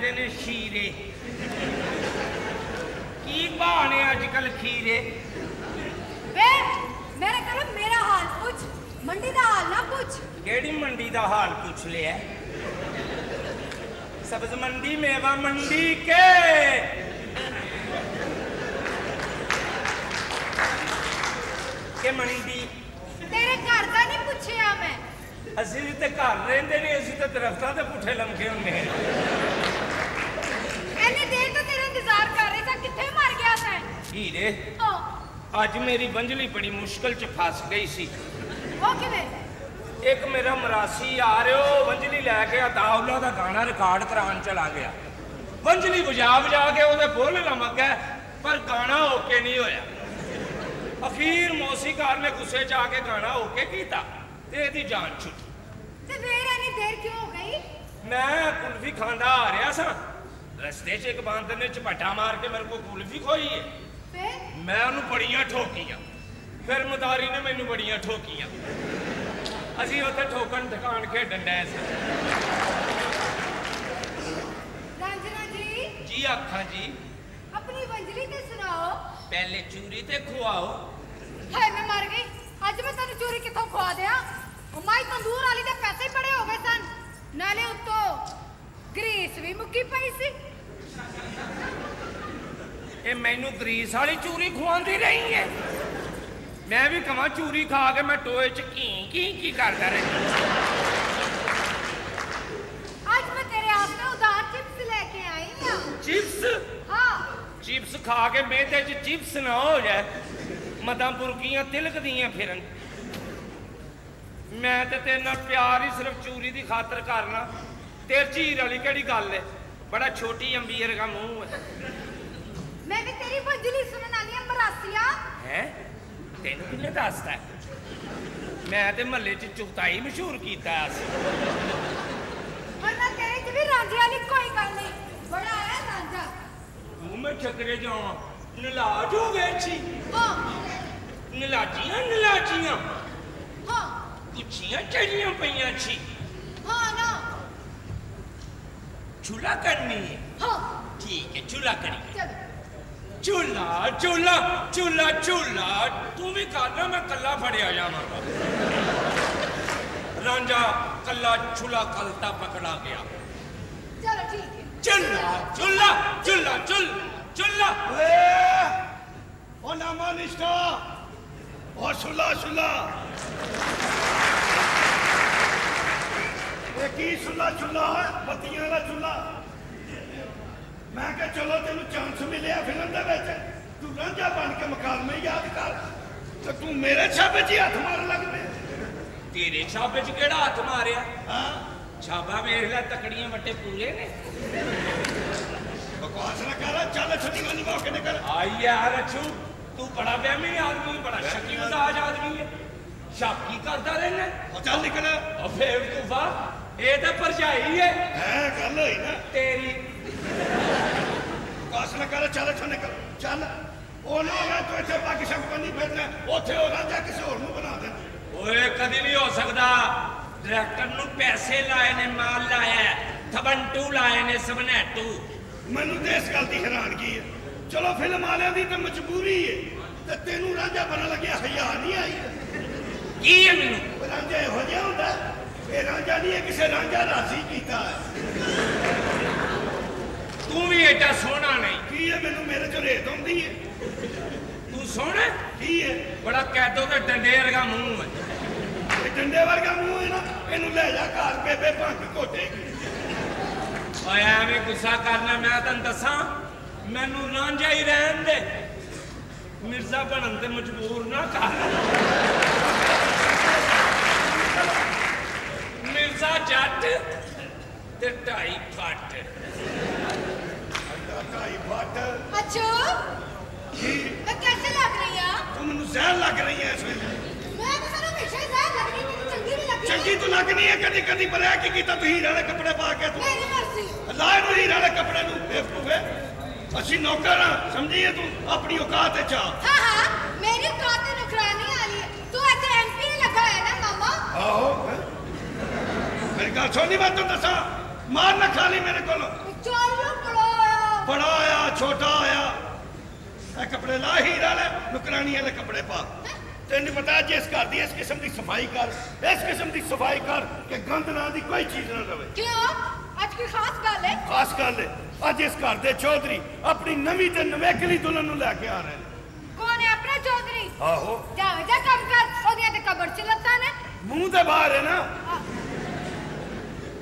ਕਹਿੰਦੇ ਨੇ ਸ਼ੀਰੇ। ਕੀ ਭਾਅ ਨੇ ਅੱਜ ਕੱਲ ਖੀਰੇ? ਵੇ ਮੇਰੇ ਕੋਲ ਮੇਰਾ ਹਾਲ ਪੁੱਛ, ਮੰਡੀ ਦਾ ਹਾਲ ਨਾ ਪੁੱਛ। ਕਿਹੜੀ ਮੰਡੀ ਦਾ ਹਾਲ ਪੁੱਛ ਲਿਆ? सब्ज मंडी मेवा मंडी के मंडी तेरे घर का नहीं पूछया मैं। ਅਸੀਂ ਵੀ ਤੇ ਘਰ ਰਹਿੰਦੇ ਨੇ, ਅਸੀਂ ਤੇ ਦਰਖਤਾਂ ਤੇ ਪੁੱਠੇ ਲੰਮਕੇ ਹੁੰਦੇ ਹਾਂ। ਇੰਨੀ ਦੇਰ ਤੋਂ ਤੇਰਾ ਇੰਤਜ਼ਾਰ ਕਰ ਰਹੇ ਸਾਂ, ਕਿੱਥੇ ਮਰ ਗਿਆ ਸੈਂ? ਹੀਰੇ ਅੱਜ ਮੇਰੀ ਬੰਜਲੀ ਬੜੀ ਮੁਸ਼ਕਲ ਚ ਫਸ ਗਈ ਸੀ। ਉਹ ਕਿਵੇਂ? ਇੱਕ ਮੇਰਾ ਮਰਾਸੀ ਆ ਰਿਓ ਵੰਜਲੀ ਲੈ ਕੇ ਅਤਾਉਲਾ ਦਾ ਗਾਣਾ ਰਿਕਾਰਡ ਕਰਾਉਣ ਚਲਾ ਗਿਆ। ਵੰਜਲੀ ਵਜਾ ਕੇ ਉਹਦੇ ਬੋਲ ਲਮਕ ਗਏ, ਪਰ ਗਾਣਾ ਓਕੇ ਨਹੀਂ ਹੋਇਆ। ਅਖੀਰ ਮੌਸੀਕਾਰ ਨੇ ਗੁੱਸੇ ਚ ਆ ਕੇ ਗਾਣਾ ਓਕੇ ਕੀਤਾ ਤੇ ਇਹਦੀ ਜਾਨ ਛੁੱਟੀ। ਤੇ ਫੇਰ ਇੰਨੀ ਦੇਰ ਕਿਉਂ ਹੋ ਗਈ? ਮੈਂ ਕੁਲਫੀ ਖਾਂਦਾ ਆ ਰਿਹਾ ਸਾਂ, ਰਸਤੇ 'ਚ ਇੱਕ ਬਾਂਦਰ ਨੇ ਝਪੱਟਾ ਮਾਰ ਕੇ ਮੇਰੇ ਕੋਲ ਕੁਲਫੀ ਖੋਈ ਹੈ। ਫੇਰ ਮੈਂ ਉਹਨੂੰ ਬੜੀਆਂ ਠੋਕੀਆਂ, ਫਿਰ ਮਦਾਰੀ ਨੇ ਮੈਨੂੰ ਬੜੀਆਂ ਠੋਕੀਆਂ। ਅਸੀਂ ਉੱਥੇ ਠੋਕਣ ਠਕਾਣ ਖੇਡਣ ਡਏ ਸੀ। ਰੰਜਨਾ ਜੀ ਜੀ ਆਖਾਂ ਜੀ। ਆਪਣੀ ਵੰਜਲੀ ਤੇ ਸੁਣਾਓ। ਪਹਿਲੇ ਚੂਰੀ ਤੇ ਖਵਾਓ। ਹਾਏ ਮੈਂ ਮਰ ਗਈ, ਅੱਜ ਮੈਂ ਤੈਨੂੰ ਚੋਰੀ ਕਿੱਥੋਂ ਖਵਾ ਦਿਆਂ? ਮਾਈ ਤੰਦੂਰ ਵਾਲੀ ਦੇ ਪੈਸੇ ਹੀ ਬੜੇ ਹੋ ਗਏ ਸਨ, ਨਾਲੇ ਉੱਤੋਂ ਗਰੀਸ ਵੀ ਮੁੱਕੀ ਪਈ ਸੀ। ਇਹ ਮੈਨੂੰ ਗਰੀਸ ਵਾਲੀ ਚੂਰੀ ਖਵਾਉਂਦੀ ਰਹੀ ਹੈ। ਮੈਂ ਵੀ ਕਵਾਂ ਚੂਰੀ ਖਾ ਕੇ ਮੈਂ ਟੋਏ 'ਚ ਕੀ ਕਰਦਾ ਰਿਹਾ। ਅੱਜ ਮੈਂ ਤੇਰੇ ਵਾਸਤੇ ਉਧਾਰ ਚਿਪਸ ਲੈ ਕੇ ਆਈ ਹਾਂ। ਚਿਪਸ? ਹਾਂ। ਚਿਪਸ ਖਾ ਕੇ ਮੇਦੇ 'ਚ ਚਿਪਸ ਨਾ ਹੋ ਜਾਏ, ਮਦਾਂ ਬੁਰਕੀਆਂ ਤਿਲਕਦੀਆਂ ਫਿਰਨ। ਮੈਂ ਤੇ ਤੇਰੇ ਨਾਲ ਪਿਆਰ ਹੀ ਸਿਰਫ ਚੂਰੀ ਦੀ ਖਾਤਰ ਕਰਨਾ। ਤੇਰੇ ਝੀਰ ਵਾਲੀ ਕਿਹੜੀ ਗੱਲ ਹੈ? ਬੜਾ ਛੋਟੀ ਅੰਬੀਰ ਦਾ ਮੂੰਹ ਹੈ। ਮੈਂ ਵੀ ਤੇਰੀ ਵੰਜਲੀ ਸੁਣਨ ਆਈ ਹਾਂ ਮਰਾਸੀਆ। ਹੈ ਤੈਨੂੰ ਕਿਹਨੇ ਦੱਸਦਾ? ਮੈਂ ਤੇ ਮਹੱਲੇ 'ਚ ਚੁਗਤਾਈ ਮਸ਼ਹੂਰ ਕੀਤਾ ਸੀ। ਵਰਨਾ ਤੇਰੇ 'ਚ ਵੀ ਰਾਂਝੇ ਵਾਲੀ ਕੋਈ ਗੱਲ ਨਹੀਂ, ਬੜਾ ਹੈ ਰਾਂਝਾ। ਤੂੰ ਮੈਂ ਚੱਕਰੇ ਜਾਵਾਂ, ਨਲਾਜ ਹੋ ਗਏ ਸੀ। ਹਾਂ ਨਲਾਜੀਆਂ ਹਾਂ ਉੱਚੀਆਂ ਚੜੀਆਂ ਪਈਆਂ ਸੀ। ਹਾਂ ਨਾ ਚੁੱਲਾ ਕਰਨੀ ਹੈ? ਹਾਂ ਠੀਕ ਹੈ, ਚੁੱਲਾ ਕਰੀ। ਚਲੋ ਚੁੱਲਾ ਤੂੰ ਵੀ ਕਰਨਾ, ਮੈਂ ਕੱਲਾ ਫੜਿਆ ਜਾਵਾਂਗਾ। ਰਾਂਝਾ ਕੱਲਾ ਚੁੱਲਾ ਕਲਤਾ ਪਕੜਾ ਗਿਆ। ਚਲੋ ਠੀਕ ਹੈ। ਚੁੱਲਾ ਉਹ ਨਾਮਾ ਨਿਸ਼ਟਾ, ਉਹ ਸੁਲਾ ਇਹ ਕੀ ਸੁਲਾ ਹੈ? ਬੱਤੀਆਂ ਵਾਲਾ ਚੁੱਲਾ। ਮੈਂ ਕਿਹਾ ਚਲੋ ਤੈਨੂੰ ਚਾਂਸ ਮਿਲਿਆ ਫਿਲਮ ਦੇ ਵਿੱਚ, ਤੂੰ ਰਾਂਝਾ ਬਣ ਕੇ ਮੁਕਾਲਮੇ ਯਾਦ ਕਰ ਤੇ ਤੂੰ ਮੇਰੇ ਛਾਪੇ 'ਚ ਹੱਥ ਮਾਰਨ ਲੱਗ ਪਿਆ। ਤੇਰੇ ਛਾਪੇ 'ਚ ਕਿਹੜਾ ਹੱਥ ਮਾਰਿਆ? ਹਾਂ ਛਾਪਾ ਵੇਖ ਲੈ, ਤਕੜੀਆਂ ਵੱਟੇ ਪੂਰੇ ਨੇ। ਬਕਵਾਸ ਨਾ ਕਰ, ਚੱਲ ਛੱਡੀਆਂ ਨਹੀਂ ਮੌਕੇ ਨਿਕਲ। ਆਈ ਯਾਰ ਅਛੂ, ਤੂੰ ਬੜਾ ਵਹਿਮੀ ਆਦਮੀ, ਬੜਾ ਸ਼ੱਕੀ ਮਜ਼ਾਜ ਆਦਮੀ ਹੈ। ਸ਼ੱਕ ਕੀ ਕਰਦਾ ਰਹਿਣਾ? ਉਹ ਚੱਲ ਨਿਕਲ। ਉਹ ਬੇਵਕੂਫਾ, ਇਹ ਤਾਂ ਭਰਜਾਈ ਹੈ ਗੱਲ ਹੋਈ ਨਾ ਤੇਰੀ। ਬਕਵਾਸ ਨਾ ਕਰ, ਚੱਲ ਇੱਥੋਂ ਨਿਕਲ ਚੱਲ। ਉਹ ਨਾ ਹੋਣਾ ਤੂੰ ਇੱਥੇ ਪੱਗ ਸ਼ੱਕ ਬੰਨੀ ਫਿਰਨਾ, ਉੱਥੇ ਉਹ ਰਾਂਝਾ ਕਿਸੇ ਹੋਰ ਨੂੰ ਬਣਾ ਦੇਣਾ। ਓਏ ਕਦੀ ਨਹੀਂ ਹੋ ਸਕਦਾ। ਡਾਇਰੈਕਟਰ ਨੂੰ ਪੈਸੇ ਲਾਏ ਨੇ, ਮਾਲ ਲਾਇਆ, ਥਬੰਟੂ ਲਾਏ ਨੇ, ਸਬਨੈਟੂ। ਮੈਨੂੰ ਤੇ ਇਸ ਗੱਲ ਦੀ ਹੈਰਾਨਗੀ ਹੈ। ਚਲੋ ਫਿਲਮ ਵਾਲਿਆਂ ਦੀ ਤਾਂ ਮਜਬੂਰੀ ਹੈ, ਤੇ ਤੈਨੂੰ ਰਾਂਝਾ ਬਣਨ ਲੱਗਿਆ ਹਯਾ ਨਹੀਂ ਆਈ? ਕੀ ਹੈ ਮੈਨੂੰ? ਰਾਂਝਾ ਇਹੋ ਜਿਹਾ ਹੁੰਦਾ? ਇਹ ਰਾਂਝਾ ਨਹੀਂ ਹੈ, ਕਿਸੇ ਰਾਂਝਾ ਰਾਜ਼ੀ ਕੀਤਾ ਹੈ। ਤੂੰ ਵੀ ਏਡਾ ਸੋਹਣਾ ਨਹੀਂ। ਕੀ ਹੈ? ਮੈਨੂੰ ਮੇਰੇ ਚ ਰੇਤ ਆਉਂਦੀ ਹੈ। ਤੂੰ ਸੋਹਣਾ ਕੀ ਹੈ? ਬੜਾ ਕੈਦੋ ਤੇ ਡੰਡੇ ਵਰਗਾ ਮੂੰਹ ਹੈ। ਇਹ ਡੰਡੇ ਵਰਗਾ ਮੂੰਹ ਹੈ ਨਾ, ਇਹਨੂੰ ਲੈ ਜਾ ਘਰ, ਬੇਬੇ ਭੰਗ ਘੋਟੇਗੀ। ਓਏ ਐਵੇਂ ਗੁੱਸਾ ਕਰਨਾ, ਮੈਂ ਤੈਨੂੰ ਦੱਸਾਂ, ਮੈਨੂੰ ਰਾਂਝਾ ਹੀ ਰਹਿਣ ਦੇ। ਮਿਰਜ਼ਾ ਬਣਨ ਤੇ ਮਜਬੂਰ ਨਾ ਕਰ। ਮਿਰਜ਼ਾ ਜੱਟ ਤੇ 2.5 ਫੱਟ। ਢਾਈ ਫੱਟ? ਅੱਛਾ मैं कैसे लग रही है? ਤੂੰ ਮੈਨੂੰ ਜ਼ਹਿਰ ਲੱਗ ਰਹੀ ਹੈ ਇਸ ਵੇਲੇ। मैं तो तेरे हमेशा ही ज़हर लग रही है, तेरी चंगी भी लग ਚੰਗੀ ਤੂੰ ਲੱਗਣੀ ਹੈ। ਕਦੀ ਪਰ ਇਹ ਕੀ ਕੀਤਾ ਤੂੰ ਹੀਰੇ ਵਾਲੇ ਕੱਪੜੇ ਪਾ ਕੇ? ਤੂੰ मेरी मर्जी। ਲਾਏ ਨੂੰ ਹੀਰੇ ਵਾਲੇ ਕੱਪੜੇ ਨੂੰ, ਬੇਵਕੂਫੇ। ਅਸੀਂ ਨੌਕਰ ਹਾਂ, ਸਮਝੀਏ ਤੂੰ ਆਪਣੀ ਔਕਾਤ ਚ ਆ। हाँ मेरी औकात तो नुकरानी वाली है। तू इतने MP लगा है ना मामा। ਆਹੋ ਮੇਰੀ ਗੱਲ ਸੁਣ, ਨਹੀਂ ਮੈਂ ਤੈਨੂੰ ਦੱਸਾਂ, मार ना खाली मेरे को चोरियों बड़ा आया बड़ा आया छोटा आया ए कपड़े ला हीरा ले नुकरानी वाले कपड़े पा तेन पता जिस घर की इस किस्म की सफाई कर इस किस्म की सफाई कर कि गंद ना दी कोई चीज ना रहे क्यों आज की खास गल है खास गल है अज इस घर के चौधरी अपनी नवी ते नवेकली दुल्हन नूं लैके आ रहे हैं कौन है अपना चौधरी आहो जाओ जा काम कर ओदियां ते कब्र च लत्तां ने मुंह ते बाहर है ना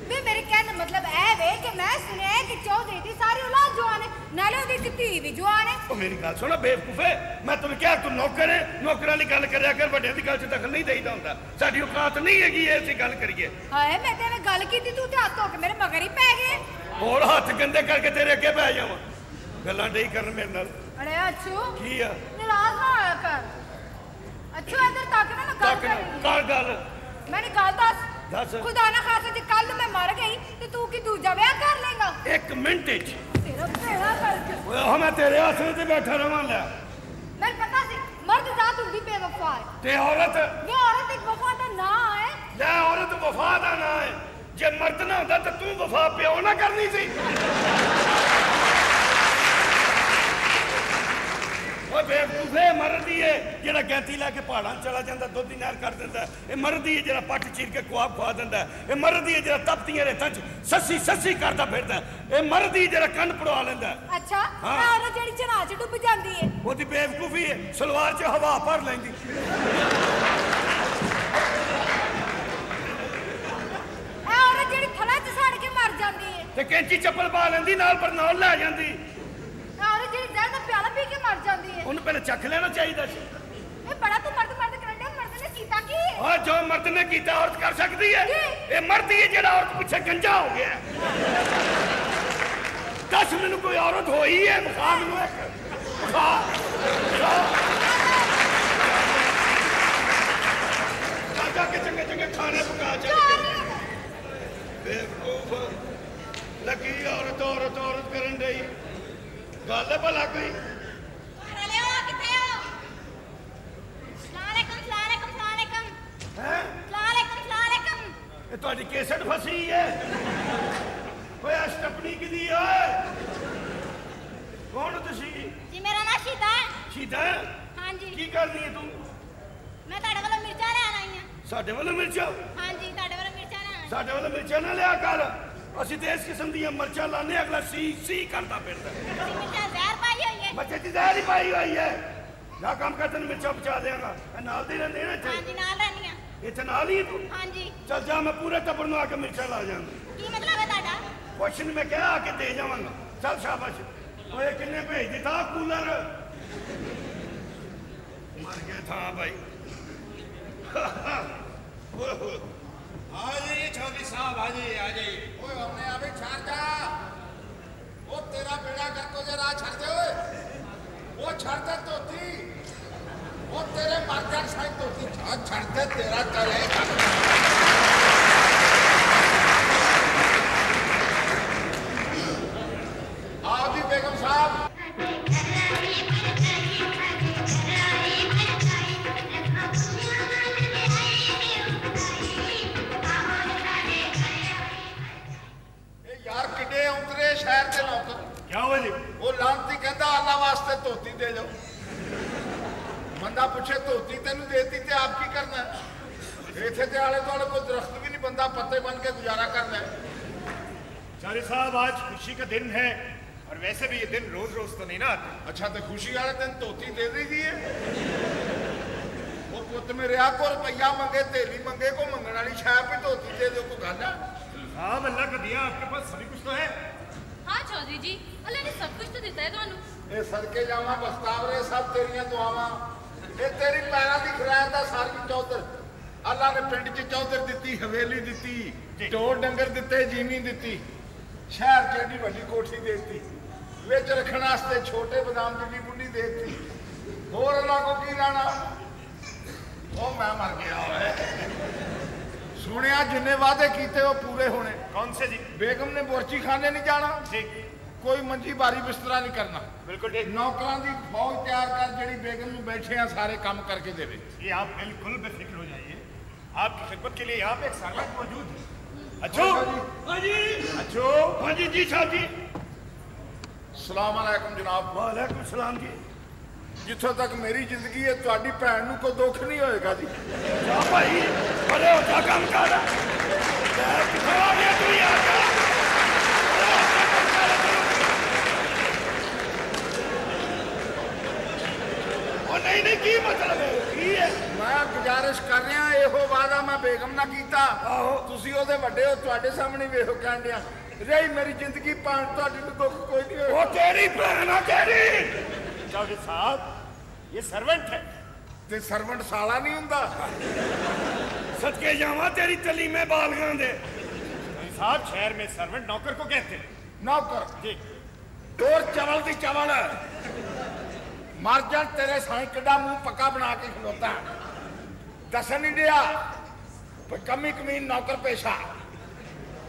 वे मेरे कहने का मतलब है वे कि मैं सुने कि चौधरी दी सारी औलाद जवान है नाले ओदी धी भी जवान है ओ मेरी गल सुन बेवकूफे मैं तैਨੂੰ क्या तू नौकर है नौकरां दी गल करया कर ਵੱਡਿਆਂ ਦੀ ਗੱਲ 'ਚ दखल नहीं देईदा ਹੁੰਦਾ ਸਾਡੀ ਔਕਾਤ नहीं हैगी ਇਹ ਅਸੀਂ ਗੱਲ ਕਰੀਏ हाय मैं तेरे गल की तू ते हाथ धो के मेरे मगर ही पै गए ਹੋਰ ਹੱਥ ਗੰਦੇ ਕਰਕੇ ਤੇਰੇ ਅੱਗੇ ਪੈ ਜਾਵਾਂ ਗੱਲਾਂ ਨਹੀਂ ਕਰਨ ਮੇਰੇ ਨਾਲ अरे अच्छू ਕੀ ਆ नाराज ना होया कर अच्छू इधर तक ना मैं गल ਤੱਕ कर ਕਰ ਗੱਲ मैंने गल दस दस। खुदा ना खासा जे कल मैं मर गई तो तू की दूजा ब्याह कर लेगा ਇੱਕ ਮਿੰਟ 'ਚ तेरा भेड़ा करके ਓਏ ਉਹ ਮੈਂ ਤੇਰੇ ਆਸਰੇ ਤੇ ਬੈਠਾ ਰਵਾਂ ਲੈ मैं पता सी मर्द जात हुंदी बेवफा है ਤੇ ਔਰਤ ये औरत एक वफा दा ना है ਲੈ ਔਰਤ ਵਫਾ ਦਾ ਨਾਂ ਹੈ ਜੇ ਮਰਦ ਨਾ ਹੁੰਦਾ ਤਾਂ ਤੂੰ ਵਫਾ ਪਿਓ ਨਾ ਕਰਨੀ ਸੀ ਓਏ ਬੇਵਕੂਫੇ ਮਰਦੀ ਏ ਜਿਹੜਾ ਗੈਂਤੀ ਲੈ ਕੇ ਪਹਾੜਾਂ 'ਚ ਚਲਾ ਜਾਂਦਾ ਦੁੱਧ ਦੀ ਨਹਿਰ ਕਰ ਦਿੰਦਾ ਇਹ ਮਰਦੀ ਏ ਜਿਹੜਾ ਪੱਟ ਚੀਰ ਕੇ ਕੁਆਬ ਖਵਾ ਦਿੰਦਾ ਇਹ ਮਰਦੀ ਏ ਜਿਹੜਾ ਤਪਤੀਆਂ ਰੇਤਾਂ 'ਚ ਸੱਸੀ ਸੱਸੀ ਕਰਦਾ ਫਿਰਦਾ ਇਹ ਮਰਦੀ ਜਿਹੜਾ ਕੰਨ ਪੜਵਾ ਲੈਂਦਾ अच्छा हाँ। मैं औरत जेड़ी जनाज च डुब जांदी है ਉਹਦੀ ਬੇਵਕੂਫੀ ਏ ਸਲਵਾਰ 'ਚ ਹਵਾ ਭਰ ਲੈਂਦੀ ए औरत जेड़ी थला च सड़ के मर जांदी है ਤੇ ਕੈਂਚੀ ਚੱਪਲ ਪਾ ਲੈਂਦੀ ਨਾਲ ਪਰ ਨਾਲ ਲੈ ਜਾਂਦੀ ए औरत जेड़ी जहर दा प्याला पी के मर जांदी है ਉਹਨੂੰ ਪਹਿਲਾਂ ਚੱਖ ਲੈਣਾ ਚਾਹੀਦਾ ਸੀ ए बड़ा तू मर्द मर्द करंडे मर्द ने कीता की है? ਆ ਜੋ ਮਰਦ ਨੇ ਕੀਤਾ ਔਰਤ ਕਰ ਸਕਦੀ ਹੈ ਇਹ ਮਰਦੀ ਹੈ ਜਿਹੜਾ ਔਰਤ ਪਿੱਛੇ ਗੰਜਾ ਹੋ ਗਿਆ ਦੱਸ ਮੈਨੂੰ ਕੋਈ ਔਰਤ ਹੋਈ ਹੈ ਵਿਖਾ ਮੈਨੂੰ ਇੱਕ ਵਿਖਾ ਜਾ ਕੇ ਚੰਗੇ ਚੰਗੇ ਖਾਣੇ ਪਕਾ ਚੱਲ ਬੇਵਕੂਫ ਲੱਗੀ ਔਰਤ ਔਰਤ ਔਰਤ ਕਰਨ ਡਈ ਗੱਲ ਹੈ ਭਲਾ ਕੋਈ अरे ओ किथे हो सलाम अलैकुम ਹੈ सलाम अलैकुम ਇਹ ਤੁਹਾਡੀ ਕੇਸਟ ਫਸੀ ਹੈ ਓਏ ਆ ਸਟੱਪਣੀ ਕਿਦੀ ਓਏ ਕੌਣ ਤੁਸੀਂ जी मेरा नाम शीता है ਸ਼ੀਤਾ हां जी ਕੀ ਕਰਨੀ ਹੈ ਤੂੰ मैं ਤੁਹਾਡੇ ਵੱਲੋਂ ਮਿਰਚਾਂ ਲੈਣ ਆਈ ਹਾਂ ਸਾਡੇ ਵੱਲੋਂ ਮਿਰਚਾਂ हां जी ਤੁਹਾਡੇ ਵੱਲੋਂ ਮਿਰਚਾਂ ਲੈਣ ਸਾਡੇ ਵੱਲੋਂ ਮਿਰਚਾਂ ਨਾ ਲਿਆ ਕਰ ਅਸੀਂ ਤੇ ਇਸ ਕਿਸਮ ਦੀਆਂ ਮਿਰਚਾਂ ਲਾਣੇ ਅਗਲਾ ਸੀ ਕਰਦਾ ਫਿਰਦਾ ਤੁਸੀਂ ਮਿਰਚਾਂ ਜ਼ਹਿਰ ਪਾਈ ਹੋਈ ਹੈ ਬੱਚੇ ਦੀ ਜ਼ਹਿਰ ਹੀ ਪਾਈ ਹੋਈ ਹੈ ਨਾ ਕੰਮ ਕਰ ਤੈਨੂੰ ਮਿਰਚਾਂ ਪਹੁੰਚਾ ਦੇਵਾਂਗਾ ਇਹ ਨਾਲ ਦੇ ਰਹਿੰਦੇ ਨਾ हां ਇੱਥੇ जी नाल रहनी है ਇੱਥੇ ਨਾਲ ਹੀ ਹੈ ਤੂੰ हां जी ਚੱਲ ਜਾ ਮੈਂ ਪੂਰੇ ਟੱਬਰ ਨੂੰ ਆ ਕੇ ਮਿਰਚਾਂ ਲਾ ਜਾਵਾਂਗਾ ਕੀ ਮਤਲਬ ਹੈ ਤੁਹਾਡਾ ਕੁਛ ਨੀ ਮੈਂ ਕਿਹਾ ਆ ਕੇ ਦੇ ਜਾਵਾਂਗਾ ਚੱਲ ਸ਼ਾਬਾਸ਼ ਓਏ ਕਿੰਨੇ ਭੇਜ ਦਿੱਤਾ ਕੂਲਰ ਮਰ ਗਿਆ ਥਾਂ ਭਾਈ आ जाइए चौधरी साहब आ जाइए आ जाइए ओए हमने अभी छाड़ जा वो तेरा बेड़ा कर को जरा छड़ दे ओए वो छड़ दे तोती वो तेरे मरकर साइड तोती छड़ दे तेरा चलेगा आओ जी बेगम साहब ये यार किडे उतरे शहर के नौकर क्या हुआ जी वो लांती कहता अल्लाह वास्ते धोती दे जाओ बंदा पूछे धोती तेन देती ते आप की करना इतने ते आले दुआले कोई दरख्त भी नहीं बंदा पत्ते बन के गुजारा करना है चारी साहब आज खुशी का दिन है और वैसे भी ये दिन रोज रोज तो नहीं ना आते अच्छा तो खुशी वाले दिन धोती दे दी थी वो पुत मेरे आ को रुपया मंगे तेली मंगे को मंगने वाली शायद भी धोती दे दो को गल है साहब अल्लाह का दिया आपके पास सभी कुछ तो है हाँ चौधरी जी अल्लाह ने सब कुछ तो दिता है ਤੁਹਾਨੂੰ ये सदके जावा बस्तावरे सब तेरिया दुआवा ये तेरी पैरों की खिलायत है सारी चौधर अल्लाह ने पिंड च चौधर दी हवेली दी चोर डंगर दिते जीवी दी शहर च एडी वड्डी कोठी देती विच रखने वास्ते छोटे बादाम जिनी बुंडी देती होर अल्लाह को की लाना ओ मैं मर गया ओए सुनिया जिन्ने वादे कीते वो पूरे होने कौन से जी बेगम ने बोरची खाने नहीं जाना ठीक कोई मंजी बारी बिस्तरा नहीं करना बिल्कुल ठीक नौकरां दी फौज तैयार कर जेड़ी बेगम नूं बैठे हैं सारे काम करके देवे ये आप बिल्कुल बेफिक्र हो जाइए आपकी खिदमत के लिए यहाँ पे एक सागर मौजूद है अच्छो हाँ जी अच्छो हाँ जी साहब जी ਸਲਾਮ ਅਲੈਕੁਮ ਜਨਾਬ। वालेकुम सलाम जी ਜਿੱਥੋਂ ਤੱਕ ਮੇਰੀ ਜ਼ਿੰਦਗੀ ਹੈ ਤੁਹਾਡੀ ਭੈਣ ਨੂੰ ਕੋਈ ਦੁੱਖ ਨਹੀਂ ਹੋਏਗਾ ਜੀ। जा भाई बड़े होता काम कर कितना आ गया तू यार का नहीं की मतलब है की है ਮੈਂ ਗੁਜ਼ਾਰਿਸ਼ ਕਰ ਰਿਹਾ ਇਹੋ ਵਾਦਾ ਮੈਂ ਬੇਗਮ ਨਾਲ ਕੀਤਾ। ਆਹੋ। ਤੁਸੀਂ ਉਹਦੇ ਵੱਡੇ ਹੋ, ਤੁਹਾਡੇ ਸਾਹਮਣੇ ਵੇਖੋ ਕਹਿਣ ਡਿਆ ਰਹੀ ਮੇਰੀ ਜ਼ਿੰਦਗੀ ਭਾਂ ਤੁਹਾਡੀ ਨੂੰ ਦੁੱਖ ਕੋਈ ਨਹੀਂ ਹੋਏਗਾ। वो तेरी बहन है तेरी चौधरी साहब ये सर्वेंट है। ਤੇ ਸਰਵੈਂਟ ਸਾਲਾ ਨਹੀਂ ਹੁੰਦਾ। सदके जावा तेरी तली में बाल गांदे चौधरी साहब शहर में सर्वेंट नौकर को कहते हैं। ਨੌਕਰ जी ਤੋਰ ਚਵਲ ਦੀ ਚਵਲ ਮਰ ਜਾਣ ਤੇਰੇ ਸਾਈਂ ਕਿੱਡਾ ਮੂੰਹ ਪੱਕਾ ਬਣਾ ਕੇ ਖਲੋਤਾ ਦੱਸਣ ਨਹੀਂ ਡਿਆ ਕਮੀ ਕਮੀਨ ਨੌਕਰ ਪੇਸ਼ਾ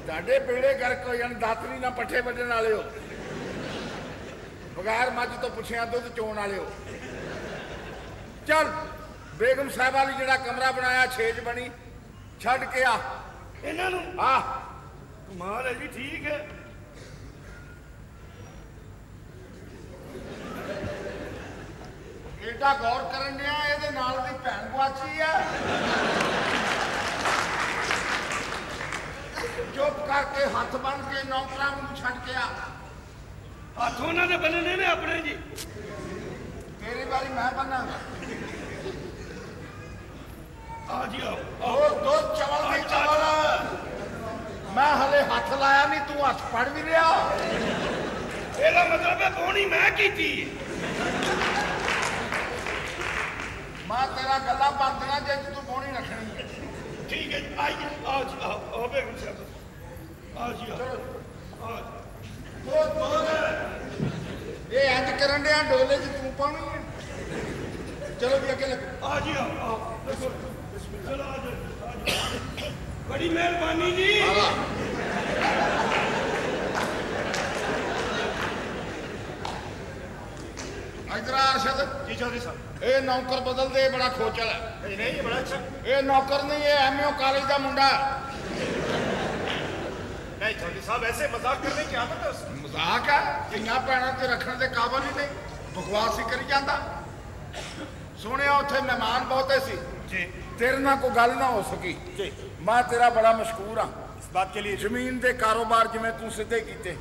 ਤੁਹਾਡੇ ਬੇੜੇ ਗਰਕ ਹੋ ਜਾਣ ਦਾਤਰੀ ਨਾਲ ਪੱਠੇ ਵੱਢਣ ਵਾਲੇ ਹੋ ਬਗੈਰ ਮੱਝ ਤੋਂ ਪੁੱਛਿਆ ਦੁੱਧ ਚੋਣ ਵਾਲੇ ਹੋ। ਚੱਲ ਬੇਗਮ ਸਾਹਿਬਾ ਲਈ ਜਿਹੜਾ ਕਮਰਾ ਬਣਾਇਆ ਛੇਜ ਬਣੀ ਛੱਡ ਕੇ ਆ इन्हां नू ਆ कमाल है जी ठीक है ਏਡਾ ਗੌਰ ਕਰਨ ਡਿਆ ਇਹਦੇ ਨਾਲ ਦੀ ਭੈਣ ਗੁਆਚੀ ਆ। ਚੁੱਪ ਕਰਕੇ ਹੱਥ ਬੰਨ ਕੇ ਨੌਕਰਾਂ ਨੂੰ ਛੱਡ ਕੇ ਆ। हाथ उन्होंने बनने ने अपने जी ਤੇਰੀ ਵਾਰੀ ਮੈਂ ਬੰਨਾਂਗਾ। आ जी आओ ਉਹ ਦੋ ਚਵਲ ਦੀ ਚਵਲ ਮੈਂ ਹਲੇ ਹੱਥ ਲਾਇਆ ਨਹੀਂ ਤੂੰ ਹੱਥ ਫੜ ਵੀ ਲਿਆ। ਇਹਦਾ ਮਤਲਬ ਹੈ ਬੋਣੀ ਮੈਂ ਕੀਤੀ ਮੈਂ ਤੇਰਾ ਗੱਲਾਂ ਬੰਦਣਾ ਜੇ ਤੂੰ ਬੋਣੀ ਰੱਖਣੀ ਹੈ। ਠੀਕ ਹੈ ਜੀ, ਆਈਏ ਆ ਜੀ ਆਓ ਬੇਗਮ ਸਾਹਿਬ ਆ ਜੀ ਆਓ ਉਹ ਦੋ ਇਹ ਇੰਜ ਕਰਨ ਡਿਆ ਡੋਲੇ 'ਚ ਤੂੰ ਪਾਉਣੀ ਹੈ। ਚਲੋ ਵੀ ਅੱਗੇ ਲੱਗੋ। ਆ ਜੀ आओ देखो चलो आ जाओ बड़ी मेहरबानी जी ਇਧਰ ਆ ਅਰਸ਼ਦ जी चौधरी साहब ਇਹ ਨੌਕਰ ਬਦਲ ਦੇ ਬੜਾ ਖੋਚਲ ਹੈ। नहीं नहीं ये बड़ा अच्छा ਇਹ ਨੌਕਰ ਨਹੀਂ ਇਹ ਐਮਓ ਕਾਲਜ ਦਾ ਮੁੰਡਾ नहीं चौधरी साहब ऐसे मजाक करने की आदत है उसको। ਮਜ਼ਾਕ ਹੈ ਧੀਆਂ ਭੈਣਾਂ ਤੇ ਰੱਖਣ ਦੇ ਕਾਬਲ ਹੀ ਨਹੀਂ ਬਕਵਾਸ ਹੀ ਕਰੀ ਜਾਂਦਾ। ਸੁਣਿਆ ਉੱਥੇ ਮਹਿਮਾਨ ਬਹੁਤੇ ਸੀ जी ਤੇਰੇ ਨਾਲ ਕੋਈ ਗੱਲ ਨਾ ਹੋ ਸਕੀ। जी ਮੈਂ ਤੇਰਾ ਬੜਾ ਮਸ਼ਕੂਰ ਹਾਂ। इस बात के लिए ਜ਼ਮੀਨ ਦੇ ਕਾਰੋਬਾਰ ਜਿਵੇਂ ਤੂੰ ਸਿੱਧੇ ਕੀਤੇ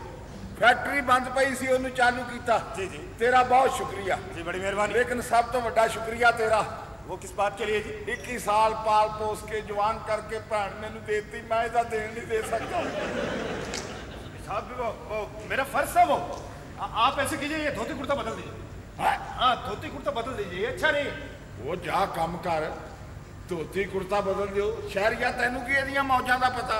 ਫੈਕਟਰੀ ਬੰਦ ਪਈ ਸੀ ਉਹਨੂੰ ਚਾਲੂ ਕੀਤਾ जी जी ਤੇਰਾ ਬਹੁਤ ਸ਼ੁਕਰੀਆ। जी बड़ी मेहरबानी। ਲੇਕਿਨ ਸਭ ਤੋਂ ਵੱਡਾ ਸ਼ੁਕਰੀਆ ਤੇਰਾ वो किस बात के लिए जी? 21 ਸਾਲ ਪਾਲ ਪੋਸ ਕੇ ਜਵਾਨ ਕਰਕੇ ਭੈਣ ਮੈਨੂੰ ਦੇਤੀ ਮੈਂ ਇਹਦਾ ਦੇਣ ਨਹੀਂ ਦੇ ਸਕਦਾ। साहब वो मेरा फर्ज था वो। आप ऐसे कीजिए ये धोती कुर्ता बदल दीजिए। हाँ धोती कुर्ता बदल दीजिए ये अच्छा नहीं। ਉਹ ਜਾ ਕੰਮ ਕਰ ਧੋਤੀ ਕੁਰਤਾ ਬਦਲ ਦਿਓ। ਸ਼ਹਿਰੀਆ ਤੈਨੂੰ ਕੀ ਇਹਦੀਆਂ ਮੌਜਾਂ ਦਾ ਪਤਾ?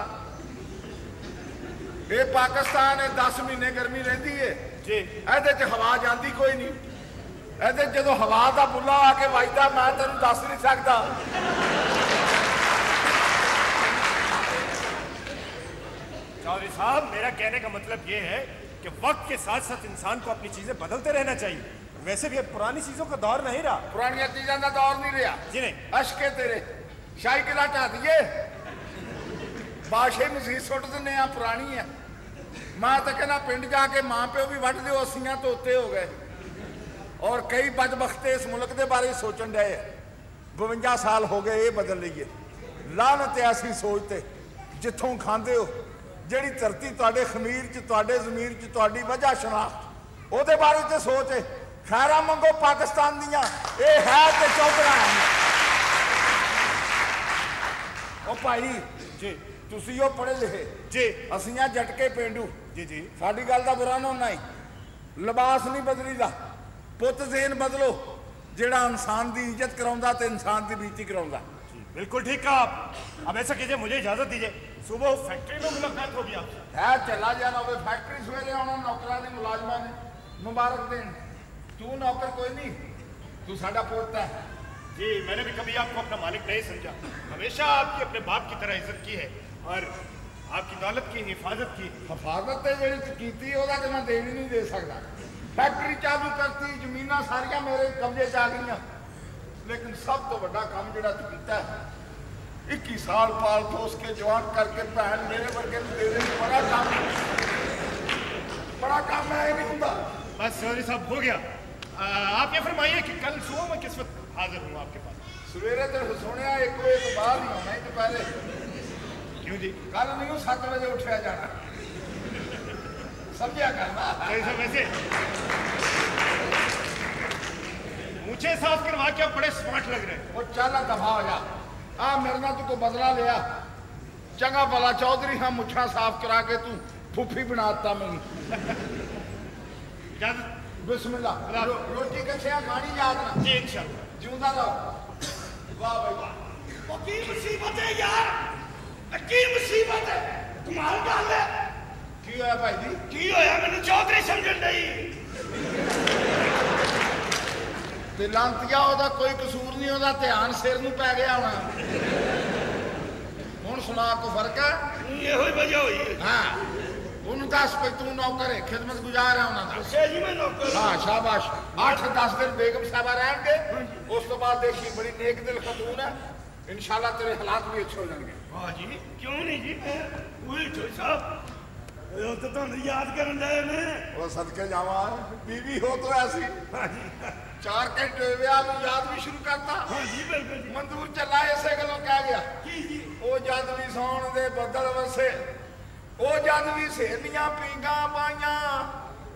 ਇਹ ਪਾਕਿਸਤਾਨ ਹੈ 10 ਮਹੀਨੇ ਗਰਮੀ ਰਹਿੰਦੀ ਏ। जी ਇਹਦੇ 'ਚ ਹਵਾ ਜਾਂਦੀ ਕੋਈ ਨਹੀਂ। ਇਹਦੇ 'ਚ ਜਦੋਂ ਹਵਾ ਦਾ ਬੁੱਲਾ ਆ ਕੇ ਵੱਜਦਾ ਮੈਂ ਤੈਨੂੰ ਦੱਸ ਨਹੀਂ ਸਕਦਾ। चौधरी साहब मेरा कहने का मतलब ये है कि वक्त के साथ साथ इंसान को अपनी चीजें बदलते रहना चाहिए। वैसे भी अब पुरानी चीजों का दौर नहीं रहा। ਪੁਰਾਣੀਆਂ ਚੀਜ਼ਾਂ ਦਾ ਦੌਰ ਨਹੀਂ ਰਿਹਾ। जी नहीं ਅਸ਼ਕੇ ਤੇਰੇ ਸ਼ਾਹੀ ਕਿਲਾ ਢਾ ਦਈਏ ਬਾਸ਼ੇ ਮਸੀਹ ਸੁੱਟ ਦਿੰਦੇ ਆ ਪੁਰਾਣੀ ਆ। ਮੈਂ ਤਾਂ ਕਹਿੰਦਾ ਪਿੰਡ ਜਾ ਕੇ ਮਾਂ ਪਿਓ ਵੀ ਵੱਢ ਦਿਓ 80 ਤੋਂ ਉੱਤੇ ਹੋ ਗਏ। ਔਰ ਕਈ ਬਦਬਖਤ ਇਸ ਮੁਲਕ ਦੇ ਬਾਰੇ ਸੋਚਣ ਡਏ ਆ 52 ਸਾਲ ਹੋ ਗਏ ਇਹ ਬਦਲ ਲਈਏ। ਲਾਹਨਤ ਐਸੀ ਸੋਚ ਤੇ ਜਿੱਥੋਂ ਖਾਂਦੇ ਹੋ ਜਿਹੜੀ ਧਰਤੀ ਤੁਹਾਡੇ ਖਮੀਰ 'ਚ ਤੁਹਾਡੇ ਜ਼ਮੀਰ 'ਚ ਤੁਹਾਡੀ ਵਜ੍ਹਾ ਸ਼ਨਾਖਤ ਉਹਦੇ ਬਾਰੇ ਤੇ ਸੋਚ ਖੈਰਾਂ ਮੰਗੋ ਪਾਕਿਸਤਾਨ ਦੀਆਂ ਇਹ ਹੈ ਤੇ ਚੌਧਰਾ ਹੈ। ਉਹ ਭਾਈ जी ਤੁਸੀਂ ਉਹ ਪੜ੍ਹੇ ਲਿਖੇ जी ਅਸੀਂ ਆ ਜਟਕੇ ਪੇਂਡੂ जी जी ਸਾਡੀ ਗੱਲ ਦਾ ਬੁਰਾ ਨਾ ਹੋਣਾ ਹੀ ਲਿਬਾਸ ਨਹੀਂ ਬਦਲੀਦਾ ਪੁੱਤ ਜ਼ੇਨ ਬਦਲੋ ਜਿਹੜਾ ਇਨਸਾਨ ਦੀ ਇੱਜ਼ਤ ਕਰਾਉਂਦਾ ਤੇ ਇਨਸਾਨ ਦੀ ਬੇਇੱਜ਼ਤੀ ਕਰਾਉਂਦਾ। जी बिल्कुल ठीक कहा आप। अब ऐसा कीजिए मुझे इजाजत दीजिए सुबह फैक्ट्री में मुलाकात होगी आपसे। ਹੈ ਚੱਲਾ ਜਾਣਾ ਹੋਵੇ ਫੈਕਟਰੀ ਸਵੇਰੇ ਆਉਣਾ ਨੌਕਰਾਂ ਦੇ ਮੁਲਾਜ਼ਮਾਂ ਨੇ ਮੁਬਾਰਕ ਦੇਣ। ਤੂੰ ਨੌਕਰ ਕੋਈ ਨਹੀਂ ਤੂੰ ਸਾਡਾ ਪੁੱਤ ਹੈ। जी मैंने भी कभी आपको अपना मालिक नहीं समझा। हमेशा आपकी अपने बाप की तरह इज्जत की है और आपकी दौलत की हिफाजत की। ਹਿਫਾਜ਼ਤ ਤੇ ਜਿਹੜੀ ਕੀਤੀ ਉਹਦਾ ਤੇ ਮੈਂ ਦੇਣ ਹੀ ਨਹੀਂ ਦੇ ਸਕਦਾ। ਫੈਕਟਰੀ ਚਾਲੂ ਕਰਤੀ ਜ਼ਮੀਨਾਂ ਸਾਰੀਆਂ ਮੇਰੇ ਕਬਜ਼ੇ 'ਚ ਆ ਗਈਆਂ। ਲੇਕਿਨ ਸਭ ਤੋਂ ਵੱਡਾ ਕੰਮ ਜਿਹੜਾ ਤੂੰ ਕੀਤਾ 21 साल पाल पोस के जवान करके भैन मेरे वर्गे नूं दे दे, बड़ा काम है, ये नहीं हुंदा। बस चौधरी साहब हो गया। आप ये फरमाइए कि कल सुबह मैं किस वक्त हाजिर हूँ आपके पास? सवेरे तो सुनिया 1 बजे तो बाद ही होना ही दोपहरे। क्यों जी? कल नहीं 7 बजे उठा जाना, समझा करना। चौधरी साहब वैसे मुझे साफ करवा के आप बड़े स्मार्ट लग रहे हैं। वो चल दफा हो जा, मेरे ना तू को बदला लिया। चंगा भला चौधरी हाँ, मुछा साफ करा के तू फुफी बनाता मेरी। इजाजत? बिस्मिल्लाह। रोटी कच्छिया खानी याद ना। जी इंशाल्लाह। जिंदा रहो। वाह भाई वाह। ਉਹ ਕੀ ਮੁਸੀਬਤ ਹੈ ਯਾਰ, ਇਹ ਕੀ ਮੁਸੀਬਤ ਹੈ, ਕਮਾਲ ਗੱਲ ਹੈ। की होया भाई जी? ਕੀ ਹੋਇਆ ਮੈਨੂੰ ਚੌਧਰੀ ਸਮਝਣ ਲਈ? ਤੇ ਲਾਂਤੀਆ ਉਹਦਾ ਕੋਈ ਕਸੂਰ ਨਹੀਂ, ਉਹਦਾ ਧਿਆਨ ਸਿਰ ਨੂੰ ਪੈ ਗਿਆ ਹੋਣਾ। ਹੁਣ ਸੁਣਾ ਕੋ ਫਰਕ ਹੈ? ਇਹੋ ਹੀ ਵਜ੍ਹਾ ਹੋਈ ਹੈ। ਹਾਂ, ਉਹਨੂੰ ਦੱਸ ਪਈ ਤੂੰ ਨੌਕਰ ਹੈ, ਖਿਦਮਤ ਗੁਜ਼ਾਰ ਹੈ ਉਹਨਾਂ ਦਾ। ਅੱਛਾ ਜੀ ਮੈਂ ਨੌਕਰ ਹਾਂ ਸ਼ਾਬਾਸ਼। 8-10 ਦਿਨ ਬੇਗਮ ਸਾਹਿਬਾ ਰਹਿਣਗੇ, ਉਸ ਤੋਂ ਬਾਅਦ ਦੇਖੀ ਬੜੀ ਨੇਕ ਦਿਲ ਖਤੂਨ ਹੈ, ਇਨਸ਼ਾਅੱਲਾ ਤੇਰੇ ਹਾਲਾਤ ਵੀ ਅੱਛੇ ਹੋ ਜਾਣਗੇ। ਹਾਂ ਜੀ ਕਿਉਂ ਨਹੀਂ ਜੀ, ਮੈਂ ਉਹੀ ਚੋਈ ਸਾਹਿਬ ਉਹ ਤਾਂ ਤੁਹਾਨੂੰ ਯਾਦ ਕਰਨ ਦਾ ਨੇ। ਉਹ ਸਦਕੇ ਜਾਵਾਂ, ਬੀਵੀ ਹੋ ਤਾਂ ਐਸੀ 4 ਘੰਟੇ ਹੋਏ ਵਿਆਹ ਨੂੰ ਯਾਦ ਵੀ ਸ਼ੁਰੂ ਕਰਤਾ। ਹਾਂ ਜੀ ਬਿਲਕੁਲ ਜੀ। ਮੰਦੂਰ ਚੱਲਾ ਇਸੇ ਗੱਲੋਂ ਕਹਿ ਗਿਆ, ਕੀ ਜੀ? ਉਹ ਜਦ ਵੀ ਸੌਣ ਦੇ ਬੱਦਲ ਵਸੇ, ਉਹ ਜਦ ਵੀ ਸਹੇਲੀਆਂ ਪੀਂਘਾਂ ਪਾਈਆਂ,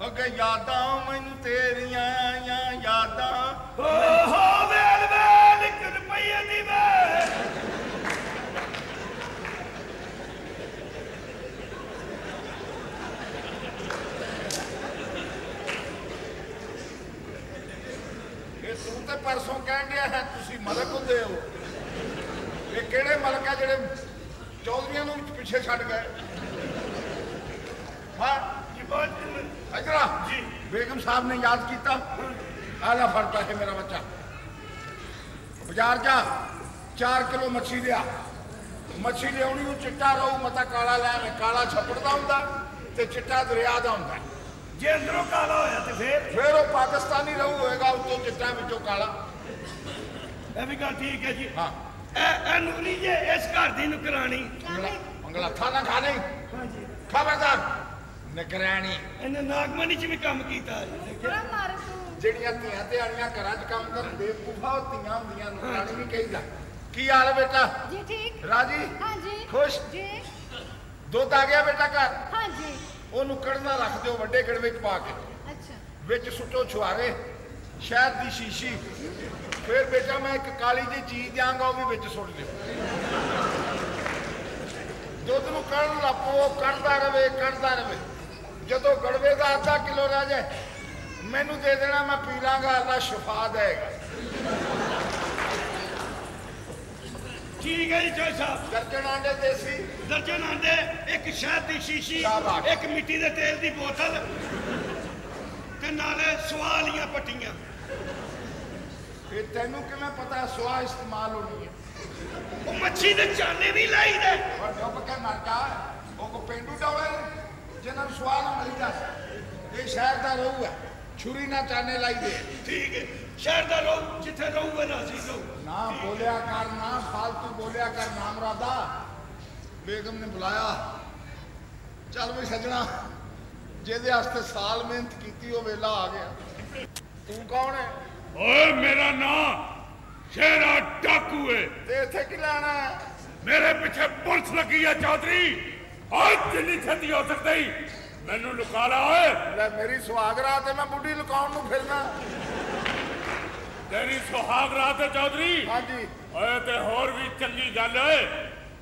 ਅੱਗੇ ਯਾਦਾਂ ਮੈਨੂੰ ਤੇਰੀਆਂ ਆਈਆਂ ਯਾਦਾਂ। ਓਹੋ ਵੇਲ ਵੇਲ 1 ਰੁਪਈਏ ਦੀ ਵੇਲ। ਇਹ ਤੂੰ ਤੇ ਪਰਸੋਂ ਕਹਿਣ ਡਿਆ ਹੈ ਤੁਸੀਂ ਮਲਕ ਹੁੰਦੇ ਹੋ। ਇਹ ਕਿਹੜੇ ਮਲਕ ਆ ਜਿਹੜੇ ਚੌਧਰੀਆਂ ਨੂੰ ਪਿੱਛੇ ਛੱਡ ਗਏ? ਹਾਂ ਜੀ ਬਾਤ ਅਜਰਾ ਜੀ। ਬੇਗਮ ਸਾਹਿਬ ਨੇ ਯਾਦ ਕੀਤਾ, ਆਲਾ ਫੜਦਾ ਹੈ ਮੇਰਾ ਬੱਚਾ, ਬਾਜ਼ਾਰ ਜਾ 4 ਕਿਲੋ ਮੱਛੀ ਲਿਆ। ਮੱਛੀ ਲਿਆਉਣੀ ਨੂੰ ਚਿੱਟਾ ਰਹੂ ਮਤਾ ਕਾਲਾ ਲੈ ਆਵੇਂ, ਕਾਲਾ ਛੱਪੜ ਦਾ ਹੁੰਦਾ ਤੇ ਚਿੱਟਾ ਦਰਿਆ ਦਾ ਹੁੰਦਾ। ਜੇ ਅੰਦਰੋਂ ਕਾਲਾ ਹੋਇਆ ਤੇ ਫੇਰ ਉਹ ਪਾਕਿਸਤਾਨੀ ਰਹੂ ਹੋਏਗਾ, ਉੱਤੋਂ ਚਿੱਟਾ ਵਿੱਚੋਂ ਕਾਲਾ। ਇਹ ਵੀ ਗੱਲ ਠੀਕ ਹੈ ਜੀ। ਹਾਂ ਇਹ ਨੂਰੀ ਜੇ ਇਸ ਘਰ ਦੀ ਨੁਕਰਾਣੀ। ਮੰਗਲਾ ਖਾਣਾ ਖਾ ਨਹੀਂ, ਹਾਂ ਜੀ ਖਬਰਦਾਰ ਨਕਰਾਣੀ। ਇਹਨੇ ਨਾਗਮਨੀ ਚ ਵੀ ਕੰਮ ਕੀਤਾ ਜੀ। ਬੜਾ ਮਾਰ ਤੂੰ। ਜਿਹੜੀਆਂ ਧੀਆਂ ਧਿਆਣੀਆਂ ਘਰਾਂ 'ਚ ਕੰਮ ਕਰਨ ਬੇਵਕੂਫਾ ਉਹ ਧੀਆਂ ਹੁੰਦੀਆਂ, ਨੁਕਰਾਣੀ ਨਹੀਂ ਕਹੀਦਾ। ਕੀ ਹਾਲ ਹੈ ਬੇਟਾ? ਜੀ ਠੀਕ। ਰਾਜੀ? ਹਾਂਜੀ ਖੁਸ਼? ਜੀ। ਦੁੱਧ ਆ ਗਿਆ ਬੇਟਾ ਘਰ? ਹਾਂਜੀ। ਉਹਨੂੰ ਕੜਨਾ ਰੱਖ ਦਿਓ ਵੱਡੇ ਗੜਵੇ 'ਚ ਪਾ ਕੇ, ਅੱਛਾ ਵਿੱਚ ਸੁੱਟੋ ਛੁਹਾਰੇ, ਸ਼ਹਿਦ ਦੀ ਸ਼ੀਸ਼ੀ। ਫਿਰ ਬੇਟਾ ਮੈਂ ਇੱਕ ਕਾਲੀ ਜਿਹੀ ਚੀਜ਼ ਦਿਆਂਗਾ, ਉਹ ਵੀ ਵਿੱਚ ਸੁੱਟ ਦਿਓ। ਦੁੱਧ ਨੂੰ ਕੜਨ ਲੱਪੋ, ਕੜਦਾ ਰਵੇ। ਜਦੋਂ ਗੜਵੇ ਦਾ ਅੱਧਾ ਕਿਲੋ ਰਹਿ ਜਾਏ ਮੈਨੂੰ ਦੇ ਦੇਣਾ, ਮੈਂ ਪੀ ਲਾਂਗਾ, ਅੱਲਾ ਸ਼ਿਫਾ ਦੇਗਾ। ਠੀਕ ਹੈ ਜੀ ਚੋਈ ਸਾਹਿਬ। ਦਰਜਨ ਆਂਡੇ ਦੇਸੀ, ਦਰਜਨ ਆਂਡੇ, ਇੱਕ ਸ਼ਹਿਦ ਦੀ ਸ਼ੀਸ਼ੀ, ਸ਼ਾਬਾਸ਼। ਇੱਕ ਮਿੱਟੀ ਦੇ ਤੇਲ ਦੀ ਬੋਤਲ ਤੇ ਨਾਲੇ ਸਵਾਲੀਆਂ ਪੱਟੀਆਂ। ਇਹ ਤੈਨੂੰ ਕਿਵੇਂ ਪਤਾ ਸਵਾ ਇਸਤੇਮਾਲ ਹੋਣੀ ਹੈ? ਉਹ ਮੱਛੀ ਦੇ ਚਾਨੇ ਵੀ ਲਾਈਦੇ। ਔਰ ਡੁੱਬ ਕੇ ਮਰ ਜਾ। ਉਹ ਕੋ ਪੇਂਡੂ ਡੌਲੇ ਜਿਹਨਾਂ ਨੂੰ ਸਵਾਲ ਨਾ ਮਿਲਦਾ। ਇਹ ਸ਼ਹਿਰ ਦਾ ਰਹੂ ਹੈ, ਛੁਰੀ ਨਾ ਚਾਨੇ ਲਾਈਦੇ। ਠੀਕ ਹੈ, ਸ਼ਹਿਰ ਦਾ ਰਹੂ ਜਿੱਥੇ ਰਹੂਗਾ ਰਾਜ਼ੀ ਰਹੂ। ਨਾ ਬੋਲਿਆ ਕਰ, ਨਾ ਫਾਲਤੂ ਬੋਲਿਆ ਕਰ ਨਾਮਰਾਦਾ। ਬੇਗਮ ਨੇ ਬੁਲਾਇਆ, ਚੱਲ ਵੀ ਸੱਜਣਾ, ਜਿਹਦੇ ਵਾਸਤੇ ਸਾਲ ਮਿਹਨਤ ਕੀਤੀ ਉਹ ਵੇਲਾ ਆ ਗਿਆ। ਤੂੰ ਕੌਣ ਹੈ? ਓਏ ਮੇਰਾ ਨਾਂ ਸ਼ੇਰਾ ਡਾਕੂ ਏ। ਤੇ ਇੱਥੇ ਕੀ ਲੈਣਾ ਹੈ? ਮੇਰੇ ਪਿੱਛੇ ਪੁਲਿਸ ਲੱਗੀ ਆ ਚੌਧਰੀ। ਓਏ ਜਿੰਨੀ ਛੇਤੀ ਹੋ ਸਕਦੀ ਮੈਨੂੰ ਲੁਕਾ ਲਾ ਓਏ। ਲੈ ਮੇਰੀ ਸੁਹਾਗ ਰਾਤ ਤੇ ਮੈਂ ਬੁੱਢੀ ਲੁਕਾਉਣ ਨੂੰ ਫਿਰਨਾ। ਤੇਰੀ ਸੁਹਾਗ ਰਾਤ ਹੈ ਚੌਧਰੀ। ਹਾਂਜੀ ਓਏ ਤੇ ਹੋਰ ਵੀ ਚੰਗੀ ਗੱਲ ਏ,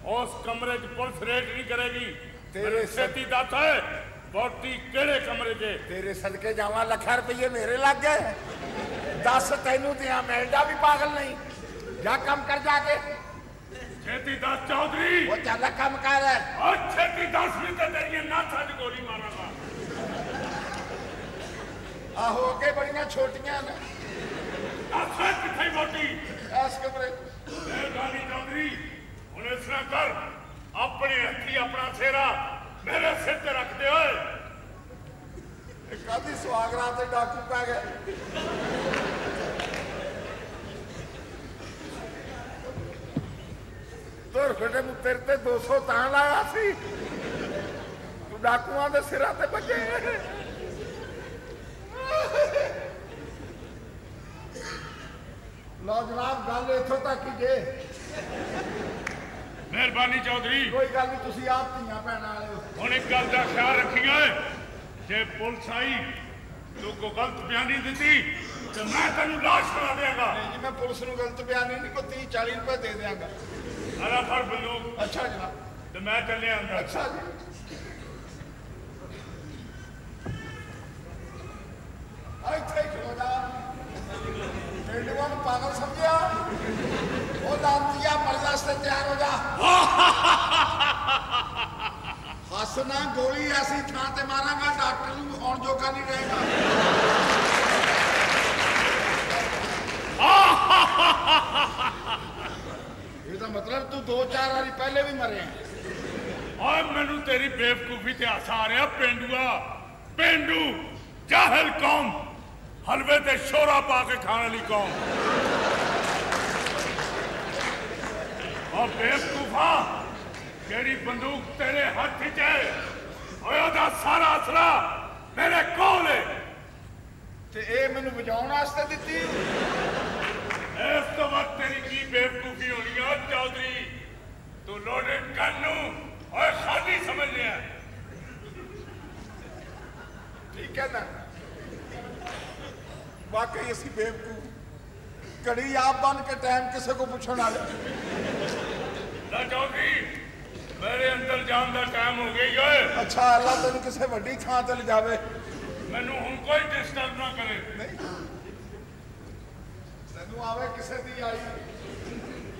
ਉਸ ਕਮਰੇ 'ਚ ਪੁਲਿਸ ਰੇਡ ਨਹੀਂ ਕਰੇਗੀ। ਤੇਰੇ ਛੇਤੀ ਦੱਸ ਓਏ ਬੋਟੀ ਕਿਹੜੇ ਕਮਰੇ 'ਚ? ਤੇਰੇ ਸਦਕੇ ਜਾਵਾਂ, ਲੱਖਾਂ ਰੁਪਏ ਮੇਰੇ ਲੱਗ ਗਏ। ਦੱਸ ਤੈਨੂੰ ਤੇ ਆ ਮਿਲਦਾ ਵੀ ਪਾਗਲ ਨਹੀਂ। ਜਾ ਕੰਮ ਕਰ ਜਾ ਕੇ। ਛੇਤੀ ਦੱਸ ਚੌਧਰੀ। ਉਹ ਚੱਲ ਕੰਮ ਕਰ। ਓ ਛੇਤੀ ਦੱਸ ਨਹੀਂ ਤੇ ਤੇਰੀਆਂ ਨਾਥਾਂ 'ਚ ਗੋਲੀ ਮਾਰਾਂਗਾ। ਆਹੋ ਅੱਗੇ ਬੜੀਆਂ ਛੋਟੀਆਂ ਨੇ। ਦੱਸ ਕਿੱਥੇ ਮੋਟੀ? ਇਸ ਕਮਰੇ ਇਹ ਗਾਲੀ ਚੌਧਰੀ ਹੁਣ ਇਸ ਤਰ੍ਹਾਂ ਕਰ, ਆਪਣੇ ਹੱਥੀ ਆਪਣਾ ਸਿਹਰਾ ਮੇਰੇ ਸਿਰ ਤੇ ਰੱਖ ਦੇ ਓਏ। ਕਾਦੀ ਸੁਹਾਗ ਰਾਤ ਤੇ ਡਾਕੂ ਪੈ ਗਏ। ਤੋ 200 ਰੁਪਏ ਦੇ ਮੁੱਤੇ ਤੇ 200 ਤਾਂ ਲਾਇਆ ਸੀ ਤੂੰ ਡਾਕੂਆਂ ਦੇ ਸਿਰਾਂ ਤੇ ਬੱਜੇ। ਲਓ ਜਨਾਬ ਗੱਲ ਇੱਥੋਂ ਤੱਕ ਹੀ ਜੇ। ਮਿਹਰਬਾਨੀ ਚੌਧਰੀ। ਕੋਈ ਗੱਲ ਨਹੀਂ, ਤੁਸੀਂ ਆਪ ਧੀਆਂ ਭੈਣਾਂ ਵਾਲੇ ਹੋ। ਹੁਣ ਇੱਕ ਗੱਲ ਦਾ ਖਿਆਲ ਰੱਖੀਏ, ਜੇ ਪੁਲਿਸ ਆਈ ਤੂੰ ਕੋ ਗਲਤ ਬਿਆਨੀ ਦਿੱਤੀ ਤੇ ਮੈਂ ਤੈਨੂੰ ਲਾਸ਼ ਬਣਾ ਦੇਵਾਂਗਾ। ਨਹੀਂ ਜੀ, ਮੈਂ ਪੁਲਿਸ ਨੂੰ ਗਲਤ ਬਿਆਨੀ ਨਹੀਂ, ਕੋਈ 30-40 ਰੁਪਏ ਦੇ ਦਿਆਂਗਾ। ਅਰੇ ਫੜ ਬੰਦੂਕ। ਅੱਛਾ ਜਨਾਬ। ਤੇ ਮੈਂ ਚੱਲਿਆ ਅੰਦਰ। ਅੱਛਾ ਜੀ। ਇੱਥੇ ਹੀ ਖਲੋ ਜਾ। ਪਿੰਡੂਆਂ ਨੂੰ ਪਾਗਲ ਸਮਝਿਆ? ਉਹ ਲਾਂਤੀਆ ਮਰਨ ਵਾਸਤੇ ਤਿਆਰ ਹੋ ਜਾ। ਹੱਸਣਾ, ਗੋਲੀ ਐਸੀ ਥਾਂ ਤੇ ਮਾਰਾਂਗਾ ਡਾਕਟਰ ਨੂੰ ਆਉਣ ਜੋਗਾ ਨਹੀਂ ਰਹੇਗਾ। ਇਹਦਾ ਮਤਲਬ ਤੂੰ 2-4 ਵਾਰੀ ਪਹਿਲੇ ਵੀ ਮਰਿਆ। ਓਏ ਮੈਨੂੰ ਤੇਰੀ ਬੇਵਕੂਫੀ ਤੇ ਹਾਸਾ ਆ ਰਿਹਾ। ਪੇਂਡੂਆ, ਪੇਂਡੂ ਜਾਹਿਲ ਕੌਮ, ਹਲਵੇ ਤੇ ਸ਼ੋਰਾ ਪਾ ਕੇ ਖਾਣ ਵਾਲੀ ਕੌਮ। ਉਹ ਬੇਵਕੂਫਾ, ਜਿਹੜੀ ਬੰਦੂਕ ਤੇਰੇ ਹੱਥ 'ਚ ਹੈ ਓਏ ਉਹਦਾ ਸਾਰਾ ਅਸਲਾ ਮੇਰੇ ਕੋਲ ਹੈ। ਤੇ ਇਹ ਮੈਨੂੰ ਬਚਾਉਣ ਵਾਸਤੇ ਦਿੱਤੀ। ਇਸ ਤੋਂ ਬਾਅਦ ਤੇਰੀ ਕੀ ਬੇਵਕੂਫੀ ਹੋਣੀ ਆ ਚੌਧਰੀ? ਤੂੰ ਲੋਡਡ ਗਨ ਨੂੰ ਓਏ ਖਾਲੀ ਸਮਝ ਲਿਆ। ਠੀਕ ਹੈ ਨਾ? ਵਾਕਈ ਅਸੀਂ ਬੇਵਕੂਫ, ਘੜੀ ਆਪ ਬਣ ਕੇ ਟਾਈਮ ਕਿਸੇ ਕੋ ਪੁੱਛਣ ਵਾਲੇ। ਨਾ ਚੌਧਰੀ, ਮੇਰੇ ਅੰਦਰ ਜਾਣ ਦਾ ਟਾਈਮ ਹੋ ਗਿਆ ਈ ਓਏ। ਅੱਛਾ, ਅੱਲਾ ਤੈਨੂੰ ਕਿਸੇ ਵੱਡੀ ਥਾਂ ਤੇ ਲਿਜਾਵੇ। ਮੈਨੂੰ ਹੁਣ ਕੋਈ ਡਿਸਟਰਬ ਨਾ ਕਰੇ। ਨਹੀਂ, ਤੈਨੂੰ ਆਵੇ ਕਿਸੇ ਦੀ ਆਈ,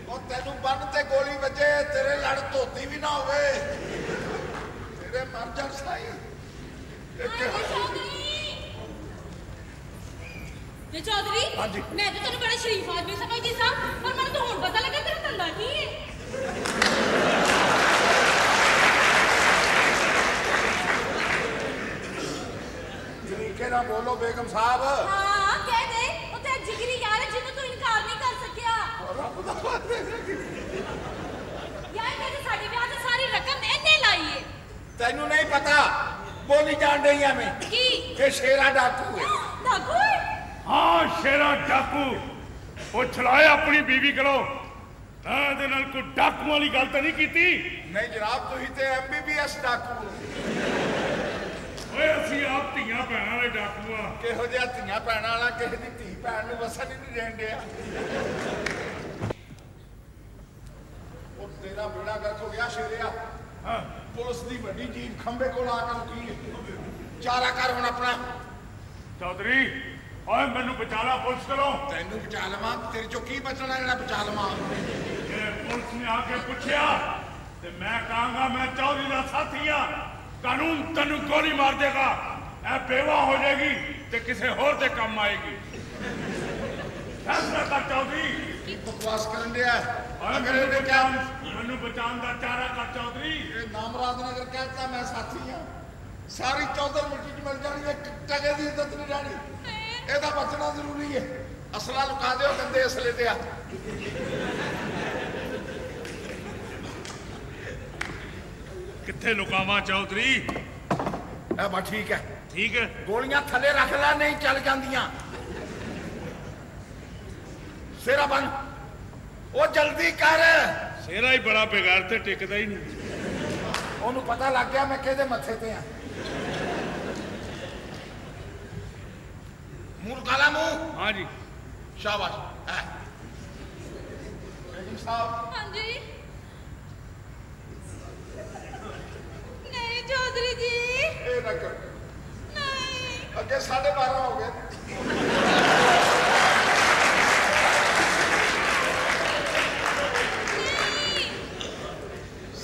ਉਹ ਤੈਨੂੰ ਬੰਨ ਤੇ ਗੋਲੀ ਵੱਜੇ, ਤੇਰੇ ਲੜ ਧੋਤੀ ਵੀ ਨਾ ਹੋਵੇ, ਤੇਰੇ ਮਰ ਜਾਣ ਸਾਈ। ਤੇ ਚੌਧਰੀ, ਹਾਂਜੀ। ਮੈਂ ਤਾਂ ਤੈਨੂੰ ਬੜਾ ਸ਼ਰੀਫ ਆਦਮੀ ਸਮਝਦੀ ਸਾਂ, ਪਰ ਮੈਨੂੰ ਤਾਂ ਹੁਣ ਪਤਾ ਲੱਗਾ ਤੇਰਾ ਧੰਦਾ ਕੀ ਹੈ। ਤਰੀਕੇ ਨਾਲ ਬੋਲੋ ਬੇਗਮ ਸਾਹਿਬ। ਹਾਂ, ਕਹਿ ਦੇ, ਉਹ ਤੇਰਾ ਜਿਗਰੀ ਯਾਰ ਹੈ ਜਿਹਨੂੰ ਤੂੰ ਇਨਕਾਰ ਨਹੀਂ ਕਰ ਸਕਿਆ। ਰੱਬ ਦਾ ਵਾਅਦਾ ਹੈ। ਯਾਰ ਕਹਿੰਦੇ ਸਾਡੇ ਵਿਆਹ ਦੀ ਸਾਰੀ ਰਕਮ ਇਹਨੇ ਲਾਈ ਏ। ਤੈਨੂੰ ਨਹੀਂ ਪਤਾ, ਬੋਲੀ ਜਾਣ ਰਹੀ ਆ ਮੈਂ ਕੀ? ਕਿ ਸ਼ੇਰਾ ਡਾਕੂ ਹੈ। ਡਾਕੂ ਏ? ਹਾਂ, ਸ਼ੇਰਾ ਡਾਕੂ। ਉਹ ਛਲਾਇਆ ਆਪਣੀ ਬੀਵੀ ਕੋਲੋਂ। ਮੈਂ ਇਹਦੇ ਨਾਲ ਕੋਈ ਡਾਕੂ ਵਾਲੀ ਗੱਲ ਤਾਂ ਨਹੀਂ ਕੀਤੀ। ਨਹੀਂ ਜਨਾਬ, ਤੁਸੀਂ ਤੇ MBBS ਡਾਕੂ ਹੋ। ਓਏ ਅਸੀਂ ਆਪ ਧੀਆਂ ਭੈਣਾਂ ਵਾਲੇ ਡਾਕੂ ਆ। ਕਿਹੋ ਜਿਹਾ ਧੀਆਂ ਭੈਣਾਂ ਵਾਲਾ ਕਿਸੇ ਦੀ ਧੀ ਭੈਣ ਨੂੰ ਵਸਣ ਹੀ ਨਹੀਂ ਦੇਣ ਡਿਆ। ਉਹ ਤੇਰਾ ਬੇੜਾ ਗਰਕ ਹੋ ਗਿਆ ਸ਼ੇਰਿਆ। ਹਾਂ, ਪੁਲਿਸ ਦੀ ਵੱਡੀ ਜੀਪ ਖੰਬੇ ਕੋਲ ਆ ਕੇ ਰੁਕੀ। ਚਾਰਾ ਕਰ ਹੁਣ ਆਪਣਾ। ਚੌਧਰੀ, ਓਏ ਮੈਨੂੰ ਬਚਾ ਲਾ ਪੁਲਿਸ ਕੋਲੋਂ। ਤੈਨੂੰ ਬਚਾ ਲਵਾਂ? ਤੇਰੇ ਚੋਂ ਕੀ ਬਚਣਾ ਜਿਹੜਾ ਬਚਾ ਲਵਾਂ? ਜੇ ਪੁਲਿਸ ਨੇ ਆ ਕੇ ਪੁੱਛਿਆ ਤੇ ਮੈਂ ਕਹਾਂਗਾ ਮੈਂ ਚੌਧਰੀ ਦਾ ਸਾਥੀ ਆ। ਕਾਨੂੰਨ ਤੈਨੂੰ ਗੋਲੀ ਮਾਰ ਦੇਗਾ। ਇਹ ਬੇਵਾ ਹੋ ਜਾਏਗੀ ਤੇ ਕਿਸੇ ਹੋਰ ਦੇ ਕੰਮ ਆਏਗੀ। ਫੈਸਲਾ ਕਰ ਚੌਧਰੀ। ਕੀ ਬਕਵਾਸ ਕਰਨ ਡਿਆ? ਓਏ ਅਗਰ ਇਹਨੇ ਕਿਹਾ ਮੈਨੂੰ ਬਚਾਉਣ ਦਾ ਚਾਰਾ ਕਰ ਚੌਧਰੀ। ਇਹ ਨਾਮਰਾਦ ਨਗਰ ਕਹਿਤਾ ਮੈਂ ਸਾਥੀ ਆ, ਸਾਰੀ ਚੌਧਰ ਮਿੱਟੀ 'ਚ ਮਿਲ ਜਾਣੀ, ਇੱਕ ਟਕੇ ਦੀ ਇੱਜ਼ਤ ਨਹੀਂ ਜਾਣੀ। ਇਹਦਾ ਬਚਣਾ ਜ਼ਰੂਰੀ ਹੈ। ਅਸਲਾ ਲੁਕਾ ਦਿਓ, ਗੰਦੇ ਅਸਲੇ ਤੇ ਆ। ਕਿੱਥੇ ਲੁਕਾਵਾ ਚੌਧਰੀ? ਇਹ ਬਾ ਠੀਕ ਹੈ। ਠੀਕ ਹੈ, ਗੋਲੀਆਂ ਥੱਲੇ ਰੱਖ ਲੈ, ਨਹੀਂ ਚੱਲ ਜਾਂਦੀਆਂ। ਸਿਰਾ ਬਣ, ਉਹ ਜਲਦੀ ਕਰ। ਸ਼ੇਰਾ ਹੀ ਬੜਾ ਬੇਗਾਰ ਤੇ ਟਿਕਦਾ ਹੀ ਨਹੀਂ। ਉਹਨੂੰ ਪਤਾ ਲੱਗ ਗਿਆ ਮੈਂ ਕਿਹਦੇ ਮੱਥੇ ਤੇ ਆ। ਮੂੰਹ ਕਾਲਾ ਮੂੰਹ। ਹਾਂ ਜੀ, ਸ਼ਾਬਾਸ਼। ਬੇਗਮ ਸਾਹਿਬ, ਹਾਂਜੀ। ਨਹੀਂ ਚੌਧਰੀ ਜੀ, ਇਹ ਨਾ ਕਰ। ਨਹੀਂ। ਅੱਗੇ 12:30 ਹੋ ਗਏ।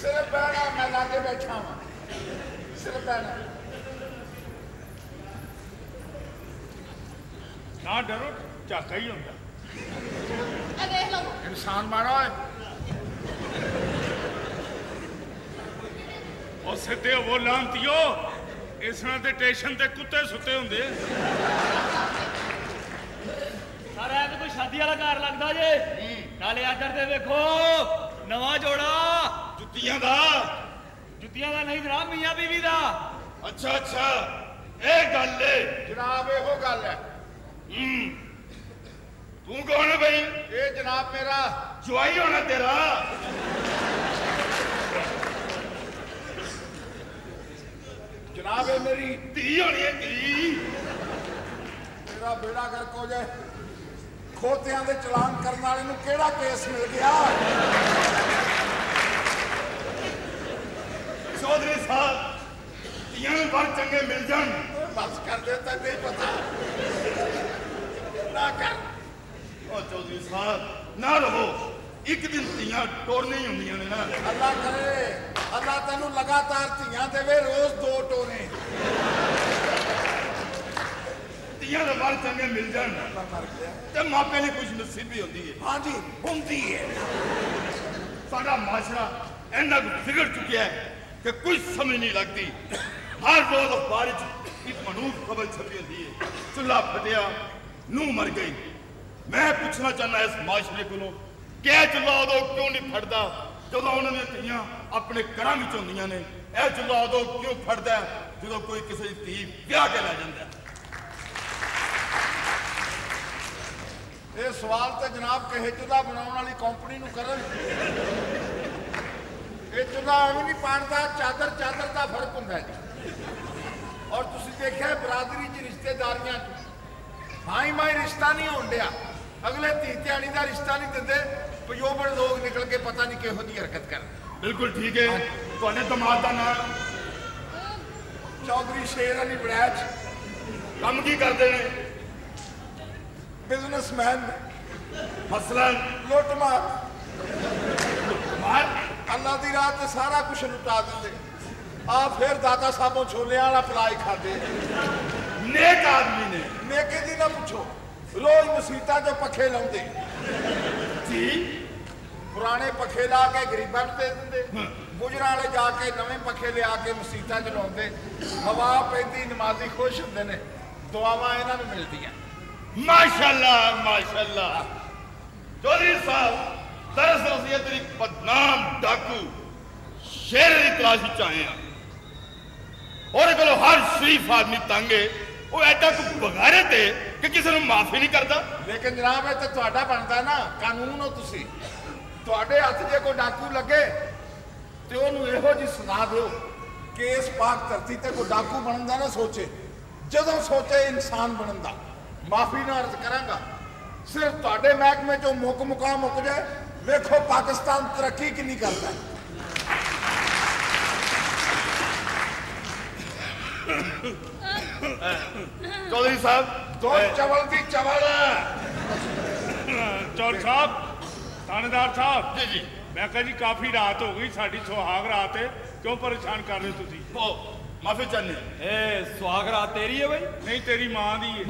ਸਿਰਫ ਬਹਿਣਾ, ਮੈਂ ਲਾਗੇ ਬੈਠਾ ਵਾਂ। ਸਿਰਫ ਬਹਿਣਾ। ਨਾ ਡਰੋ, ਝਾਕਾ ਹੀ ਹੁੰਦਾ। ਆ ਦੇਖ ਲਓ। ਇਨਸਾਨ ਮਾਣਾ ਹੈ। ਉਹ ਸਿੱਧੇ ਉਹ ਲਾਂਤੀਓ, ਇਸ ਤਰ੍ਹਾਂ ਦੇ ਸਟੇਸ਼ਨ ਤੇ ਕੁੱਤੇ ਸੁੱਤੇ ਹੁੰਦੇ ਆ। ਸਾਰਾ ਇਹ ਤਾਂ ਕੋਈ ਸ਼ਾਦੀ ਵਾਲਾ ਘਰ ਲੱਗਦਾ ਜੇ। ਨਾਲੇ ਆਦਰ ਤੇ ਵੇਖੋ, ਨਵਾਂ ਜੋੜਾ ਜੁੱਤੀਆਂ ਦਾ ਜੁੱਤੀਆਂ ਦਾ ਨਹੀਂ ਜਨਾਬ ਮੀਆਂ ਬੀਵੀ ਦਾ ਅੱਛਾ ਅੱਛਾ ਇਹ ਗੱਲ ਏ ਜਨਾਬ ਇਹੋ ਗੱਲ ਹੈ। ਤੂੰ ਕੌਣ ਹੈ ਬਈ ਇਹ ਜਨਾਬ ਮੇਰਾ ਜਵਾਈ ਹੋਣਾ ਤੇਰਾ ਜਨਾਬ ਇਹ ਮੇਰੀ ਧੀ ਹੋਣੀ ਹੈ ਧੀ ਮੇਰਾ ਬੇੜਾ ਗਰਕ ਹੋ ਜਾਏ। ਖੋਤਿਆਂ ਦੇ ਚਲਾਨ ਕਰਨ ਵਾਲੇ ਨੂੰ ਕਿਹੜਾ ਕੇਸ ਮਿਲ ਗਿਆ? ਚੌਧਰੀ ਸਾਹਿਬ ਧੀਆਂ ਨੂੰ ਬੜ ਚੰਗੇ ਮਿਲ ਜਾਣ ਬਸ ਕਰ ਦੇ ਤਾਂ ਨਹੀਂ ਪਤਾ ਨਾ ਕਰ। ਉਹ ਚੌਧਰੀ ਸਾਹਿਬ ਨਾ ਰਹੋ ਇੱਕ ਦਿਨ ਧੀਆਂ ਟੋਰਨੀਆਂ ਹੀ ਹੁੰਦੀਆਂ ਨੇ ਨਾ ਅੱਲਾ ਕਰੇ ਅੱਲਾ ਤੈਨੂੰ ਲਗਾਤਾਰ ਧੀਆਂ ਦੇਵੇ ਰੋਜ਼ 2 ਟੋਨੇ। ਧੀਆਂ ਦੇ ਬੜ ਚੰਗੇ ਮਿਲ ਜਾਣ ਮਰ ਗਿਆ। ਤੇ ਮਾਪੇ ਲਈ ਕੁਝ ਨਸੀਬੀ ਹੁੰਦੀ ਹੈ ਹਾਂਜੀ ਹੁੰਦੀ ਹੈ। ਸਾਡਾ ਮਾਸ਼ਰਾ ਇੰਨਾ ਕੁ ਵਿਗੜ ਚੁੱਕਿਆ ਹੈ ਕਿ ਕੋਈ ਸਮਝ ਨਹੀਂ ਲੱਗਦੀ। ਹਰ ਰੋਜ਼ ਅਖਬਾਰ 'ਚ ਇੱਕ ਮਨੂਖ ਖਬਰ ਛਪੀ ਹੁੰਦੀ ਹੈ ਚੁੱਲ੍ਹਾ ਫਟਿਆ ਨੂੰਹ ਮਰ ਗਈ। ਮੈਂ ਪੁੱਛਣਾ ਚਾਹੁੰਦਾ ਇਸ ਮਾਸ਼ਰੇ ਕੋਲੋਂ ਕਿ ਇਹ ਚੁੱਲ੍ਹਾ ਉਦੋਂ ਕਿਉਂ ਨਹੀਂ ਫਟਦਾ ਜਦੋਂ ਉਹਨਾਂ ਦੀਆਂ ਧੀਆਂ ਆਪਣੇ ਘਰਾਂ ਵਿੱਚ ਹੁੰਦੀਆਂ ਨੇ? ਇਹ ਚੁੱਲ੍ਹਾ ਉਦੋਂ ਕਿਉਂ ਫਟਦਾ ਜਦੋਂ ਕੋਈ ਕਿਸੇ ਦੀ ਧੀ ਵਿਆਹ ਕੇ ਲੈ ਜਾਂਦਾ? ਇਹ ਸਵਾਲ ਤਾਂ ਜਨਾਬ ਕਹੇ ਚੁੱਲ੍ਹਾ ਬਣਾਉਣ ਵਾਲੀ ਕੰਪਨੀ ਨੂੰ ਕਰਨ। ਇਹ ਚੁੱਲ੍ਹਾ ਐਵੇਂ ਨਹੀਂ ਪਾਣਦਾ ਚਾਦਰ ਦਾ ਫਰਕ ਹੁੰਦਾ ਜੀ। ਔਰ ਤੁਸੀਂ ਦੇਖਿਆ ਬਰਾਦਰੀ 'ਚ ਰਿਸ਼ਤੇਦਾਰੀਆਂ 'ਚ ਮਾਈ ਰਿਸ਼ਤਾ ਨਹੀਂ ਹੋਣ ਡਿਆ। ਅਗਲੇ ਧੀ ਧਿਆਣੀ ਦਾ ਰਿਸ਼ਤਾ ਨਹੀਂ ਦਿੰਦੇ ਪਯੋਬੜ ਲੋਕ ਨਿਕਲ ਕੇ ਪਤਾ ਨਹੀਂ ਕਿਹੋ ਜਿਹੀ ਹਰਕਤ ਕਰਨ। ਬਿਲਕੁਲ ਠੀਕ ਹੈ। ਤੁਹਾਡੇ ਦਮਾਦ ਦਾ ਨਾਮ ਚੌਧਰੀ ਸ਼ੇਰ ਅਲੀ ਬੜੈਚ ਕੰਮ ਕੀ ਕਰਦੇ ਨੇ? ਬਿਜ਼ਨਸਮੈਨ ਮਸਲਨ ਲੁੱਟ ਮਾਰ ਮਾਰ ਅੱਲਾ ਦੀ ਰਾਤ ਤੇ ਸਾਰਾ ਕੁਝ ਲੁਟਾ ਦਿੰਦੇ। ਆ ਫਿਰ ਦਾਤਾ ਸਾਹਿਬੋਂ ਛੋਲਿਆਂ ਵਾਲਾ ਪਲਾਈ ਖਾਦੇ। ਨੇਕ ਆਦਮੀ ਨੇ ਨੇਕੇ ਦੀ ਨਾ ਪੁੱਛੋ ਰੋਜ਼ ਮਸੀਤਾਂ 'ਚ ਪੱਖੇ ਲਾਉਂਦੇ। ਜੀ ਪੁਰਾਣੇ ਪੱਖੇ ਲਾ ਕੇ ਗਰੀਬਾਂ ਨੂੰ ਦੇ ਦਿੰਦੇ। ਗੁਜਰਾਂ ਵਾਲੇ ਜਾ ਕੇ ਨਵੇਂ ਪੱਖੇ ਲਿਆ ਕੇ ਮਸੀਤਾਂ 'ਚ ਲਾਉਂਦੇ। ਹਵਾ ਪੈਂਦੀ ਨਮਾਜ਼ੀ ਖੁਸ਼ ਹੁੰਦੇ ਨੇ ਦੁਆਵਾਂ ਇਹਨਾਂ ਨੂੰ ਮਿਲਦੀਆਂ। ਮਾਸ਼ਾਅੱਲਾ ਮਾਸ਼ਾਅੱਲਾ। ਚੌਧਰੀ ਸਾਹਿਬ ਦਰਅਸਲ ਅਸੀਂ ਤੇਰੀ ਬਦਨਾਮ ਡਾਕੂ ਸ਼ੇਰ ਦੀ ਤਲਾਸ਼ ਵਿੱਚ ਆਏ ਹਾਂ। ਉਹਦੇ ਕੋਲੋਂ ਹਰ ਸ਼ਰੀਫ ਆਦਮੀ ਤੰਗ ਹੈ। ਉਹ ਐਡਾ ਕੁ ਬਗਾਰਤ ਹੈ ਕਿ ਕਿਸੇ ਨੂੰ ਮਾਫੀ ਨਹੀਂ ਕਰਦਾ। ਲੇਕਿਨ ਜਨਾਬ ਇਹ ਤਾਂ ਤੁਹਾਡਾ ਬਣਦਾ ਨਾ ਕਾਨੂੰਨ ਹੋ ਤੁਸੀਂ। ਤੁਹਾਡੇ ਹੱਥ ਜੇ ਕੋਈ ਡਾਕੂ ਲੱਗੇ ਤੇ ਉਹਨੂੰ ਇਹੋ ਜਿਹੀ ਸਜ਼ਾ ਦਿਓ ਕਿ ਇਸ ਪਾਕ ਧਰਤੀ ਤੇ ਕੋਈ ਡਾਕੂ ਬਣਨ ਦਾ ਨਾ ਸੋਚੇ। ਜਦੋਂ ਸੋਚੇ ਇਨਸਾਨ ਬਣਨ ਦਾ। ਮਾਫੀ ਨਾਲ ਅਰਜ਼ ਕਰਾਂਗਾ ਸਿਰਫ ਤੁਹਾਡੇ ਮਹਿਕਮੇ ਚੋਂ ਮੁੱਕ ਜਾਏ ਵੇਖੋ ਪਾਕਿਸਤਾਨ ਤਰੱਕੀ ਕਿੰਨੀ ਕਰਦਾ ਹੈ। ਚੌਧਰੀ ਸਾਹਿਬ ਦੋ ਚਵਲ ਦੀ ਚਵਲ। ਚੌਰ ਸਾਹਿਬ ਥਾਣੇਦਾਰ ਸਾਹਿਬ ਜੀ ਜੀ ਮੈਂ ਕਿਹਾ ਜੀ ਕਾਫੀ ਰਾਤ ਹੋ ਗਈ ਸਾਡੀ ਸੁਹਾਗ ਰਾਤ ਹੈ ਕਿਉਂ ਪਰੇਸ਼ਾਨ ਕਰ ਰਹੇ ਤੁਸੀਂ? ਉਹ ਮਾਫੀ ਚਾਹੁੰਦੇ ਇਹ ਸੁਹਾਗ ਰਾਤ ਤੇਰੀ ਹੈ ਬਈ ਨਹੀਂ ਤੇਰੀ ਮਾਂ ਦੀ ਹੈ।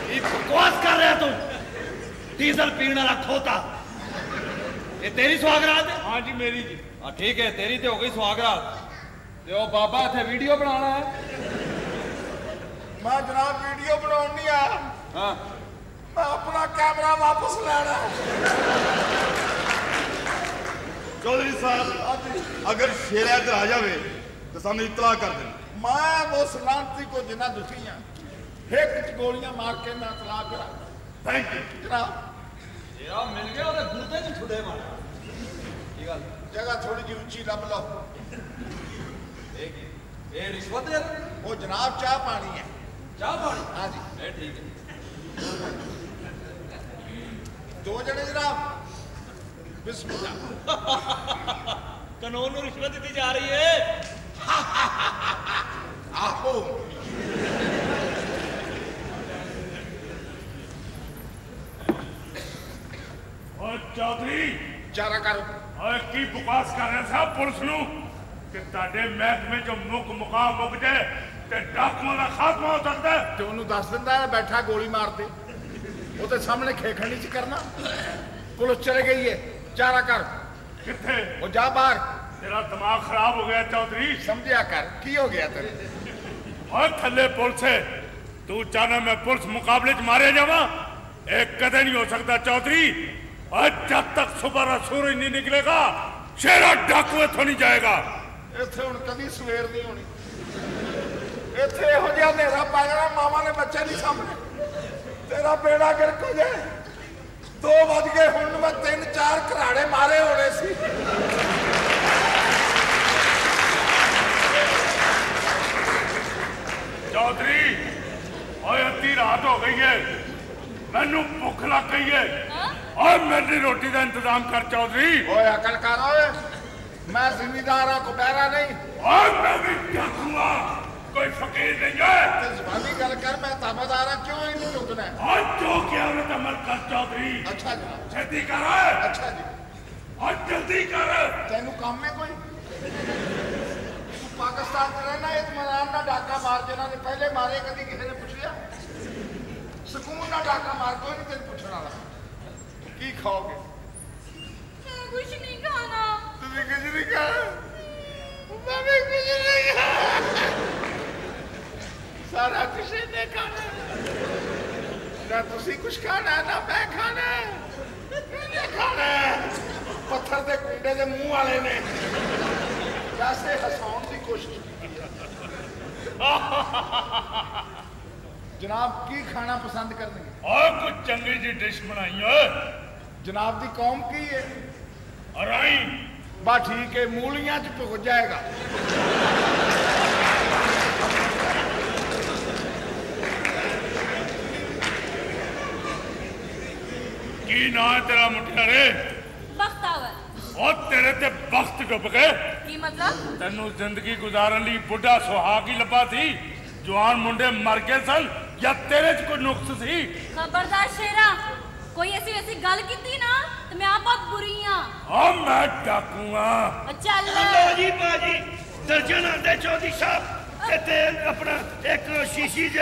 ਇਹ ਬਕਵਾਸ ਕਰ ਰਿਹਾ ਤੂੰ ਡੀਜ਼ਲ ਪੀਣ ਵਾਲਾ ਖੋਤਾ। ਇਹ ਤੇਰੀ ਸੁਹਾਗ ਰਾਤ ਹੈ? ਹਾਂ ਜੀ ਮੇਰੀ ਜੀ। ਹਾਂ ਠੀਕ ਹੈ ਤੇਰੀ ਤੇ ਹੋ ਗਈ ਸੁਹਾਗ ਰਾਤ ਤੇ ਉਹ ਬਾਬਾ ਇੱਥੇ ਵੀਡੀਓ ਬਣਾਉਣਾ ਹੈ। ਮੈਂ ਜਨਾਬ ਵੀਡੀਓ ਬਣਾਉਣ ਨਹੀਂ ਆਇਆ। ਹਾਂ ਮੈਂ ਆਪਣਾ ਕੈਮਰਾ ਵਾਪਸ ਲੈਣਾ। ਚੌਧਰੀ ਸਾਹਿਬ ਅਗਰ ਸ਼ੇਰ ਇੱਧਰ ਆ ਜਾਵੇ ਤਾਂ ਸਾਨੂੰ ਇਤਲਾ ਕਰ ਦੇਣਾ। ਮੈਂ ਉਸ ਲਾਂਤੀ ਕੋ ਜਿੰਨਾ ਦੁਖੀ ਹਾਂ ਇੱਕ ਚ ਗੋਲੀਆਂ ਮਾਰ ਕੇ ਮੈਂ ਤਲਾਕ ਕਰਾਂ। Thank you. ਜਨਾਬ ਤੇਰਾ ਮਿਲ ਗਿਆ ਉਹਦੇ ਗੁਰਦੇ 'ਚ ਛੁੱਡੇ ਮਾਰ ਕੀ ਗੱਲ ਜਗ੍ਹਾ ਥੋੜੀ ਜਿਹੀ ਉੱਚੀ ਲੱਭ ਲਓ। ਇਹ ਰਿਸ਼ਵਤ ਹੈ ਉਹ ਜਨਾਬ ਚਾਹ ਪਾਣੀ ਹੈ। ਚਾਹ ਪਾਣੀ ਹਾਂਜੀ ਇਹ ਠੀਕ ਹੈ 2 ਜਣੇ ਜਨਾਬ ਬਿਸਮਿਲ੍ਲਾ। ਕਾਨੂੰਨ ਨੂੰ ਰਿਸ਼ਵਤ ਦਿੱਤੀ ਜਾ ਰਹੀ ਹੈ। ਆਹੋ ਓਏ ਚੌਧਰੀ ਚਾਰਾ ਕਰ। ਓਏ ਕੀ ਬਕਵਾਸ ਕਰ ਰਹੇ ਸਾਹਿਬ ਪੁਲਿਸ ਨੂੰ ਕਿ ਤੁਹਾਡੇ ਮਹਿਕਮੇ ਚੋਂ ਮੁੱਕ ਜਾਏ ਤੇ ਡਾਕੂਆਂ ਦਾ ਖਾਤਮਾ ਹੋ ਸਕਦਾ ਹੈ। ਤੇ ਉਹਨੂੰ ਦੱਸ ਦਿੰਦਾ ਹੈ ਬੈਠਾ ਗੋਲੀ ਮਾਰ ਦੇ। ਉਹ ਤੇ ਸਾਹਮਣੇ ਖੇਖਣੀ ਚ ਕਰਨਾ। ਪੁਲਿਸ ਚਲੇ ਗਈ ਹੈ ਚਾਰਾ ਕਰ। ਕਿੱਥੇ? ਉਹ ਜਾ ਬਾਹਰ। ਤੇਰਾ ਦਿਮਾਗ ਖਰਾਬ ਹੋ ਗਿਆ ਚੌਧਰੀ। ਸਮਝਿਆ ਕਰ ਕੀ ਹੋ ਗਿਆ ਤੈਨੂੰ? ਓਏ ਥੱਲੇ ਪੁਲਿਸ ਹੈ ਤੂੰ ਚਾਹਨਾ ਮੈਂ ਪੁਲਿਸ ਮੁਕਾਬਲੇ 'ਚ ਮਾਰਿਆ ਜਾਵਾਂ? ਇਹ ਕਦੇ ਨਹੀਂ ਹੋ ਸਕਦਾ ਚੌਧਰੀ। और जब तक सुबह सूरज नहीं निकलेगा शेरा डाकू इथों नहीं जाएगा। ਇੱਥੇ ਹੁਣ ਕਦੀ ਸਵੇਰ ਨਹੀਂ ਹੋਣੀ। ਇੱਥੇ ਇਹੋ ਜਿਹਾ ਹਨੇਰਾ ਪੈ ਜਾਣਾ ਮਾਵਾਂ ਨੇ ਬੱਚੇ ਨਹੀਂ ਸਾਹਮਣੇ ਤੇਰਾ ਬੇੜਾ ਗਿਰਕ ਹੋ ਜਾਏ। 2 ਵੱਜ ਗਏ ਹੁਣ ਮੈਂ 3-4 ਘਰਾੜੇ ਮਾਰੇ ਹੋਣੇ ਸੀ। चौधरी ओए अद्धी रात हो गई है मैनू भुख लग गई है और मेरी रोटी का इंतजाम कर चौधरी। ਓਏ ਅਕਲ ਕਰ ਓਏ मैं जिम्मेदार हाँ कुबेरा नहीं। और मैं भी डाकूंगा कोई फकीर नहीं है। ਤੇ ਜ਼ਬਾਨੀ ਗੱਲ ਕਰ ਮੈਂ ਤਾਬੇਦਾਰ ਹਾਂ ਕਿਉਂ ਇਹਨੂੰ ਚੁੱਕਣਾ ਹੈ? और जो क्या अमल कर चौधरी। ਅੱਛਾ ਜੀ छेती कर ਅੱਛਾ ਜੀ और जल्दी कर। ਤੈਨੂੰ ਕੰਮ ਹੈ ਕੋਈ? ਤੂੰ ਪਾਕਿਸਤਾਨ ਚ ਰਹਿਣਾ ਇਤਮਾਨ ਨਾਲ ਡਾਕਾ ਮਾਰ ਜਿਹਨਾਂ ਨੇ ਪਹਿਲੇ ਮਾਰੇ ਕਦੀ ਕਿਸੇ ਨੇ ਪੁੱਛਿਆ? ਸਕੂਨ ਨਾਲ ਡਾਕਾ ਮਾਰ ਕੋਈ ਨਹੀਂ ਤੈਨੂੰ ਪੁੱਛਣ ਵਾਲਾ। ਕੀ ਖਾਓਗੇ? मैं कुछ नहीं खाना। ਤੁਸੀਂ ਕੁਝ ਨਹੀਂ ਖਾਣਾ? ਮੈਂ ਵੀ ਕੁਝ ਨਹੀਂ ਖਾਣਾ। ਸਾਰਾ ਕੁਝ ਇਹਨੇ ਖਾਣਾ। ਨਾ ਤੁਸੀਂ ਕੁਝ ਖਾਣਾ ਨਾ ਮੈਂ ਖਾਣਾ। ਇਹਨੇ ਖਾਣਾ। ਪੱਥਰ ਦੇ ਕੁੰਡੇ ਦੇ ਮੂੰਹ ਵਾਲੇ ਨੇ ਵੈਸੇ ਹਸਾਉਣ ਦੀ ਕੋਸ਼ਿਸ਼ ਕੀਤੀ। ਜਨਾਬ ਕੀ ਖਾਣਾ ਪਸੰਦ ਕਰਨਗੇ? और कुछ चंगी जी डिश बनाई है। ਜਨਾਬ ਦੀ ਕੌਮ ਕੀ ਹੈ? अराई ਬਾ ਠੀਕ ਹੈ ਮੂਲੀਆਂ ਚ ਭੁੱਜ ਜਾਏਗਾ। की ना है तेरा मुटियारे। बख्तावर। और तेरे ते वक्त डुब गए। की मतलब? तेनू जिंदगी गुजारन ली बुढ़ा सुहाग ही लब्भा थी। जवान मुंडे मर गए सन या तेरे च कोई नुक्स सी? खबरदार शेरा कोई ऐसी वैसी गल की ना तो मैं आप बहुत बुरी हाँ। हाँ मैं डाकूंगा। चल ਲੋ ਜੀ ਬਾਜੀ ਦਰਜਨ ਆਂਦੇ ਚੌਧਰੀ ਸਾਹਿਬ ਤੇ ਆਪਣਾ ਇੱਕ ਸ਼ੀਸ਼ੀ ਚ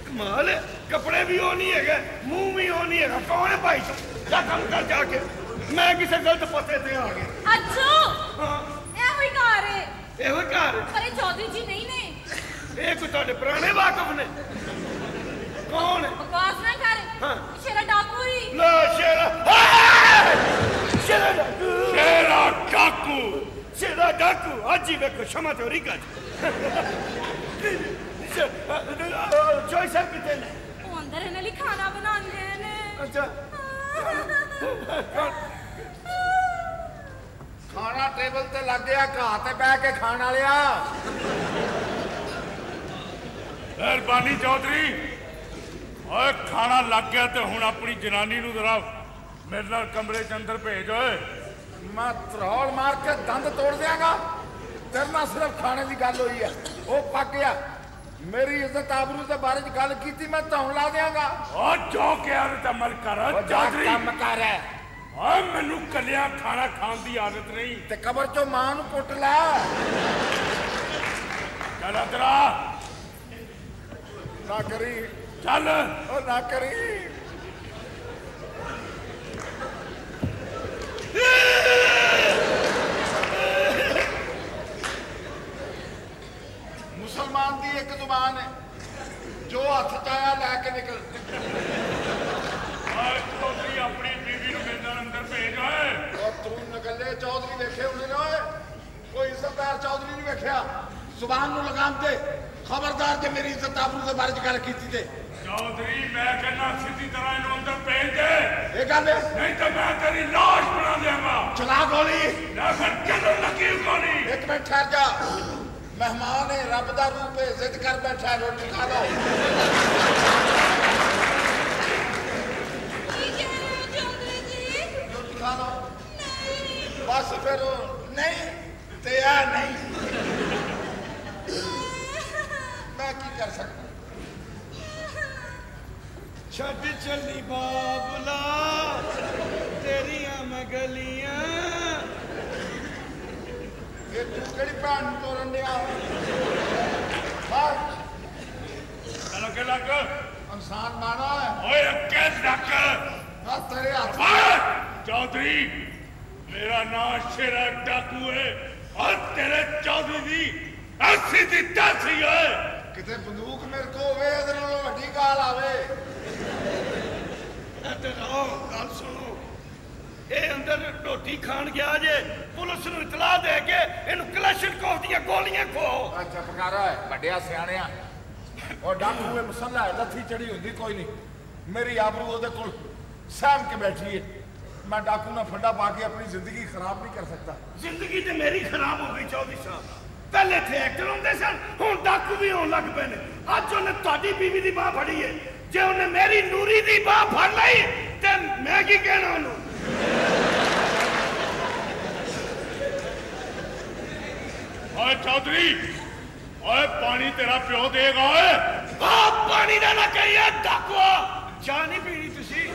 ਕਮਾਲ ਹੈ ਕੱਪੜੇ ਵੀ ਉਹ ਨਹੀਂ ਹੈਗੇ ਮੂੰਹ ਵੀ ਉਹ ਨਹੀਂ ਹੈਗਾ ਕੌਣ ਹੈ ਭਾਈ ਤੂੰ ਜਾ ਕੰਮ ਕਰ ਜਾ ਕੇ ਮੈਂ ਕਿਸੇ ਗਲਤ ਪਤੇ ਤੇ ਆ ਗਿਆ अच्छो ਹਾਂ ए हुई कार है ਇਹੋ ਘਰ अरे चौधरी जी नहीं ने ਇਹ ਕੋਈ ਤੁਹਾਡੇ ਪੁਰਾਣੇ ਵਾਕਫ ਨੇ ਕੌਣ ਹੈ बकवास ना कर। हाँ। शेरा डाकू ही। ਲਾ ਸ਼ੇਰਾ ਸ਼ੇਰਾ ਡਾਕੂ शेरा डाकू। ਸ਼ੇਰਾ ਡਾਕੂ ਅੱਜ ਹੀ ਵੇਖੋ ਸ਼ਮਾ ਤੇ ਰਿਕਾ ਚੋਈ ਸਾਹਿਬ ਕਿਤੇ ਨੇ वो अंदर है ना खाना बनाने ने। ਅੱਛਾ ਖਾਣਾ ਟੇਬਲ ਤੇ ਲੱਗ ਗਿਆ ਘਾਹ ਤੇ ਬਹਿ ਕੇ ਖਾਣ ਵਾਲਿਆ। मेहरबानी चौधरी। ओए खाना लग गया तो हुण अपनी जनानी नू जरा मेरे नाल कमरे च अंदर भेज। ओए ਮੈਂ ਧਰੌਲ ਮਾਰ ਕੇ ਦੰਦ ਤੋੜ ਦਿਆਂਗਾ। ਤੇਰੇ ਨਾਲ ਸਿਰਫ ਖਾਣੇ ਦੀ ਗੱਲ ਹੋਈ ਹੈ ਉਹ ਪੱਕ ਗਿਆ। ਮੇਰੀ ਇੱਜ਼ਤ ਆਬਰੂ ਦੇ ਬਾਰੇ ਚ ਗੱਲ ਕੀਤੀ ਮੈਂ ਧੌਣ ਲਾ ਦਿਆਂਗਾ। और जो क्या अमल कर ਉਹ ਜਾ चौधरी। ਕੰਮ ਕਰ और मैनू कलिया खाना खाने की आदत नहीं। ਤੇ ਕਬਰ ਚੋਂ ਮਾਂ ਨੂੰ ਪੁੱਟ ਲੈ। चल अदरा ਨਾ ਕਰੀ चल। ਉਹ ਨਾ ਕਰੀ। ਮੁਸਲਮਾਨ ਦੀ ਇੱਕ ਜ਼ੁਬਾਨ ਹੈ ਜੋ ਹੱਥ ਚ ਆਇਆ ਲੈ ਕੇ ਨਿਕਲ। और चौधरी अपनी बीवी नू मेरे नाल अंदर भेज। ओए ਔਰ ਤੂੰ ਨਕਲੇ ਚੌਧਰੀ ਵੇਖੇ ਹੋਣੇ ਨੇ ਓਏ ਕੋਈ ਇੱਜ਼ਤਦਾਰ ਚੌਧਰੀ ਨਹੀਂ ਵੇਖਿਆ। ਜ਼ੁਬਾਨ ਨੂੰ ਲਗਾਮ ਦੇ ਖਬਰਦਾਰ ਜੇ ਮੇਰੀ ਇੱਜ਼ਤ ਆਬਰੂ ਦੇ ਬਾਰੇ ਚ ਗੱਲ ਕੀਤੀ ਤੇ। चौधरी मैं कहना सीधी तरह इन्हू अंदर भेज दे ਇਹ ਗੱਲ ਹੈ नहीं तो मैं तेरी लाश बना देगा। ਚਲਾ ਗੋਲੀ। ना फिर चलो लकीर को नहीं। ਇੱਕ ਮਿੰਟ ਠਹਿਰ ਜਾ। ਮਹਿਮਾਨ ਹੈ ਰੱਬ ਦਾ ਰੂਪ ਹੈ ਜ਼ਿੱਦ ਕਰ ਬੈਠਾ ਰੋਟੀ ਖਾ ਲਓ। की कह रहे हो चौधरी जी? ਰੋਟੀ ਖਾ ਲਓ। ਬਸ ਫਿਰ ਨਹੀਂ ਤੇ ਆ ਨਹੀਂ ਮੈਂ ਕੀ ਕਰ ਸਕਦਾ। ਛੱਡ ਚੱਲੀ ਬਾਬਲਾ ਤੇਰੀਆਂ ਮੈਂ ਗਲੀਆਂ ਇਹ ਤੂੰ ਕਿਹੜੀ ਭੈਣ ਨੂੰ ਤੋਰਨ ਡਿਆ? ਬਾਹਰ लग लग। ਇਨਸਾਨ ਮਾਣਾ ਹੈ। ओए कैद रख। ਬਸ ਤੇਰੇ ਹੱਥ ओए, चौधरी मेरा नाम शेरा डाकू है और तेरे चौधरी दी ऐसी दी तैसी है ਕਿਤੇ ਬੰਦੂਕ ਮੇਰੇ ਕੋ ਹੋਵੇ ਇਹਦੇ ਨਾਲੋਂ ਵੱਡੀ ਗਾਲ ਆਵੇ। ਤੇ ਰਹੋ ਗੱਲ ਸੁਣੋ, ਇਹ ਅੰਦਰ ਰੋਟੀ ਖਾਣ ਗਿਆ ਜੇ, ਪੁਲਿਸ ਨੂੰ ਇਤਲਾਹ ਦੇ ਕੇ ਇਹਨੂੰ ਕਲੈਸ਼ਨਕੋਫ ਦੀਆਂ ਗੋਲੀਆਂ ਖਵਾਓ। ਅੱਛਾ ਪਕਾਰਾ ਹੈ ਵੱਡਿਆ ਸਿਆਣਿਆ। ਉਹ ਡਾਕੂ ਇਹ ਮਸਲਾ ਹੈ, ਲੱਥੀ ਚੜੀ ਹੁੰਦੀ ਕੋਈ ਨਹੀਂ। ਮੇਰੀ ਆਬਰੂ ਉਹਦੇ ਕੋਲ ਸਹਿਮ ਕੇ ਬੈਠੀ ਹੈ। ਮੈਂ ਡਾਕੂ ਨਾਲ ਫੱਡਾ ਪਾ ਕੇ ਆਪਣੀ ਜ਼ਿੰਦਗੀ ਖਰਾਬ ਨਹੀਂ ਕਰ ਸਕਦਾ। ਜ਼ਿੰਦਗੀ ਤੇ ਮੇਰੀ ਖਰਾਬ ਹੋ ਗਈ ਚੌਧਰੀ ਸਾਹਿਬ। ਪਹਿਲੇ ਇੱਥੇ ਐਕਟਰ ਹੁੰਦੇ ਸਨ, ਹੁਣ ਡਾਕੂ ਵੀ ਹੋਣ ਲੱਗ ਪਏ ਨੇ। ਅੱਜ ਉਹਨੇ ਤੁਹਾਡੀ ਬੀਵੀ ਦੀ ਬਾਹ ਫੜੀ ਹੈ, ਜੇ ਉਹਨੇ ਮੇਰੀ ਨੂਰੀ ਦੀ ਬਾਹ ਫੜ ਲਈ ਤੇ ਮੈਂ ਕੀ ਕਹਿਣਾ ਉਹਨੂੰ। ਓਏ ਚੌਧਰੀ, ਓਏ ਪਾਣੀ ਤੇਰਾ ਪਿਓ ਦੇਗਾ। ਓਏ ਆਹ ਪਾਣੀ ਦਾ ਨਾ ਕਹੀਏ ਡਾਕੂਆ, ਚਾਹ ਨਹੀਂ ਪੀਣੀ ਤੁਸੀਂ?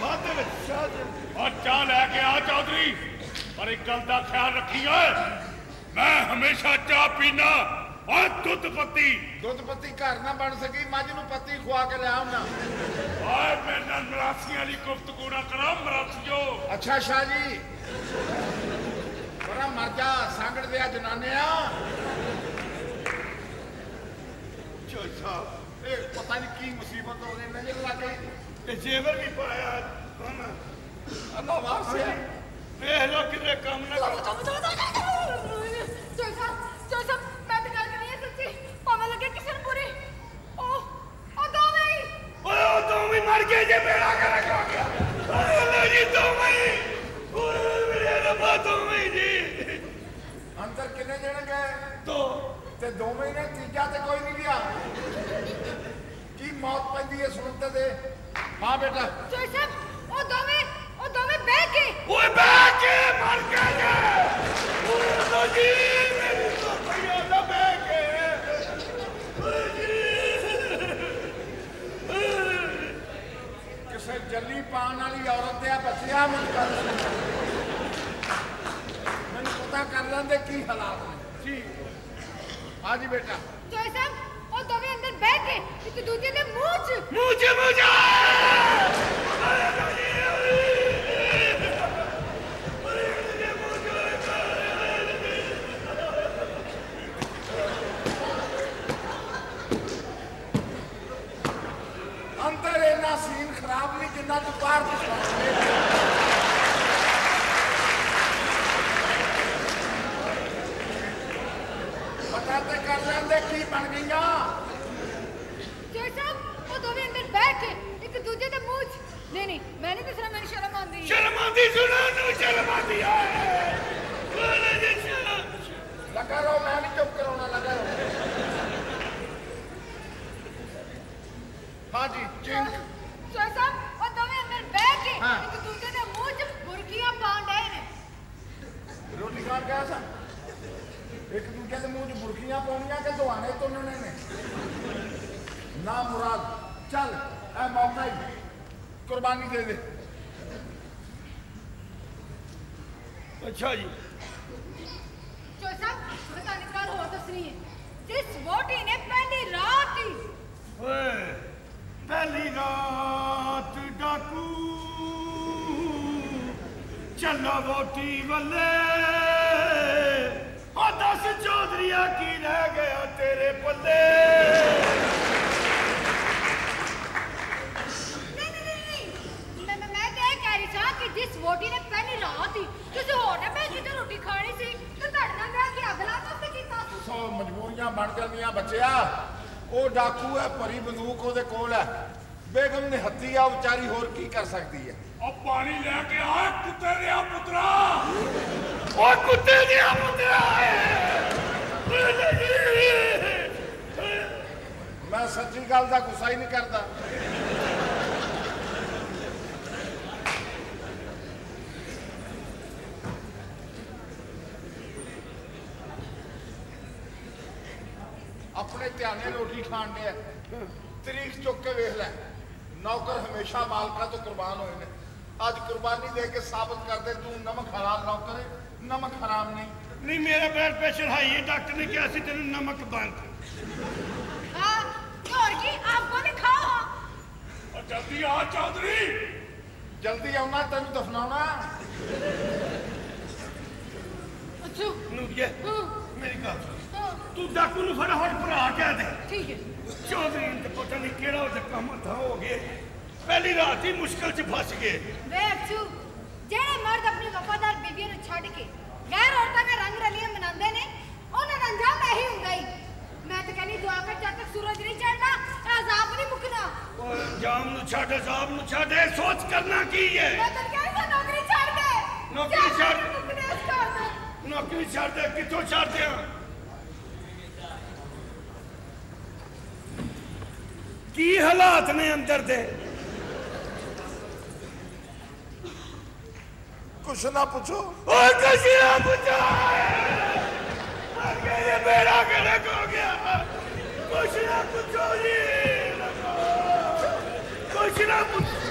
ਬਾਅਦ ਦੇ ਵਿੱਚ ਚਾਹ ਦੇ। और चाह लैके आ चौधरी, पर एक गल का ख्याल रखी है, मैं हमेशा चाह पीना और दुध पत्ती। ਦੁੱਧ ਪੱਤੀ ਘਰ ਨਾ ਬਣ ਸਕੀ, ਮੱਝ ਨੂੰ ਪੱਤੀ ਖਵਾ ਕੇ ਲਿਆ ਹੁਣਾ। और मेरे मरासी वाली गुफ्तगू ना करो मरासियो। ਅੱਛਾ ਸ਼ਾਹ ਜੀ, ਬੜਾ ਮਰ ਜਾ ਸੰਗੜ ਦਿਆ ਜਨਾਨਿਆ। ਚੌਧਰੀ ਸਾਹਿਬ ਇਹ ਪਤਾ ਨਹੀਂ ਕੀ ਮੁਸੀਬਤ ਹੋ ਗਈ ਨਜ਼ਰ ਲੱਗ ਗਈ। ਇਹ ਜੇਵਰ ਵੀ ਪਾਇਆ ਹਾਂ। ਅੱਲਾ ਵਾਸਿਆ ਵੇਖ ਲੋ ਕਿਤੇ ਕੰਮ ਨਾ ਕਰੋ। ਚੋਈ ਸਾਹਿਬ ਮੈਂ ਤਾਂ ਗੱਲ ਕਰਨੀ ਹੈ ਸੱਚੀ, ਭਾਵੇਂ ਲੱਗੇ ਕਿਸੇ ਨੂੰ ਬੁਰੀ। ਉਹ ਦੋਵੇਂ ਹੀ। ਓਏ ਉਹ ਦੋਵੇਂ ਮਰ ਗਏ ਜੇ, ਮੇਰਾ ਕਰ ਹੋ ਗਿਆ। ਓਏ ਅੱਲਾ ਜੀ ਦੋਵੇਂ ਹੀ। ਓਏ ਮੇਰੇ ਰੱਬਾ ਦੋਵੇਂ ਜੀ। ਅੰਦਰ ਕਿੰਨੇ ਜਣੇ ਗਏ? ਦੋ। ਤੇ ਦੋਵੇਂ ਨੇ, ਤੀਜਾ ਤੇ ਕੋਈ ਨਹੀਂ ਗਿਆ। ਕੀ ਮੌਤ ਪੈਂਦੀ ਹੈ ਸੁਣਤੇ ਦੇ? ਹਾਂ ਬੇਟਾ ਚੋਈ ਸਾਹਿਬ ਉਹ ਦੋਵੇਂ ਬਹਿ ਕੇ। ਓਏ ਬਹਿ ਕੇ ਮਰ ਗਏ ਜੇ। ਓਏ ਅੱਲਾ ਜੀ ਮੇਰੀ ਤੋਂ ਭਈਆ ਦਾ ਬਹਿ ਕੇ। ਓਏ ਜੀ ਕਿਸੇ ਜੱਲੀ ਪਾਣ ਵਾਲੀ ਔਰਤ ਦੇ ਬੱਚਿਆ ਮਨ ਕਰ। ਮੈਨੂੰ ਪਤਾ ਕਰ ਲੈਂਦੇ ਕੀ ਹਾਲਾਤ ਨੇ। ਜੀ ਹਾਂ ਜੀ ਬੇਟਾ। ਚੋਈ ਸਾਹਿਬ ਉਹ ਦੋਵੇਂ ਅੰਦਰ ਬਹਿ ਕੇ ਇੱਕ ਦੂਜੇ ਦੇ ਮੂੰਹ 'ਚ। ਮੁਝੇ ਓਏ ਅੱਲਾ ਜੀ ਅੰਦਰ ਇਹਨਾਂ ਸੀਨ ਖਰਾਬ ਨਹੀਂ ਜਿੰਨਾ ਤੂੰ ਬਾਹਰ ਦਿਖਾਉਂਦੇ। ਪਤਾ ਤੇ ਕਰ ਲੈਂਦੇ ਕੀ ਬਣ ਗਈਆਂ। ਚੋਈ ਸਾਹਿਬ ਉਹ ਦੋਵੇਂ ਅੰਦਰ ਬਹਿ ਕੇ ਇੱਕ ਦੂਜੇ ਦੇ ਮੂੰਹ 'ਚ। ਨਹੀਂ ਮੈਂ ਨਹੀਂ ਦੱਸਣਾ, ਮੈਨੂੰ ਸ਼ਰਮ ਆਉਂਦੀ। ਸ਼ਰਮ ਆਉਂਦੀ, ਸੁਣੋ ਨੂੰ ਸ਼ਰਮ ਆਉਂਦੀ ਓਏ। ਓਏ ਜੀ ਸ਼ਰਮ। ਲੱਗਾ ਰਹੋ, ਮੈਂ ਨਹੀਂ ਚੁੱਪ ਕਰਾਉਣਾ। ਲੱਗਾ ਰਹੋ। ਹਾਂ ਜੀ ਚਿੰਕ। ਚੋਈ ਸਾਹਿਬ ਉਹ ਦੋਵੇਂ ਅੰਦਰ ਬਹਿ ਕੇ ਹਾਂ। ਇੱਕ ਦੂਜੇ ਦੇ ਮੂੰਹ 'ਚ ਬੁਰਕੀਆਂ ਪਾਉਣ ਡਏ ਨੇ। ਰੋਟੀ ਖਾਣ ਗਿਆ ਸਾਂ, ਇੱਕ ਦੂਜੇ ਦੇ ਮੂੰਹ 'ਚ ਬੁਰਕੀਆਂ ਪਾਉਣੀਆਂ ਕਿ ਦੁਆਨੇ ਤੁੰਨਣੇ ਨੇ। ਨਾ ਮੁਰਾਦ ਚੱਲ ਇਹ ਮੌਕਾ ਹੀ ਕੁਰਬਾਨੀ ਦੇ ਦੇ। ਅੱਛਾ ਜੀ। ਚੋਈ ਸਾਹਿਬ ਮੈਂ ਤੁਹਾਨੂੰ ਇੱਕ ਗੱਲ ਹੋਰ ਦੱਸਣੀ ਹੈ। ਜਿਸ ਵੋਟੀ ਨੇ ਪਹਿਲੀ ਰਾਤ ਹੀ। ਓਏ ਪਹਿਲੀ ਰਾਤ ਡਾਕੂ ਚੱਲੋ ਵੋਟੀ ਵੱਲੇ। ਉਹ ਦੱਸ ਚੌਧਰੀਆ ਕੀ ਰਹਿ ਗਿਆ ਤੇਰੇ ਪੱਲੇ। ਨਹੀਂ ਮੈਂ ਤਾਂ ਇਹ ਕਹਿ ਰਹੀ ਸਾਂ ਕਿ ਜਿਸ ਵੋਟੀ ਨੇ ਪਹਿਲੀ ਰਾਤ ਹੀ ਕਿਸੇ ਹੋਰ ਨੇ ਭੇਜੀ ਤੇ ਰੋਟੀ ਖਾਣੀ ਸੀ ਤੇ ਤੁਹਾਡੇ ਨਾਲ ਬਹਿ ਕੇ ਅੱਗ ਲਾ ਦਿੱਤੀ ਕੀਤਾ। ਸੋ ਮਜਬੂਰੀਆਂ ਬਣ ਜਾਂਦੀਆਂ ਬੱਚਿਆ। ਉਹ ਡਾਕੂ ਹੈ, ਭਰੀ ਬੰਦੂਕ ਉਹਦੇ ਕੋਲ ਹੈ। ਬੇਗਮ ਨੇ ਹੱਥੀ ਆ ਵਿਚਾਰੀ, ਹੋਰ ਕੀ ਕਰ ਸਕਦੀ ਹੈ। और पानी लैके आ कुत्ते दिया पुत्रा। ਓਏ ਕੁੱਤੇ ਦੀਆਂ ਪੁੱਤਰਾ। ਮੈਂ ਸੱਚੀ ਗੱਲ ਦਾ ਗੁੱਸਾ ਹੀ ਨਹੀਂ ਕਰਦਾ। ਆਪਣੇ ਧਿਆਨੇ ਰੋਟੀ ਖਾਣ ਦੇ ਤਰੀਕ ਚੁੱਕ ਕੇ ਵੇਖ ਲੈ। ਨੌਕਰ ਹਮੇਸ਼ਾ ਮਾਲਕਾਂ ਤੋਂ ਕੁਰਬਾਨ ਹੋਏ ਨੇ। ਅੱਜ ਕੁਰਬਾਨੀ ਦੇ ਕੇ ਸਾਬਤ ਕਰਦੇ ਤੂੰ ਨਮਕ ਹਰਾਮ ਨੌਕਰ ਹੈ, ਨਮਕ ਹਰਾਮ ਨਹੀਂ। ਨਹੀਂ ਮੇਰਾ ਬਲੱਡ ਪ੍ਰੈਸ਼ਰ ਹਾਈ ਹੈ, ਡਾਕਟਰ ਨੇ ਕਿਹਾ ਸੀ ਤੈਨੂੰ ਨਮਕ ਬੰਦ। हाँ और की आपको भी खाओ। और जल्दी आ चौधरी। ਜਲਦੀ ਆਉਣਾ, ਤੈਨੂੰ ਦਫਨਾਉਣਾ। ਕੁੜੀਏ ਹਾਂ ਮੇਰੀ ਗੱਲ ਸੁਣ ਹਾਂ ਤੂੰ ਡਾਕੂ ਨੂੰ ਫਟਾਫਟ ਭਰਾ ਕਹਿ ਦੇ ਠੀਕ ਹੈ ਚੌਧਰੀ ਨੇ ਪਤਾ ਨਹੀਂ ਕਿਹੜਾ ਉਹ ਕੰਮ ਥਾ ਹੋ ਗਏ ਪਹਿਲੀ ਰਾਤ ਹੀ ਮੁਸ਼ਕਲ 'ਚ ਫਸ ਗਏ ਵੇਖ ਚੂ ਜਿਹੜੇ ਮਰਦ ਆਪਣੀ ਵਫਾਦਾਰ ਬੀਵੀਆਂ ਨੂੰ ਛੱਡ ਕੇ ਗੈਰ ਔਰਤਾਂ ਦੇ ਰੰਗ ਰਲੀਆਂ ਮਨਾਉਂਦੇ ਨੇ ਉਹਨਾਂ ਦਾ ਅੰਜਾਮ ਇਹੀ ਹੁੰਦਾ ਹੀ ਮੈਂ ਤਾਂ ਕਹਿੰਦੀ ਦੁਆ ਕਰ ਜਦ ਤੱਕ ਸੂਰਜ ਨਹੀਂ ਚੜ੍ਹਦਾ ਇਹ ਅਜ਼ਾਬ ਨਹੀਂ ਮੁੱਕਣਾ ਉਹ ਅੰਜਾਮ ਨੂੰ ਛੱਡ ਅਜ਼ਾਬ ਨੂੰ ਛੱਡ ਇਹ ਸੋਚ ਕਰਨਾ ਕੀ ਹੈ ਮੈਂ ਤਾਂ ਕਹਿੰਦੀ ਨੌਕਰੀ ਛੱਡ ਦੇ ਨੌਕਰੀ ਛੱਡ। ਮੁੱਕਣੇ ਕਰ ਦੇ ਨੌਕਰੀ ਛੱਡ ਦੇ ਕਿੱਥੋਂ ਛੱਡ ਦਿਆਂ ਕੀ ਹਾਲਾਤ ਨੇ ਅੰਦਰ ਦੇ ਕੁਛ ਨਾ ਪੁੱਛੋ ਓਏ ਕਸ਼ੀਆ ਪੁੱਛਾ ਅੱਗੇ ਇਹ ਮੇਰਾ ਕਿਹੜਾ ਹੋ ਗਿਆ ਕੁਛ ਨਾ ਪੁੱਛੋ ਜੀ ਕੁਛ ਨਾ ਪੁੱਛੋ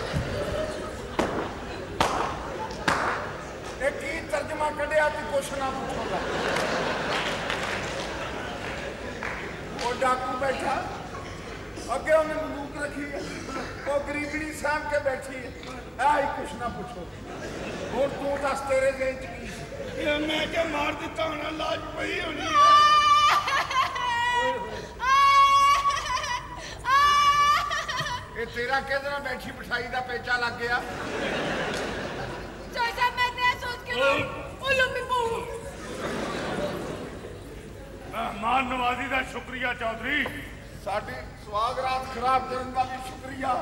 ਇਹ ਕੀ ਤਰਜਮਾ ਕੱਢਿਆ ਤੂੰ ਕੁਛ ਨਾ ਪੁੱਛੋਗਾ ਉਹ ਡਾਕੂ ਬੈਠਾ ਅੱਗੇ ਉਹਨੇ ਬੰਦੂਕ ਰੱਖੀ ਹੈ ਉਹ ਗਰੀਬਣੀ ਸਾਂਭ ਕੇ ਬੈਠੀ ਹੈ ਆਹ ਹੀ ਕੁਛ ਨਾ ਪੁੱਛੋ ਹੁਣ ਤੂੰ ਦੱਸ ਤੇਰੇ ਦਿਲ ਚ ਕੀ ਸੀ? ਇਹ ਮੈਂ ਕਿ ਮਾਰ ਦਿੱਤਾ ਹੋਣਾ ਲਾਜ ਪਈ ਹੋਣੀ ਇਹ ਤੇਰਾ ਕਿਹਦੇ ਨਾਲ ਬੈਠੀ ਬਿਠਾਈ ਦਾ ਪੇਚਾ ਲੱਗ ਗਿਆ ਚਾਚਾ ਮੈਂ ਤੇ ਇਹ ਸੋਚ ਕੇ ਉਹ ਲੰਮੀ ਪਊ ਮਹਿਮਾਨ ਨਵਾਜ਼ੀ ਦਾ ਸ਼ੁਕਰੀਆ ਚੌਧਰੀ ਸਾਡੀ ਸੁਆਗਰਾਤ ਖਰਾਬ ਕਰਨ ਦਾ ਵੀ ਸ਼ੁਕਰੀਆ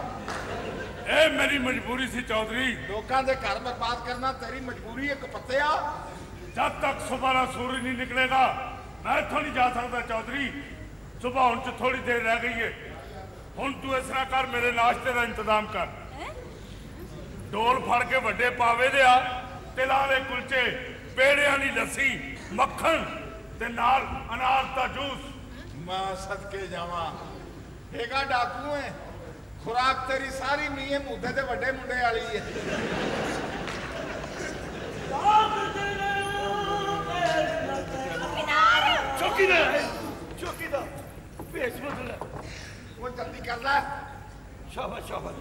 ਇਹ ਮੇਰੀ ਮਜਬੂਰੀ ਸੀ ਚੌਧਰੀ ਲੋਕਾਂ ਦੇ ਘਰ ਬਰਬਾਦ ਕਰਨਾ ਤੇਰੀ ਮਜਬੂਰੀ ਇੱਕ ਪੱਤਿਆ ਜਦ ਤੱਕ ਸੁਬਹ ਦਾ ਸੂਰਜ ਨਹੀਂ ਨਿਕਲੇਗਾ ਮੈਂ ਇੱਥੋਂ ਨਹੀਂ ਜਾ ਸਕਦਾ ਚੌਧਰੀ ਸੁਬਹ ਹੁਣ ਚ ਥੋੜੀ ਦੇਰ ਰਹਿ ਗਈ ਹੈ ਹੁਣ ਤੂੰ ਇਸ ਤਰ੍ਹਾਂ ਕਰ ਮੇਰੇ ਨਾਸ਼ਤੇ ਦਾ ਇੰਤਜ਼ਾਮ ਕਰ ਡੋਲ ਫੜ ਕੇ ਵੱਡੇ ਪਾਵੇ ਦੇ ਆ ਤਿਲਾਂ ਦੇ ਕੁਲਚੇ ਪੇੜਿਆਂ ਦੀ ਲੱਸੀ ਮੱਖਣ ਤੇ ਨਾਲ ਅਨਾਰ ਦਾ ਜੂਸ ਮੈਂ ਸਦਕੇ ਜਾਵਾਂ ਹੈਗਾ ਡਾਕੂ ਹੈ ਖੁਰਾਕ ਤੇਰੀ ਸਾਰੀ ਮੀਏ ਮੁੱਦੇ ਤੇ ਵੱਡੇ ਮੁੰਡੇ ਵਾਲੀ ਹੈ ਚੌਕੀਦਾਰ ਭੇਸ ਬਦਲ ਉਹ ਜਲਦੀ ਕਰ ਲੈ ਸ਼ਾਬਾਸ਼ ਸ਼ਾਬਾਸ਼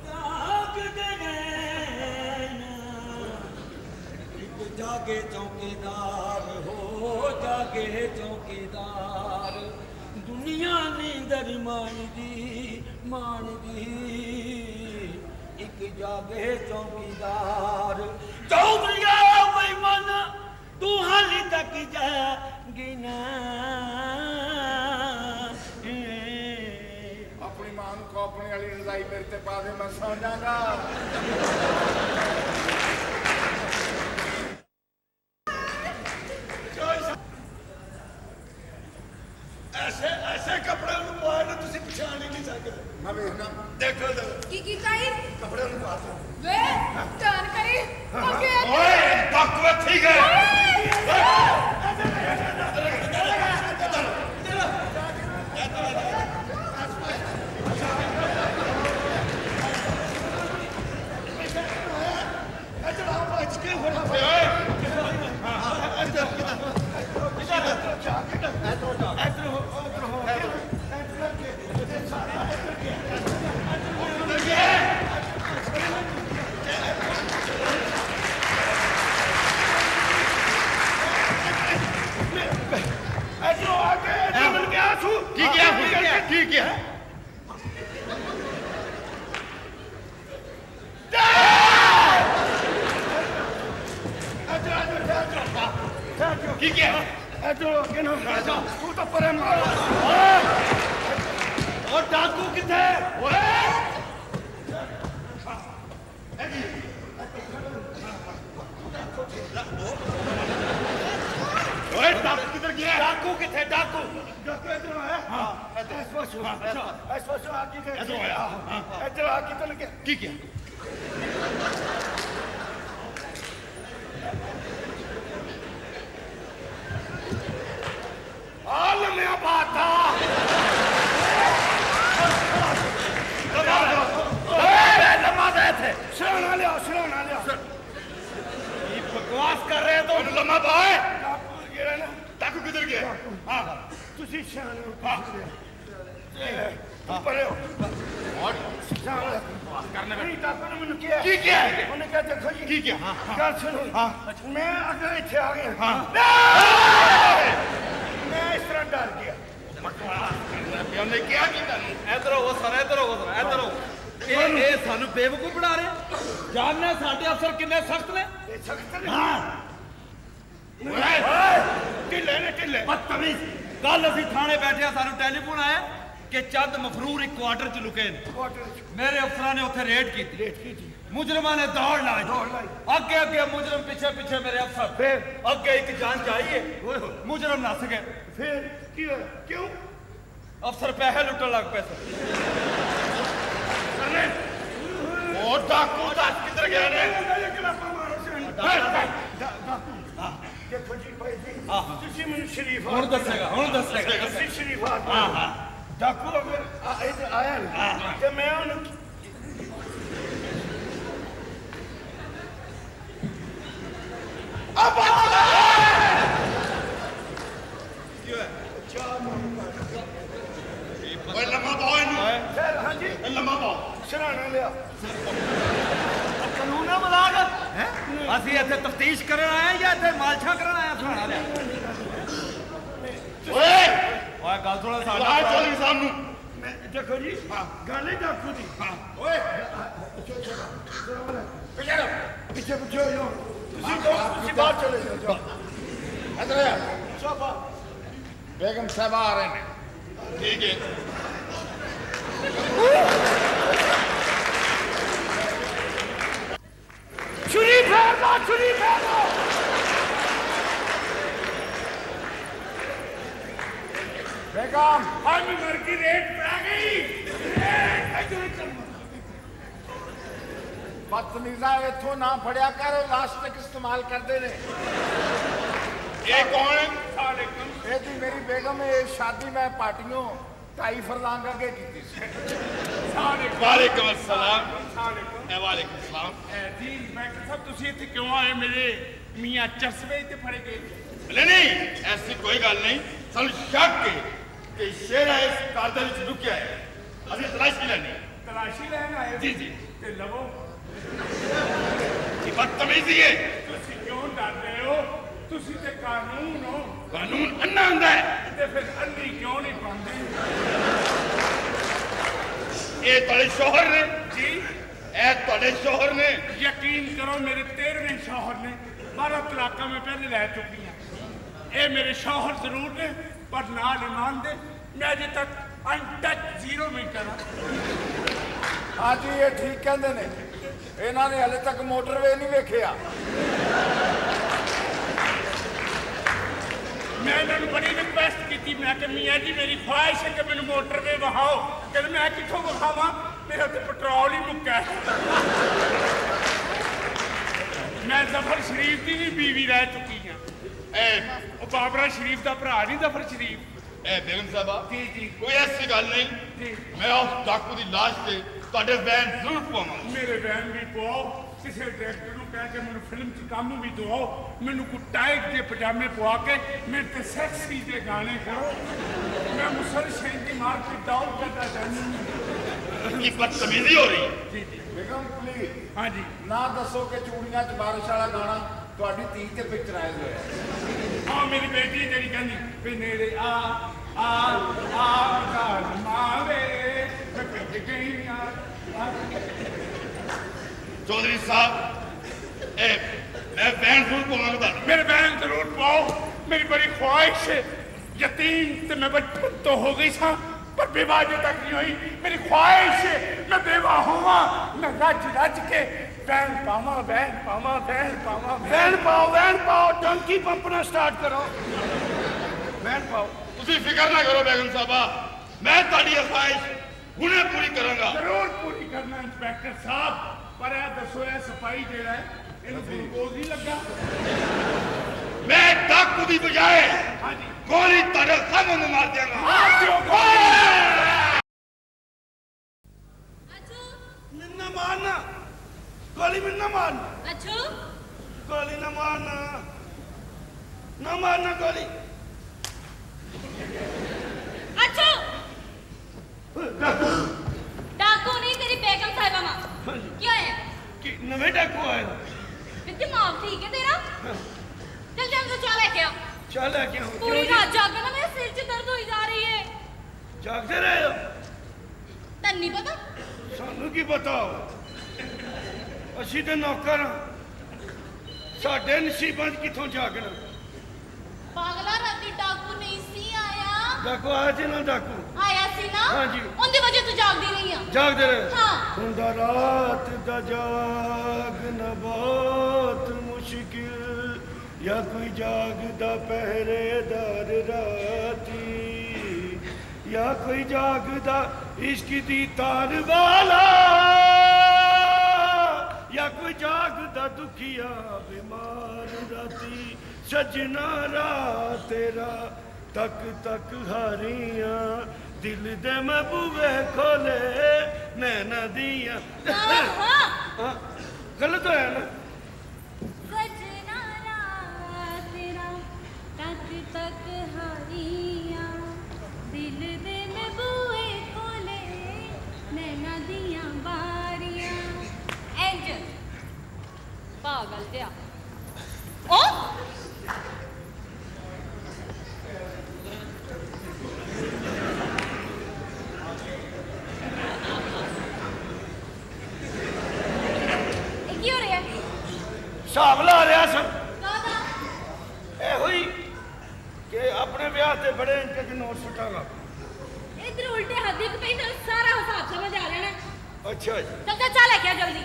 ਜਾਗੇ ਚੌਕੀਦਾਰ ਹੋ ਜਾਗੇ ਚੌਕੀਦਾਰ ਦੁਨੀਆ ਨੀਂਦਰ ਮਾਣਦੀ ਇੱਕ ਜਾਗੇ ਚੌਕੀਦਾਰ ਚੌਧਰੀਆ ਬੇਈਮਾਨ ਤੂੰ ਹਾਲੀ ਤੱਕ ਜਾਗੀ ਨਾ ਆਪਣੀ ਮਾਂ ਨੂੰ ਕੋ ਆਪਣੇ ਵਾਲੀ ਰਜ਼ਾਈ ਮੇਰੇ ਤੇ ਪਾ ਦੇ ਮੈਂ ਸੌਂ ਜਾਗਾ ऐसे कपड़े पाए ना तुम पछाण ही नहीं सकते ਮੈਂ ਵੇਖਣਾ देखो तो ਕੀ ਕੀਤਾ ਈ कपड़े पा ਵੇ ਧਿਆਨ करी ਅੱਗੇ ओए तक ठीक है ठीक है ठीक है तू तो परे मार और डाकू किथे डाकू किधर गया डाकू किथे डाकू डाकू इधर है हां ऐसा आगे इधर आया इधर आके तो लगे ठीक है में बात था लम्बा गए थे सिराना लिया बकवास कर रहे तो लम्बा पाए डाकू किधर गया हाँ तुसी परे हो और करने में डाकू ने मैंने किया की क्या है उन्हें क्या देखो की क्या हाँ सुनो मैं अगर इथे आ गया हाँ ਉਹਨੇ ਕਿਹਾ ਕੀ ਤੁਹਾਨੂੰ? ਇੱਧਰ ਹੋਵੋ ਸਰ, ਇੱਧਰ ਹੋਵੋ ਸਰ, ਇੱਧਰ ਹੋ। ਇਹ ਸਾਨੂੰ ਬੇਵਕੂਫ ਬਣਾ ਰਹੇ। ਜਾਣਦੇ ਸਾਡੇ ਅਫਸਰ ਕਿੰਨੇ ਸਖਤ ਨੇ। ਹਾਂ ਢਿੱਲੇ ਨੇ ਢਿੱਲੇ। ਬਦਤਮੀਜ਼। ਕੱਲ ਅਸੀਂ ਥਾਣੇ ਬੈਠੇ ਆ, ਸਾਨੂੰ ਟੈਲੀਫੋਨ ਆਇਆ ਕਿ ਚੰਦ ਮਫਰੂਰ ਇੱਕ ਕੁਆਟਰ ਚ ਲੁਕੇ ਨੇ। ਮੇਰੇ ਅਫਸਰਾਂ ਨੇ ਉੱਥੇ ਰੇਡ ਕੀਤੀ। ਮੁਜਰਮਾਂ ਨੇ ਦੌੜ ਲਾਈ। ਅੱਗੇ ਅੱਗੇ ਮੁਜਰਮ, ਪਿੱਛੇ ਪਿੱਛੇ ਮੇਰੇ ਅਫਸਰ। ਫਿਰ ਅੱਗੇ ਇੱਕ ਜਾਂਚ ਆਈ ਹੈ, ਮੁਜਰਮ ਨੱਸ ਗਏ। ਫਿਰ ਕੀ ਹੋਇਆ? ਕਿਉਂ? ਅਫਸਰ ਪੈਸੇ ਲੁੱਟਣ ਲੱਗ ਪਏ ਸਰ। ਉਹ ਡਾਕੂ ਦੱਸ ਕਿੱਧਰ ਗਏ ਨੇ? ਦੇਖੋ ਜੀ ਭਾਈ ਜੀ, ਤੁਸੀਂ ਮੈਨੂੰ ਸ਼ਰੀਫ ਹੁਣ ਦੱਸੇਗਾ। ਤੁਸੀਂ ਸ਼ਰੀਫ ਆਦਮੀ। ਹਾਂ ਡਾਕੂ ਅਗਰ ਇੱਥੇ ਆਇਆ ਨਾ ਤੇ ਮੈਂ ਉਹਨੂੰ ਓਏ ਲੰਮਾ ਪਾਓ ਇਹਨੂੰ। ਫਿਰ ਹਾਂਜੀ ਲੰਮਾ ਪਾਓ। ਸਰਾਣਾ ਲਿਆ। ਕਾਨੂੰਨ ਨਾ ਬਲਾਗ ਹੈ। ਅਸੀਂ ਇੱਥੇ ਤਫਤੀਸ਼ ਕਰਨ ਆਏ ਜਾਂ ਇੱਥੇ ਮਾਲਸ਼ਾ ਕਰਨ ਆਏ ਸੁਣਾ ਲਿਆ। ਓਏ ਓਏ ਗੱਲ ਥੋੜਾ ਆ ਸਾਡਾ ਚੌਧਰੀ ਸਾਹਿਬ ਨੂੰ। ਮੈਂ ਦੇਖੋ ਜੀ ਗੱਲ ਹੈ ਡਾਕੂ ਦੀ। ਓਏ ਪਿੱਛੇ ਰਹੋ। ਪਿੱਛੇ ਪਿੱਛੇ ਹੋ ਜਾਓ। ਤੁਸੀਂ ਬਾਹਰ ਚਲੇ ਜਾਓ। ਇੱਧਰ ਆ। ਬੇਗਮ ਸਾਹਿਬ ਆ ਰਹੇ ਨੇ। ਠੀਕ ਹੈ। ਛੁਰੀ ਫੇਰ ਲਓ, ਛੁਰੀ ਫੇਰ ਲਓ। ਬੇਗਮ आज मर की रेट पै गई। ਬਦਤਮੀਜ਼ਾ ਇੱਥੋਂ ਨਾ ਫੜਿਆ ਕਰ, ਉਹ ਲਾਸਟਿਕ ਇਸਤੇਮਾਲ ਕਰਦੇ ਨੇ। ਇਹ ਕੌਣ ਹੈ? ਇਹ ਜੀ ਮੇਰੀ ਬੇਗਮ। ਇਹ ਸ਼ਾਦੀ ਮੈਂ ਪਾਰਟੀਆਂ 2.5 ਫਰਲਾਂਗ ਅੱਗੇ ਕੀਤੀ ਸੀ। ਵਾਲੇਕੁਮ ਅਸਲਾਮ। ਵਾਲੇਕੁਮ ਅਸਲਾਮ। जी इंस्पेक्टर साहब तुसी इत्थे क्यों आए? मेरे मियां चरसवे ते फड़े गए। नहीं ऐसी कोई गल नहीं। ਸਾਨੂੰ ਸ਼ੱਕ ਹੈ ਕਿ ਸ਼ੇਰਾ ਇਸ ਘਰ ਦੇ ਵਿੱਚ ਲੁਕਿਆ ਹੈ। ਅਸੀਂ ਤਲਾਸ਼ੀ ਲੈਣੀ। तलाशी लेन आए जी जी। ते लवो। ਇਹ ਬਦਤਮੀਜ਼ੀ ਹੈ। तुसी क्यों डर रहे हो? तुसी ते कानून हो ਕਾਨੂੰਨ ਅੰਨਾ ਹੁੰਦਾ ਹੈ। ते फिर अन्नी क्यों नहीं पांदे? ਇਹ ਤੁਹਾਡੇ ਸ਼ੋਹਰ ਨੇ जी ਇਹ ਤੁਹਾਡੇ ਸ਼ੋਹਰ ਨੇ। यकीन करो मेरे 13वें शौहर ने 12 तलाका में पहले लै चुकी हैं। ये मेरे शौहर जरूर ने पर नाल ईमान दे मैं अजे तक अनटच 0 मीटर हाँ। ਹਾਂਜੀ ਇਹ ਠੀਕ ਕਹਿੰਦੇ ਨੇ। ਇਹਨਾਂ ਨੇ ਹਲੇ ਤੱਕ ਮੋਟਰਵੇ ਨਹੀਂ ਵੇਖਿਆ। मैं इन्होंने बड़ी रिक्वेस्ट की थी। मैं कि मियाँ जी मेरी ख्वाहिश है कि मैंने मोटरवे वहाओ। कहते मैं कितों वहावा, मेरा तो पेट्रोल ही मुक्का है। मैं जफर शरीफ की भी बीवी रह चुकी हाँ। वो बाबरा शरीफ का भरा नहीं जफर शरीफ। ਇਹ ਬੇਗਮ ਸਾਹਿਬਾ जी जी ਕੋਈ ਐਸੀ ਗੱਲ ਨਹੀਂ। जी ਮੈਂ ਉਸ ਡਾਕੂ ਦੀ ਲਾਸ਼ ਤੇ ਤੁਹਾਡੇ ਵੈਨ ਜ਼ਰੂਰ ਪਵਾਵਾਂਗਾ। मेरे बहन भी पवाओ। किसी डायरेक्टर को कह के मैंने फिल्म च काम भी दवाओ। मैनू को टाइट के पजामे पवा के मेरे ते सेक्सी के गाने करो। मैं मुसलसल की मार्केट डाउन करना चाहती हूँ। ਕੀ ਬਦਤਮੀਜ਼ੀ ਹੋ ਰਹੀ ਹੈ। जी जी ਬੇਗਮ ਪਲੀਜ਼ हाँ जी ਨਾ ਦੱਸੋ ਕਿ ਚੂੜੀਆਂ 'ਚ ਬਾਰਿਸ਼ ਵਾਲਾ ਗਾਣਾ ਤੁਹਾਡੀ ਧੀ ਤੇ ਪਿਕਚਰਾਈਜ਼ ਹੋਇਆ। हाँ मेरी बेटी तेरी कहनी भी नेड़े आ गाल मारे मैं पिट गई ਚੌਧਰੀ ਸਾਹਿਬ ਇਹ ਮੈਂ ਵੈਨ ਜ਼ਰੂਰ ਪਵਾਵਾਂਗਾ ਤੁਹਾਨੂੰ। मेरे बहन जरूर पाओ। मेरी बड़ी ख्वाहिश है। यतीम तो मैं बचपन तो हो गई था पर बेवा अजे तक नहीं हुई। मेरी ख्वाहिश है मैं बेवा होवा, मैं रज रज के बहन पावा बहन पावा बहन पावा ਵੈਨ ਪਾਓ ਟੰਕੀ ਪੰਪਣਾ ਸਟਾਰਟ ਕਰੋ। ਵੈਨ ਪਾਓ। ਤੁਸੀਂ ਫਿਕਰ ਨਾ ਕਰੋ ਬੇਗਮ ਸਾਹਿਬਾ, ਮੈਂ ਤੁਹਾਡੀ ਇਹ ख्वाहिश ਹੁਣੇ ਪੂਰੀ ਕਰਾਂਗਾ। जरूर पूरी करना इंस्पेक्टर साहब। पर यह दसो यह सफाई जेड़ा है इन्हें ग्लूकोज नहीं लगा? ਮੈਂ ਡਾਕੂ ਦੀ ਬਜਾਏ हाँ जी ਗੋਲੀ ਤੁਹਾਡੇ ਸਾਹਮਣੇ ਨੂੰ ਮਾਰ ਦਿਆਂਗਾ। अच्छू ਮਿੰਨਾ ਮਾਰਨਾ ਗੋਲੀ ਮਿੰਨਾ ਮਾਰਨਾ अच्छू ਗੋਲੀ ਨਾ ਮਾਰਨਾ ਨਾ ਮਾਰਨਾ ਗੋਲੀ। अच्छू डाकू नहीं तेरी बेगम साहिबा मां क्या है? ਕਿ ਨਵੇਂ ਡਾਕੂ ਆਏ ਨੇ। दिमाग ठीक है तेरा? चल जल्दी चाय लेके आ। ਚੱਲ ਆ ਕੇ पूरी रात जागना, मेरे सिर च दर्द होई जा रही है। ਜਾਗਦੇ ਰਹੇ ਹੋ? ਤੈਨੂੰ ਨਹੀਂ ਪਤਾ ਸਾਨੂੰ ਕੀ ਪਤਾ ਅਸੀਂ ਤੇ ਨੌਕਰ ਹਾਂ ਸਾਡੇ ਨਸੀਬਾਂ 'ਚ ਕਿੱਥੋਂ ਜਾਗਣਾ ਪਾਗਲਾ ਰਾਤੀ ਡਾਕੂ ਨਹੀਂ ਸੀ ਆਇਆ ਡਾਕੂ ਆਇਆ ਸੀ ਨਾ ਡਾਕੂ ਆਇਆ ਸੀ ਨਾ ਹਾਂਜੀ। ਉਹਦੀ ਵਜ੍ਹਾ ਤੂੰ ਜਾਗਦੀ ਰਹੀ ਆ ਜਾਗਦੇ ਰਹੇ ਹਾਂ। ਹੁੰਦਾ ਰਾਤ ਦਾ ਜਾਗਣਾ ਬਹੁਤ ਮੁਸ਼ਕਿਲ ਜਾਂ ਕੋਈ ਜਾਗਦਾ ਪਹਿਰੇਦਾਰ ਰਾਤੀ ਜਾਂ ਕੋਈ ਜਾਗਦਾ ਇਸ਼ਕ ਦੀ ਤਾਰ ਵਾਲਾ ਜਾਂ ਕੋਈ ਜਾਗਦਾ ਦੁਖੀਆ ਬਿਮਾਰ ਰਾਤੀ ਸਜਣਾ ਰਾਤ ਤੇਰਾ ਤੱਕ ਤੱਕ ਹਾਰੀਆਂ ਦਿਲ ਦੇ ਮੈਂ ਬੂਵੇ ਖੋਲੇ ਨੈਣਾ ਦੀਆਂ ਹਾਂ ਗਲਤ ਹੋਇਆ ਨਾ ਸਜਣਾ ਰਾਤ ਤੇਰਾ ਤੱਕ ਤੱਕ ਹਾਰੀਆਂ ਦਿਲ ਦੇ ਮੈਂ ਬੂਏ ਖੋਲੇ ਨੈਣਾ ਦੀਆਂ ਬਾਰੀਆਂ ਇੰਜ ਪਾਗਲ ਜਿਹਾ ਉਹ ਇਹ ਕੀ ਹੋ ਰਿਹਾ ਹੈ ਹਿਸਾਬ ਲਾ ਰਿਹਾ ਸਨ ਕਾਹਦਾ ਇਹੋ ਹੀ ਕਿ ਆਪਣੇ ਵਿਆਹ ਤੇ ਬੜੇ ਇੰਚ ਦੇ ਨੋਟ ਸੁੱਟਾਂਗਾ ਇਧਰ ਉਲਟੇ ਹੱਥ ਇੱਕ ਪਈ ਤਾਂ ਸਾਰਾ ਹਿਸਾਬ ਸਮਝ ਆ ਜਾਣਾ ਅੱਛਾ ਜੀ ਚੱਲ ਚੱਲ ਚਾਹ ਲੈ ਕੇ ਆ ਜਲਦੀ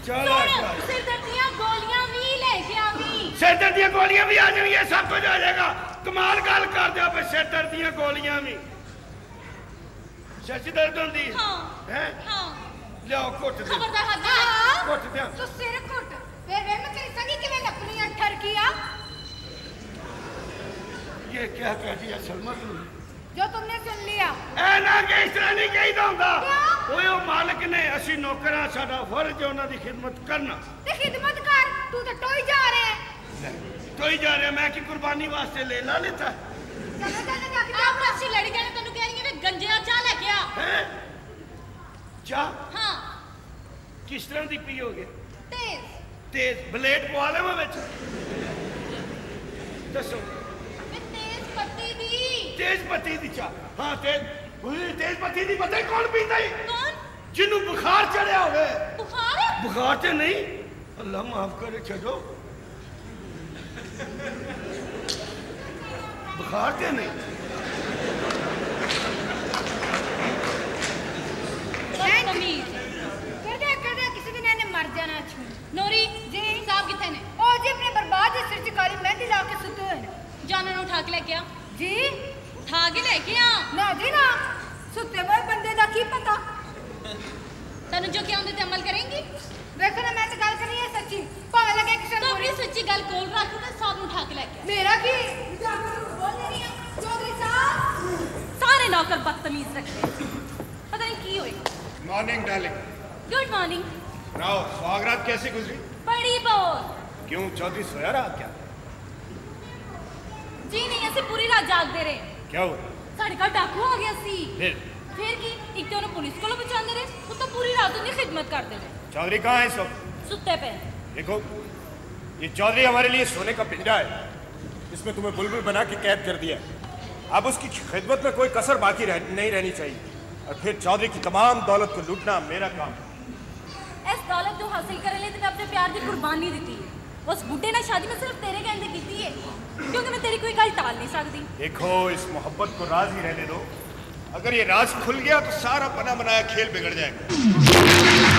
ਚੱਲ ਸੁਣ ਸਿਰ ਦਰਦ ਦੀਆਂ ਗੋਲੀਆਂ ਵੀ ਲੈ ਕੇ ਆਵੀਂ ਸਿਰ ਦਰਦ ਦੀਆਂ ਗੋਲੀਆਂ ਵੀ ਆ ਜਾਣਗੀਆਂ ਸਭ ਕੁਝ ਆ ਜਾਏਗਾ ਕਮਾਲ ਗੱਲ ਕਰਦੇ ਹੋ ਸਿਰ ਦਰਦ ਦੀਆਂ ਗੋਲੀਆਂ ਵੀ ਸਿਰ 'ਚ ਦਰਦ ਹੁੰਦੀ ਹੈ ਹਾਂ ਹੈ ਹਾਂ ਲਿਆਓ ਘੁੱਟ ਦੇ ਖਬਰਦਾਰ ਹੱਥ ਨਾ ਘੁੱਟ ਦਿਆਂ ਤੂੰ ਸਿਰ ਘੁੱਟ ਵੇ ਮੈਂ ਤੇਰੀ ਸੰਗੀ ਕਿਵੇਂ ਨੱਪਣੀ ਆ ਠਰਕੀਆ ये क्या कह दिया सलमा तूने जो तुमने सुन लिया ਐ ਨਾ ਕਿ ਇਸ ਤਰ੍ਹਾਂ ਨਹੀਂ ਕਹੀਦਾ ਹੁੰਦਾ ਕਿਉਂ? ਓਏ ਉਹ ਮਾਲਕ ਨੇ ਅਸੀਂ ਨੌਕਰਾਂ ਸਾਡਾ ਫਰਜ਼ ਹੈ ਉਹਨਾਂ ਦੀ ਖਿਦਮਤ ਕਰਨਾ ਤੇ ਖਿਦਮਤ ਕਰ ਤੂੰ ਤਾਂ ਟੋਈ ਜਾ ਰਿਹਾ ਹੈ ਤੋਈ ਜਾ ਰਿਹਾ ਮੈਂ ਕਿ ਕੁਰਬਾਨੀ ਵਾਸਤੇ ਲੈ ਲਾ ਲਿੱਤਾ ਚਲੋ ਚੱਲ ਜਾ ਕੇ ਆਪ ਰਾਸ਼ੀ ਲੜੀ ਜਾਣੇ ਤੈਨੂੰ ਕਹਿ ਰਹੀ ਹੈ ਵੇ ਗੰਜਿਆ ਚਾਹ ਲੈ ਕੇ ਆ ਹੈ ਚਾਹ ਹਾਂ ਕਿਸ ਤਰ੍ਹਾਂ ਦੀ ਪੀਓਗੇ ਤੇਜ਼ ਤੇ ਬਲੇਡ ਪਵਾ ਲੈਵਾਂ ਵਿੱਚ ਦੱਸੋ ਵੇ ਤੇਜ਼ ਪੱਤੀ ਦੀ ਤੇਜ਼ ਪੱਤੀ ਦੀ ਚਾਹ ਹਾਂ ਤੇਜ਼ ਪੱਤੀ ਦੀ ਪਤਾ ਕੌਣ ਪੀਂਦਾ ਹੈ ਕੌਣ ਜਿਹਨੂੰ ਬੁਖਾਰ ਚੜਿਆ ਹੋਵੇ ਬੁਖਾਰ ਬੁਖਾਰ ਤੇ ਨਹੀਂ ਅੱਲਾ ਮਾਫ ਕਰੇ ਛੱਡੋ ਬੁਖਾਰ ਤੇ ਨਹੀਂ ਤਮੀਜ਼ ਕਰਦੇ ਕਿਸੇ ਦਿਨ ਇਹਨੇ ਮਰ ਜਾਣਾ ਛੂ ਨੋਰੀ ਜੀ। ਸਾਹਿਬ ਕਿੱਥੇ ਨੇ ਉਹ ਜੀ ਆਪਣੇ ਬਰਬਾਦ ਦੇ ਸਿਰ 'ਚ ਕਾਲੀ ਮਹਿੰਦੀ ਲਾ ਕੇ ਸੁੱਤੇ ਹੋਏ ਨੇ ਜਾਨਾਂ ਨੂੰ ਉਠਾ ਕੇ ਲੈ ਕੇ ਆ ਜੀ ਉਠਾ ਕੇ ਲੈ ਕੇ ਆ ਨਾ ਜੀ ਨਾ ਸੁੱਤੇ ਹੋਏ ਬੰਦੇ ਦਾ ਕੀ ਪਤਾ ਤੈਨੂੰ ਜੋ ਕਿਹਾ ਉਹਦੇ ਤੇ ਅਮਲ ਕਰੇਂਗੀ ਵੇਖੋ ਨਾ ਮੈਂ ਤਾਂ ਗੱਲ ਕਰਨੀ ਹੈ ਸੱਚੀ ਭਾਵੇਂ ਲੱਗੇ ਕਿਸੇ ਤੂੰ ਨੂੰ ਆਪਣੀ ਸੱਚੀ ਗੱਲ ਕੋਲ ਰੱਖ ਤੇ ਸਾਹਿਬ ਨੂੰ ਉਠਾ ਕੇ ਲੈ ਕੇ ਮੇਰਾ ਕੀ ਬੋਲ ਨਹੀਂ ਆ ਚੌਧਰੀ ਸਾਹਿਬ ਸਾਰੇ ਨੌਕਰ ਬਦਤਮੀਜ਼ ਰੱਖਦੇ ਪਤਾ ਨਹੀਂ ਕੀ ਹੋਏਗਾ मॉर्निंग डार्लिंग गुड मॉर्निंग राव स्वागरात कैसी गुजरी बड़ी बोल क्यों चौधरी सोया रहा क्या जी नहीं ਅਸੀਂ ਪੂਰੀ ਰਾਤ ਜਾਗਦੇ ਰਹੇ क्या हुआ ਸਾਡੇ ਘਰ ਡਾਕੂ ਆ ਗਿਆ ਸੀ फिर ਫਿਰ ਕੀ ਇੱਕ ਤਾਂ ਉਹਨੂੰ ਪੁਲਿਸ ਕੋਲੋਂ ਬਚਾਉਂਦੇ ਰਹੇ ਉਹ ਤਾਂ ਪੂਰੀ ਰਾਤ ਉਹਦੀ ਖਿਦਮਤ ਕਰਦੇ ਰਹੇ चौधरी कहाँ है सब ਸੁੱਤੇ ਪਏ देखो ये चौधरी हमारे लिए सोने का पिंजरा है इसमें तुम्हें बुलबुल बना के कैद कर दिया है अब उसकी खिदमत में कोई कसर बाकी नहीं रहनी चाहिए और फिर चौधरी की तमाम दौलत को लूटना मेरा काम है ਇਸ ਦੌਲਤ ਨੂੰ ਹਾਸਿਲ ਕਰਨ ਲਈ ਤੇ ਮੈਂ ਆਪਣੇ ਪਿਆਰ ਦੀ ਕੁਰਬਾਨੀ ਦਿੱਤੀ ਹੈ ਉਸ ਬੁੱਢੇ ਨਾਲ ਸ਼ਾਦੀ ਮੈਂ ਸਿਰਫ ਤੇਰੇ ਕਹਿੰਦੇ ਕੀਤੀ ਹੈ ਕਿਉਂਕਿ ਮੈਂ ਤੇਰੀ ਕੋਈ ਗੱਲ टाल नहीं सकती देखो इस मोहब्बत को राज ही रहने दो अगर ये राज खुल गया तो सारा बना बनाया खेल बिगड़ जाएगा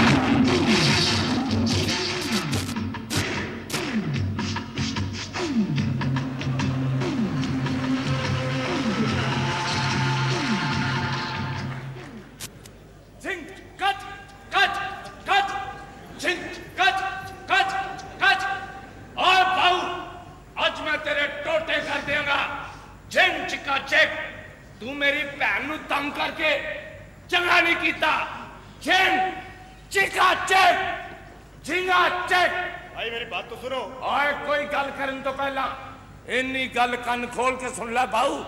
झिंग कच कच कच झिंग कच कच कच और बाऊ आज मैं तेरे टोटे कर देगा झिंग चिका चेक तू मेरी भैन नू तंग करके चंगा नहीं कीता झिंग चिका चेक झिंगा चेक भाई मेरी बात तो सुनो ओए कोई गल करन तो पहला इन्नी गल कन खोल के सुन ले बाऊ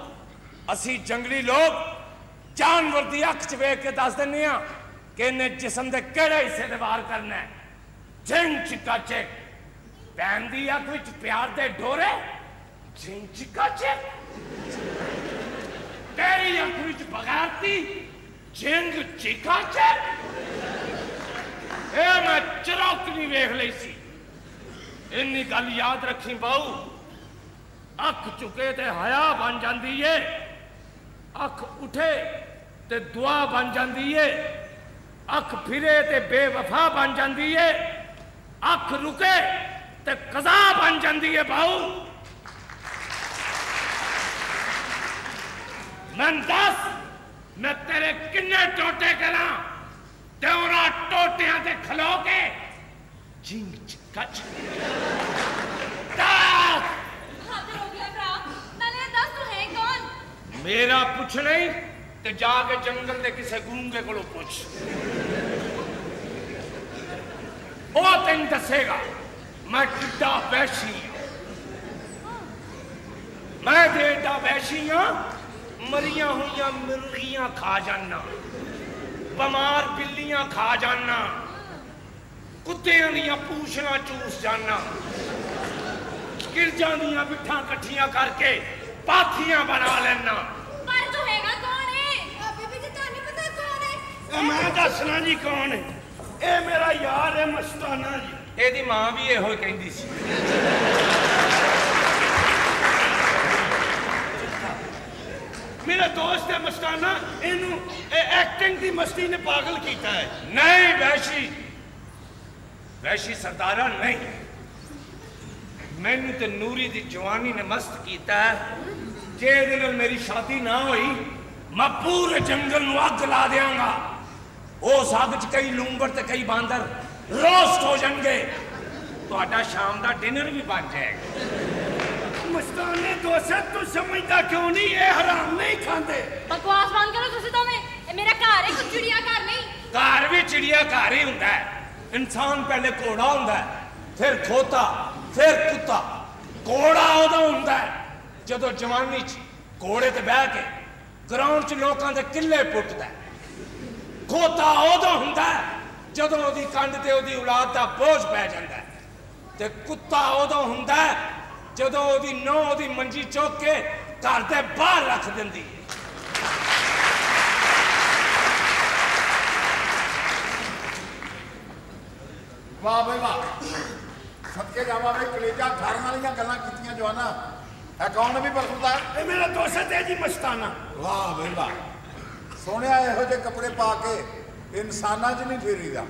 असी जंगली लोग जानवर दी अख च वेख के दस दिन्ने आ कि इन्हें जिस्म दे केड़े हिस्से ते वार करना है झिंग चिक्का चिक भैन दी अख विच प्यार दे डोरे झिंग चिक्का चिक तेरी अख विच बगैरती जिंग चीका चेक ए मैं चरौकनी वेख ली सी। इन्नी गल याद रखी बाऊ, अख चुके ते हया बन जाती है, अख उठे ते दुआ बन जाती है, अख फिरे ते बेवफा बन जाती है, अख रुके ते कज़ा बन जाती है। बाऊ मैं दस, मैं तेरे किन्ने टोटे करा ते उन्हां टोटियां ते खलो के जिंग चिकच हाथ रोक ले भरा, नाले दस तू है कौन? मेरा पुछ नहीं ते जाके जंगल दे किसे गूंगे को पुछ, ओ तेन दसेगा मैं किड्डा वैशी हां। मैं ते एडा वैशी हां, मरिया हुई मुर्गियां खा जाना, बमार बिल्लियां खा जाना, कुत्तियां दियां पूछना चूस जाना, गिरजां दियां बिठा कट्ठियां करके पाथियां बना लेना। पर तू हैगा कौन है? बीबी जी ਤੁਹਾਨੂੰ ਪਤਾ ਕੌਣ ਹੈ? मैं दसना जी कौन है। ये मेरा यार है मस्ताना जी। ਇਹਦੀ ਮਾਂ ਵੀ ਇਹੋ ਹੀ ਕਹਿੰਦੀ ਸੀ। मेरा दोस्त है मस्ताना, इनू एक्टिंग की मस्ती ने पागल किया है। नहीं वैशी, वैशी सरदारा नहीं, मैनू तो नूरी दी जवानी ने मस्त किया है। जे इहदे नाल मेरी शादी ना हुई मैं पूरे जंगल नू अग ला देंगा। उस अग च कई लूंबर ते कई बांदर रोस्ट हो जाएंगे, तुहाडा शाम का डिनर भी बन जाएगा। मस्ताने दोस्त तू समझदा क्यों नहीं, ये हराम नहीं खाते। बकवास बंद करो तुसी तो। मैं मेरा घर है, कोई चिड़िया घर नहीं। घर भी चिड़िया घर ही होंदा है। इंसान पहले घोड़ा होंदा है, फिर खोता, फिर कुत्ता। घोड़ा उदों होंदा है जदों जवानी च घोड़े ते बह के ग्राउंड च लोकां दे किले पुट्टदा है। खोता उदों होंदा है जदों ओदी कंध ते ओदी औलाद दा बोझ पै जांदा है। ते कुत्ता उदों होंदा है जदों ओदी नौं ओदी मंजी चुक के घर दे बाहर रख दिंदी है। वाह बे वाह, सदके जावा वे कलेजा ठारन वाली गल्लां कीतियां जवाना। है कौन भी परसुदा? ये मेरा दोस्त है जी मस्ताना। वाह बे वाह, सोहणिया इहो जे कपड़े पा के इंसाना च नहीं फेरीदा।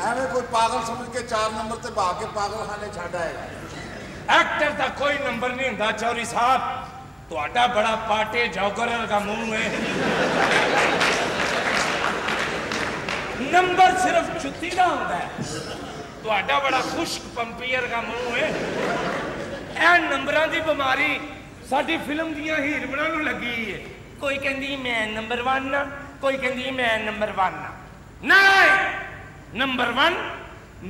एवें कोई पागल समझ के 4 नंबर ते बहा के पागल खाने छड्ड आएगा। एक्टर का कोई नंबर नहीं होंदा चौरी साहब, तुहाडा बड़ा पाटे जौगर का मुंह है। नंबर सिर्फ जुत्ती का होंदा है, तुहाडा बड़ा खुश्क पंपीयर का मुंह है। ए नंबरां दी बीमारी साडी फिल्म दियां हीरोइनां नूं लगी है। कोई कहंदी मैं नंबर 1 हां, कोई कहंदी मैं नंबर 1 हां। नहीं, नंबर 1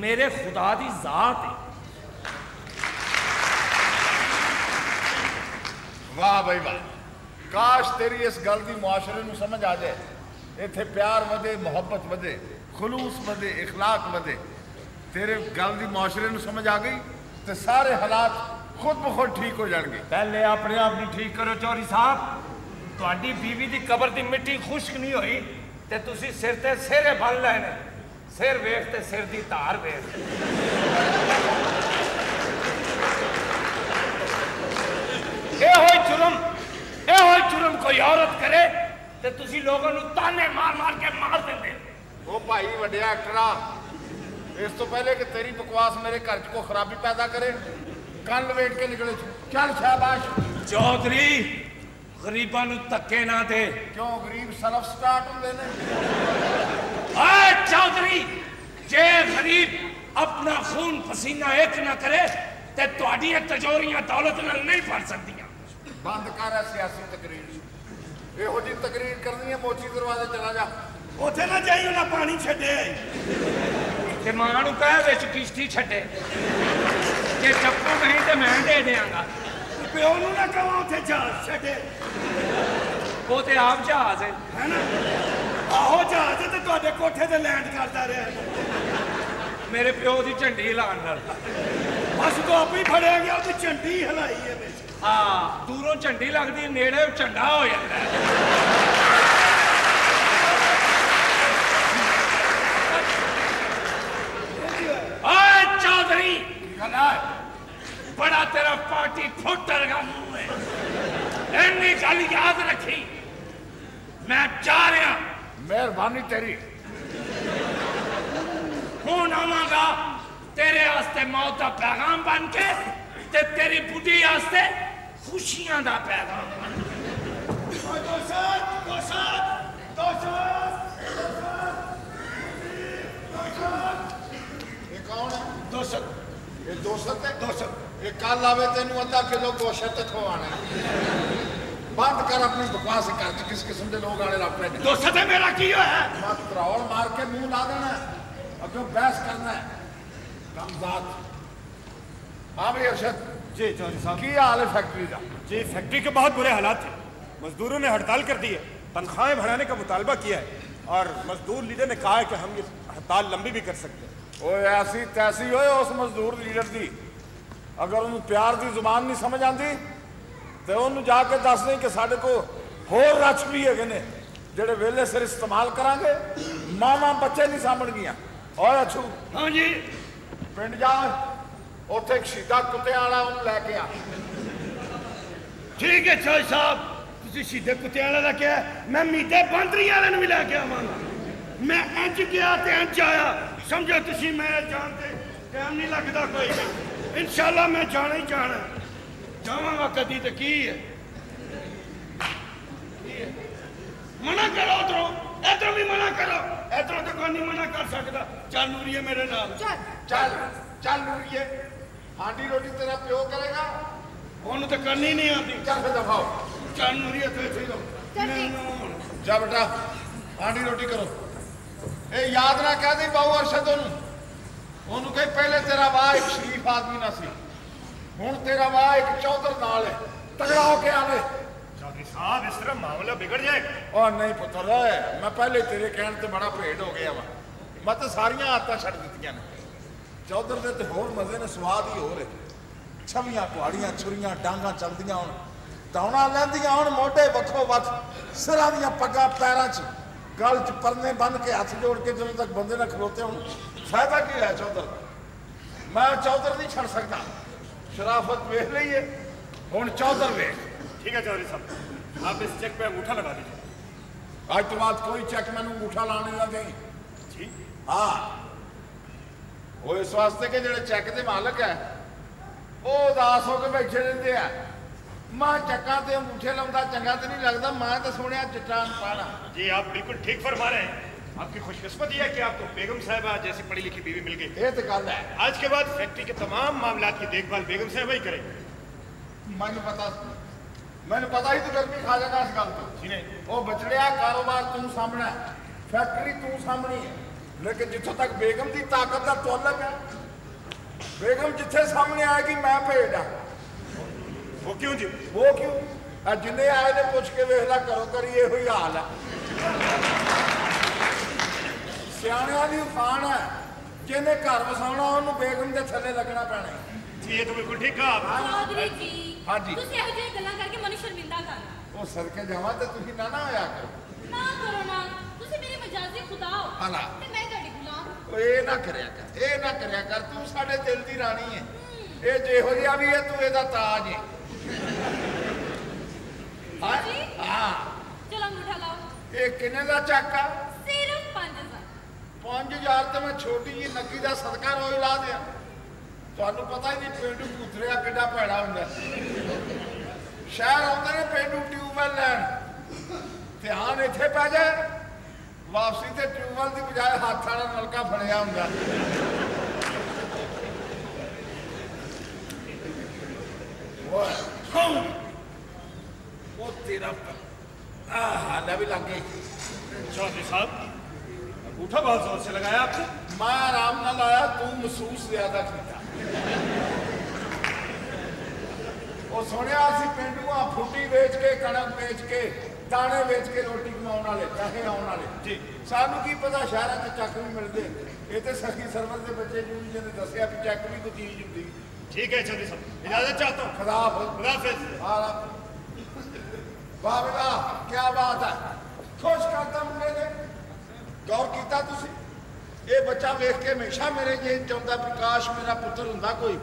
मेरे खुदा दी जात है। वाह बई वाह, काश तेरी इस गल की मुआशरे नूं समझ आ जाए। इत्थे प्यार वधे, मुहब्बत वधे, खलूस वधे, इखलाक वधे। तेरे गल की मुआशरे नूं समझ आ गई तो सारे हालात खुद ब खुद ठीक हो जाएंगे। पहले अपने आप को ठीक करो चौरी साहब। तुहाडी बीवी की कबर की मिट्टी खुश्क नहीं हुई ते तुसी सिर ते सिरे बन लेने। सिर वेख ते सिर की धार वेख। जुर्म कोई औरत करे तो तुसी लोगों नू ताने मार मार के मार देंगे। वो भाई वड्डिया एक्टरा, इस तो पहले कि तेरी बकवास मेरे घर च को खराबी पैदा करे, कल लपेट के निकले। चल शाबाश। चौधरी गरीबां नू धक्के ना दे। क्यों गरीब सरफ स्टार्ट होंदे ने? चौधरी जे गरीब अपना खून पसीना एक ना करे ते तुहाडियां तजोरियां दौलत नाल नहीं फड़ सकदियां। बंद कर सियासी तकरीर, ਇਹੋ ਜਿਹੀ तकरीर करनी है मोची दरवाजे चला जा। ਉੱਥੇ ਨਾ ਜਾਈ, ਉਹਨਾਂ ਪਾਣੀ ਛੱਡੇ। ਤੇ ਮਾਂ ਨੂੰ ਕਹਿ ਵਿੱਚ ਕਿਸ਼ਤੀ ਛੱਡੇ, ਜੇ ਚੱਪੂ ਨਹੀਂ ਤੇ ਮੈਂ ਦੇ ਦਿਆਂਗਾ। ਪਿਓ ਨੂੰ ਨਾ ਕਹਾਂ ਉੱਥੇ ਜਹਾਜ਼ ਛੱਡੇ। ਉਹ ਤੇ ਆਪ ਜਹਾਜ਼ ਹੈ ਹੈਨਾ? ਆਹੋ ਜਹਾਜ਼ ਤੇ ਤੁਹਾਡੇ ਕੋਠੇ ਤੇ ਲੈਂਡ ਕਰਦਾ ਰਿਹਾ। ਮੇਰੇ ਪਿਓ ਦੀ ਝੰਡੀ ਲਾਣ ਨਾਲ। ਬਸ ਤੂੰ ਆਪੇ ਹੀ ਫੜਿਆ ਗਿਆ ਉਹਦੀ ਝੰਡੀ ਹਲਾਈ ਹੈ ਵਿੱਚ ਹਾਂ ਦੂਰੋਂ ਝੰਡੀ ਲੱਗਦੀ ਨੇੜੇ ਝੰਡਾ ਹੋ ਜਾਂਦਾ ਹੈ। ਓਏ ਚੌਧਰੀ बड़ा तेरा पार्टी फुटर का मुंह है इन्नी गल याद रखी मैं जा रहा मेहरबानी तेरी हूं आवांगा तेरे वास्ते मौत का पैगाम बन के ते तेरी बुढ़ी वास्ते खुशियां का पैगाम बन के। ये कौन है दोस्त ये दोस्त है दोस्त ये कल आवे तेन अद्धा किलो गोश्त खवाना बंद कर अपनी बकवास कर किस किस्म के लोग आने लग पे दोस्त है मेरा की है मत त्रौड़ मार के मुंह ला देना अगर बहस करना है कमजात हाँ भाई अरशद जी चौधरी साहब की हाल है फैक्ट्री का जी फैक्ट्री के बहुत बुरे हालात थे मजदूरों ने हड़ताल कर दी है तनख्वाहें बढ़ाने का मुतालबा किया है और मजदूर लीडर ने कहा है कि हम ये हड़ताल लंबी भी कर सकते हैं। ओए ऐसी तैसी होए उस मजदूर लीडर दी अगर उन्हें प्यार की जुबान नहीं समझ आती तो उन्हें जाके दस दें कि साढ़े को होर रच भी है ने जेडे वेले सिर इस्तेमाल करांगे मामा बच्चे नहीं सामण गया और अच्छू हाँ जी पिंड जा उत्थे एक सीधा कुत्ते वाला उन्हें लैके आ ठीक है चौधरी साहब तुसी सीधे कुत्ते वाले लैके आए मैं मीठे बांदरी वाले भी लैके आवांगा मैं इंज गया ते इंज आया समझो तुसी मैं जानते टाइम नहीं लगता कोई इंशाल्लाह मैं जाना ही जाना जावांगा कदी तो की है मना करो उधरों इधरों भी मना करो इधरों तो कोई नहीं मना कर सकता चल नूरिए मेरे नाल चल चल चल नूरिए हांडी रोटी तेरा प्यो करेगा ਉਹਨੂੰ ਤਾਂ ਕਰਨੀ ਨਹੀਂ ਆਉਂਦੀ चल फिर दफाओ ਚੱਲ ਨੂਰੀਆ ਤੇ ਇੱਥੇ ਲੋ ਚੱਲ ਠੀਕ। जा बेटा हांडी रोटी करो ए याद ना कह दी बाऊ अरशद ओनू कही पहले तेरा वाह एक शरीफ आदमी ना सी हुण तेरा वाह एक चौधर नाल है तगड़ा होके आवे चौधरी साहब इस तरह मामला बिगड़ जाएगा। और नहीं पुत्र मैं पहले तेरे कहण ते बड़ा भेड़ हो गया वा मैं तो सारियां आदतां छड्ड दित्तियां ने चौधर दे ते होर मजे ने स्वाद ही होर है छवियां कुहाड़ियां छुरियां डांगा चलदियां हुण दौना लैंदियां हुण मोढे वक्खो वक्ख सिरां दियां पग्गां पैरां 'च गल 'च परने बन के हथ जोड़ के ਜਦੋਂ तक बंदे ना खलोते हुण फायदा की है चौधर मैं चौधर नहीं छड़ सकता शराफत वेख लईए हुण चौधर वेख ठीक है चौधरी साहब आप इस चेक पे अंगूठा लगा दीजिए। आज तो बाद कोई चेक मैनू अंगूठा लाने ना दें जी हाँ वो इस वास्ते के जेडे चेक के मालक है वो उदास होकर बैठे रहते हैं मैं चक्का ते अंगूठे लाउंदा चंगा तो नहीं लगता मैं तो सुनिया चिट्टा पाना जी आप बिल्कुल ठीक फरमा रहे हैं। आपकी खुशकिस्मती है कि आपको बेगम साहिबा जैसी पढ़ी लिखी बीवी मिल गई। ये तो गल है आज के बाद फैक्ट्री के तमाम मामलात की देखभाल बेगम साहिबा ही करेंगे। मैनू पता ही तो गर्मी खा जाएगा इस गल तो जी नहीं वो बचड़िया कारोबार तू सामना है फैक्ट्री तू सामनी है लेकिन जिथों तक बेगम की ताकत का तौलक है बेगम जिथे सामने आएगी मैं भेड़ आ वो क्यों जी वो क्यों जिन्हें आए ने पुछ के वेख ला करो करी ये हुई हाल है सियाणियां दी उखान है जिन्हें घर वसाउणा उन्होंने बेगम के थले लगना पैना जी ये तो बिल्कुल ठीक कहा आपने। चौधरी जी हाँ जी। ਤੁਸੀਂ ਇਹੋ ਜਿਹੀ ਗੱਲਾਂ ਕਰਕੇ ਮੈਨੂੰ ਸ਼ਰਮਿੰਦਾ ਕਰਨਾ वो सदके जावा तो तुम ना होया करो ਨਾ ਕਰੋ ਨਾ ਤੁਸੀਂ ਮੇਰੇ ਮਜਾਜ਼ੀ ਖੁਦਾ ਹੋ हाला ਤੇ ਮੈਂ ਤੁਹਾਡੀ ਗੁਲਾਮ ये ना करया कर तू साडे दिल दी रानी है ये जेहो जिहा भी है तू एदा ताज है हाँ जी? हाँ ਚਲੋ ਅੰਗੂਠਾ ਲਾਓ ये किन्ने दा चेक आ ਸਿਰਫ 5000 5000 ਤੇ ਮੈਂ ਛੋਟੀ ਜੀ ਨੱਗੀ ਦਾ ਸਦਕਾ ਰੋਜ਼ ਲਾ ਦਿਆਂ ਤੁਹਾਨੂੰ ਪਤਾ ਹੀ ਨਹੀਂ ਪਿੰਡੂ ਪੁੱਤਰਿਆ ਕਿੱਡਾ ਭੈੜਾ ਹੁੰਦਾ ਸ਼ਹਿਰ ਆਉਂਦੇ ਨੇ ਪਿੰਡੂ ਟਿਊਬਵੈਲ ਲੈਣ ਧਿਆਨ ਇੱਥੇ ਪੈ ਜਾਏ ਵਾਪਸੀ ਤੇ ਟਿਊਬਵੈਲ ਦੀ ਬਜਾਏ ਹੱਥ ਵਾਲਾ ਨਲਕਾ ਫੜਿਆ ਹੁੰਦਾ ਉਹ ਤੇਰਾ ਹਾਲਾ ਵੀ ਲੱਗ ਗਈ चौधरी साहब अंगूठा बहुत जोर से लगाया आपने। मैं आराम ना लाया तू महसूस ज्यादा किया ਉਹ ਸੁਣਿਆ ਸੀ ਪਿੰਡੂਆਂ ਫੁੱਟੀ ਵੇਚ ਕੇ ਕਣਕ ਵੇਚ ਕੇ ਦਾਣੇ ਵੇਚ ਕੇ ਰੋਟੀ ਕਮਾਉਣ ਵਾਲੇ ਪੈਸੇ ਆਉਣ ਵਾਲੇ ਜੀ ਸਾਨੂੰ ਕੀ ਪਤਾ ਸ਼ਹਿਰਾਂ 'ਚ ਚੱਕ ਵੀ ਮਿਲਦੇ ਇਹ ਤੇ ਸਖੀ ਸਰਵਰ ਦੇ ਬੱਚੇ ਜੀ ਜਿਹਨੇ ਦੱਸਿਆ ਵੀ ਚੱਕ ਵੀ ਕੋਈ ਚੀਜ਼ ਹੁੰਦੀ ठीक है चौधरी साहब, इजाजत चाहता हूँ। खुदा खुदाफिज। वाह बेटा क्या बात है, खुश करता मुंडे ने। गौर किया तुसी, ये बच्चा वेख के हमेशा मेरे जे चाहता प्रकाश मेरा पुत्र हुंदा कोई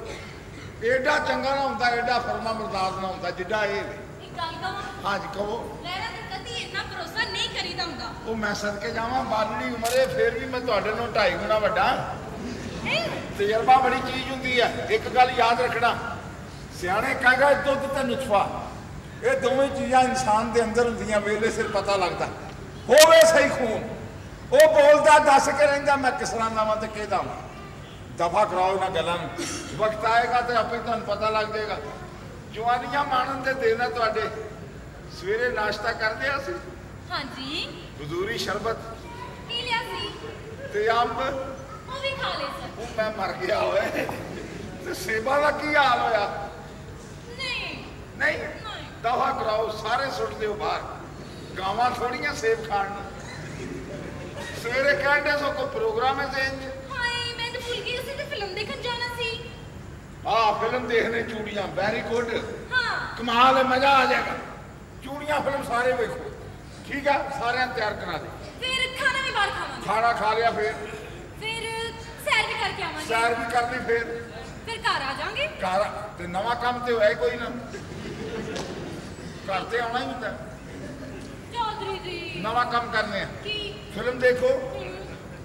एडा चंगा ना हुंदा, एडा फरमा मरदार ना हुंदा जिड्डा ये। एक गल कहो, हाँ जी कहो। लैला ते कदी इतना भरोसा नहीं करीदा हुंदा। वो मैं सदके जावां, बालड़ी उमरे फिर भी मैं तुहाडे नालों 2.5 गुना वड्डा। तजर्बा बड़ी चीज हुंदी है। एक गल याद रखना, सियाणे कहगा दुध ते नुस्खा ये दोवें चीज़ां इंसान दे अंदर हुंदियां, वेले सिर पता लगदा होवे सही खून। वो बोलदा दस के रहिंदा मैं किस तरह दा वां ते किहदा वां। दफा कराओ इन्हां गल्लां नूं, वक्त आएगा तो आपे तुहानूं पता लग जाएगा। जवानियां माणन दे दिन है तुहाडे। सवेरे नाश्ता कर लिया सी? हाँ जी। हजूरी शरबत पी लिया सी ते अंब वो भी खा ले सर। ਉਹ ਮੈਂ ਮਰ ਗਿਆ ਓਏ। ਤੇ ਸੇਵਾ ਦਾ ਕੀ ਹਾਲ ਹੋਇਆ? नहीं ਨਹੀਂ ਦਵਾ ਕਰਾਓ, ਸਾਰੇ ਸੁੱਟ ਦਿਓ ਬਾਹਰ। ਗਾਵਾਂ ਥੋੜੀਆਂ ਸੇਬ ਖਾਣ ਨੂੰ। ਸਵੇਰੇ ਕਹਿੰਦੇ ਸੋ ਕੋਈ ਪ੍ਰੋਗਰਾਮ ਹੈ ਚੇਂਜ। हाय मैं तो भूल गई, उसे तो फिल्म देखने जाना सी। हाँ फिल्म देखने चूड़ियां, वेरी गुड, हाँ कमाल है, मजा आ जाएगा। चूड़ियां फिल्म सारे देखो, ठीक है, सारे तैयार करा दे। फिर खाना भी बाहर खावांगे, खाना खा लिया, फिर सैर भी करके आवांगे, सैर भी कर ली, फिर घर आ जाएंगे। घर ते नवा काम ते होया ही कोई ना, घर ते आना ही होता। चौधरी जी नवा काम करने हैं, की फिल्म देखो,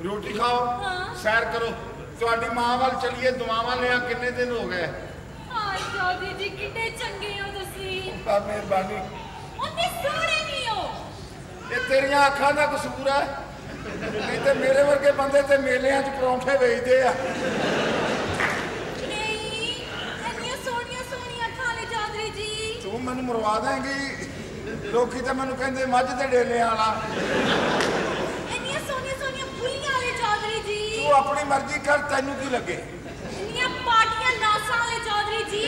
रोटी खाओ, हाँ। सैर करो। ਤੁਹਾਡੀ ਮਾਂ ਵੱਲ ਚਲੀਏ, ਦੁਆਵਾਂ ਲਿਆ, ਕਿੰਨੇ ਦਿਨ ਹੋ ਗਏ। हाय चौधरी जी कितने चंगे हो तुसी। ਬਾ ਮਿਹਰਬਾਨੀ। उन्हें सोने नहीं हो। ਇਹ ਤੇਰੀਆਂ ਅੱਖਾਂ ਦਾ ਕਸੂਰ ਹੈ, ਨਹੀਂ ਤੇ ਮੇਰੇ ਵਰਗੇ ਬੰਦੇ ਤੇ ਮੇਲਿਆਂ 'ਚ ਪਰੌਂਠੇ ਵੇਚਦੇ ਆ। नहीं इतनी सोनिया सोनिया खा ले चौधरी जी। ਤੂੰ ਮੈਨੂੰ ਮਰਵਾ ਦੇਂਗੀ, ਲੋਕੀ ਤਾਂ ਮੈਨੂੰ ਕਹਿੰਦੇ ਮੱਝ ਤੇ ਡੇਲਿਆਂ ਵਾਲਾ। इतनी सोनिया सोनिया बुलियां ले चौधरी जी। ਤੂੰ ਆਪਣੀ ਮਰਜ਼ੀ ਕਰ, ਤੈਨੂੰ ਕੀ ਲੱਗੇ। इतनी पार्टियां नासा ले चौधरी जी।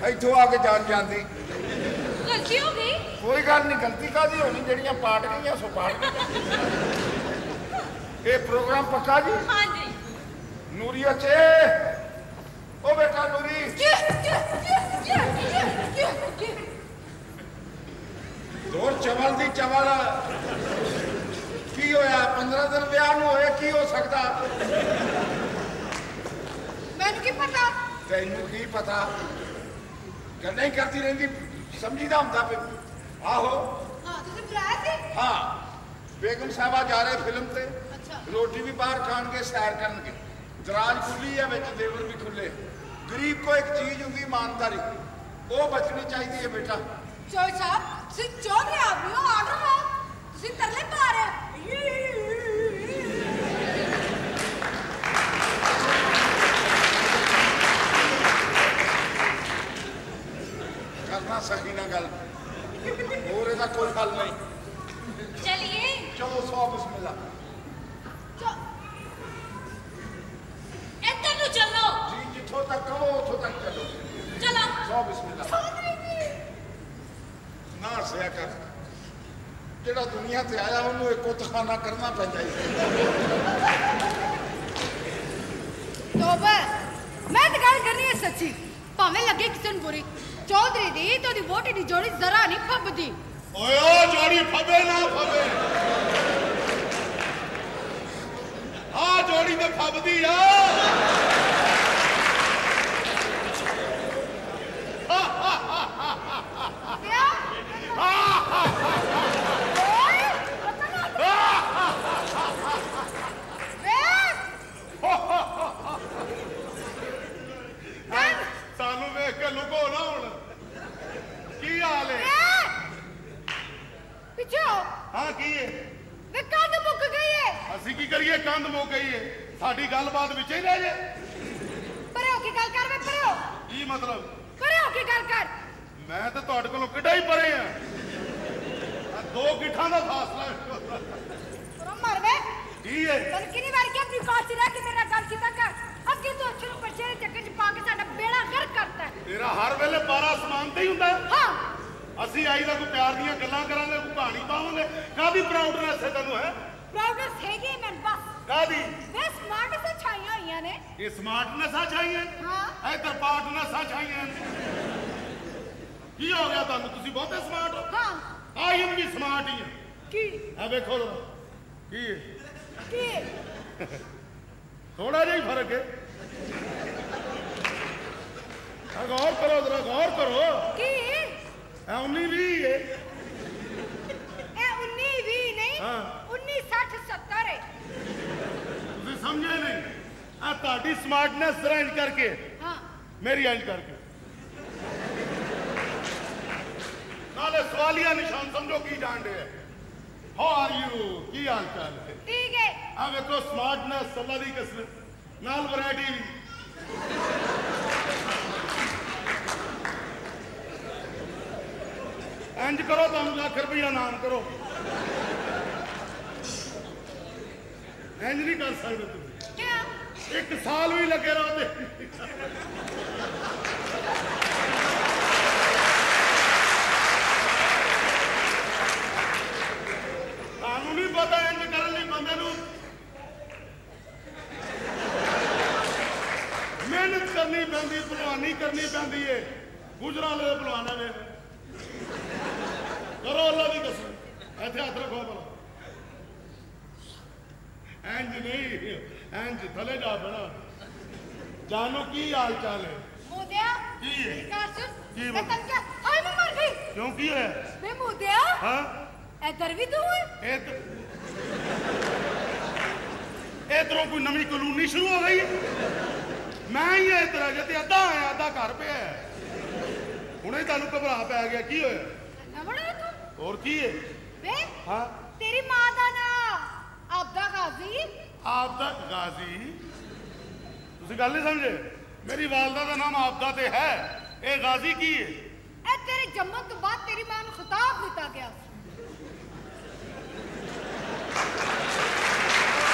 ਇੱਥੋਂ ਆ ਕੇ ਜਾਣ ਜਾਂਦੀ। गलती हो गई। ਕੋਈ ਗੱਲ ਨਹੀਂ, ਗਲਤੀ ਕਾਹਦੀ ਹੋਣੀ, ਜਿਹੜੀਆਂ ਪਾਟ ਗਈਆਂ ਸੋ ਪਾਟ ਗਈਆਂ। ਇਹ ਪ੍ਰੋਗਰਾਮ ਪੱਕਾ ਜੀ। हाँ जी। ਨੂਰੀ ਬੱਚੇ, ਉਹ ਬੇਟਾ ਨੂਰੀ, ਦੋਰ ਚਵਲ ਦੀ ਚਵਲ। ਕੀ ਹੋਇਆ, 15 ਦਿਨ ਵਿਆਹ ਨੂੰ ਹੋਏ, ਕੀ ਹੋ ਸਕਦਾ। ਮੈਨੂੰ ਕੀ ਪਤਾ। ਤੈਨੂੰ ਕੀ ਪਤਾ, ਗੱਲਾਂ ਹੀ ਕਰਦੀ ਰਹਿੰਦੀ, ਸਮਝੀਦਾ ਹੁੰਦਾ ਫਿਰ। ਆਹੋ ਹਾਂ ਤੁਸੀਂ ਬੁਲਾਇਆ ਸੀ। ਹਾਂ, ਬੇਗਮ ਸਾਹਿਬਾ ਜਾ ਰਹੇ ਫਿਲਮ ਤੇ, ਅੱਛਾ। ਰੋਟੀ ਵੀ ਬਾਹਰ ਖਾਣਗੇ, ਸੈਰ ਕਰਨਗੇ। ਦਰਾਜ ਖੁੱਲੀ ਹੈ, ਵਿੱਚ ਦੇਵਰ ਵੀ ਖੁੱਲੇ। ਗਰੀਬ ਕੋ ਇੱਕ ਚੀਜ਼ ਹੁੰਦੀ ਇਮਾਨਦਾਰੀ, ਉਹ ਬਚਣੀ ਚਾਹੀਦੀ ਹੈ ਬੇਟਾ। ਚੌਧਰੀ ਸਾਹਿਬ ਤੁਸੀਂ ਚੌਧਰੀ ਆਦਮੀ ਹੋ, ਆਰਡਰ ਹੋ, ਤੁਸੀਂ ਤਰਲੇ ਪਾ ਰਹੇ ਹੋ। ਕਰਨਾ ਸਕੀ ਨਾ ਗੱਲ, ਹੋਰ ਇਹਦਾ ਕੋਈ ਹੱਲ ਨਹੀਂ। चलिए ਚਲੋ 100 ਬਿਸਮਿਲ੍ਲਾ इधर नु चलो। ਜੀ, ਜਿੱਥੋਂ ਤੱਕ ਕਹੋ ਉੱਥੋਂ ਤੱਕ ਚਲੋ। चलो 100 ਬਿਸਮਿਲ੍ਲਾ। ਚੌਧਰੀ ਜੀ ਨਾ ਹੱਸਿਆ ਕਰ, ਜਿਹੜਾ ਦੁਨੀਆ ਤੇ ਆਇਆ ਉਹਨੂੰ ਇੱਕ ਉਤਖਾਨਾ ਕਰਨਾ ਪੈਂਦਾ ਹੈ। ਤੋਬਾ, ਮੈਂ ਤਾਂ ਗੱਲ ਕਰਨੀ ਹੈ ਸੱਚੀ, ਭਾਵੇਂ ਲੱਗੇ ਕਿਸੇ ਨੂੰ ਬੁਰੀ। ਚੌਧਰੀ ਦੀ ਤੇ ਉਹਦੀ ਵੋਟੀ ਦੀ ਜੋੜੀ ਜ਼ਰਾ ਨਹੀਂ ਫੱਬਦੀ। ਓਏ ਓ ਜੋੜੀ ਫਬੇ ਨਾ ਫਬੇ, ਆ ਜੋੜੀ ਤੇ ਫਬਦੀ ਆ। ਕਿਆ? ਓਏ, ਪਤਾ ਨਾ। ਵੇ, ਸਾਨੂੰ ਵੇਖ ਕੇ ਲੁਕੋ ਨਾ ਹੁਣ। ਕੀ ਹਾਲ ਏ? ਪਿੱਛੇ ਹੋ। ਹਾਂ ਕੀ ਏ? ਵੇ ਕੰਧ ਮੁੱਕ ਗਈ ਏ। ਅਸੀਂ ਕੀ ਕਰੀਏ, ਕੰਧ ਮੁੱਕ ਗਈ ਏ, ਸਾਡੀ ਗੱਲਬਾਤ ਵਿੱਚ ਹੀ ਰਹਿ ਜੇ। ਪਰੇ ਹੋ ਕੇ ਗੱਲ ਕਰ, ਵੇ ਪਰੇ ਹੋ। ਕੀ ਮਤਲਬ? ਪਰੇ ਹੋ ਕੇ ਗੱਲ ਕਰ। ਮੈਂ ਤਾਂ ਤੁਹਾਡੇ ਕੋਲੋਂ ਕਿੱਡਾ ਹੀ ਪਰੇ ਆ, 2 ਗਿੱਠਾਂ ਦਾ ਫਾਸਲਾ ਹੈ। ਪਰੋਂ ਮਰ ਵੇ। ਕੀ ਏ? ਤਨ ਕਿੰਨੀ ਵਾਰ ਕਿਹਾ ਆਪਣੀ ਕਾਚ ਚ ਰਹਿ ਕੇ ਮੇਰੇ ਨਾਲ ਗੱਲ ਕੀਤਾ ਕਰ। ਅੱਗੇ ਤੂੰ ਅੱਛੇ ਨੂੰ ਪਰਚੇ ਦੇ ਚੱਕਰ ਚ ਪਾ ਕੇ ਸਾਡਾ ਬੇੜਾ ਗਰਕ ਕਰਤਾ ਹੈ। ਤੇਰਾ ਹਰ ਵੇਲੇ 12 ਸਮਾਨ ਤੇ ਹੀ ਹੁੰਦਾ ਹੈ। ਹਾਂ, ਅਸੀਂ ਆਈ ਦਾ ਕੋਈ ਪਿਆਰ ਦੀਆਂ ਗੱਲਾਂ ਕਰਾਂਗੇ, ਕੋਈ ਕਹਾਣੀ ਪਾਵਾਂਗੇ, ਕਾਹਦੀ ਪ੍ਰਾਊਡਨੈਸ ਹੈ ਤੈਨੂੰ ਹੈ? ਪ੍ਰਾਊਡਨੈਸ ਹੈਗੀ ਹੈ ਮੈਨੂੰ ਬਸ। ਕਾਦੀ ਵੇ ਸਮਾਰਟ ਸੇ ਛਾਈਆਂ ਹੋਈਆਂ ਨੇ। ਇਹ ਸਮਾਰਟਨੈਸਾਂ ਚਾਹੀਏ ਹਾਂ। ਇੱਧਰ ਪਾਰਟਨੈਸਾਂ ਚਾਹੀਏ ਕੀ ਹੋ ਗਿਆ ਤੁਹਾਨੂੰ ਤੁਸੀਂ ਬਹੁਤੇ ਸਮਾਰਟ ਹੋ ਹਾਂ। ਆਈ ਵੀ ਸਮਾਰਟ ਹੀ ਆ ਕੀ ਆ ਵੇਖੋ ਜ਼ਰਾ ਕੀ ਹੈ ਕੀ ਥੋੜਾ ਜਿਹਾ ਹੀ ਫਰਕ ਹੈ ਆ ਗੌਰ ਕਰੋ ਜ਼ਰਾ ਗੌਰ ਕਰੋ ਕੀ ਇਹ 19-20 ਹੈ ਇਹ 19-20 ਨਹੀਂ ਹਾਂ। 19-60-70 ਹੈ। ਤੁਸੀਂ ਸਮਝੇ ਨਹੀਂ ਆ ਤੁਹਾਡੀ ਸਮਾਰਟਨੈਸ ਜ਼ਰਾ ਇੰਜ ਕਰਕੇ ਹਾਂ। ਮੇਰੀ ਇੰਜ ਕਰਕੇ ਨਾਲੇ ਸਵਾਲੀਆ ਨਿਸ਼ਾਨ ਸਮਝੋ ਕੀ ਜਾਣਦੇ ਆ ਹਾਊ ਆਰ ਯੂ ਕੀ ਹਾਲ ਚਾਲ ਹੈ ਠੀਕ ਹੈ। ਆ ਵੇਖੋ ਸਮਾਰਟਨੈਸ ਅੱਲਾ ਦੀ ਕਸਮ ਨਾਲ ਵੈਰਾਈਟੀ ਵੀ ਇੰਜ ਕਰੋ ਤੁਹਾਨੂੰ ਲੱਖ ਰੁਪਈਆ ਨਾਮ ਕਰੋ ਇੰਜ ਨਹੀਂ ਕਰ ਸਕਦੇ ਤੁਸੀਂ ਕਿਉਂ? 1 ਸਾਲ ਵੀ ਲੱਗੇ ਰਹੋ ਤੇ ਤੁਹਾਨੂੰ ਨਹੀਂ ਪਤਾ ਇੰਜ ਕਰਨ ਲਈ ਬੰਦੇ ਨੂੰ ਮਿਹਨਤ ਕਰਨੀ ਪੈਂਦੀ ਭਲਵਾਨੀ ਕਰਨੀ ਪੈਂਦੀ ਏ ਗੁਜਰਾਂ ਵਾਲੇ ਭਲਵਾਨਾਂ ਨੇ ਕਰੋ ਅੱਲਾ ਦੀ ਕਸਮ ਇੱਥੇ ਹੱਥ ਰੱਖੋ ਭਲਾ ਇੰਜ ਨਹੀਂ ਇੰਜ ਥੱਲੇ ਜਾ ਬਣਾ ਜਾਨੋ ਕੀ ਹਾਲ ਚਾਲ ਹੈ ਮੋਦਿਆ ਕੀ ਹੈ? ਕਾਸਨ ਕੀ ਮੈਂ ਤੰਗ ਹਾਏ ਮੈਂ ਮਰ ਗਈ। ਕਿਉਂ ਕੀ ਹੋਇਆ ਵੇ ਮੋਦਿਆ ਹਾਂ ਇੱਧਰ ਵੀ ਤੂੰ ਹੈ। ਇਧਰੋਂ ਕੋਈ ਨਵੀਂ ਕਲੋਨੀ ਸ਼ੁਰੂ ਹੋ ਗਈ ਮੈਂ ਹੀ ਇਧਰ ਅਜੇ ਤੇ ਅੱਧਾ ਆਇਆ ਅੱਧਾ ਘਰ ਪਿਆ ਹੁਣੇ ਤੁਹਾਨੂੰ ਘਬਰਾ ਪੈ ਗਿਆ ਕੀ ਹੋਇਆ ਨਾ ਬੜਾ ਤੂੰ ਹੋਰ ਕੀ ਹੈ ਵੇ ਹਾਂ ਤੇਰੀ ਮਾਂ ਦਾ ਨਾਂ ਆਬਦਾ ਗਾਜ਼ੀ। ਆਪ ਦਾ ਗਾਜ਼ੀ ਤੁਸੀਂ ਗੱਲ ਨਹੀਂ ਸਮਝੇ ਮੇਰੀ ਵਾਲਦਾ ਦਾ ਨਾਮ ਆਪਦਾ ਤੇ ਹੈ ਇਹ ਗਾਜ਼ੀ ਕੀ ਹੈ ਇਹ ਤੇਰੇ ਜੰਮਣ ਤੋਂ ਬਾਅਦ ਤੇਰੀ ਮਾਂ ਨੂੰ ਖਿਤਾਬ ਦਿੱਤਾ ਗਿਆ ਸੀ।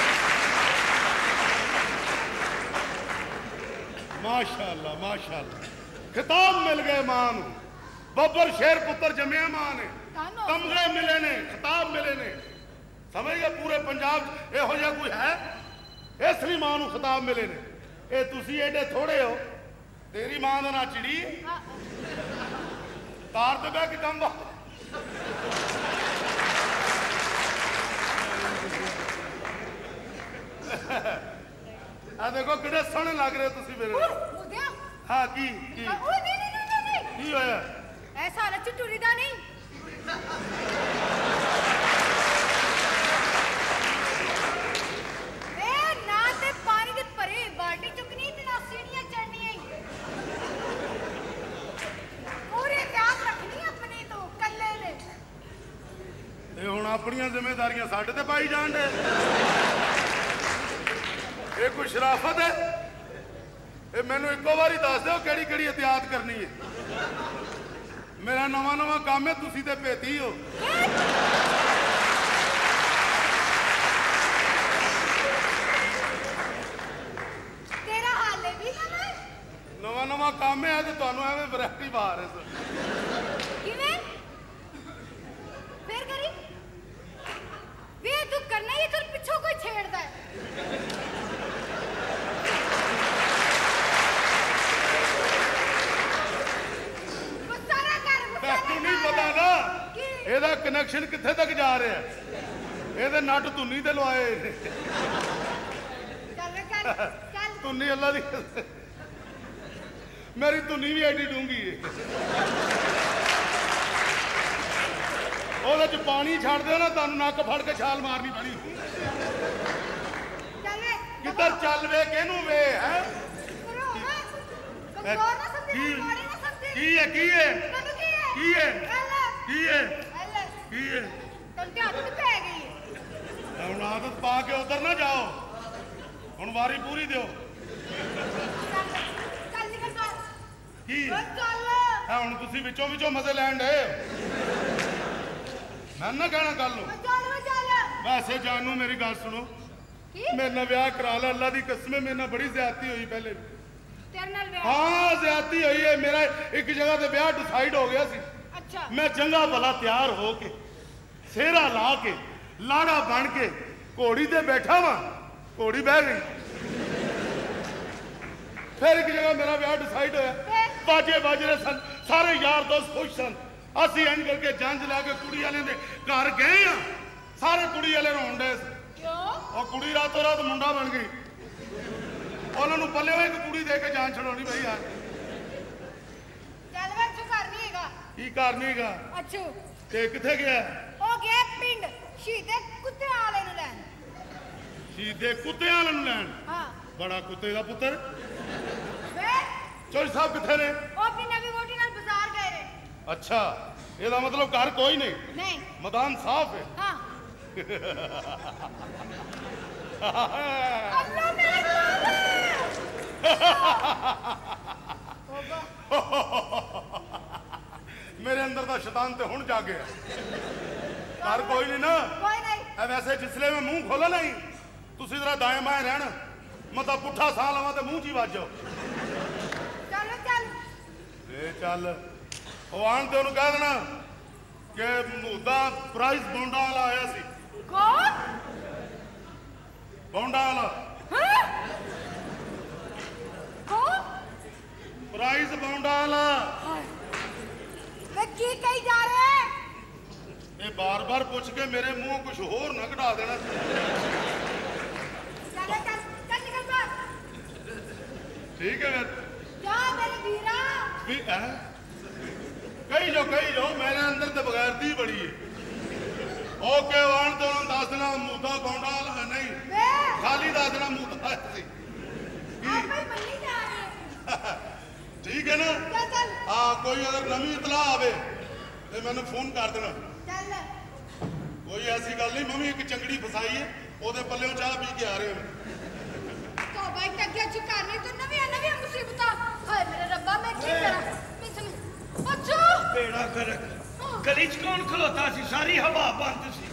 ਮਾਸ਼ਾਅੱਲਾ ਮਾਸ਼ਾਅੱਲਾ ਖਿਤਾਬ ਮਿਲ ਗਏ ਮਾਂ ਨੂੰ ਬੱਬਰ ਸ਼ੇਰ ਪੁੱਤਰ ਜੰਮਿਆ ਮਾਂ ਨੇ ਧੰਨ ਹੋ। ਤਮਗੇ ਮਿਲੇ ਨੇ ਖਿਤਾਬ ਮਿਲੇ ਨੇ ਸਮਝ ਗਏ ਪੂਰੇ ਪੰਜਾਬ 'ਚ ਇਹੋ ਜਿਹਾ ਕੋਈ ਹੈ ਇਸ ਲਈ ਮਾਂ ਨੂੰ ਖਿਤਾਬ ਮਿਲੇ ਨੇ ਇਹ ਤੁਸੀਂ ਐਡੇ ਥੋੜੇ ਹੋ ਤੇਰੀ ਮਾਂ ਦਾ ਨਾਂ ਚਿੜੀ ਹੈ। ਹਾਂ। ਤਾਰ ਤੇ ਬਹਿ ਕੇ ਕੰਮ ਵਾ ਆ ਦੇਖੋ ਕਿਹੜੇ ਸੋਹਣੇ ਲੱਗ ਰਹੇ ਤੁਸੀਂ ਮੇਰੇ ਮੋਦਿਆ ਹਾਂ ਕੀ ਓਏ ਨਹੀਂ ਨਹੀਂ ਨਹੀਂ ਨਹੀਂ ਕੀ ਹੋਇਆ ਐਸਾ ਰੱਚ ਟੁਰੀ ਦਾ ਨਹੀਂ। ਵੇ ਨਾ ਤੇ ਪਾਣੀ ਦੇ ਭਰੇ ਬਾਲਟੀ ਚੁੱਕਣੀ ਤੇ ਨਾ ਸੀੜੀਆਂ ਚੜਨੀਆਂ ਹੀ। ਪੂਰੀ ਧਿਆਨ ਰੱਖਣੀ ਆਪਣੀ ਤੋਂ ਕੱਲੇ ਨੇ। ਇਹ ਹੁਣ ਆਪਣੀਆਂ ਜ਼ਿੰਮੇਵਾਰੀਆਂ ਸਾਡੇ ਤੇ ਪਾਈ ਜਾਣ ਦੇ ਇਹ ਕੋਈ ਸ਼ਰਾਫਤ ਹੈ ਇਹ ਮੈਨੂੰ ਇੱਕੋ ਵਾਰੀ ਦੱਸ ਦਿਓ ਕਿਹੜੀ ਕਿਹੜੀ ਇhtiyat ਕਰਨੀ ਹੈ ਮੇਰਾ ਨਵਾਂ ਕੰਮ ਹੈ ਤੁਸੀਂ ਤੇ ਭੇਤੀ ਹੋ ਤੇਰਾ ਹਾਲੇ ਵੀ ਨਾ ਨਵਾਂ ਕੰਮ ਹੈ ਤੇ ਤੁਹਾਨੂੰ ਐਵੇਂ ਵੈਰਾਈਟੀ ਬਾਹਰ ਹੈ ਕਿਵੇਂ ਫੇਰ ਕਰੀ ਵੇ ਤੂੰ ਕਰਨਾ ਹੀ ਤੂੰ ਪਿੱਛੋਂ ਕੋਈ ਛੇੜਦਾ ਹੈ। ਗੁੱਸਾ ਨਾ ਕਰ ਗੁੱਸਾ ਤੁਹਾਨੂੰ ਨਹੀਂ ਨਾ ਪਤਾ ਕਰ। ਨਾ ਕੀ? ਇਹਦਾ ਕਨੈਕਸ਼ਨ ਕਿੱਥੇ ਤੱਕ ਜਾ ਰਿਹਾ ਹੈ ਇਹਦੇ ਨੱਟ ਧੁੰਨੀ ਤੇ ਲਵਾਏ ਨੇ। ਚੱਲ ਚੱਲ ਧੁੰਨੀ ਅੱਲਾ ਦੀ ਮੇਰੀ ਧੁੰਨੀ ਵੀ ਐਡੀ ਡੂੰਗੀ ਹੈ ਉਹਦੇ ਚ ਪਾਣੀ ਛੱਡ ਦਿਓ ਨਾ ਤੁਹਾਨੂੰ ਨੱਕ ਫੜ ਕੇ ਛਾਲ ਮਾਰਨੀ ਪੈਣੀ ਚੱਲ ਵੇ ਕਿੱਧਰ ਚੱਲ ਵੇ ਕਿਹਨੂੰ ਵੇ ਹੈ ਕਰੋ ਹਾਂ ਕਮਜ਼ੋਰ ਨਾ ਸਮਝੀ ਮਾੜੀ ਨਾ ਸਮਝੀ। ਕੀ ਹੈ ਕੀ ਹੈ ਤੈਨੂੰ ਕੀ ਹੈ ਕੀ ਹੈ ਅੱਲਾ ਕੀ ਹੈ ਅੱਲਾ ਕੀ ਹੈ ਤੈਨੂੰ ਤੇ ਆਦਤ ਪੈ ਗਈ ਹੈ। ਹੁਣ ਆਦਤ ਪਾ ਕੇ ਉਧਰ ਨਾ ਜਾਓ ਹੁਣ ਵਾਰੀ ਪੂਰੀ ਦਿਓ ਚੱਲ ਨਿਕਲ ਕਰ ਕੀ ਓਏ ਚੱਲ ਹੈ ਹੁਣ ਤੁਸੀਂ ਵਿੱਚੋਂ ਮਜ਼ੇ ਲੈਣ ਦੇ ਮੈਂ ਨਾ ਕਹਿਣਾ ਗੱਲ ਨੂੰ ਓਏ ਚੱਲ ਵੈਸੇ ਜਾਨੂ ਮੇਰੀ ਗੱਲ ਸੁਣੋ ਕੀ ਮੇਰੇ ਨਾਲ ਵਿਆਹ ਕਰਾ ਲੈ ਅੱਲਾ ਦੀ ਕਸਮ ਹੈ ਮੇਰੇ ਨਾਲ ਬੜੀ ਜ਼ਿਆਦਤੀ ਹੋਈ ਪਹਿਲੇ ਤੇਰੇ ਨਾਲ ਵਿਆਹ ਹਾਂ ਜ਼ਿਆਦਤੀ ਹੋਈ ਹੈ ਮੇਰਾ ਇੱਕ ਜਗ੍ਹਾ ਤੇ ਵਿਆਹ ਡਿਸਾਈਡ ਹੋ ਗਿਆ ਸੀ ਅੱਛਾ ਮੈਂ ਚੰਗਾ ਭਲਾ ਤਿਆਰ ਹੋ ਕੇ ਸਿਹਰਾ ਲਾ ਕੇ ਲਾੜਾ ਬਣ ਕੇ ਘੋੜੀ ਤੇ ਬੈਠਾ ਵਾਂ ਘੋੜੀ ਬਹਿ ਗਈ। ਫਿਰ ਇੱਕ ਜਗ੍ਹਾ ਮੇਰਾ ਵਿਆਹ ਡਿਸਾਈਡ ਹੋਇਆ। ਬਾਜੇ ਬਾਜੇ ਰਹੇ ਸਨ, ਸਾਰੇ ਯਾਰ ਦੋਸਤ ਖੁਸ਼ ਸਨ। ਅਸੀਂ ਇੰਜ ਕਰਕੇ ਜੰਜ ਲਾ ਕੇ ਕੁੜੀ ਵਾਲਿਆਂ ਦੇ ਘਰ ਗਏ ਆ। ਸਾਰੇ ਕੁੜੀ ਵਾਲੇ ਰੋਣ ਡਏ ਸੀ। ਕਿਉਂ? ਉਹ ਕੁੜੀ ਰਾਤੋਂ ਰਾਤ ਮੁੰਡਾ ਬਣ ਗਈ। ਉਹਨਾਂ ਨੂੰ ਪੱਲਿਓ ਇੱਕ ਕੁੜੀ ਦੇ ਕੇ ਜਾਨ ਛਡਾਉਣੀ ਪਈ ਯਾਰ। ਚੱਲ ਵੇ ਤੂੰ ਘਰ ਨਹੀਂ ਹੈਗਾ। ਕੀ ਕਰਨੀਗਾ? ਅੱਛੂ ਤੇ ਕਿੱਥੇ ਗਿਆ? ਉਹ ਗਿਆ ਪਿੰਡ ਸ਼ਹੀਦੇ ਕੁੱਤਿਆਂ ਵਾਲੇ ਨੂੰ ਲੈਣ। ਸ਼ਹੀਦੇ ਕੁੱਤਿਆਂ ਵਾਲੇ ਨੂੰ ਲੈਣ? ਹਾਂ। ਬੜਾ ਕੁੱਤੇ ਦਾ ਪੁੱਤਰ। ਵੇ ਚੋਈ ਸਾਹਿਬ ਕਿੱਥੇ ਨੇ? ਉਹ ਆਪਣੀ ਨਵੀਂ ਵੋਟੀ ਨਾਲ ਬਾਜ਼ਾਰ ਗਏ ਨੇ। ਅੱਛਾ, ਇਹਦਾ ਮਤਲਬ ਘਰ ਕੋਈ ਨਹੀਂ, ਨਹੀਂ। ਮੈਦਾਨ ਸਾਫ਼ ਹੈ। ਹਾਂ। ਅੱਲਾ ਮੇਰੇ ਮੇਰੇ ਅੰਦਰ ਦਾ ਸ਼ੈਤਾਨ ਤੇ ਹੁਣ ਜਾਗਿਆ। ਘਰ ਕੋਈ ਨਹੀਂ ਨਾ? ਕੋਈ ਨਹੀਂ। ਐ ਵੈਸੇ ਜਿਸਲੇ ਮੈਂ ਮੂੰਹ ਖੋਲਾ ਨਹੀਂ, ਤੁਸੀਂ ਜਰਾ ਦਾएं ਬਾएं ਰਹਿਣ। ਮੈਂ ਤਾਂ ਪੁੱਠਾ ਸਾਹ ਲਵਾਂ ਤੇ ਮੂੰਹ 'ਚ ਹੀ ਵੱਜੋ। ਚੱਲ ਚੱਲ। ਇਹ ਚੱਲ ਉਹ ਆਣ ਤੇ ਉਹਨੂੰ ਕਹਿ ਦੇਣਾ ਕਿ ਮੁੱਦਾ ਪ੍ਰਾਈਜ਼ ਬੌਂਡਾ ਵਾਲਾ ਆਇਆ ਸੀ। ਕੌਣ? ਬੌਂਡਾ ਵਾਲਾ ਹਾਂ? ਕੌਣ? ਪ੍ਰਾਈਜ਼ ਬੌਂਡਾ ਵਾਲਾ। ਵੇ ਕੀ ਕਹੀ ਜਾ ਰਹੇ? ਇਹ ਬਾਰ-ਬਾਰ ਪੁੱਛ ਕੇ ਮੇਰੇ ਮੂੰਹੋਂ ਕੁਝ ਹੋਰ ਨਾ ਕਢਾ ਦੇਣਾ। ਚੱਲ ਚੱਲ ਚੱਲ ਨਿਕਲ ਬਾਹਰ। ਠੀਕ ਹੈ ਜਾ ਮੇਰੇ ਵੀਰਾ। ਵੀ ਐ ਕਹੀ ਜੋ ਮੇਰੇ ਅੰਦਰ ਤੇ ਬਗੈਰਤੀ ਬੜੀ ਹੈ। ਓਕੇ ਵਾਣ ਤੋਂ ਦੱਸ ਦੇਣਾ ਮੁੱਦਾ ਬੌਂਡਾ ਵਾਲਾ ਨਹੀਂ, ਵੇ ਖਾਲੀ ਦੱਸ ਦੇਣਾ ਮੁੱਦਾ ਸੀ। ਆਪੇ ਮੰਨੀ ਜਾ ਰਹੇ। ਠੀਕ ਹੈ ਨਾ? ਚੱਲ ਚੱਲ ਹਾਂ, ਕੋਈ ਅਗਰ ਨਵੀਂ ਇਤਲਾਹ ਆਵੇ ਤੇ ਮੈਨੂੰ ਫੋਨ ਕਰ ਦੇਣਾ। ਚੱਲ। ਕੋਈ ਐਸੀ ਗੱਲ ਨਹੀਂ, ਮੈਂ ਵੀ ਇੱਕ ਚੰਗੜੀ ਫਸਾਈ ਹੈ, ਉਹਦੇ ਪੱਲਿਓਂ ਚਾਹ ਪੀ ਕੇ ਆ ਰਹੇ ਹਾਂ। ਤੋਬਾ ਟੱਗਿਆ ਚੁਕਾ ਨਹੀਂ ਤੂੰ ਨਵੀਆਂ ਮੁਸੀਬਤਾਂ। ਹਾਏ ਮੇਰੇ ਰੱਬਾ ਮੈਂ ਕੀ ਕਰਾਂ? ਮੈਂ ਸਮਝ। ਅੱਛਾ ਬੇੜਾ ਗਰਕ। ਗਲੀ 'ਚ ਕੌਣ ਖਲੋਤਾ ਸੀ? ਸਾਰੀ ਹਵਾ ਬੰਦ ਸੀ।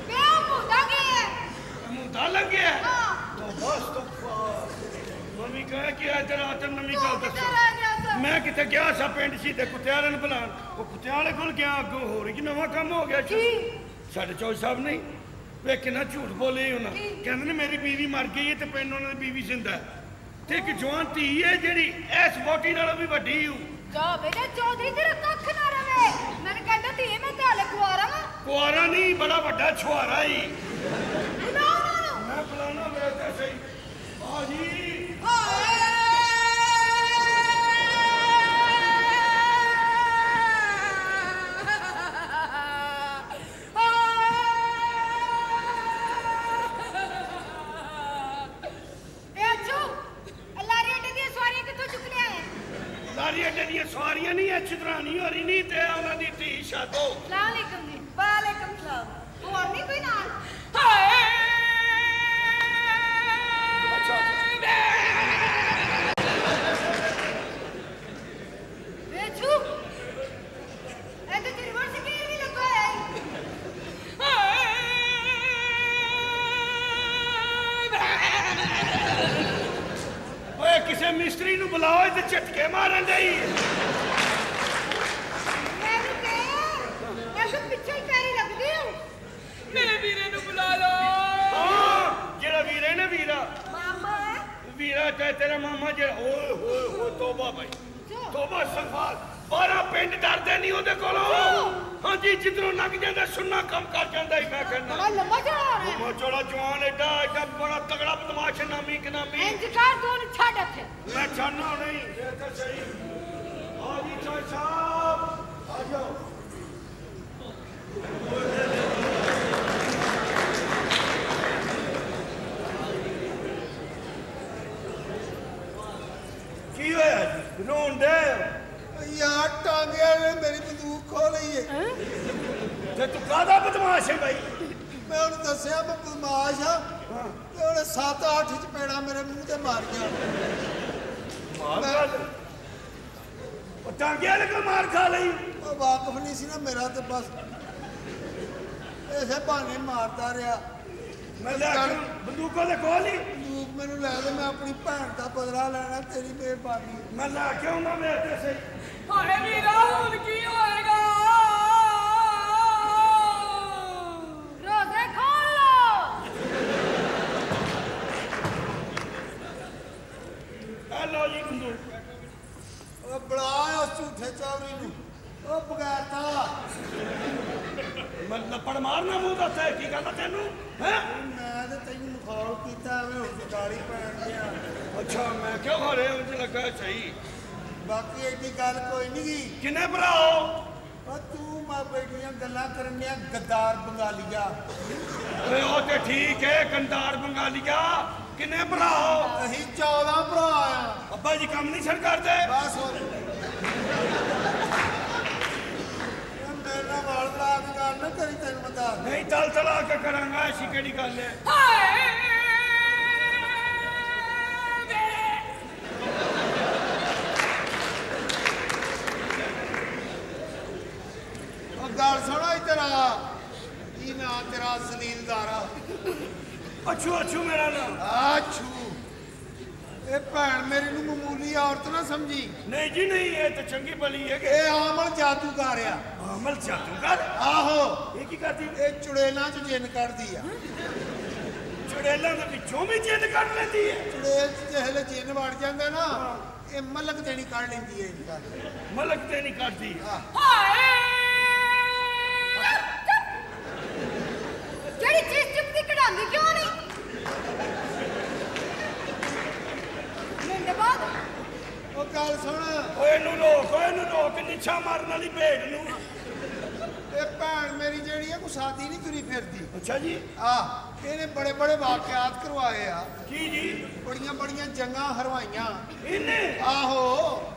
ਵੇ ਮੁੰਡਾ ਗਿਆ। ਮੁੰਡਾ ਲੱਗਿਆ। ਹਾਂ। ਬਸ ਮੰਮੀ ਕਹੇ ਕਿ ਅੱਜ ਰਾਤ ਨਵੀਂ ਗੱਲ ਤੂੰ ਕਿੱਥੇ ਦੱਸੋ। ਰਹਿ ਗਿਆ ਸਾ? ਮੈਂ ਕਿਤੇ ਗਿਆ ਸਾਂ ਪਿੰਡ ਸੀ ਤੇ ਕੁੱਤਿਆਂ ਵਾਲੇ ਨੂੰ ਬੁਲਾਉਣ। ਉਹ ਕੁੱਤਿਆਂ ਵਾਲੇ ਕੋਲ ਗਿਆ, ਅੱਗੋਂ ਹੋਰ ਕੀ ਨਵਾਂ ਕੰਮ ਹੋ ਗਿਆ। ਕੀ? ਸਾਡੇ ਚੌਧਰੀ ਸਾਹਿਬ ਨਹੀਂ ਵੇ ਕਿੰਨਾ ਝੂਠ ਬੋਲੇ ਉਹਨਾਂ। ਕੀ? ਕਹਿੰਦੇ ਨੇ ਮੇਰੀ ਬੀਵੀ ਮਰ ਗਈ ਹੈ ਤੇ ਪਿੰਡ ਉਹਨਾਂ ਦੀ ਬੀਵੀ ਜ਼ਿੰਦਾ ਹੈ ਤੇ ਇੱਕ ਜਵਾਨ ਧੀ ਹੈ ਜਿਹੜੀ ਇਸ ਵੋਟੀ ਨਾਲੋਂ ਵੀ ਵੱਡੀ ਹੂ। ਜਾ ਬੇਟਾ ਚੌਧਰੀ ਤੇਰਾ ਕੱਖ ਨਾ ਰਵੇ। ਮੈਨੂੰ ਕਹਿੰਦਾ ਧੀਏ ਮੈਂ ਤੇ ਹਾਲੇ ਕੁਆਰਾ ਵਾਂ। ਕੁਆਰਾ ਨਹੀਂ, ਬੜਾ ਵੱਡਾ ਛੁਹਾਰਾ ਹੀ। ਨਾ ਨਾ ਨਾ। ਮੈਂ ਬੁਲਾਣਾ ਮੇਰੇ ਤੇ ਸਹੀ। ਆ ਜੀ ਲਾਰੀ ਅੱਡੇ ਦੀਆਂ ਸਵਾਰੀਆਂ ਨਹੀਂ ਅੱਛੀ ਤਰ੍ਹਾਂ ਨਹੀਂ ਹੋ ਰਹੀ ਨਹੀਂ ਤੇ ਉਹਨਾਂ ਦੀ ਧੀ ਛਾਦੋ। ਸਲਾਮੁਅਲੈਕਮ ਜੀ। ਵਾਲੇਕਮ ਸਲਾਮ। ਹੋਰ ਨਹੀਂ ਕੋਈ ਨਾਲ? ਹਾਏ ਵੇਚੂ ਇਹ ਤੇ ਰਿਵਰਸ ਗੇਅਰ ਵੀ ਲੱਗਾ ਹੋਇਆ ਹੈ। ਓਏ ਕਿਸੇ ਮਿਸਤਰੀ ਨੂੰ ਬੁਲਾਓ ਤੇ ਝਟਕੇ ਮਾਰਨ ਡਈ। ਮੈਨੂੰ ਕਹਿ ਇਹ ਪਿੱਛੇ ਹੀ ਪੈਰੀ ਲੱਗਦੀ ਹੂੰ। ਮੇਰੇ ਵੀਰੇ ਨੂੰ ਬੁਲਾ ਲਓ। ਹਾਂ, ਜਿਹੜਾ ਵੀਰੇ ਨੇ ਵੀਰਾ ਮਾਮਾ ਵੀਰਾ ਚਾਹੇ ਤੇਰਾ ਮਾਮਾ ਜਿਹੜਾ। ਓਏ ਹੋਏ ਹੋਏ ਤੋਬਾ ਭਾਈ, ਤੋਬਾ ਸਫਾਰ। 12 ਪਿੰਡ ਡਰਦੇ ਨਹੀਂ ਉਹਦੇ ਕੋਲੋਂ। ਹਾਂਜੀ, ਜਿੱਧਰੋਂ ਲੰਘ ਜਾਂਦਾ ਸੁਣਨਾ ਕੰਮ ਕਰ ਜਾਂਦਾ ਹੀ। ਮੈਂ ਕਹਿੰਦਾ ਬੜਾ ਲੰਮਾ ਚੜਾ ਰਿਹਾ। ਲੰਮਾ ਚੌੜਾ ਜਵਾਨ ਐਡਾ ਬੜਾ ਤਗੜਾ ਬਦਮਾਸ਼ ਨਾਮੀ ਕਿ ਨਾਮੀ। ਇੰਜ ਕਰ ਤੂੰ ਉਹਨੂੰ ਛੱਡ ਇੱਥੇ। ਮੈਂ ਛਾਣਾ ਨਹੀਂ। ਇਹ ਤਾਂ ਸਹੀ। ਆ ਜੀ ਚਾਹ ਸਾਹਿਬ ਆ ਜਾਓ। ਕੀ ਹੋਇਆ ਜੀ? ਰੋਣ ਦੇ ਯਾਰ ਟਾਂਗਿਆਂ ਨੇ ਮੇਰੀ ਬੰਦੂਕ ਖੋ ਲਈ ਏ। ਤੇ ਤੂੰ ਕਾਹਦਾ ਬਦਮਾਸ਼ ਹੈ ਭਾਈ? ਮੈਂ ਉਹਨੂੰ ਦੱਸਿਆ ਮੈਂ ਬਦਮਾਸ਼ ਆ ਤੇ ਉਹਨੇ 7-8 ਚਪੇੜਾ ਮੇਰੇ ਮੂੰਹ ਤੇ ਮਾਰੀਆਂ। ਮਾਰ ਉਹ ਟਾਂਗਿਆਂ ਵਾਲੇ ਕੋਲ ਮਾਰ ਖਾ ਲਈ। ਉਹ ਵਾਕਫ ਨਹੀਂ ਸੀ ਨਾ ਮੇਰਾ ਤੇ ਬਸ ਐਸੇ ਬਹਾਨੇ ਮਾਰਦਾ ਰਿਹਾ। ਮੈਂ ਲੈ ਕੇ ਬੰਦੂਕਾਂ ਦੇ ਕੋਲ ਹੀ। ਬੰਦੂਕ ਮੈਨੂੰ ਲੈ ਦੇ, ਮੈਂ ਆਪਣੀ ਭੈਣ ਦਾ ਬਦਲਾ ਲੈਣਾ। ਤੇਰੀ ਮਿਹਰਬਾਨੀ। ਮੈਂ ਲੈ ਕੇ ਆਉਣਾ ਮੇਰੇ ਤੇ ਸਹੀ। ਹਾਏ ਵੀਰਾ ਹੁਣ ਕੀ ਹੋਏਗਾ? ਰੋਜ਼ੇ ਉਹ ਬਗੈਰ ਤਾਂ ਲੱਪੜ ਮਾਰਨਾ ਮੂੰਹ ਦਾ ਤੇ ਕੀ ਗੱਲ ਆ ਤੈਨੂੰ ਹੈ ਮੈਂ ਤੇ ਤੈਨੂੰ ਮਖੌਲ ਕੀਤਾ ਐਵੇਂ ਹੁਣ ਗਾਲੀ ਪੈਣ ਗਿਆ। ਅੱਛਾ ਮੈਂ ਕਿਉਂ ਘਰੇ ਉਂਝ ਲੱਗਾ ਸਹੀ ਬਾਕੀ ਐਡੀ ਗੱਲ ਕੋਈ ਨਹੀਂ ਗੀ। ਕਿੰਨੇ ਭਰਾ ਹੋ ਉਹ ਤੂੰ ਮਾਂ ਬੇਟੀਆਂ ਗੱਲਾਂ ਕਰਨ ਡਿਆ ਗੱਦਾਰ ਬੰਗਾਲੀਆ। ਓਏ ਉਹ ਤੇ ਠੀਕ ਹੈ ਕੰਦਾਰ ਬੰਗਾਲੀਆ ਕਿੰਨੇ ਭਰਾ ਹੋ ਅਸੀਂ 14 ਭਰਾ ਆ। ਅੱਬਾ ਜੀ ਕੰਮ ਨਹੀਂ ਛੱਡ ਕਰਦੇ ਬਸ ਹੋਰ ਮੇਰੇ ਨਾਲ ਵਾਲ ਬਣਾ ਕੇ ਗੱਲ ਨਾ ਕਰੀ ਤੈਨੂੰ ਬਤਾ। ਨਹੀਂ ਤਲ ਤਲਾ ਕੇ ਕਰਾਂਗਾ ਐਸੀ ਕਿਹੜੀ ਗੱਲ ਹੈ ਉਹ ਗੱਲ ਸੁਣੋ ਇੱਧਰ ਆ। ਕੀ ਨਾਂ ਤੇਰਾ ਸਲੀਲਦਾਰਾ? ਅੱਛੂ ਅੱਛੂ ਮੇਰਾ ਨਾਮ ਆਛੂ। ਇਹ ਭੈਣ ਮੇਰੀ ਨੂੰ ਮਾਮੂਲੀ ਔਰਤ ਨਾ ਸਮਝੀ। ਨਹੀਂ ਜੀ ਨਹੀਂ ਇਹ ਤਾਂ ਚੰਗੀ ਭਲੀ ਹੈ ਕਿ ਇਹ ਆਮਲ ਜਾਦੂਗਰ ਆ। ਅਮਲ ਜਾਦੂਗਰ ਆਹੋ ਇਹ ਕੀ ਕਰਦੀ ਇਹ ਚੁੜੇਲਾਂ ਚ ਜਿੰਨ ਕੱਢਦੀ ਆ। ਚੁੜੇਲਾਂ ਦੇ ਵਿੱਚੋਂ ਵੀ ਜਿੰਦ ਕੱਢ ਲੈਂਦੀ ਹੈ ਚੁੜੇਲ ਚ ਜਿਹਲੇ ਜਿੰਨ ਵੜ ਜਾਂਦਾ ਨਾ ਇਹ ਮਲਕ ਦੇਣੀ ਕੱਢ ਲੈਂਦੀ ਹੈ ਇਹਦਾ। ਮਲਕ ਤੇ ਨਹੀਂ ਕੱਢਦੀ ਜਿਹੜੀ ਚੀਜ਼ ਚੁੱਪਦੀ ਕਢਾਉਂਦੀ ਕਿਉਂ ਨਹੀਂ? ਮਿੰਟ ਬਾਅਦ ਉਹ ਗੱਲ ਸੁਣ। ਓਏ ਇਹਨੂੰ ਰੋਕ ਨਿੱਛਾ ਮਾਰਨ ਵਾਲੀ ਭੇਡ ਨੂੰ ਇਹ ਭੈਣ ਮੇਰੀ ਜਿਹੜੀ ਆ ਕੋ ਸਾਥੀ ਨਹੀਂ ਤੁਰੀ ਫਿਰਦੀ। ਅੱਛਾ ਜੀ ਆ ਇਹਨੇ ਬੜੇ ਬੜੇ ਵਾਕਿਆਤ ਕਰਵਾਏ ਆ। ਕੀ ਜੀ ਬੜੀਆਂ ਬੜੀਆਂ ਜੰਗਾਂ ਹਰਵਾਈਆਂ ਇਹਨੇ ਆਹੋ।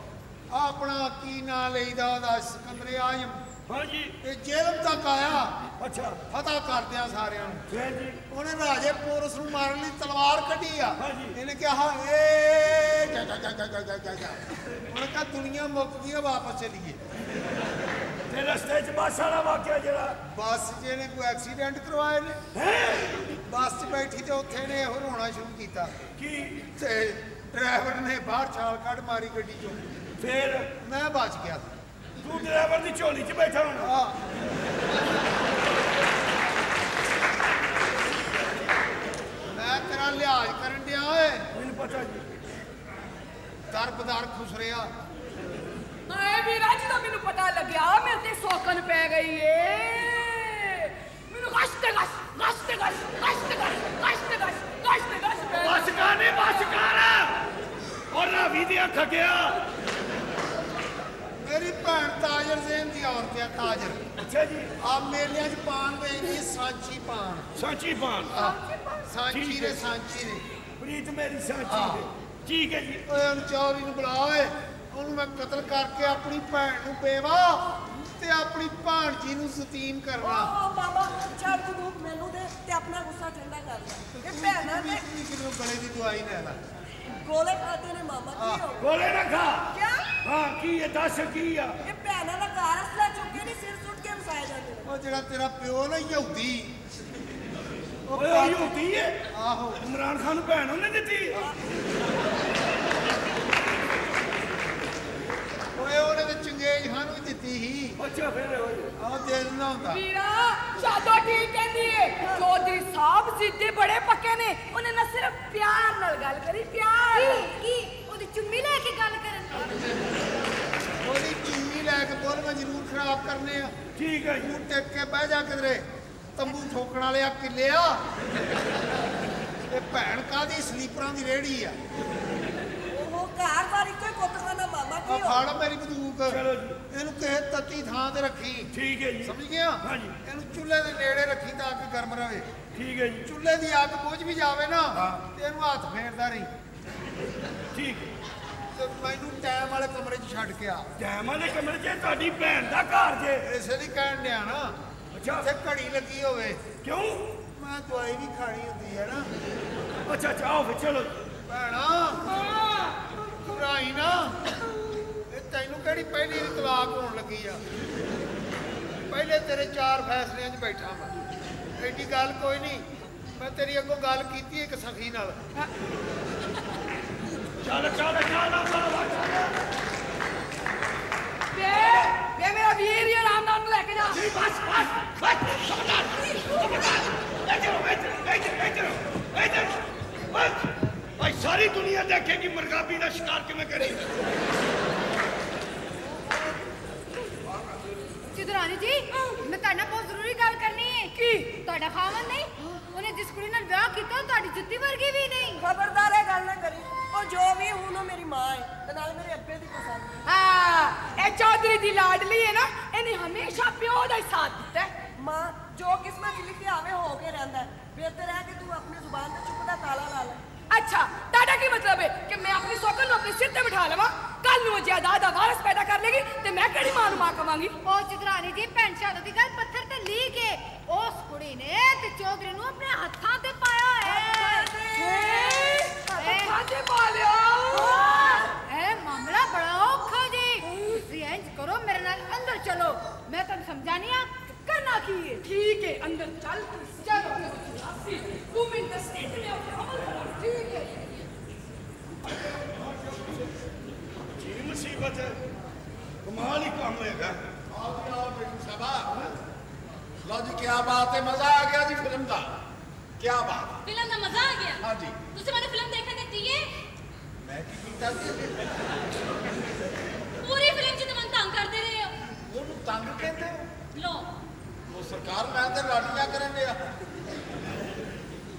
ਆਹ ਆਪਣਾ ਕੀ ਨਾਂ ਲਈਦਾ ਉਹਦਾ ਸਿਕੰਦਰ ਆਜ਼ਮ ਹਾਂ ਜੀ ਤੇ ਜੇਲ੍ਹ ਤੱਕ ਆਇਆ ਅੱਛਾ ਫਤਹ ਕਰਦਿਆਂ ਸਾਰਿਆਂ ਨੂੰ। ਫੇਰ ਜੀ ਉਹਨੇ ਰਾਜੇ ਪੋਰਸ ਨੂੰ ਮਾਰਨ ਲਈ ਤਲਵਾਰ ਕੱਢੀ ਆ। ਹਾਂਜੀ। ਇਹਨੇ ਕਿਹਾ ਏ ਜਾ ਜਾ ਜਾ ਜਾ ਜਾ ਜਾ ਜਾ। ਉਹਨੇ ਕਿਹਾ ਦੁਨੀਆ ਮੁੱਕ ਗਈ ਆ ਵਾਪਸ ਚਲੀਏ। ਤੇ ਰਸਤੇ 'ਚ ਬੱਸ ਵਾਲਾ ਵਾਕਿਆ ਜਿਹੜਾ ਬੱਸ 'ਚ ਇਹਨੇ ਕੋਈ ਐਕਸੀਡੈਂਟ ਕਰਵਾਏ ਨੇ। ਬੱਸ 'ਚ ਬੈਠੀ ਤੇ ਉੱਥੇ ਨੇ ਇਹੋ ਰੋਣਾ ਸ਼ੁਰੂ ਕੀਤਾ ਕੀ ਤੇ ਡਰਾਈਵਰ ਨੇ ਬਾਹਰ ਛਾਲ ਕੱਢ ਮਾਰੀ ਗੱਡੀ 'ਚੋਂ। ਫੇਰ ਮੈਂ ਬਚ ਗਿਆ। ਤੂੰ ਡਰਾਈਵਰ ਦੀ ਝੋਲੀ 'ਚ ਬੈਠਾ ਹੋਣਾ ਆ ਮੈਂ ਤੇਰਾ ਲਿਹਾਜ਼ ਕਰਨ ਡਿਆ ਓਏ। ਮੈਨੂੰ ਪਤਾ ਜੀ ਦਰਬਦਾਰ ਖੁਸਰਿਆ। ਆਏ ਵੀਰਾ ਜਦੋਂ ਮੈਨੂੰ ਪਤਾ ਲੱਗਿਆ ਮੇਰੇ ਤੇ ਸੋਕਨ ਪੈ ਗਈ ਏ ਮੈਨੂੰ ਗਸ਼ਤ ਬੱਸ ਕਾਨੇ ਬੱਸ ਕਾਰ ਔਰ ਰਾਵੀ ਦੀ ਅੱਖ ਗਿਆ ਮੇਰੀ ਭੈਣ ਤਾਜਰ ਜ਼ੇਨ ਦੀ ਔਰਤ ਆ ਤਾਜਰ। ਅੱਛਾ ਜੀ ਆ ਮੇਲਿਆਂ 'ਚ ਪਾਨ ਵੇਚਦੀ ਸਾਂਚੀ ਪਾਨ। ਸਾਂਚੀ ਪਾਨ ਸਾਂਚੀ ਠੀਕ ਦੇ ਹੈ। ਸਾਂਚੀ ਦੇ। ਪ੍ਰੀਤ ਮੇਰੀ ਸਾਂਚੀ ਦੇ ਠੀਕ ਹੈ ਜੀ ਓਏ ਉਹਨੂੰ ਚੌਧਰੀ ਨੂੰ ਬੁਲਾ ਓਏ। ਉਹਨੂੰ ਮੈਂ ਕਤਲ ਕਰਕੇ ਆਪਣੀ ਭੈਣ ਨੂੰ ਪੇਵਾ ਤੇ ਆਪਣੀ ਭਾਣਜੀ ਨੂੰ ਯਤੀਮ ਕਰਨਾ। ਓ ਬਾਬਾ ਛੱਡ ਤੂੰ ਮੈਨੂੰ ਦੇ ਤੇ ਆਪਣਾ ਗੁੱਸਾ ਠੰਡਾ ਕਰ ਲੈ ਇਹ ਭੈਣਾਂ ਨੇ ਕਿਲੋ ਗਲੇ ਦੀ ਦਵਾਈ ਲੈ ਲੈ। ਗੋਲੇ ਖਾਦੇ ਨੇ ਮਾਮਾ ਕੀ ਹੋ ਗੋਲੇ ਨਾ ਖਾ ਕਿਆ ਹਾਂ ਕੀ ਇਹ ਦੱਸ ਕੀ ਆ ਇਹ ਭੈਣਾਂ ਦਾ ਘਰ ਅਸਲਾ ਚੁੱਕੇ ਨਹੀਂ ਸਿਰ ਸੁੱਟ ਕੇ ਵਸਾਏ ਜਾਂਦੇ ਨੇ। ਉਹ ਜਿਹੜਾ ਤੇਰਾ ਪਿਓ ਨਾ ਯਹੂਦੀ ਉਹ ਓਏ ਉਹ ਹੁੰਦੀ ਹੈ ਆਹੋ ਇਮਰਾਨ ਖਾਨ ਨੂੰ ਭੈਣ ਉਹਨੇ ਦਿੱਤੀ ਓਏ ਉਹਨੇ ਤੇ ਚੰਗੇਜ ਖਾਨ ਵੀ ਦਿੱਤੀ ਸੀ। ਅੱਛਾ ਫੇਰ ਆਹ ਦੇ ਦਿੰਦਾ ਹੁੰਦਾ। ਵੀਰਾ ਸ਼ਾਦੋ ਠੀਕ ਕਹਿੰਦੀ ਏ ਚੌਧਰੀ ਸਾਹਿਬ ਸਿੱਧੇ ਬੜੇ ਪੱਕੇ ਨੇ ਉਹਨੇ ਨਾ ਸਿਰਫ ਪਿਆਰ ਨਾਲ ਗੱਲ ਕਰੀ ਪਿਆਰ ਕੀ ਉਹਦੀ ਚੁੰਮੀ ਲੈ ਕੇ ਗੱਲ ਕਰਨ? ਉਹਦੀ ਚੁੰਨੀ ਲੈ ਕੇ ਬੋਲ ਮੈਂ ਜ਼ਰੂਰ ਖਰਾਬ ਕਰਨੇ ਆ। ਠੀਕ ਹੈ ਜੀ ਤੂੰ ਟਿਕ ਕੇ ਬਹਿ ਜਾ ਕਿਧਰੇ ਤੰਬੂ ਠੋਕਣ ਵਾਲੇ ਆ ਕਿੱਲੇ ਆ। ਇਹ ਭੈਣ ਕਾਦੀ ਸਲੀਪਰਾਂ ਦੀ ਰੇੜੀ ਆ। ਉਹ ਘਰ ਵਾਰ ਇੱਕੋ ਹੀ ਕੁੱਤਖਾਨਾ ਮਾਮਾ ਆ ਕੀ ਹੋ ਫੜ ਮੇਰੀ ਬੰਦੂਕ। ਚਲੋ ਜੀ ਇਹਨੂੰ ਕਿਸੇ ਤੱਤੀ ਥਾਂ ਤੇ ਰੱਖੀ। ਠੀਕ ਹੈ ਜੀ ਸਮਝ ਗਿਆ? ਹਾਂਜੀ। ਇਹਨੂੰ ਚੁੱਲ੍ਹੇ ਦੇ ਨੇੜੇ ਰੱਖੀ ਤਾਂ ਅੱਗ ਗਰਮ ਰਵੇ। ਠੀਕ ਹੈ ਜੀ ਚੁੱਲ੍ਹੇ ਦੀ ਅੱਗ ਬੁਝ ਵੀ ਜਾਵੇ ਨਾ ਤੇ ਇਹਨੂੰ ਹੱਥ ਫੇਰਦਾ ਰਹੀ। ਠੀਕ ਤੇ ਮੈਨੂੰ ਟਾਈਮ ਵਾਲੇ ਕਮਰੇ 'ਚ ਛੱਡ ਕੇ ਆ। ਟਾਈਮ ਵਾਲੇ ਕਮਰੇ 'ਚ ਤੁਹਾਡੀ ਭੈਣ ਦਾ ਘਰ ਜੇ ਇਸੇ ਦੀ ਕਹਿਣ ਡਿਆ ਨਾ ਅੱਛਾ ਤੇ ਘੜੀ ਲੱਗੀ ਹੋਵੇ। ਕਿਉਂ ਮੈਂ ਦਵਾਈ ਵੀ ਖਾਣੀ ਹੁੰਦੀ ਹੈ ਨਾ। ਅੱਛਾ ਅੱਛਾ ਆਓ ਫਿਰ ਚਲੋ ਭੈਣਾ ਘਬਰਾਈ ਨਾ। ਇਹ ਤੈਨੂੰ ਕਿਹੜੀ ਪਹਿਲੀ ਵਾਰੀ ਤਲਾਕ ਹੋਣ ਲੱਗੀ ਆ। ਪਹਿਲੇ ਤੇਰੇ 4 ਫੈਸਲਿਆਂ 'ਚ ਬੈਠਾ ਮੈਂ। ਐਡੀ ਗੱਲ ਕੋਈ ਨਹੀਂ। ਮੈਂ ਤੇਰੀ ਅੱਗੋਂ ਗੱਲ ਕੀਤੀ ਇੱਕ ਸਖੀ ਨਾਲ। ਚੱਲ ਚੱਲ ਚੱਲ ਵੇ ਮੇਰਾ ਵੀਰ ਹੀ ਆਰਾਮ ਨਾਲ ਉਹਨੂੰ ਲੈ ਕੇ ਜਾ ਬਸ ਬਸ ਬਸ ਭਾਈ ਸਾਰੀ ਦੁਨੀਆ ਦੇਖੇਗੀ ਮੁਰਗਾਬੀ ਦਾ ਸ਼ਿਕਾਰ ਕਿਵੇਂ ਕਰੀ ਚੌਧਰਾਣੀ ਜੀ ਮੈਂ ਤੁਹਾਡੇ ਨਾਲ ਬਹੁਤ ਜ਼ਰੂਰੀ ਗੱਲ ਕਰਨੀ ਹੈ। ਕੀ? ਤੁਹਾਡਾ ਖਾਵਨ ਨਹੀਂ, ਉਹਨੇ ਜਿਸ ਕੁੜੀ ਨਾਲ ਵਿਆਹ ਕੀਤਾ ਉਹ ਤੁਹਾਡੀ ਜੁੱਤੀ ਵਰਗੀ ਵੀ ਨਹੀਂ। ਖਬਰਦਾਰ ਇਹ ਗੱਲ ਨਾ ਕਰੀ। ਉਹ ਜੋ ਵੀ ਹੁਣ ਉਹ ਮੇਰੀ ਮਾਂ ਹੈ ਤੇ ਨਾਲ ਮੇਰੇ ਅੱਬੇ ਦੀ ਪਸੰਦ ਹੈ। ਹਾਂ, ਇਹ ਚੌਧਰੀ ਦੀ ਲਾਡਲੀ ਹੈ ਨਾ, ਇਹਨੇ ਹਮੇਸ਼ਾ ਪਿਓ ਦਾ ਹੀ ਸਾਥ ਦਿੱਤਾ ਹੈ। ਮਾਂ ਜੋ ਕਿਸਮਤ 'ਚ ਲਿਖਿਆ ਆਵੇ ਹੋ ਕੇ ਰਹਿੰਦਾ ਹੈ। ਬਿਹਤਰ ਹੈ ਕਿ ਤੂੰ ਆਪਣੀ ਜ਼ੁਬਾਨ ਤੇ ਚੁੱਪ ਦਾ ਤਾਲਾ ਲਾ ਲੈ। ਅੱਛਾ, ਤੁਹਾਡਾ ਕੀ ਮਤਲਬ ਹੈ ਕਿ ਮੈਂ ਆਪਣੀ ਸੌਕਨ ਨੂੰ ਆਪਣੇ ਸਿਰ ਤੇ ਬਿਠਾ ਲਵਾਂ? ਕੱਲ ਨੂੰ ਜਾਇਦਾਦ ਦਾ ਵਾਰਸ ਪੈਦਾ ਕਰ ਲੇਗੀ ਤੇ ਮੈਂ ਕਿਹੜੀ ਮਾਂ ਨੂੰ ਮਾਂ ਕਵਾਂਗੀ? ਉਹ ਚੌਧਰਾਣੀ ਜੀ ਭੈਣ ਸ਼ਾਦੀ ਦੀ ਗੱਲ ਪੱਥਰ ਤੇ ਲੀਕ ਹੈ। ਉਸ ਕੁੜੀ ਨੇ ਤੇ ਚੌਧਰੀ ਨੂੰ ਆਪਣੇ ਹੱਥਾਂ ਤੇ ਪਾਇਆ ਹੈ। ਖਾਤੇ ਪਾ ਲਿਆ। ਇਹ ਮਾਮਲਾ ਬੜਾ ਔਖਾ ਜੀ। ਤੁਸੀਂ ਇੰਜ ਕਰੋ, ਮੇਰੇ ਨਾਲ ਅੰਦਰ ਚਲੋ, ਮੈਂ ਤੁਹਾਨੂੰ ਸਮਝਾਣੀ ਆ करना की है। ठीक है, अंदर चल। चलो तुम इन स्टेट में अमल करो। ठीक है। ਕੀ ਮੁਸੀਬਤ ਹੈ, ਕਮਾਲ ਹੀ ਕੰਮ ਹੈਗਾ। आओ जी आओ बेटी साहबा। लो जी क्या बात है, मजा आ गया जी फिल्म का। क्या बात? ਫਿਲਮ ਦਾ ਮਜ਼ਾ ਆ ਗਿਆ। हाँ जी। ਤੁਸੀਂ ਮੈਨੂੰ ਫਿਲਮ ਦੇਖਣ ਦਿੱਤੀ ਹੈ? मैं की कीता जी? ਪੂਰੀ ਫਿਲਮ 'ਚ ਤੁਹਾਨੂੰ ਤੰਗ ਕਰਦੇ ਰਹੇ ਹੋ। ਉਹਨੂੰ ਤੰਗ ਕਹਿੰਦੇ ਹੋ? ਲੋ ਉਹ ਸਰਕਾਰ ਮੈਂ ਤੇ ਲਾਡੀਆਂ ਕਰਨ ਲਿਆ।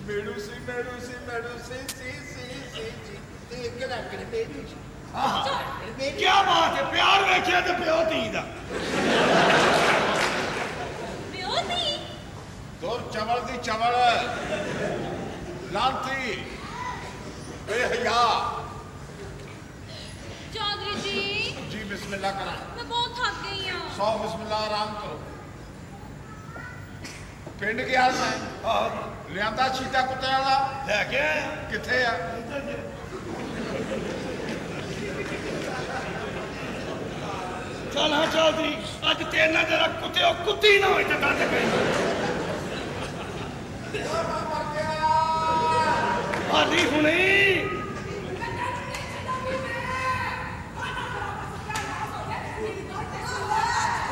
ਮੇੜੂ ਸੀ ਤੇ ਇੱਕ ਰੰਗ ਨੇ ਮੇਰੀ ਸੀ। ਕੀ ਬਾਤ ਹੈ, ਪਿਆਰ ਵੇਖਿਆ ਤੇ ਪਿਓ ਧੀ ਦਾ। ਪਿਓ ਦੀ ਦੁਰ ਚਵਲ ਦੀ ਚਵਲ ਲਾਂਤੀ ਬੇਹਯਾ। ਚੌਧਰੀ ਜੀ ਜੀ ਬਿਸਮਿल्लाह ਕਰਾਂ। ਮੈਂ ਬਹੁਤ ਥੱਕ ਗਈ ਹਾਂ। 100 ਬਿਸਮਿल्लाह ਆਰਾਮ ਕਰੋ। ਪਿੰਡ ਗਿਆ ਮੈਂ, ਲਿਆਂਦਾ ਚੀਤਾ ਕੁੱਤੇ ਵਾਲਾ ਲੈ ਕੇ ਆਇਆ। ਕਿੱਥੇ ਆ? ਚੱਲ ਹਾਂ ਚੌਧਰੀ, ਅੱਜ ਤੇਰੇ ਨਾਲ ਜਰਾ ਕੁੱਤਿਓ ਕੁੱਤੀ ਨਾ ਹੋਈ ਤੇ ਦੰਦ ਪਈ। ਆਦੀ ਹੁਣੇ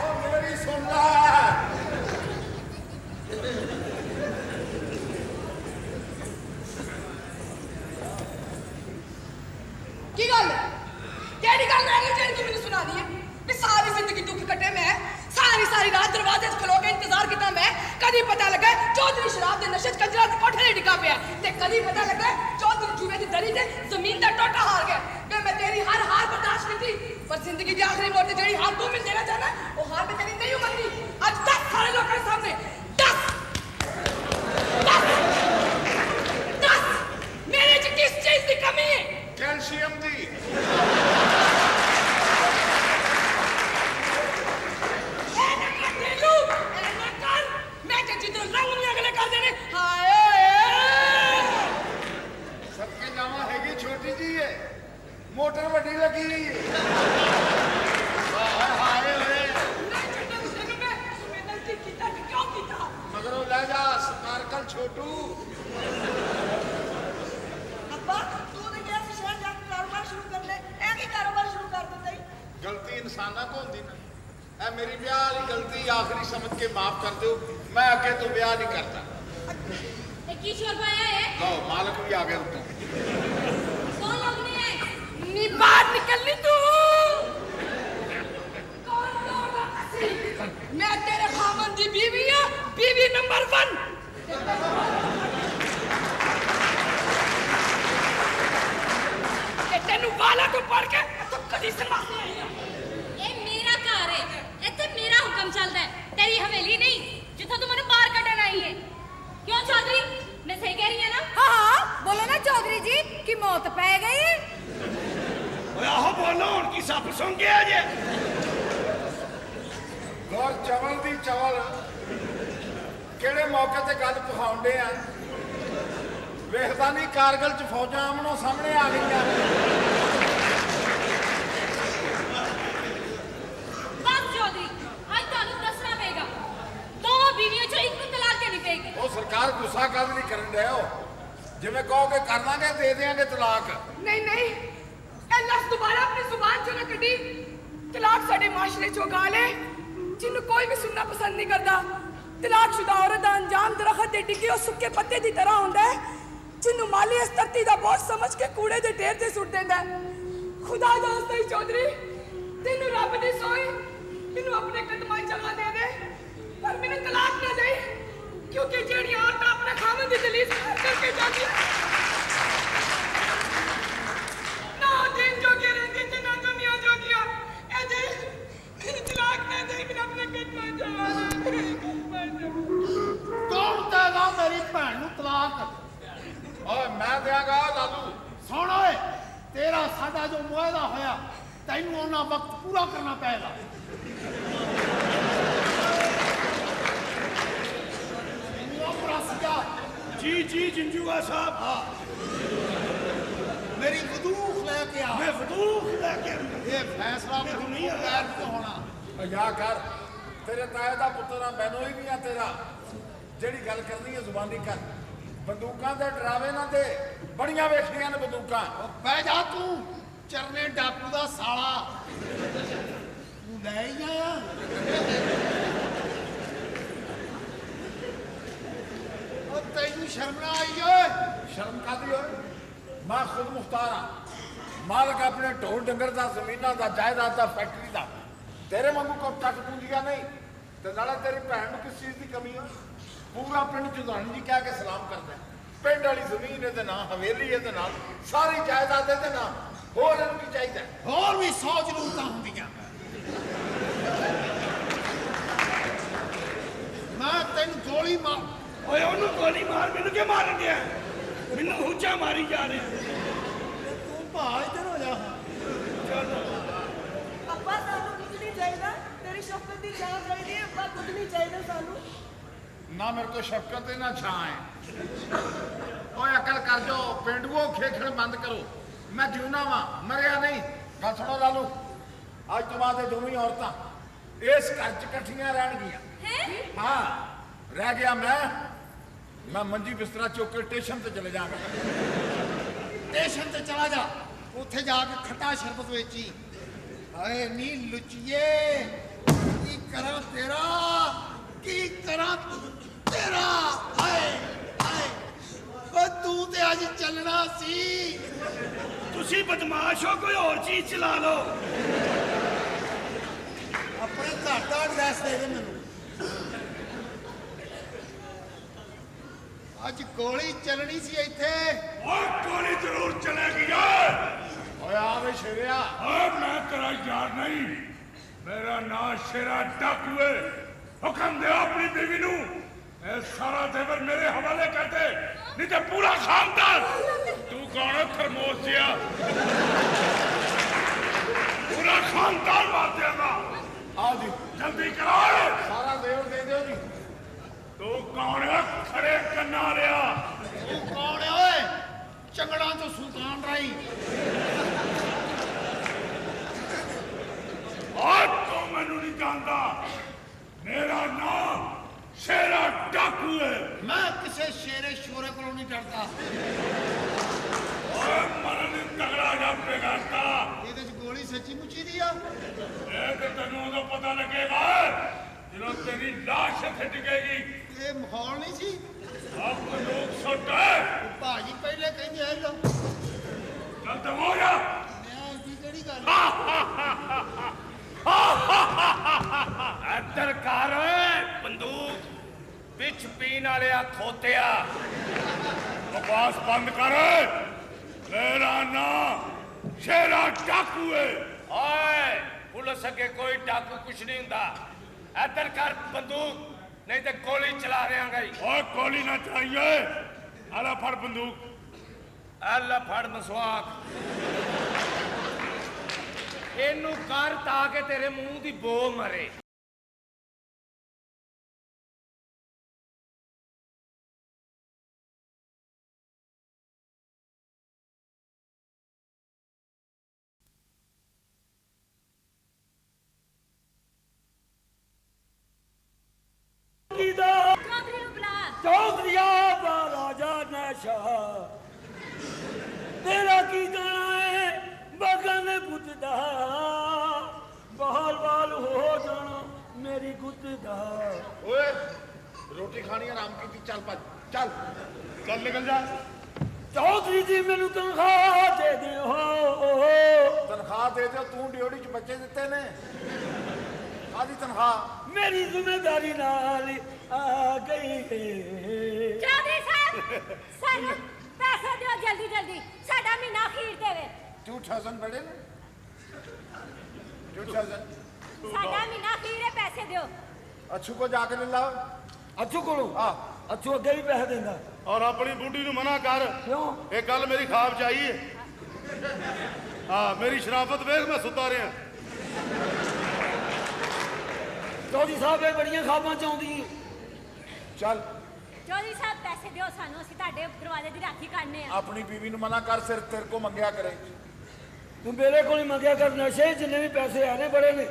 ਉਹ ਮੇਰੀ ਸੁਣ ਲੈ। की गल है? केड़ी गल है जेड़ी तू मैनू सुनानी है? भी सारी जिंदगी दुख कटे मैं, सारी रात दरवाजे च खलो के इंतजार किया मैं। कदी पता लगा चौधरी शराब के नशे च कंजरा के कोठे डिगा पिया ते कदी पता लगा चौधरी जुए की दरी से जमीन का टोटा हार गया। वे मैं तेरी हर हार बर्दाश्त की थी, पर जिंदगी की आखिरी मोड़ ते जेड़ी हार तू मिल देना चाहना वो हार मैं तेरी नहीं मनती। आज 10 सारे लोगों के सामने 10 मेरे च किस चीज की कमी है? कैल्शियम दी। सबके जावा हैगी छोटी जी है, मोटर वड्डी लगी हुई है। हाय होए मगर वो ले जा स्पार्कल छोटू। ਅੱਬਾ ਤੂੰ ਤਾਂ ਕਿਹਾ ਸੀ ਸ਼ਹਿਰ ਜਾ ਕੇ ਕਾਰੋਬਾਰ ਸ਼ੁਰੂ ਕਰ ਲੈ। ਇਹ ਕੀ ਕਾਰੋਬਾਰ ਸ਼ੁਰੂ ਕਰ ਦਿੱਤਾ ਈ? गलती इंसाना को होती ना, ऐ मेरी ब्याह वाली गलती आखिरी समझ के माफ कर दो। मैं आगे तो ब्याह नहीं करता। ਇਹ ਕੀ ਸ਼ੋਰ ਪਾਇਆ ਹੈ? लो मालक भी आ गए तो। कौन लोग नहीं आए? नी बाहर निकलनी तू। कौन लोग हंसी? मैं तेरे खामन दी बीवी है, बीवी नंबर 1। तेनू वाला तो पढ़ के तो कदी संभालने आई है। ਇਹ ਮੇਰਾ ਘਰ ਹੈ, ਇੱਥੇ ਮੇਰਾ ਹੁਕਮ ਚੱਲਦਾ ਹੈ, ਤੇਰੀ ਹਵੇਲੀ ਨਹੀਂ ਜਿੱਥੋਂ ਤੂੰ ਮੈਨੂੰ ਬਾਹਰ ਕੱਢਣ ਆਈ ਹੈ। ਕਿਉਂ ਚੌਧਰੀ, ਮੈਂ ਸਹੀ ਕਹਿ ਰਹੀ ਹਾਂ ਨਾ? हाँ बोलो ना चौधरी जी की मौत पै गई। ਓਏ ਆਹੋ ਬੋਲੋ, ਹੁਣ ਕੀ ਸੱਪ ਸੁਣ ਗਿਆ ਜੇ? गौर चवल दी चवल ਕਿਹੜੇ ਮੌਕੇ ਤੇ ਗੱਲ ਪਖਾਉਂਦੇ ਆ। ਵੇਖਦਾ ਨਹੀਂ ਕਾਰਗਲ ਚ ਫੌਜਾਂ ਆਮਣੋ ਸਾਹਮਣੇ ਆ ਗਈਆਂ। ਬਸ ਚੌਧਰੀ, ਅੱਜ ਤੁਹਾਨੂੰ ਦੱਸਣਾ ਪਏਗਾ, ਦੋਵਾਂ ਬੀਵੀਆਂ ਚੋਂ ਇੱਕ ਤਲਾਕ ਦੇਣੀ ਪਏਗੀ। ਉਹ ਸਰਕਾਰ ਗੁੱਸਾ ਕਰ ਨਹੀਂ ਕਰਨ ਡਿਆ ਹੋ। ਜਿਵੇਂ ਕਹੋਗੇ ਕਰ ਦਾਂਗੇ, ਦੇ ਦੇਾਂਗੇ ਤਲਾਕ। नहीं नहीं, ए लफ्ज दोबारा अपनी जुबान से ना कटी। तलाक साडे माशरे चो गाल है जिन्नू कोई भी सुनना पसंद नहीं करता। तलाकशुदा औरत दा अंजाम दरख्त दे डिगे और सुक्के पत्ते दी तरह होंदा है जिन्नू माली इस धरती दा बोझ समझ के कूड़े दे ढेर ते सुट देंदा है। खुदा दास्ता ही चौधरी, तेनू रब दी सोई ਮੈਨੂੰ ਆਪਣੇ ਕਦਮਾਂ 'ਚ ਜਗ੍ਹਾ ਦੇ ਦੇ ਪਰ ਮੈਨੂੰ ਤਲਾਕ ਨਾ ਦੇ ਕਿਉਂਕਿ ਜਿਹੜੀ ਔਰਤ ਆਪਣੇ ਖਾਮਨ ਦੀ ਦਲੀਲ ਪਾਰ ਕਰਕੇ ਜਾਂਦੀ ਹੈ ਨਾ ਦਿਨ ਜੋਗੇ ਰਹਿੰਦੀ ਤੇ ਨਾ ਦੁਨੀਆ ਜੋਗੀਆਂ ਇਹ ਜੇ ਮੈਨੂੰ ਤਲਾਕ ਨਾ ਦੇ ਮੈਨੂੰ ਆਪਣੇ ਕਦਮਾਂ 'ਚ ਜਗ੍ਹਾ ਦੇ ਕਦਮਾਂ 'ਚ ਕੌਣ ਦੇਗਾ ਮੇਰੀ ਭੈਣ ਨੂੰ ਤਲਾਕ? ਓਏ ਮੈਂ ਦਿਆਂਗਾ ਲਾਲੂ। ਸੁਣ ਓਏ, ਤੇਰਾ ਸਾਡਾ ਜੋ ਮੁਆਹਦਾ ਹੋਇਆ ਤੈਨੂੰ ਉਹਨਾਂ ਵਕਤ ਪੂਰਾ ਕਰਨਾ ਪਏਗਾ। जी जी जिंजुआ साहब, मेरी बंदूक लेके आ। मैं बंदूक लेके ये फैसला मेरे नहीं गैर तो होना। ਓ ਜਾ ਕਰ, ਤੇਰੇ ਤਾਏ ਦਾ ਪੁੱਤਰ ਆ, ਮੈਨੂੰ ਹੀ ਨਹੀਂ ਆ ਤੇਰਾ। ਜਿਹੜੀ ਗੱਲ ਕਰਨੀ ਹੈ ਜ਼ੁਬਾਨੀ ਕਰ। ਬੰਦੂਕਾਂ ਦੇ ਡਰਾਵੇ ਨਾ ਦੇ, ਬੜੀਆਂ ਵੇਖੀਆਂ ਨੇ ਬੰਦੂਕਾਂ। ਬਹਿ ਜਾ ਤੂੰ, ਚਰਨੇ ਡਾਕੂ ਦਾ ਸਾਲਾ। ਤੂੰ ਲੈ ਹੀ ਆਇਆ। ਉਹ ਤੈਨੂੰ ਸ਼ਰਮ ਨਾ ਆਈ ਓਏ? ਸ਼ਰਮ ਕਾਦੀ ਓਏ? ਮੈਂ ਖੁਦ ਮੁਖਤਾਰ ਹਾਂ, ਮਾਲਕ ਆਪਣੇ ਢੋਰ ਡੰਗਰ ਦਾ, ਜ਼ਮੀਨਾਂ ਦਾ, ਜਾਇਦਾਦ ਦਾ, ਫੈਕਟਰੀ ਦਾ। ਤੇਰੇ ਵਾਂਗੂ ਕੋਈ ਟੱਕ ਪੂੰਜੀਆ ਨਹੀਂ। ਤੇ ਨਾਲੇ ਤੇਰੀ ਭੈਣ ਨੂੰ ਕਿਸ ਚੀਜ਼ ਦੀ ਕਮੀ ਹੈ? ਪੂਰਾ ਪਿੰਡ ਜੁਦਾਨੀ ਜੀ ਕਹਿ ਕੇ ਸਲਾਮ ਕਰਦਾ। ਪਿੰਡ ਵਾਲੀ ਜ਼ਮੀਨ ਇਹਦੇ ਨਾਂ, ਹਵੇਲੀ ਇਹਦੇ ਨਾਲ, ਸਾਰੀ ਜਾਇਦਾਦ ਇਹਦੇ ਨਾਂ। ਹੋਰ ਇਹਨੂੰ ਕੀ ਚਾਹੀਦਾ? ਹੋਰ ਵੀ 100 ਜ਼ਰੂਰਤਾਂ ਹੁੰਦੀਆਂ। ਮੈਂ ਤੈਨੂੰ ਗੋਲੀ ਮਾਰ। ओए ओनू गोली मार, मैनू क्या मारन दिया? मैनू हुच्चा मारी जा रहे। ਤੂੰ ਭਾ ਇੱਧਰ ਹੋ ਜਾ। ਅੱਪਾ ਸਾਨੂੰ ਕੁਝ ਨਹੀਂ ਚਾਹੀਦਾ, ਤੇਰੀ ਸ਼ਫਕਤ ਦੀ ਛਾਂ ਚਾਹੀਦੀ ਹੈ। ਅੱਪਾ ਕੁਝ ਨਹੀਂ ਚਾਹੀਦਾ ਸਾਨੂੰ। ਨਾ ਮੇਰੇ ਕੋਲ ਸ਼ਫਕਤ ਹੈ ਨਾ ਛਾਂ ਹੈ। ਓਏ ਅਕਲ ਕਰ ਜੋ, ਪਿੰਡੂਓ ਖੇਖਣ ਬੰਦ ਕਰੋ। ਮੈਂ ਜਿਉਣਾ ਵਾਂ, ਮਰਿਆ ਨਹੀਂ। ਗੱਲ ਸੁਣੋ ਲਾਲੂ, ਅੱਜ ਤੋਂ ਬਾਅਦ ਇਹ ਦੋਵੇਂ ਔਰਤਾਂ ਇਸ ਘਰ 'ਚ ਇਕੱਠੀਆਂ ਰਹਿਣਗੀਆਂ। ਹਾਂ, ਰਹਿ ਗਿਆ ਮੈਂ ਮੰਜੀ ਬਿਸਤਰਾ ਚੁੱਕ ਕੇ ਸਟੇਸ਼ਨ ਤੇ ਚਲੇ ਜਾਵਾਂਗਾ। ਸਟੇਸ਼ਨ ਤੇ ਚਲਾ ਜਾ, ਉੱਥੇ ਜਾ ਕੇ ਖੱਟਾ ਸ਼ਰਬਤ ਵੇਚੀ। ਹਾਏ ਨੀ ਲੁੱਚੀਏ, ਕੀ ਕਰਾਂ ਤੇਰਾ, ਕੀ ਕਰਾਂ ਤੇਰਾ। ਹਾਏ ਹਾਏ, ਓ ਤੂੰ ਤੇ ਅੱਜ ਚੱਲਣਾ ਸੀ। तुसी बदमाश हो, कोई और चीज चला लो। ਆਪਣੇ ਘਰ ਦਾ ਐਡਰੈਸ ਦੇ ਦੇ ਮੈਨੂੰ। ਅੱਜ ਗੋਲੀ ਚੱਲਣੀ ਸੀ ਇੱਥੇ। और गोली जरूर चलेगी यार। ਓਏ ਆ ਵੇ ਸ਼ੇਰਿਆ, और मैं तेरा यार नहीं, मेरा नाम शेरा डाकू है। हुक्म दे अपनी बीवी नू, ए सारा देवर मेरे हवाले कर दे, नहीं तो पूरा खानदान। तू कौन है खरमोश जिया? पूरा खानदान मार देगा। ਆਓ ਜੀ, जल्दी करो। ਸਾਰਾ ਦੇਵ ਦੇ ਦਿਓ ਜੀ। तू कौन है खड़े कन्ना लिया? ਤੂੰ ਕੌਣ ਹੈ ਓਏ? ਚੰਗੜਾਂ ਤੋਂ ਸੁਲਤਾਨ ਰਾਈ। और तो मैनू नहीं जानता, मेरा नाम शेरा डाकू है। ਮੈਂ ਕਿਸੇ ਸ਼ੇਰੇ ਸ਼ੋਰੇ ਕੋਲੋਂ ਨਹੀਂ ਡਰਦਾ। और मरन तगड़ा जा बेगारता। ਇਹਦੇ ਚ ਗੋਲੀ ਸੱਚੀ ਮੁੱਚੀ ਦੀ ਆ। ਇਹ ਤੇ ਤੈਨੂੰ ਉਦੋਂ ਪਤਾ ਲੱਗੇਗਾ ਜਦੋਂ ਤੇਰੀ ਲਾਸ਼ ਇੱਥੇ ਡਿੱਗੇਗੀ। ਇਹ ਮਾਹੌਲ ਨਹੀਂ ਸੀ। ਆਪ ਲੋਕ ਸੁੱਟ ਭਾਜੀ ਪਹਿਲੇ ਕਹਿੰਦੇ ਆ ਲੋ। ਚੱਲ ਤੇ ਹੋ ਜਾ। ਮੈਂ ਕੀ ਕਿਹੜੀ ਗੱਲ? ਇੱਧਰ ਕਰ ਓਏ ਬੰਦੂਕ ਵਿੱਚ ਪੀਣ ਵਾਲਿਆ ਖੋਤਿਆ। ਬਕਵਾਸ ਬੰਦ ਕਰ। ਮੇਰਾ ਨਾਮ ਸ਼ੇਰਾ ਡਾਕੂ ਹੈ। ਓਏ ਪੁਲਿਸ ਅੱਗੇ ਕੋਈ ਡਾਕੂ ਕੁਛ ਨਹੀਂ ਹੁੰਦਾ। ਇੱਧਰ ਕਰ ਬੰਦੂਕ, ਨਹੀਂ ਤੇ ਗੋਲੀ ਚਲਾ ਦਿਆਂਗਾ ਹੀ। ਓਏ ਗੋਲੀ ਨਾ ਚਲਾਈਏ। ਆਲਾ ਫੜ ਬੰਦੂਕ। ਐਲਾ ਫੜ ਮਸਵਾਕ। ਇਹਨੂੰ ਕਰ ਤਾਂ ਕਿ ਤੇਰੇ ਮੂੰਹ ਦੀ ਬੋ ਮਰੇ। ਚੌਧਰੀ ਨੂੰ ਬੁਲਾ। चौधरिया का राजा नशा, तेरा की जाना है बगन गुत दा, बहाल बाल हो जाना मेरी गुत दा। ਓਏ ਰੋਟੀ ਖਾਣੀ ਆਰਾਮ ਕੀਤੀ, ਚੱਲ ਭੱਜ ਚੱਲ। ਚੱਲ ਨਿਕਲ ਜਾ। चौधरी जी मैनू तनख्वाह दे दियो। ਤਨਖਾਹ ਦੇ ਦਿਓ, ਤੂੰ ਡਿਊਟੀ 'ਚ ਬੱਚੇ ਦਿੱਤੇ ਨੇ। ਕਾਹਦੀ ਤਨਖਾਹ? ਮੇਰੀ ਜ਼ਿੰਮੇਵਾਰੀ ਨਾਲ ਆ ਗਈ ਚੌਧਰੀ ਸਾਹਿਬ ਸਾਨੂੰ ਪੈਸੇ ਦਿਓ ਜਲਦੀ ਜਲਦੀ, ਸਾਡਾ ਮਹੀਨਾ ਖੀਰ ਦੇਵੇ। 2000 ਬੜੇ ਨੇ 2000 ਸਾਡਾ ਮਹੀਨਾ ਖੀਰ ਹੈ, ਪੈਸੇ ਦਿਓ। अच्छू को जाके ले लाओ। ਅੱਛੂ ਕੋਲੋਂ ਅੱਛੂ ਅੱਗੇ ਵੀ ਪੈਸੇ ਦਿੰਦਾ। और अपनी बूढ़ी ਨੂੰ मना कर। ਕਿਉਂ? ये गल मेरी ख्वाब चाहिए। हाँ मेरी शराफत वेख मैं सुता रहा। ਚੌਧਰੀ ਸਾਹਿਬ ਇਹ ਬੜੀਆਂ ਖਾਬਾਂ ਚ ਆਉਂਦੀ चल ਚੌਧਰੀ ਸਾਹਿਬ ਪੈਸੇ ਦਿਓ ਸਾਨੂੰ, ਅਸੀਂ ਤੁਹਾਡੇ ਦਰਵਾਜ਼ੇ ਦੀ ਰਾਖੀ ਕਰਨੇ ਆ। अपनी बीवी ਨੂੰ ਮਨਾ ਕਰ, ਸਿਰ ਤੇਰੇ ਕੋ ਮੰਗਿਆ ਕਰੇ। ਤੂੰ ਮੇਰੇ ਕੋਲ ਹੀ ਮੰਗਿਆ ਕਰ, ਨਸ਼ੇ ਜਿੰਨੇ ਵੀ ਪੈਸੇ ਆਨੇ ਬੜੇ ਨੇ।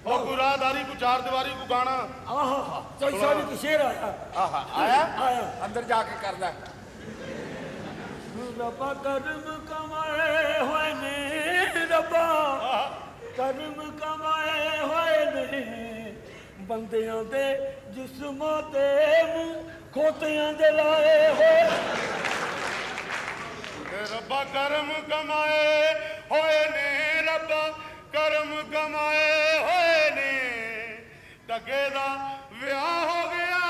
और कोई राहदारी को चार दीवारी को गाना। ਆਹਾ ਚੌਧਰੀ ਸਾਹਿਬ ਦੀ ਸ਼ੇਰ ਆਇਆ। ਆਹਾ ਆਇਆ ਆਇਆ। ਅੰਦਰ ਜਾ ਕੇ ਕਰਦਾ। ਰੱਬਾ ਕਰਮ ਕਮਾਏ ਹੋਏ ਨੇ, ਰੱਬਾ ਕਰਮ ਕਮਾਏ ਹੋਏ ਨੇ, ਬੰਦਿਆਂ ਦੇ ਜਿਸਮਾਂ ਤੇ ਮੂੰਹ ਖੋਤਿਆਂ ਦੇ ਲਾਏ ਹੋਏ। रब्बा करम कमाए होए ने, रब्बा करम कमाए होए ने, टके दा विआह हो गया,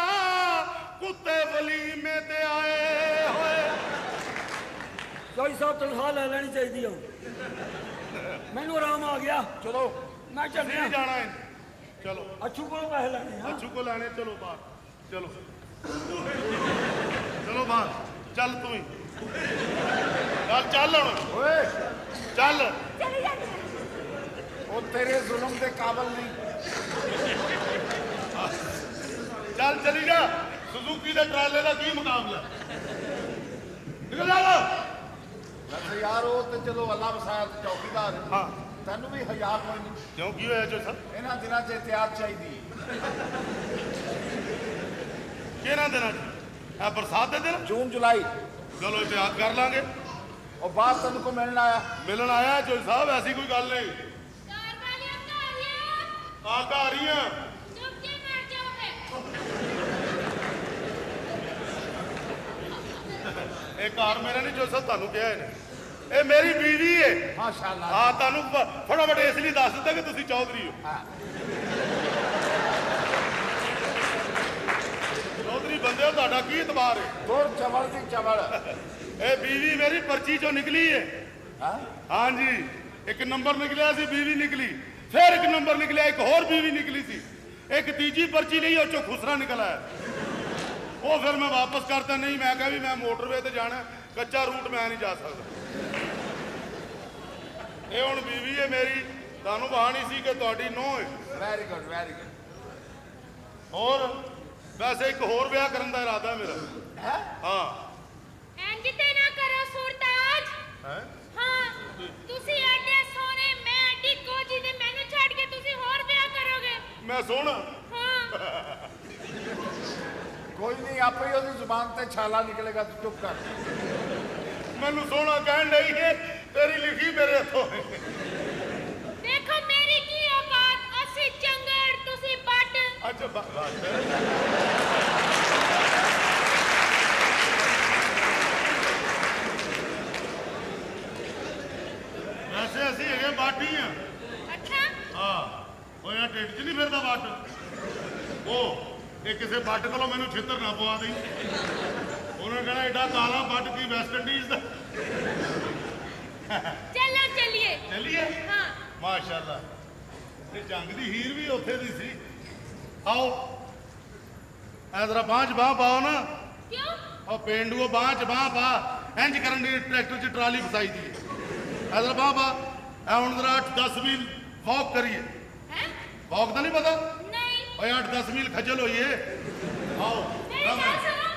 कुत्ते वलीमे ते आए होए। ਚੌਧਰੀ ਸਾਹਿਬ ਤਨਖਾਹ ਲੈ ਲੈਣੀ ਚਾਹੀਦੀ ਆ। ਮੈਨੂੰ ਆਰਾਮ ਆ ਗਿਆ। ਚਲੋ ਮੈਂ ਚੱਲਿਆ। नहीं जाना है, चलो ਅੱਛੂ ਕੋਲੋਂ ਪੈਸੇ ਲੈਣੇ ਆ। अच्छू को लाने चलो बाहर, चलो चलो बाहर, चल तू ही चल चल हुण, ਓਏ चल ਚਲੀ ਜਾਂਦੀ ਹਾਂ। ਉਹ ਤੇਰੇ ਜ਼ੁਲਮ ਦੇ ਕਾਬਿਲ ਨਹੀਂ। चल चली जा। सुजुकी दे ट्राले का की मुकाबला। निकल जा। ਵੈਸੇ ਯਾਰ ਉਹ ਤੇ ਚਲੋ ਅੱਲਾ ਵਸਾਇਆ ਤੇ ਚੌਕੀਦਾਰ ਹੈ। हाँ ਤੈਨੂੰ ਵੀ ਹਯਾ ਕੋਈ ਨਹੀਂ। क्यों की होया जो सर ਇਹਨਾਂ ਦਿਨਾਂ 'ਚ ਇhtiyat ਚਾਹੀਦੀ। केना देना जी? ए बरसात दे देना। ਜੂਨ ਜੁਲਾਈ चलो एहतियात कर लांगे। ਉਹ ਬਾਹਰ ਤੈਨੂੰ ਕੋ ਮਿਲਣ ਆਇਆ। मिलन आया जो साहब, ऐसी कोई गल नहीं। ਕਾਰ ਵਾਲੀਆਂ ਘਰ आ घर ही हैं। ਚੁੱਪ ਕੇ ਮਰ ਜਾਓਗੇ। ये घर मेरा नहीं जो सर ਤੁਹਾਨੂੰ ਕਿਹਾ ਇਹਨੇ। ਇਹ ਮੇਰੀ बीवी है। ਮਾਸ਼ਾਅੱਲਾ। हाँ ਤੁਹਾਨੂੰ फटाफट इसलिए दस दिता कि तुसी चौधरी हो। चौधरी बंदे हो, ਤੁਹਾਡਾ ਕੀ ਇਤਬਾਰ है? ਤੋਰ ਚਵਲ ਦੀ ਚਵਲ। ਇਹ बीवी मेरी पर्ची चो निकली है। ਹਾਂ हाँ जी, एक नंबर निकलिया सी, बीवी निकली, फिर एक नंबर निकलिया, एक होर बीवी निकली सी, एक तीजी पर्ची नहीं, उस चो खुसरा निकला है। वो फिर मैं वापस करता नहीं, मैं कहा भी मैं मोटरवे ते जाना, कच्चा रूट मैं नहीं जा सकता। ये हुण बीवी है मेरी, तानू बहा नहीं सी कि तुहाडी नूंह है। Very good very good. और वैसे एक होर ब्याह करन दा इरादा है मेरा। ਹੈ हाँ ਇੰਜ ਤੇ ਨਾ ਕਰੋ ਸੁਰਤਾਜ। है ਹਾਂ ਤੁਸੀਂ ਐਡੇ ਸੋਹਣੇ, ਮੈਂ ਐਡੀ ਕੋਜੀ ਤੇ ਮੈਨੂੰ ਛੱਡ ਕੇ ਤੁਸੀਂ ਹੋਰ ਵਿਆਹ ਕਰੋਗੇ? मैं सोहना। ਹਾਂ ਕੋਈ ਨਹੀਂ, ਆਪੇ ਹੀ ਉਹਦੀ ਜ਼ੁਬਾਨ ਤੇ ਛਾਲਾ ਨਿਕਲੇਗਾ। ਤੂੰ ਚੁੱਪ ਕਰ। मैनू सोहना कहन नहीं है, तेरी लिखी मेरे हथों है। ਦੇਖੋ ਮੇਰੀ ਕੀ ਔਕਾਤ, ਅਸੀਂ ਚੰਗੜ ਤੁਸੀਂ ਬੱਟ। अच्छा बस वैसे असी है बाटी हाँ। ਅੱਛਾ हाँ वो यहाँ ढिड च नहीं फिरता बट। वो ये किसी बट को मैनू छित्र ना पवा दी। उन्हें कहना एडा काला बट की वैस्ट इंडीज का। ਚਲੋ ਚੱਲੀਏ। चलिए ਹਾਂ माशाल्लाह। ये जंग की हीर भी उत्थे दी सी। आओ ऐ जरा बांह च बांह पाओ ना। ਕਿਉਂ? और पेंडू बांह च बांह पा, इंज करन दी ट्रैक्टर च ट्राली फसाई दी। ऐ जरा बांह पा, ऐ हुण जरा 8-10 मील वॉक करिए। ਹੈ वॉक का नहीं पता? ਨਹੀਂ और 8-10 मील खजल होइए। आओ ਮੇਰੀ ਗੱਲ ਸੁਣੋ।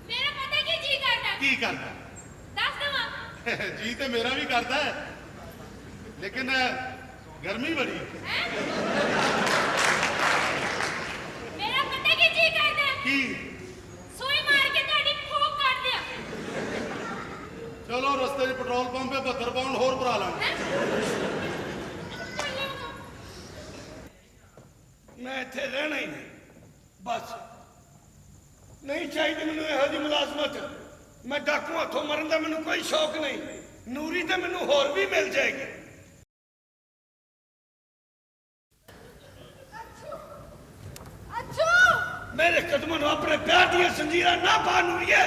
ਮੇਰਾ ਪਤਾ ਕੀ ਜੀ ਕਰਦਾ, की करना ਦੱਸ ਦਵਾਂ? जी तो मेरा भी करता है, लेकिन गर्मी बड़ी। ਮੇਰਾ ਪਤਾ ਕੀ ਜੀ ਕਰਦਾ, की ਸੂਈ ਮਾਰ ਕੇ ਤੁਹਾਡੀ ਫੂਕ ਕਰ ਦਿਆਂ। चलो रस्ते च पेट्रोल पंप पे 72 पाउंड होर भरा लांगे। ਮੈਂ ਇੱਥੇ ਰਹਿਣਾ ਹੀ ਨਹੀਂ। ਬਸ ਨਹੀਂ ਚਾਹੀਦੀ ਮੈਨੂੰ ਇਹੋ ਜਿਹੀ ਮੁਲਾਜ਼ਮਤ। ਮੈਂ ਡਾਕੂ ਹੱਥੋਂ ਮਰਨ ਦਾ ਮੈਨੂੰ ਕੋਈ ਸ਼ੌਕ ਨਹੀਂ। ਨੂਰੀ ਤੇ ਮੈਨੂੰ ਹੋਰ ਵੀ ਮਿਲ ਜਾਏਗੀ। ਮੇਰੇ ਕਦਮਾਂ ਨੂੰ ਆਪਣੇ ਪਿਆਰ ਦੀਆਂ ਸੰਜੀਰਾਂ ਨਾ ਪਾ ਨੂਰੀਏ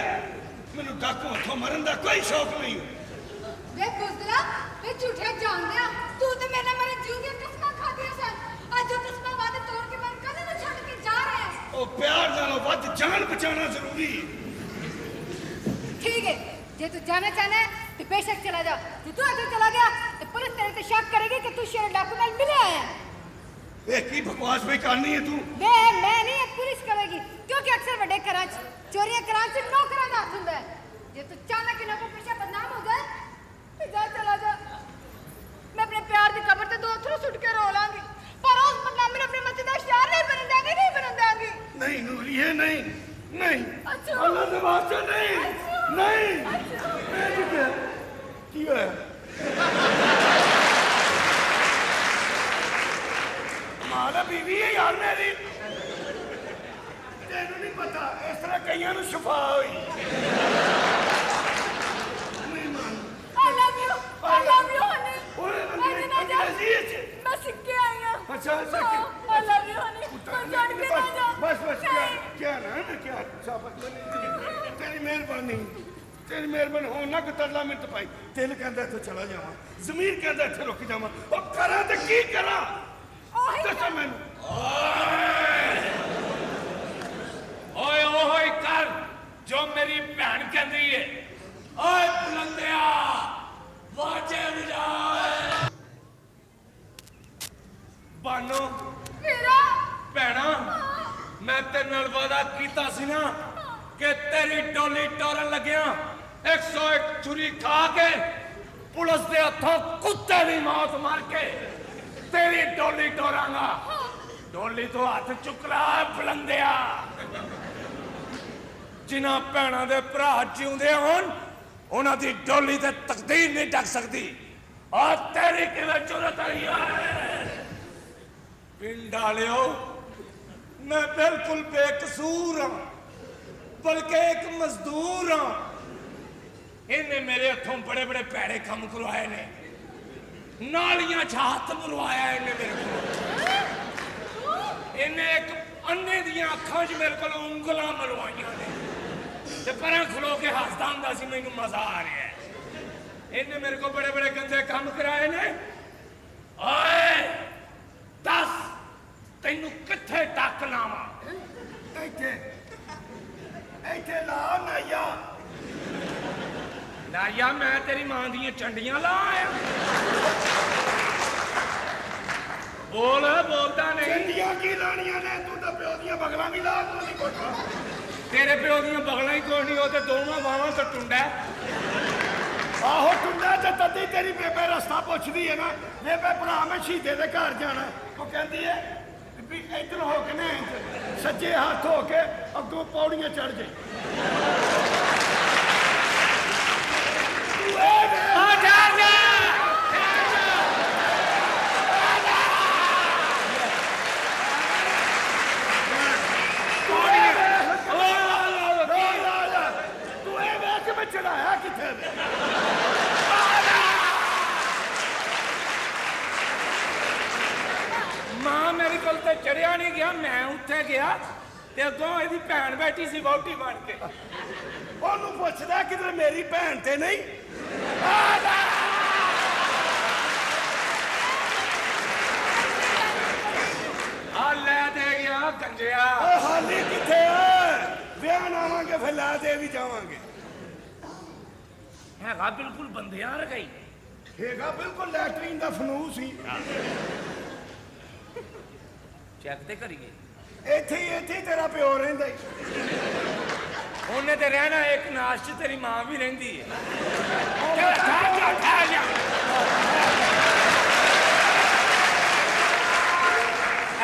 ਮੈਨੂੰ ਡਾਕੂ ਹੱਥੋਂ ਮਰਨ ਦਾ ਕੋਈ ਸ਼ੌਕ ਨਹੀਂ ਵੇ ਬੁਜ਼ਦਰਾ ਵੇ ਝੂਠੇ ਜਾਣਦਿਆ ਤੂੰ ਤੇ ਮੇਰੇ ਨਾਲ ਮਰਨ ਜੀਉ ਦੀਆਂ ਕਸਮਾਂ ਖਾਦੀਆਂ ਸਨ ਅੱਜ ਉਹ ਕਸਮਾਂ ਵਾਦੇ ਤੋੜ ਕੇ ਮੈਨੂੰ ਕਦੇ ਨੂੰ ਛੱਡ ਕੇ ਜਾ ਰਿਹਾ ਹੈ ਉਹ ਪਿਆਰ ਨਾਲੋਂ ਵੱਧ ਜਾਨ ਬਚਾਉਣਾ ਜ਼ਰੂਰੀ ठीक है जे तू जाना चाहना है तो बेशक चला जा जे तू आगे चला गया तो पुलिस तेरे पे शक करेगी कि तू शेर डाकू नाल मिले आया है ਇਹ ਕੀ ਬਕਵਾਸ ਵੀ ਕਰਨੀ ਹੈ ਤੂੰ वे मैं नहीं है पुलिस करेगी क्योंकि अक्सर बड़े घरां च चोरियां कराने च नौकरां दा हत्थ हुंदा है जे तू चाहना कि नौकर पेशा बदनाम हो जाए तो जा चला जा मैं अपने प्यार दी कब्र ते दो अथरू सुट के रो लांगी पर उस बदनामी ने अपने मथे दा शियार नहीं बनन देंगे नहीं बनन देंगी ਨਹੀਂ ਨੂਰੀਏ ਨਹੀਂ ਨਹੀਂ अच्छा। ਅੱਲਾ ਦੇ ਵਾਸਤੇ ਨਹੀਂ ਨਹੀਂ ਮੈਂ ਕੀ ਕਿਹਾ? ਕੀ ਹੋਇਆ ਮਾਲਾ ਬੀਵੀ ਹੈ ਯਾਰ ਮੇਰੀ ਤੈਨੂੰ ਨਹੀਂ ਪਤਾ ਇਸ ਤਰ੍ਹਾਂ ਕਈਆਂ ਨੂੰ ਸ਼ਿਫਾ ਹੋਈ ਨਹੀਂ ਮਾਨ I love you honey ਓਏ honey ना जा ਅਜ਼ੀਜ਼ मैं सिक्के आई हूं अच्छा अच्छा I love you honey मैं जान के ना जा बस बस क्या ना क्या शाबाश तेरी ਮਿਹਰਬਾਨੀ ਤੇਰੀ ਮਿਹਰਬਾਨੀ ਹੋਣ ਨਾ ਕੋਈ ਤਰਲਾ ਮਿੰਟ ਪਾਈ ਦਿਲ ਕਹਿੰਦਾ ਇੱਥੇ ਚਲਾ ਜਾਵਾਂ ਜ਼ਮੀਰ ਕਹਿੰਦਾ ਇੱਥੇ ਰੁਕ ਜਾਵਾਂ ਉਹ ਕਰਾਂ ਤੇ ਕੀ ਕਰਾਂ ਦੱਸ ਮੈਨੂੰ ਓਏ ਓਏ ਕਰ ਜੋ ਮੇਰੀ ਭੈਣ ਕਹਿੰਦੀ ਏ ਓਏ ਬੁਲੰਦਿਆ ਵਾਜੇ ਵਜਾ ਬਾਨੋ मेरा ਭੈਣਾ ਮੈਂ ਤੇਰੇ ਨਾਲ ਵਾਦਾ ਕੀਤਾ ਸੀ ਨਾ ਕਿ ਤੇਰੀ ਟੋਲੀ ਟੋਰਨ ਲੱਗਿਆ 101 ਛੁਰੀ ਖਾ ਕੇ ਪੁਲਿਸ ਦੇ ਹੱਥੋਂ ਕੁੱਤੇ ਦੀ ਮੌਤ ਮਾਰ ਕੇ ਤੇਰੀ ਟੋਲੀ ਟੋਰਾਂਗਾ ਟੋਲੀ ਤੋਂ ਹੱਥ ਚੁੱਕ ਲਾ ਬੁਲੰਦਿਆ ਜਿਨ੍ਹਾਂ ਭੈਣਾਂ ਦੇ ਭਰਾ ਜਿਉਂਦੇ ਹੋਣ ਉਹਨਾਂ ਦੀ ਟੋਲੀ ਤੇ ਤਕਦੀਰ ਨਹੀਂ ਟੱਕ ਸਕਦੀ ਆ ਤੇਰੀ ਕਿਵੇਂ ਜ਼ਰੂਰਤ ਆਈ ਹੈ ਪਿੰਡ ਵਾਲਿਓ ਮੈਂ ਬਿਲਕੁਲ ਬੇਕਸੂਰ ਹਾਂ ਬਲਕਿ ਇੱਕ ਮਜ਼ਦੂਰ ਹਾਂ ਇਹਨੇ ਮੇਰੇ ਹੱਥੋਂ ਬੜੇ ਬੜੇ ਭੈੜੇ ਕੰਮ ਕਰਵਾਏ ਨੇ ਨਾਲੀਆਂ 'ਚ ਹੱਥ ਮਰਵਾਇਆ ਇਹਨੇ ਮੇਰੇ ਕੋਲ ਇਹਨੇ ਇੱਕ ਅੰਨੇ ਦੀਆਂ ਅੱਖਾਂ 'ਚ ਮੇਰੇ ਕੋਲ ਉਂਗਲਾਂ ਮਰਵਾਈਆਂ ਨੇ ਤੇ ਪਰਾਂ ਖਲੋ ਕੇ ਹੱਸਦਾ ਹੁੰਦਾ ਸੀ ਮੈਨੂੰ ਮਜ਼ਾ ਆ ਰਿਹਾ ਹੈ ਇਹਨੇ ਮੇਰੇ ਕੋਲ ਬੜੇ ਬੜੇ ਗੰਦੇ ਕੰਮ ਕਰਾਏ ਨੇ ਓਏ ਦੱਸ ਤੈਨੂੰ ਕਿੱਥੇ ਟੱਕ ਲਾਵਾਂ ਇੱਥੇ ਇੱਥੇ ਲਾ ਨਾਇਆ ਨਾਇਆ ਮੈਂ ਤੇਰੀ ਮਾਂ ਦੀਆਂ ਚੰਡੀਆਂ ਲਾ ਆਇਆ ਬੋਲਦਾ ਨਹੀਂ ਚੰਡੀਆਂ ਕੀ ਲਾਣੀਆਂ ਨੇ ਤੂੰ ਤਾਂ ਪਿਓ ਦੀਆਂ ਬਗਲਾਂ ਵੀ ਲਾ ਤੂੰ ਨਹੀਂ ਕੋਠਾ ਤੇਰੇ ਪਿਓ ਦੀਆਂ ਬਗਲਾਂ ਹੀ ਕੋਈ ਨਹੀਂ ਉਹ ਤੇ ਦੋਵਾਂ ਬਾਹਾਂ ਤੋਂ ਟੁੰਡਾ ਆਹੋ ਟੁੰਡਾ ਤੇ ਤੱਦੀ ਤੇਰੀ ਬੇਬੇ ਰਸਤਾ ਪੁੱਛਦੀ ਹੈ ਨਾ ਬੇਬੇ ਭਰਾ ਮੈਂ ਸ਼ਹੀਦੇ ਦੇ ਘਰ ਜਾਣਾ ਉਹ ਕਹਿੰਦੀ ਹੈ ਵੀ ਇੱਧਰ ਹੋ ਕੇ ਨਾ ਸੱਜੇ ਹੱਥ ਹੋ ਕੇ ਅੱਗੋਂ ਪੌੜੀਆਂ ਚੜ ਜਾਈ ਤੂੰ ਆ ਜਾ ਜਾ ਤੂੰ ਇਹ ਵੇਖ ਕੇ ਮੈਂ ਚੜਾਇਆ ਕਿੱਥੇ ਵੇ ਮਾਂ ਮੇਰੇ ਕੋਲ ਤੇ ਚੜਿਆ ਨਹੀਂ ਗਿਆ ਮੈਂ ਉੱਥੇ ਗਿਆ ਤੇ ਅੱਗੋਂ ਇਹਦੀ ਭੈਣ ਬੈਠੀ ਸੀ ਵਹੁਟੀ ਬਣ ਕੇ ਉਹਨੂੰ ਪੁੱਛਦਾ ਕਿਧਰ ਮੇਰੀ ਭੈਣ ਤੇ ਨਹੀਂ ਆ ਲੈ ਦੇ ਗਿਆ ਗੰਜਿਆ ਓਏ ਹਾਲੀ ਕਿੱਥੇ ਆ ਵਿਆਹ ਆਵਾਂਗੇ ਫਿਰ ਲੈ ਦੇ ਵੀ ਜਾਵਾਂਗੇ ਹੈਗਾ ਬਿਲਕੁਲ ਬੰਦਿਆਂ ਰਗਈ ਹੈਗਾ ਬਿਲਕੁਲ ਲੈਟਰੀਨ ਦਾ ਫਨੂਸ ਸੀ ਚੈੱਕ ਤੇ ਕਰੀਏ ਇੱਥੇ ਹੀ ਤੇਰਾ ਪਿਓ ਰਹਿੰਦਾ ਈ ਉਹਨੇ ਤੇ ਰਹਿਣਾ ਇੱਕ ਨਾਸ਼ 'ਚ ਤੇਰੀ ਮਾਂ ਵੀ ਰਹਿੰਦੀ ਹੈ ਠਹਿਰ ਜਾ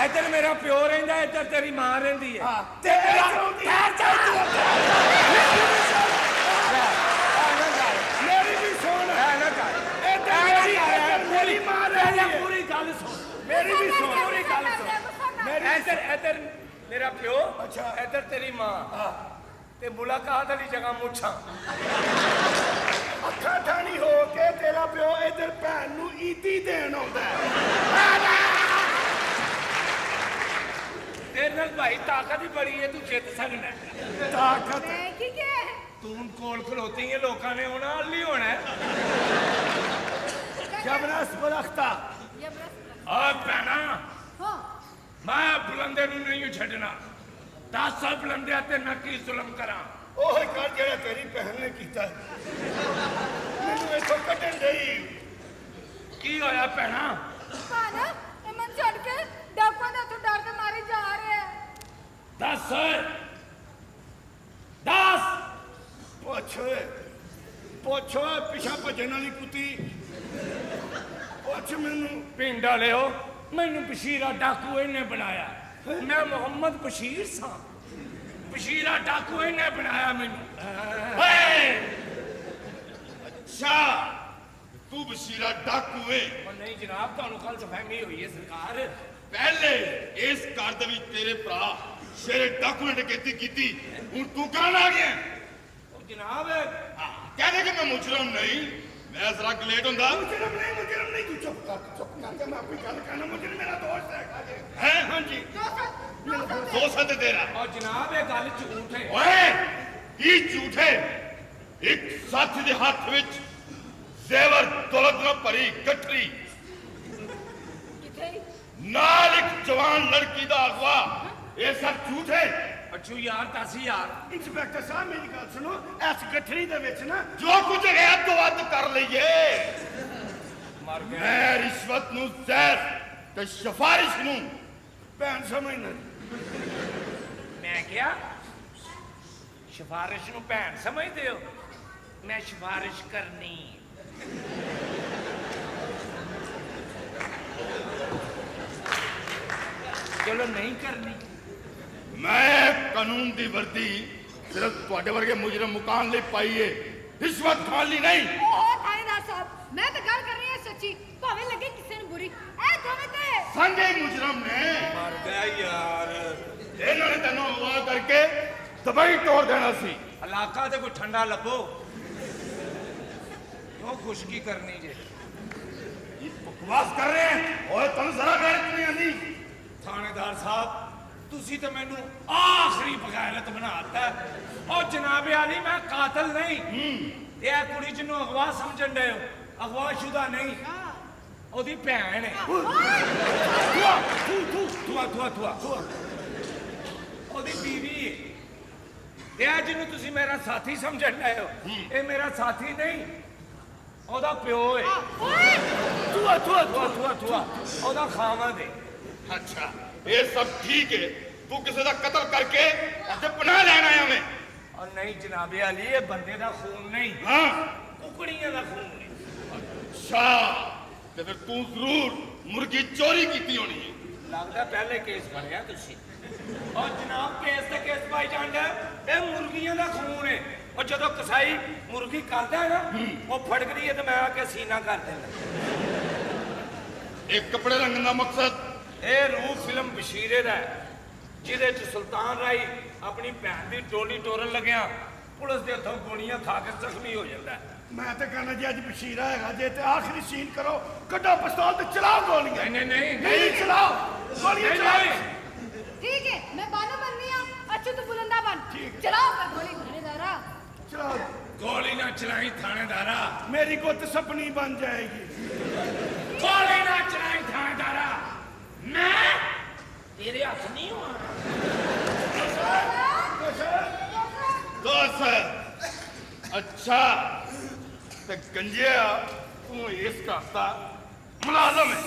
ਇੱਧਰ ਮੇਰਾ ਪਿਓ ਰਹਿੰਦਾ ਇੱਧਰ ਤੇਰੀ ਮਾਂ ਰਹਿੰਦੀ ਹੈ ਤੇ ਮੇਰੀ ਵੀ ਸੁਣ ਮੇਰੀ ਮਾਂ ਰਹਿੰਦੀ ਪੂਰੀ ਗੱਲ ਸੁਣ ਮੇਰੀ ਵੀ ਸੁਣ ਪੂਰੀ ਗੱਲ ਸੁਣ ਇੱਧਰ ਮੇਰਾ ਪਿਓ ਅੱਛਾ। ਇੱਧਰ ਤੇਰੀ ਮਾਂ ਤੇ ਮੁਲਾਕਾਤ ਵਾਲੀ ਜਗ੍ਹਾ ਮੁੱਛਾਂ ਅੱਖਾਂ ਠਾਣੀ ਹੋ ਕੇ ਤੇਰਾ ਪਿਓ ਇੱਧਰ ਭੈਣ ਨੂੰ ਈਦੀ ਦੇਣ ਆਉਂਦਾ ਤੇਰੇ ਨਾਲ भाई ताकत ही बड़ी है, तू जित सकना है। ताकत मैं की क्या है तू कोल खलोती है, लोगों ने होना अल्ली होना है। जबरदस्त बरख्ता ये बस और भैना हाँ मैं बुलंदे नूं नहीं छड्डना। 10 साल बुलंदे ते मैं की जुल्म करा। ਉਹ ਕਰ ਜਿਹੜਾ ਤੇਰੀ ਭੈਣ ਨੇ ਕੀਤਾ ਮੈਨੂੰ ਇੱਥੋਂ ਕੱਢਣ ਡਈ की होया भैना? ਭਾਣਾ ਇਹ ਮਨ ਛੱਡ ਕੇ ਡਾਕੂਆਂ ਦੇ ਹੱਥੋਂ ਡਰ ਦੇ ਮਾਰੇ ਜਾ ਰਿਹਾ ਹੈ 10 10 ਪੁੱਛ ਓਏ ਪਿਛਾ ਭੱਜਣ ਵਾਲੀ ਕੁੱਤੀ ਪੁੱਛ ਮੈਨੂੰ पिंड वाले हो, मैनू बशीरा डाकू इन्हें बनाया। मैं मोहम्मद बशीर सा, बशीरा डाकू इन्हें बनाया मैनू। ਅੱਛਾ ਤੂੰ ਬਸ਼ੀਰਾ ਡਾਕੂ ਏ और नहीं जनाब, ਤੁਹਾਨੂੰ गलतफहमी हुई है सरकार। ਪਹਿਲੇ ਇਸ ਘਰ ਦੇ ਵਿੱਚ ਤੇਰੇ ਭਰਾ ਸ਼ੇਰੇ ਡਾਕੂ ਨੇ ਡਕੈਤੀ ਕੀਤੀ ਹੁਣ ਤੂੰ ਕਰਨ ਆ ਗਿਆ और जनाब ਕਹਿੰਦੇ ਕਿ ਮੈਂ ਮੁਜਰਮ ਨਹੀਂ ਮੈਂ ਜ਼ਰਾ ਲੇਟ ਹੁੰਦਾ ਮੁਜਰਮ ਨਹੀਂ ਤੂੰ ਚੁੱਪ ਕਰ ਕੇ ਮੈਂ ਆਪਣੀ ਗੱਲ ਕਰਨਾ ਮੁਜਰਮ ਮੇਰਾ ਦੋਸਤ ਹੈ ਹਾਂਜੀ ਦੋਸਤ ਹੈ ਤੇਰਾ और जनाब ये गल झूठ है। ਓਏ ਕੀ ਝੂਠ ਹੈ ਇੱਕ ਸਾਥੀ ਦੇ ਹੱਥ ਵਿੱਚ ਜ਼ੇਵਰ ਦੌਲਤ ਨਾਲ ਭਰੀ ਗੱਠੜੀ ਕਿੱਥੇ ਨਾਲ ਇੱਕ ਜਵਾਨ ਲੜਕੀ ਦਾ ਅਗਵਾ ਇਹ ਸਭ ਝੂਠ ਹੈ अच्छू यार 10,000 ਇੰਸਪੈਕਟਰ ਸਾਹਿਬ ਮੇਰੀ ਗੱਲ ਸੁਣੋ ਇਸ ਗੱਠੜੀ ਦੇ ਵਿੱਚ ਨਾ ਜੋ ਕੁਝ ਹੈ ਤੋਂ ਵੱਧ ਕਰ ਲਈਏ मर गया। ਮੈਂ ਰਿਸ਼ਵਤ ਨੂੰ ਜ਼ਹਿਰ ਤੇ ਸਿਫਾਰਿਸ਼ ਨੂੰ ਭੈਣ ਸਮਝਣਾ मैं क्या सिफारिश नूं भैन समझते हो? मैं सिफारिश करनी चलो नहीं करनी। ਮੈਂ ਕਾਨੂੰਨ ਦੀ ਵਰਦੀ ਸਿਰਫ ਤੁਹਾਡੇ ਵਰਗੇ ਮੁਜਰਮ ਮੁਕਾਨ ਲਈ ਪਾਈ ਏ ਰਿਸ਼ਵਤ ਖਾਣ ਲਈ ਨਹੀਂ ਉਹ ਥਾਣੇਦਾਰ ਸਾਹਿਬ ਮੈਂ ਤਾਂ ਗੱਲ ਕਰ ਰਹੀ ਹਾਂ ਸੱਚੀ ਭਾਵੇਂ ਲੱਗੇ ਕਿਸੇ ਨੂੰ ਬੁਰੀ ਇਹ ਦੋਵੇਂ ਤੇ ਸੰਗੇ ਮੁਜਰਮ ਨੇ मर गया यार। ਇਹਨਾਂ ਨੇ ਤੈਨੂੰ ਅਗਵਾ ਕਰਕੇ ਦਬਾਈ ਤੋੜ ਦੇਣਾ ਸੀ इलाका तो कोई ठंडा लभो, क्यों खुशकी करनी जे? बकवास कर रहे हैं ओए तुम जरा गैरत नहीं आनी थानेदार साहब तुसी तो मैनू आखिरी बगैरत बनाता। और जनाबे आली मैं कातल नहीं, ये कुड़ी जिन्हों अगवा समझन डे हो, अगवा शुदा नहीं, ओदी भैन है। ओदी बीवी है। ये जिन्हों तुसी मेरा साथी समझन डे हो, ये मेरा साथी नहीं, ओदा प्यो है। ओदा खावंद है। अच्छा ये सब ठीक है तू किसी का कत्ल करके ऐसे पनाह लेना आया मैं और नहीं जनाबे अली ये बंदे का खून नहीं, हाँ कुकड़ियां का खून है। अच्छा तो फिर तू जरूर मुर्गी चोरी की होनी है लगता पहले केस फड़िया तुसी। और जनाब केस ते केस पाई जांदा ये मुर्गियां का खून है। और जदों कसाई मुर्गी करदा है ना वो फड़कदी है तो मैं आके सीना कर देना। एक कपड़े रंग का मकसद ये रूह फिल्म बशीरे दा है जिहदे च सुल्तान राई अपनी भैन की टोली टोरन लग्या पुलिस के हथों गोलियां खा के जख्मी हो जाता है। मैं तो कहना जी अज बशीरा है जे ते आखिरी सीन करो कड्डो पिस्तौल ते चलाओ गोलियां नहीं चलाओ गोलियां चलाओ ठीक है मैं बानो बननी हूं अच्छू तू बुलंदा बन चलाओ पर गोली थानेदारा चलाओ गोली ना चलाई थानेदारा, मेरी गुत सपनी बन जाएगी गोली ना चलाई थानेदारा, मैं तेरे हाथ नहीं हुआ। दोस्त अच्छा ते गंजे तू इस करता मुलाजम है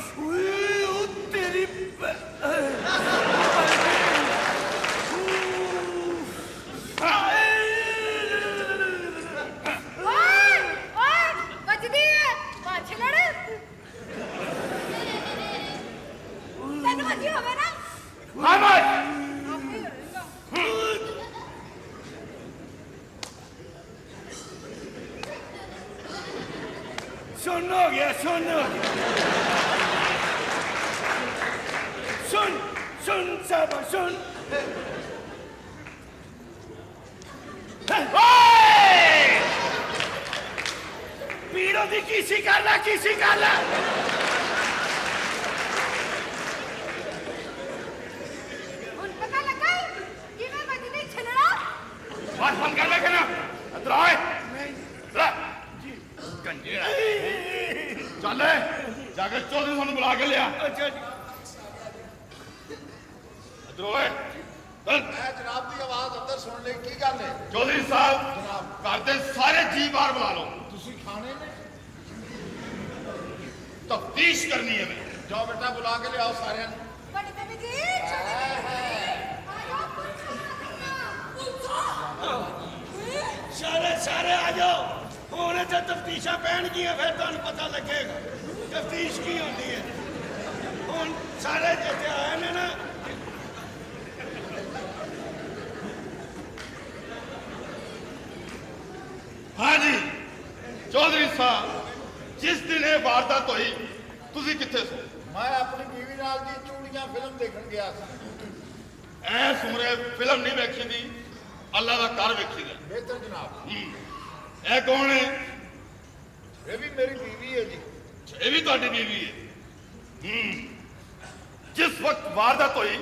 तेरी ओए ओए बजदी है पाछे लड़ तन्नू बजी होवे ना हाँ भाई आपे होएगा सुन हो गया सुन सब सुन पीड़ों की किसी कर ला उन पता लगा ਚੱਲ ਜਾ ਕੇ ਚੌਧਰੀ ਸਾਨੂੰ ਬੁਲਾ ਕੇ ਲਿਆ। ਅੱਛਾ ਜੀ। ਇੱਧਰ ਓਏ ਚੱਲ। ਮੈਂ ਜਨਾਬ ਦੀ ਆਵਾਜ਼ ਅੰਦਰ ਸੁਣ ਲਈ, ਕੀ ਗੱਲ ਹੈ? ਚੌਧਰੀ ਸਾਹਿਬ ਘਰ ਦੇ ਸਾਰੇ ਜੀ ਬਾਹਰ ਬੁਲਾ ਲਓ, ਤੁਸੀਂ ਖਾਣੇ ਨੇ? ਤਫਤੀਸ਼ ਕਰਨੀ ਹੈ ਮੈਂ। ਜਾਓ ਬੇਟਾ ਬੁਲਾ ਕੇ ਲਿਆਓ ਸਾਰਿਆਂ ਨੂੰ। ਵੱਡੀ ਬੇਬੀ ਜੀ ਛੋਟੀ ਸਾਰੇ ਆ ਜਾਓ, ਹੁਣ ਇੱਥੇ ਤਫਤੀਸ਼ਾਂ ਪੈਣਗੀਆਂ, ਫਿਰ ਤੁਹਾਨੂੰ ਪਤਾ ਲੱਗੇਗਾ ਤਫਤੀਸ਼ ਕੀ ਹੁੰਦੀ ਹੈ। ਹੁਣ ਸਾਰੇ ਇੱਥੇ ਆਏ ਨੇ ਨਾ। ਹਾਂਜੀ ਚੌਧਰੀ ਸਾਹਿਬ, ਜਿਸ ਦਿਨ ਇਹ ਵਾਰਦਾਤ ਹੋਈ ਤੁਸੀਂ ਕਿੱਥੇ ਸੋ? ਮੈਂ ਆਪਣੀ ਬੀਵੀ ਨਾਲ ਦੀ ਚੂੜੀਆਂ ਫਿਲਮ ਦੇਖਣ ਗਿਆ ਸੀ। ਐ ਸੁਮਰੇ ਫਿਲਮ ਨਹੀਂ ਵੇਖੀ ਦੀ, ਅੱਲਾ ਦਾ ਘਰ ਵੇਖੀ ਦਾ। ਬਿਹਤਰ ਜਨਾਬ। ਇਹ ਕੌਣ ਹੈ? ਇਹ ਵੀ ਮੇਰੀ ਬੀਵੀ ਹੈ ਜੀ। ਇਹ ਵੀ ਤੁਹਾਡੀ ਬੀਵੀ ਹੈ? ਜਿਸ ਵਕਤ ਵਾਰਦਾਤ ਹੋਈ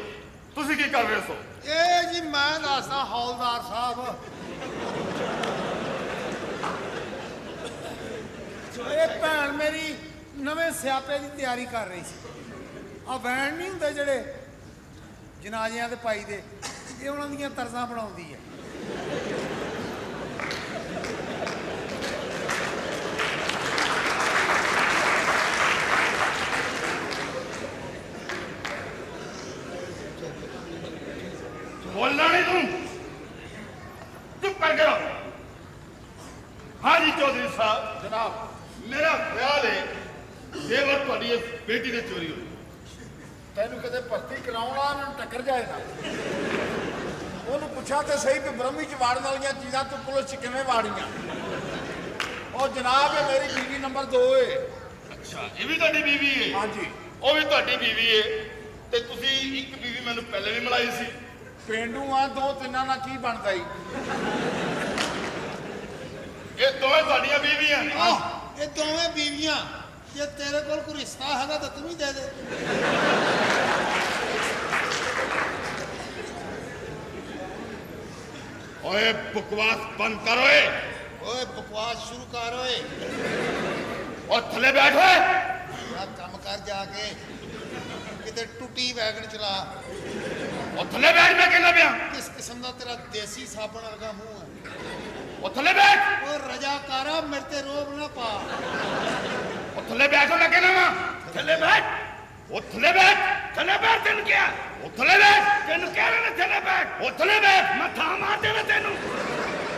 ਤੁਸੀਂ ਕੀ ਕਰ ਰਹੇ ਸੋ? ਇਹ ਜੀ ਮੈਂ ਦੱਸਦਾ ਹੌਲਦਾਰ ਸਾਹਿਬ, ਇਹ ਭੈਣ ਮੇਰੀ ਨਵੇਂ ਸਿਆਪੇ ਦੀ ਤਿਆਰੀ ਕਰ ਰਹੀ ਸੀ। ਆ ਵੈਣ ਨਹੀਂ ਹੁੰਦੇ ਜਿਹੜੇ ਜਨਾਜ਼ਿਆਂ ਦੇ ਪਾਈ ਦੇ, ਇਹ ਉਹਨਾਂ ਦੀਆਂ ਤਰਜ਼ਾਂ ਬਣਾਉਂਦੀ ਹੈ। बोलना नहीं तुम, चुप करके रहो। हाँ जी चौधरी साहब जनाब, मेरा ख्याल है देवर ਤੁਹਾਡੀ ਇਸ ਬੇਟੀ ਦੀ ਚੋਰੀ ਹੋਈ। ਤੈਨੂੰ ਕਦੇ ਭਰਤੀ ਕਰਾਉਣਾ ਨਾ ਟੱਕਰ ਜਾਏ ਨਾ। ਉਹਨੂੰ ਪੁੱਛਾ ਤੇ ਸਹੀ ਕਿ ਬ੍ਰਹਮੀ ਚ ਵਾੜਨ ਵਾਲੀਆਂ ਚੀਜ਼ਾਂ ਤੂੰ ਪੁਲਿਸ ਚ ਕਿਵੇਂ ਵਾੜੀਆਂ? ਉਹ ਜਨਾਬ ਇਹ ਮੇਰੀ ਬੀਵੀ ਨੰਬਰ 2 ਏ। ਅੱਛਾ ਇਹ ਵੀ ਤੁਹਾਡੀ ਬੀਵੀ ਹੈ? ਹਾਂਜੀ। ਉਹ ਵੀ ਤੁਹਾਡੀ ਬੀਵੀ ਹੈ ਤੇ ਤੁਸੀਂ ਇੱਕ ਬੀਵੀ ਮੈਨੂੰ ਪਹਿਲੇ ਵੀ ਮਿਲਾਈ ਸੀ। ਪੇਂਡੂ ਆ, 2-3 ਨਾਲ ਕੀ ਬਣਦਾ ਈ? ਇਹ ਦੋਵੇਂ ਤੁਹਾਡੀਆਂ ਬੀਵੀਆਂ ਨੇ? ਇਹ ਦੋਵੇਂ ਬੀਵੀਆਂ, ਜੇ ਤੇਰੇ ਕੋਲ ਕੋਈ ਰਿਸ਼ਤਾ ਹੈਗਾ ਤਾਂ ਤੂੰ ਵੀ ਦੇ ਦੇ। ਓਏ ਬਕਵਾਸ ਬੰਦ ਕਰ ਓਏ। ਓਏ ਬਕਵਾਸ ਸ਼ੁਰੂ ਕਰ ਓਏ। और थले बैठ ओए। ਆ ਕੰਮ ਕਰ ਜਾ ਕੇ, ਕਿਤੇ ਟੁੱਟੀ ਵੈਗਨ ਚਲਾ। और थले बैठ, मैं कहना पिया। ਕਿਸ ਕਿਸਮ ਦਾ ਤੇਰਾ ਦੇਸੀ ਸਾਬਣ ਵਰਗਾ ਮੂੰਹ ਹੈ। और थले बैठ। ਓ ਰਜਾਕਾਰਾ ਮੇਰੇ ਤੇ ਰੋਬ ਨਾ ਪਾ। और थले बैठ, मैं कहना वा। थले बैठ। और थले बैठ। थले बैठ तेन क्या? और थले बैठ। तेन कह रहे ने थले बैठ। और थले बैठ, मैं था मार देना तेनू।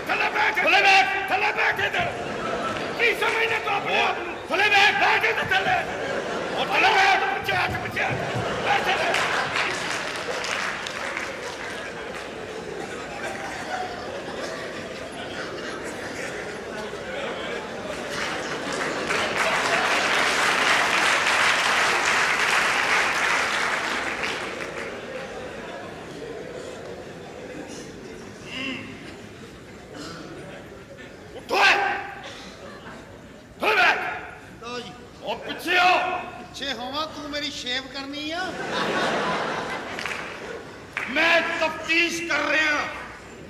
थले बैठ। थले बैठ। थले बैठ इधर। की समझने तो अपने आप नू। थले बैठ, बैठ इधर थले। और थले बैठ, पीछे हट, पीछे हट। बैठ थले। उठो है। थले बैठ। ਲਓ ਜੀ, और पीछे हो। ਪਿੱਛੇ ਹੋਵਾਂ, ਤੂੰ ਮੇਰੀ ਸ਼ੇਵ ਕਰਨੀ ਆ। मैं तफ्तीश कर रहा।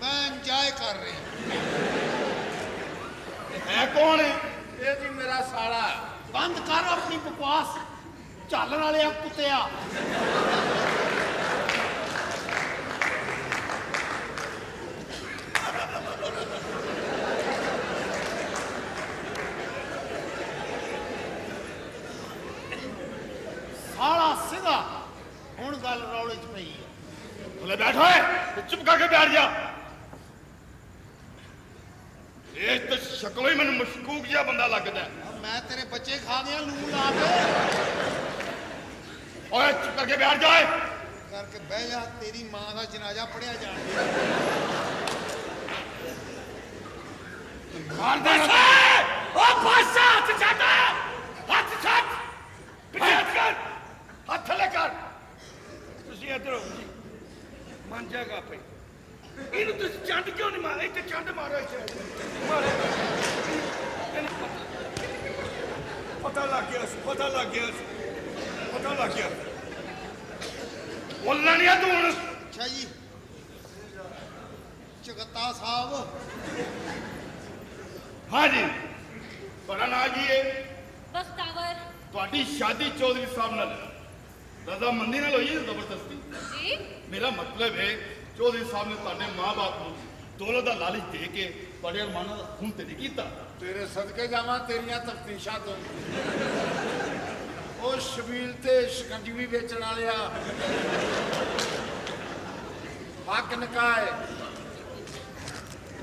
ਮੈਂ ਇੰਜੋਏ ਕਰ ਰਿਹਾ। है कौन है? ਇਹ ਜੀ ਮੇਰਾ ਸਾਲਾ। ਬੰਦ ਕਰ ਆਪਣੀ ਬਕਵਾਸ, ਝੱਲਣ ਵਾਲਿਆ ਕੁੱਤਿਆ। ਸਾਲਾ ਸਿੱਧਾ, ਹੁਣ ਗੱਲ ਰੌਲੇ 'ਚ ਪਈ ਹੈ। थले बैठ ओए। चुप करके बैठ जा। ਇਹ ਤਾਂ ਸ਼ਕਲੋਂ ਹੀ ਮੈਨੂੰ ਮਸ਼ਕੂਕ ਜਿਹਾ ਬੰਦਾ ਲੱਗਦਾ ਹੈ। ਮੈਂ ਤੇਰੇ ਬੱਚੇ ਖਾ ਗਿਆ ਲੂਣ ਲਾ ਕੇ। ਓਏ ਚੁੱਪ ਕਰਕੇ ਬੈਠ ਜਾ ਓਏ। ਕਰਕੇ ਬਹਿ ਜਾ, ਤੇਰੀ ਮਾਂ ਦਾ ਜਨਾਜ਼ਾ ਪੜਿਆ ਜਾਣ। ਮਾਰ ਦੇ ਓ ਪਾਸਾ ਹੱਥ ਛੱਡ। ਹੱਥ ਛੱਡ। ਪਿੱਛੇ ਹੱਥ ਕਰ। ਹੱਥ ਥੱਲੇ ਕਰ। ਤੁਸੀਂ ਇੱਧਰ ਹੋ ਜੀ। ਮੰਨ ਜਾਏਗਾ ਆਪੇ। ਇਹਨੂੰ ਤੁਸੀਂ ਚੰਡ ਕਿਉਂ ਨਹੀਂ ਮਾਰ? ਇੱਥੇ ਚੰਡ ਮਾਰੋ ਇੱਥੇ। ਮਾਰੋ। ਇਹਨੂੰ ਪਤਾ ਲੱਗ ਗਿਆ ਸੀ, ਪਤਾ ਲੱਗ ਗਿਆ ਸੀ, ਪਤਾ ਲੱਗ ਗਿਆ। ਬੋਲਣਾ ਨਹੀਂ ਆ ਤੂੰ ਹੁਣ। ਅੱਛਾ ਜੀ, ਚਗਤਾ ਸਾਹਿਬ, हाँ जी ਤੁਹਾਡਾ ਨਾਂ ਕੀ ਹੈ? बख्तावर ਤੁਹਾਡੀ ਸ਼ਾਦੀ ਚੌਧਰੀ ਸਾਹਿਬ ਨਾਲ ਰਜ਼ਾਮੰਦੀ ਨਾਲ ਹੋਈ ਹੈ ਜ਼ਬਰਦਸਤੀ? जी ਮੇਰਾ ਮਤਲਬ ਹੈ ਚੌਧਰੀ ਸਾਹਿਬ ਨੇ ਤੁਹਾਡੇ ਮਾਂ-ਬਾਪ ਨੂੰ ਦੌਲਤ ਦਾ ਲਾਲਚ ਦੇ ਕੇ ਤੁਹਾਡੇ ਅਰਮਾਨਾਂ ਦਾ ਖੂਨ ਤੇ ਨਹੀਂ ਕੀਤਾ। ਤੇਰੇ ਸਦਕੇ ਜਾਵਾਂ ਤੇਰੀਆਂ ਤਫਤੀਸ਼ਾਂ ਤੋਂ। ਉਹ ਸ਼ਬੀਲ ਤੇ ਸ਼ਿਕੰਜਵੀ ਵੇਚਣ ਵਾਲਿਆ ਹੱਕ ਨਕਾਏ।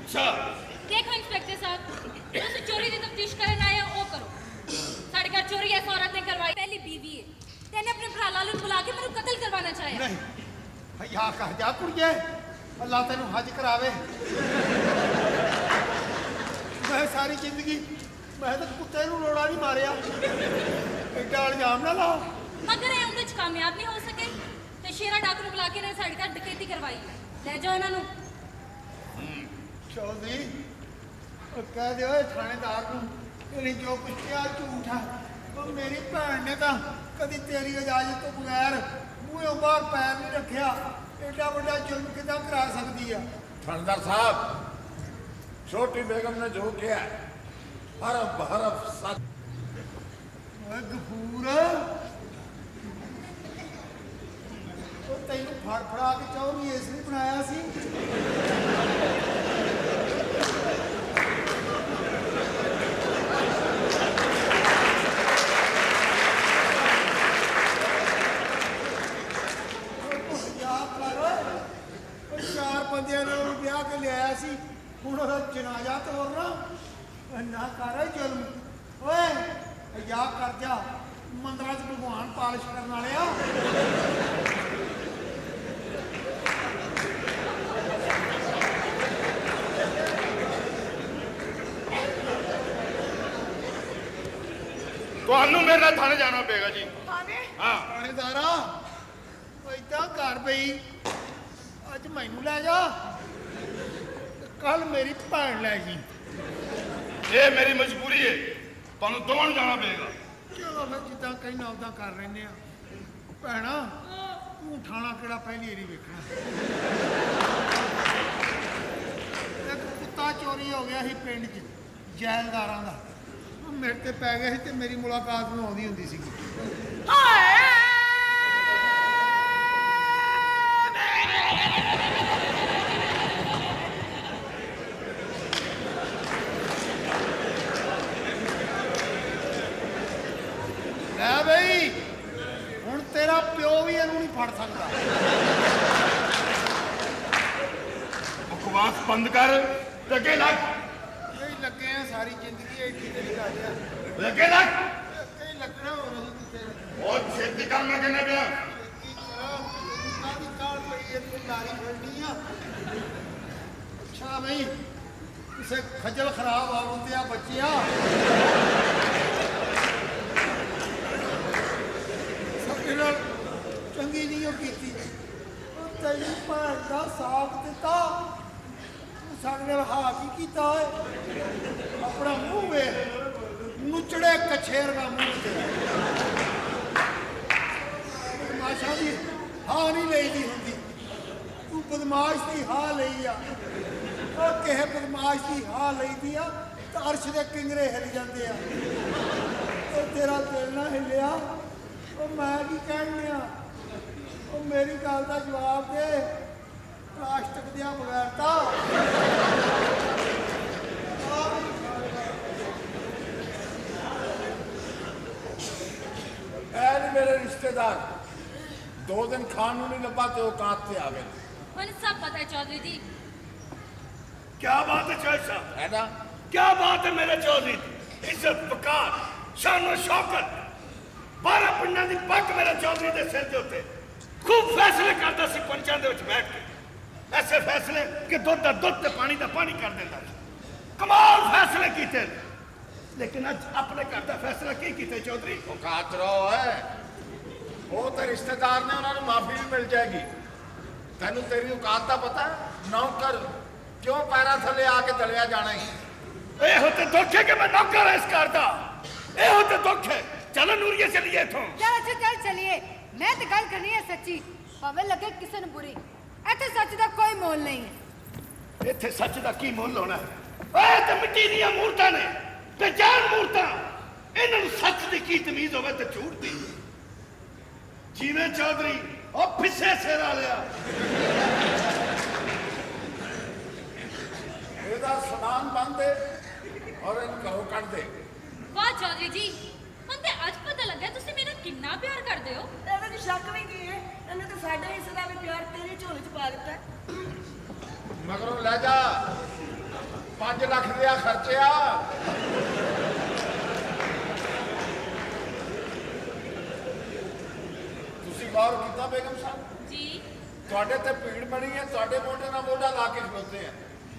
ਅੱਛਾ देखो इंस्पेक्टर साहब तुम चोरी की तफ्तीश करने आए हो वो करो साढ़े घर चोरी इस औरत ने करवाई पहली बीवी है तेने अपने भरा लालू बुला के मेरे कत्ल करवाना चाहे ਨਹੀਂ ਹਯਾ ਕਰ ਜਾ ਕੁੜੀਏ ਅੱਲਾ ਤੈਨੂੰ ਹੱਜ ਕਰਾਵੇ ਮੈਂ ਸਾਰੀ ਜ਼ਿੰਦਗੀ ਮੈਂ ਤਾਂ ਕੁੱਤੇ ਨੂੰ ਲੋੜਾ ਨਹੀਂ ਮਾਰਿਆ ਐਡਾ ਇਲਜ਼ਾਮ ਨਾ ਲਾਓ मगर ये उनके कामयाब नहीं हो सके तो शेरा डाकू बुला के ने साड़ी घर डकैती करवाई ले जाओ इन्हों ਚੌਧਰੀ ਉਹ ਕਹਿ ਦਿਓ ਇਹ ਥਾਣੇਦਾਰ ਨੂੰ ਇਹਨੇ ਜੋ ਕੁਛ ਕਿਹਾ ਝੂਠ ਆ ਉਹ ਮੇਰੀ ਭੈਣ ਨੇ ਤਾਂ ਕਦੀ ਤੇਰੀ ਇਜਾਜ਼ਤ ਤੋਂ ਬਗੈਰ ਮੂੰਹੋਂ ਬਾਹਰ ਪੈਰ ਨਹੀਂ ਰੱਖਿਆ ਐਡਾ ਵੱਡਾ ਜ਼ੁਲਮ ਕਿੱਦਾਂ ਕਰਾ ਸਕਦੀ ਆ थानेदार साहब छोटी बेगम ने जो किया हरफ हरफ सच। ਓਏ ਗਫੂਰ ਉਹ ਤੈਨੂੰ ਫੜ ਫੜਾ ਕੇ ਚੌਧਰੀ ਇਸ ਲਈ ਬਣਾਇਆ ਸੀ ਉਹ ਚਾਰ ਬੰਦਿਆਂ ਨੇ ਉਹਨੂੰ ਵਿਆਹ ਕੇ ਲਿਆਇਆ ਸੀ ਹੁਣ ਉਹਦਾ ਜਨਾਜ਼ਾ ਤੋਰਨਾ ਨਾ ਕਰ ਜ਼ੁਲਮ ਓਏ ਯਾ ਕਰ ਜਾ ਮੰਦਰਾਂ 'ਚ ਭਗਵਾਨ ਪਾਲਿਸ਼ ਕਰਨ ਵਾਲਿਆ ਤੁਹਾਨੂੰ ਮੇਰੇ ਨਾਲ ਥਾਣੇ ਜਾਣਾ ਪਏਗਾ ਜੀ। थाने ਹਾਂ ਥਾਣੇਦਾਰਾ ਉਹ ਏਦਾਂ ਘਰ ਪਈ ਅੱਜ ਮੈਨੂੰ ਲੈ ਜਾ ਕੱਲ ਮੇਰੀ ਭੈਣ ਲੈ ਜੀ ਇਹ ਮੇਰੀ ਮਜਬੂਰੀ ਹੈ ਤੁਹਾਨੂੰ ਦੋਵਾਂ ਨੂੰ ਜਾਣਾ ਪਏਗਾ। ਚਲੋ ਫਿਰ ਜਿੱਦਾਂ ਕਹਿਣਾ ਉਦਾਂ ਕਰ ਲੈਨੇ ਆ ਭੈਣਾ ਤੂੰ ਥਾਣਾ ਕਿਹੜਾ ਪਹਿਲੀ ਵਾਰੀ ਵੇਖਣਾ ਇੱਕ ਕੁੱਤਾ ਚੋਰੀ ਹੋ ਗਿਆ ਸੀ ਪਿੰਡ 'ਚ ਜੈਲਦਾਰਾਂ ਦਾ ਉਹ ਮੇਰੇ ਤੇ ਪੈ ਗਿਆ ਸੀ ਤੇ ਮੇਰੀ ਮੁਲਾਕਾਤ ਨੂੰ ਆਉਂਦੀ ਹੁੰਦੀ ਸੀਗੀ ਲੈ ਬਈ ਹੁਣ ਤੇਰਾ ਪਿਓ ਵੀ ਇਹਨੂੰ ਨਹੀਂ ਫੜ ਸਕਦਾ ਬਕਵਾਸ ਬੰਦ ਕਰ ਤੇ ਅੱਗੇ ਲੱਗ ਨਹੀਂ ਲੱਗੇ ਆ ਸਾਰੀ ਜ਼ਿੰਦਗੀ ਐਡੀ ਤੇਰੀ ਗੱਲ ਆ ਲੱਗੇ ਲੱਗ ਕਈ ਲੱਗਣਾ ਹੋ ਰਹੀ ਕਿਤੇ ਬਹੁਤ ਛੇਤੀ ਕੰਮ ਮੈਂ ਕਹਿੰਦਾ ਪਿਆ। ਕੀ ਕਰਾਂ ਕਾਹਦੀ ਕਾਲ ਪਈ ਇਹ ਲਾਰੀ ਫੜਨੀ ਆ ਅੱਛਾ ਬਈ ਕਿਸੇ ਖੱਜਲ ਖਰਾਬ ਆਉਂਦੇ ਆ ਬੱਚਿਆ ਸਾਡੇ ਨਾਲ ਚੰਗੀ ਨਹੀਂ ਉਹ ਕੀਤੀ ਉਹ ਤੈਨੂੰ ਭੈਣ ਦਾ ਸਾਥ ਦਿੱਤਾ ਤੂੰ ਸਾਡੇ ਨਾਲ ਹਾ ਕੀ ਕੀਤਾ ਓਏ ਆਪਣਾ ਮੂੰਹ ਵੇ ਨੁਚੜੇ ਕਛੇਰ ਦਾ ਮੂੰਹ ਤੇਰਾ ਬਦਮਾਸ਼ਾਂ ਦੀ ਹਾਂ ਨਹੀਂ ਲਈਦੀ ਹੁੰਦੀ ਤੂੰ ਬਦਮਾਸ਼ ਦੀ ਹਾਂ ਲਈ ਆ ਉਹ ਕਿਸੇ ਬਦਮਾਸ਼ ਦੀ ਹਾਂ ਲਈਦੀ ਆ ਤਾਂ ਅਰਸ਼ ਦੇ ਕਿੰਗਰੇ ਹਿੱਲ ਜਾਂਦੇ ਆ ਉਹ ਤੇਰਾ ਦਿਲ ਨਾ ਹਿੱਲਿਆ ਉਹ ਮੈਂ ਕੀ ਕਹਿਣ ਆ ਉਹ ਮੇਰੀ ਗੱਲ ਦਾ ਜਵਾਬ ਦੇ ਪਲਾਸਟਿਕ ਦੀਆਂ ਬਗੈਰ ਤਾਂ ऐ नहीं मेरे रिश्तेदार 2 दिन खान नहीं लभा तो औकात से आ गए मैंने सब पता है चौधरी जी क्या बात है चौधरी साहब? है ना। क्या बात है मेरे चौधरी? इज्जत वकार शान और शौकत 12 पिंडां दी पग मेरे चौधरी दे सिर दे उत्ते खूब फैसले करदा सी पंचां दे विच बैठ के ऐसे फैसले कि दुध दा दुध ते पानी दा पानी कर दिंदा कमाल फैसले कीते लेकिन अज अपने घर दा फैसला की कीते चौधरी? औकात रहो है वो तो रिश्तेदार ने उन्होंने माफी भी मिल जाएगी तेन तेरी औकात का पता नौकर क्यों पैरा थले आके दलिया जाना ही ए होते दुख है कि मैं नौकर है इस घर दा ए होते दुख है चलो नूरिया चलिए इथों चल अच्छा चल चलिए मैं तो गल करनी है सच्ची भावें लगे किसी ने बुरी इत्थे सच दा कोई मोल नहीं है इत्थे सच दा की मुੱਲ होना है ओए ते मिट्टी ਦੀਆਂ ਮੂਰਤਾਂ ਨੇ ਤੇ ਜਾਨ ਮੂਰਤਾਂ ਇਹਨਾਂ ਨੂੰ ਸੱਚ ਦੀ ਕੀ ਤਮੀਜ਼ ਹੋਵੇ ਤੇ ਝੂਠ ਦੀ। ਜਿਵੇਂ ਚੌਧਰੀ ਉਹ ਫਿੱਸੇ ਸਿਰ ਵਾਲਿਆ ਇਹਦਾ ਸਮਾਨ ਬੰਦ ਦੇ ਔਰ ਇਹਨੂੰ ਘਰੋਂ ਕੱਢ ਦੇ। ਵਾਹ ਚੌਧਰੀ ਜੀ, ਹੁਣ ਤੇ ਅੱਜ ਪਤਾ ਲੱਗਾ ਤੁਸੀਂ ਮੈਨੂੰ ਕਿੰਨਾ ਪਿਆਰ ਕਰਦੇ ਹੋ। ਇਹਦੇ ਵਿੱਚ ਸ਼ੱਕ ਵੀ ਕੀ ਹੈ? ਇਹਨੇ ਤਾਂ ਸਾਡੇ ਹਿੱਸੇ ਦਾ ਵੀ ਪਿਆਰ ਤੇਰੀ ਝੋਲੀ 'ਚ ਪਾ ਦਿੱਤਾ। ਮਗਰੋਂ ਲੈ ਜਾ 5 ਲੱਖ ਦਿਆ ਖਰਚਿਆ। ਤੁਸੀਂ ਗੌਰ ਕੀਤਾ ਬੇਗਮ ਸਾਹਿਬ? ਜੀ ਤੁਹਾਡੇ ਤੇ ਭੀੜ ਬਣੀ ਹੈ, ਤੁਹਾਡੇ ਮੋਢੇ ਨਾਲ ਮੋਢਾ ਲਾ ਕੇ ਖਲੋਤੇ ਆ।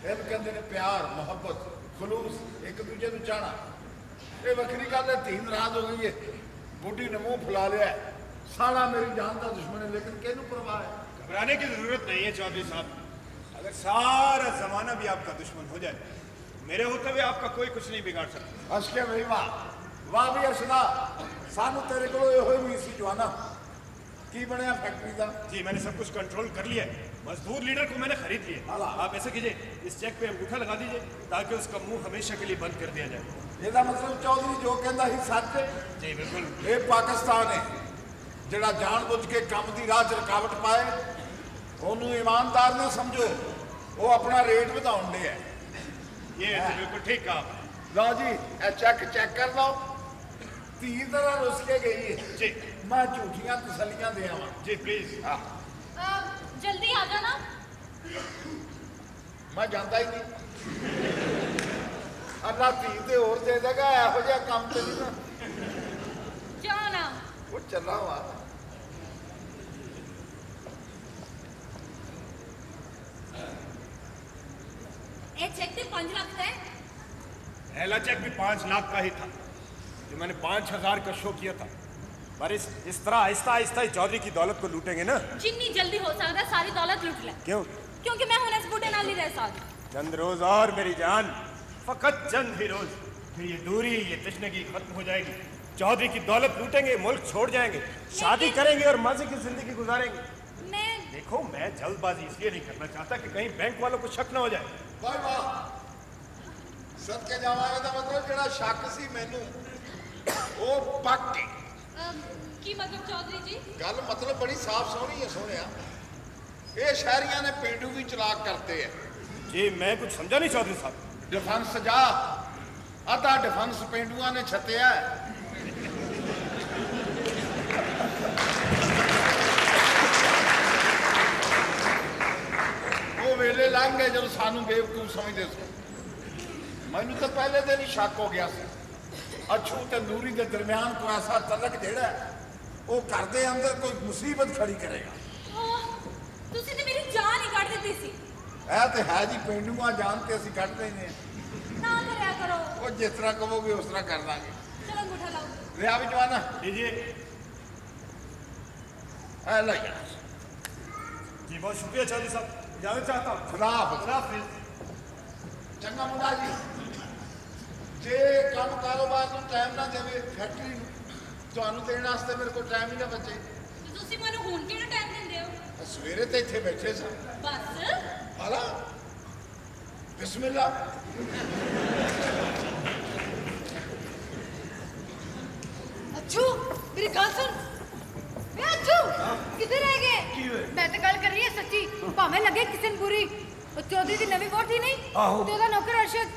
ਇਹਨੂੰ ਕਹਿੰਦੇ ਨੇ ਪਿਆਰ, ਮੁਹੱਬਤ, ਖਲੂਸ, ਇੱਕ ਦੂਜੇ ਨੂੰ ਚਾਹਣਾ। ਇਹ ਵੱਖਰੀ ਗੱਲ ਹੈ, ਧੀ ਨਾਰਾਜ਼ ਹੋ ਗਈ ਹੈ, ਬੁੱਢੀ ਨੇ ਮੂੰਹ ਫੁਲਾ ਲਿਆ ਹੈ। ਸਾਲਾ ਮੇਰੀ ਜਾਨ ਦਾ ਦੁश्मन है, लेकिन किहनू परवाह है? घबराने की जरूरत नहीं है चौधरी साहब। अगर सारा जमाना भी आपका दुश्मन हो जाए, मेरे होते हुए आपका कोई कुछ नहीं बिगाड़ सकता। ਅਸ਼ਕੇ ਬਈ ਵਾਹ ਵਾਹ ਵੀ ਅਰਸ਼ਦਾ, ਸਾਨੂੰ ਤੇਰੇ ਕੋਲੋਂ ਇਹੋ ਹੀ ਉਮੀਦ ਸੀ ਜਵਾਨਾ। ਕੀ ਬਣਿਆ ਫੈਕਟਰੀ ਦਾ? जी मैंने सब कुछ कंट्रोल कर लिया है। मजदूर लीडर को मैंने खरीद लिया। आप ऐसे कीजिए, इस चेक पे अंगूठा लगा दीजिए ताकि उसका मुंह हमेशा के लिए बंद कर दिया जाए। ਇਹਦਾ ਮਤਲਬ ਚੌਧਰੀ ਜੋ ਕਹਿੰਦਾ ਸੀ ਸੱਚ ਹੈ। जी बिल्कुल। ਇਹ ਪਾਕਿਸਤਾਨ ਹੈ ਜਿਹੜਾ ਜਾਣ ਬੁੱਝ ਕੇ ਕੰਮ ਦੀ ਰਾਹ 'ਚ ਰੁਕਾਵਟ ਪਾਏ, ਉਹਨੂੰ ਇਮਾਨਦਾਰ ਨਾ ਸਮਝੋ। ਉਹ ਆਪਣਾ ਰੇਟ ਵਧਾਉਣ ਦੇ ਹੈ। ये तो बिल्कुल ठीक कहा आपने। ਲਓ ਜੀ ਇਹ ਚੈੱਕ ਕਰ ਲਓ। ਧੀ ਤਰ੍ਹਾਂ ਰੁੱਸ ਕੇ ਗਈ ਹੈ। जी ਮੈਂ ਝੂਠੀਆਂ ਤਸੱਲੀਆਂ ਦੇ ਆਵਾਂ। जी प्लीज। जल्दी आ जाना। ਮੈਂ ਜਾਂਦਾ ਹੀ ਨਹੀਂ। ਅੱਲਾ ਧੀ ਤੇ ਹੋਰ ਦੇ ਦੇਗਾ, ਇਹੋ ਜਿਹਾ ਕੰਮ ਤੇ ਨਹੀਂ ਨਾ। जाओ ना। ਉਹ ਚੱਲਾ ਵਾ। ये चेक ते 5 लाख का है। पहला चेक भी 5 लाख का ही था, जो मैंने 5000 का शो किया था। पर इस तरह आहिस्ता आहिस्ता ही चौधरी की दौलत को लूटेंगे ना। जितनी जल्दी हो सकता है सारी दौलत लूट ले। क्यों? क्योंकि मैं हुन इस बूढ़े नाल नहीं रह सकती। चंद रोज और मेरी जान, फकत चंद ही रोज, फिर ये दूरी, ये तशनगी खत्म हो जाएगी। चौधरी की दौलत लूटेंगे, मुल्क छोड़ जाएंगे, शादी करेंगे और मजे की जिंदगी गुजारेंगे। मैं देखो, मैं जल्दबाजी इसलिए नहीं करना चाहता कि कहीं बैंक वालों को शक न हो जाए। ਵਾਹ ਵਾਹ, ਸਦਕੇ ਜਾਵਾਂਗੇ ਦਾ ਮਤਲਬ ਜਿਹੜਾ ਸ਼ੱਕ ਸੀ ਮੈਨੂੰ ਉਹ ਪੱਕ ਗਈ। की मतलब चौधरी जी? ਗੱਲ ਮਤਲਬ ਬੜੀ ਸਾਫ਼ ਸੋਹਣੀ ਹੈ ਸੋਹਣਿਆ। ਇਹ ਸ਼ਹਿਰੀਆਂ ਨੇ ਪਿੰਡੂ ਵੀ ਚਲਾਕ ਕਰਤੇ ਹੈ। जी मैं कुछ समझा नहीं चौधरी साहब। ਡਿਫੈਂਸ ਜਾ, ਅੱਧਾ ਡਿਫੈਂਸ ਪਿੰਡੂਆਂ ਨੇ ਛੱਤਿਆ ਹੈ। ਉਹ ਵੇਲੇ ਲੰਘ ਗਏ ਜਦੋਂ ਸਾਨੂੰ ਬੇਵਕੂਫ ਸਮਝਦੇ ਸੀ। ਮੈਨੂੰ ਤਾਂ ਪਹਿਲੇ ਦਿਨ ਹੀ ਸ਼ੱਕ ਹੋ ਗਿਆ ਸੀ। ਅਛੂ ਤੇ ਨੂਰੀ ਦੇ ਦਰਮਿਆਨ ਕੋਈ ਐਸਾ ਤਲਕ ਜਿਹੜਾ ਉਹ ਘਰ ਦੇ ਅੰਦਰ ਕੋਈ ਮੁਸੀਬਤ ਖੜੀ ਕਰੇਗਾ। ਤੁਸੀਂ ਤੇ ਮੇਰੀ ਜਾਨ ਹੀ ਕੱਢ ਦਿੱਤੀ ਸੀ। ਇਹ ਤੇ ਹੈ ਜੀ, ਪਿੰਡੂਆਂ ਜਾਣ ਤੇ ਅਸੀਂ ਕੱਢ ਲੈਨੇ ਨਾ ਕਰਿਆ ਕਰੋ। ਉਹ ਜਿਸ ਤਰ੍ਹਾਂ ਕਹੋਗੇ ਉਸ ਤਰ੍ਹਾਂ ਕਰ ਦਾਂਗੇ। ਚਲੋ ਅੰਗੂਠਾ ਲਾਓ। ਲਿਆ ਵੀ ਜਵਾਨਾ, लीजिए। ਐ ਲੈ ਜਾ। जी बहुत शुक्रिया चौधरी साहब, इजाजत चाहता हूँ। ਖੁਦਾ ਹਾਫਿਜ਼। खुदा हाफिज। ਚੰਗਾ ਮੁੰਡਾ ਜੀ, ਜੇ ਕੰਮ ਕਾਰੋਬਾਰ ਨੂੰ ਟਾਈਮ ਨਾ ਦੇਵੇ ਫੈਕਟਰੀ ਨੂੰ, ਤੁਹਾਨੂੰ ਦੇਣ ਵਾਸਤੇ ਮੇਰੇ ਕੋਲ ਟਾਈਮ ਹੀ ਨਾ ਬਚੇ। ਤੇ ਤੁਸੀਂ ਮੈਨੂੰ ਹੁਣ ਕਿਹੜਾ ਟਾਈਮ ਦਿੰਦੇ ਹੋ? ਸਵੇਰੇ ਤੇ ਇੱਥੇ ਬੈਠੇ ਸਾਂ। ਬਸ ਹਾਲਾ ਬਿਸਮਿਲ੍ਲਾ। अच्छू मेरी गल सुन। वे अच्छू किधर रह गए? मैं तो गल कर रही है सच्ची, भावें लगे किसी ने बुरी। वो चौधरी की नवी वोट ही नहीं, आहो। ते ओदा नौकर अरशद,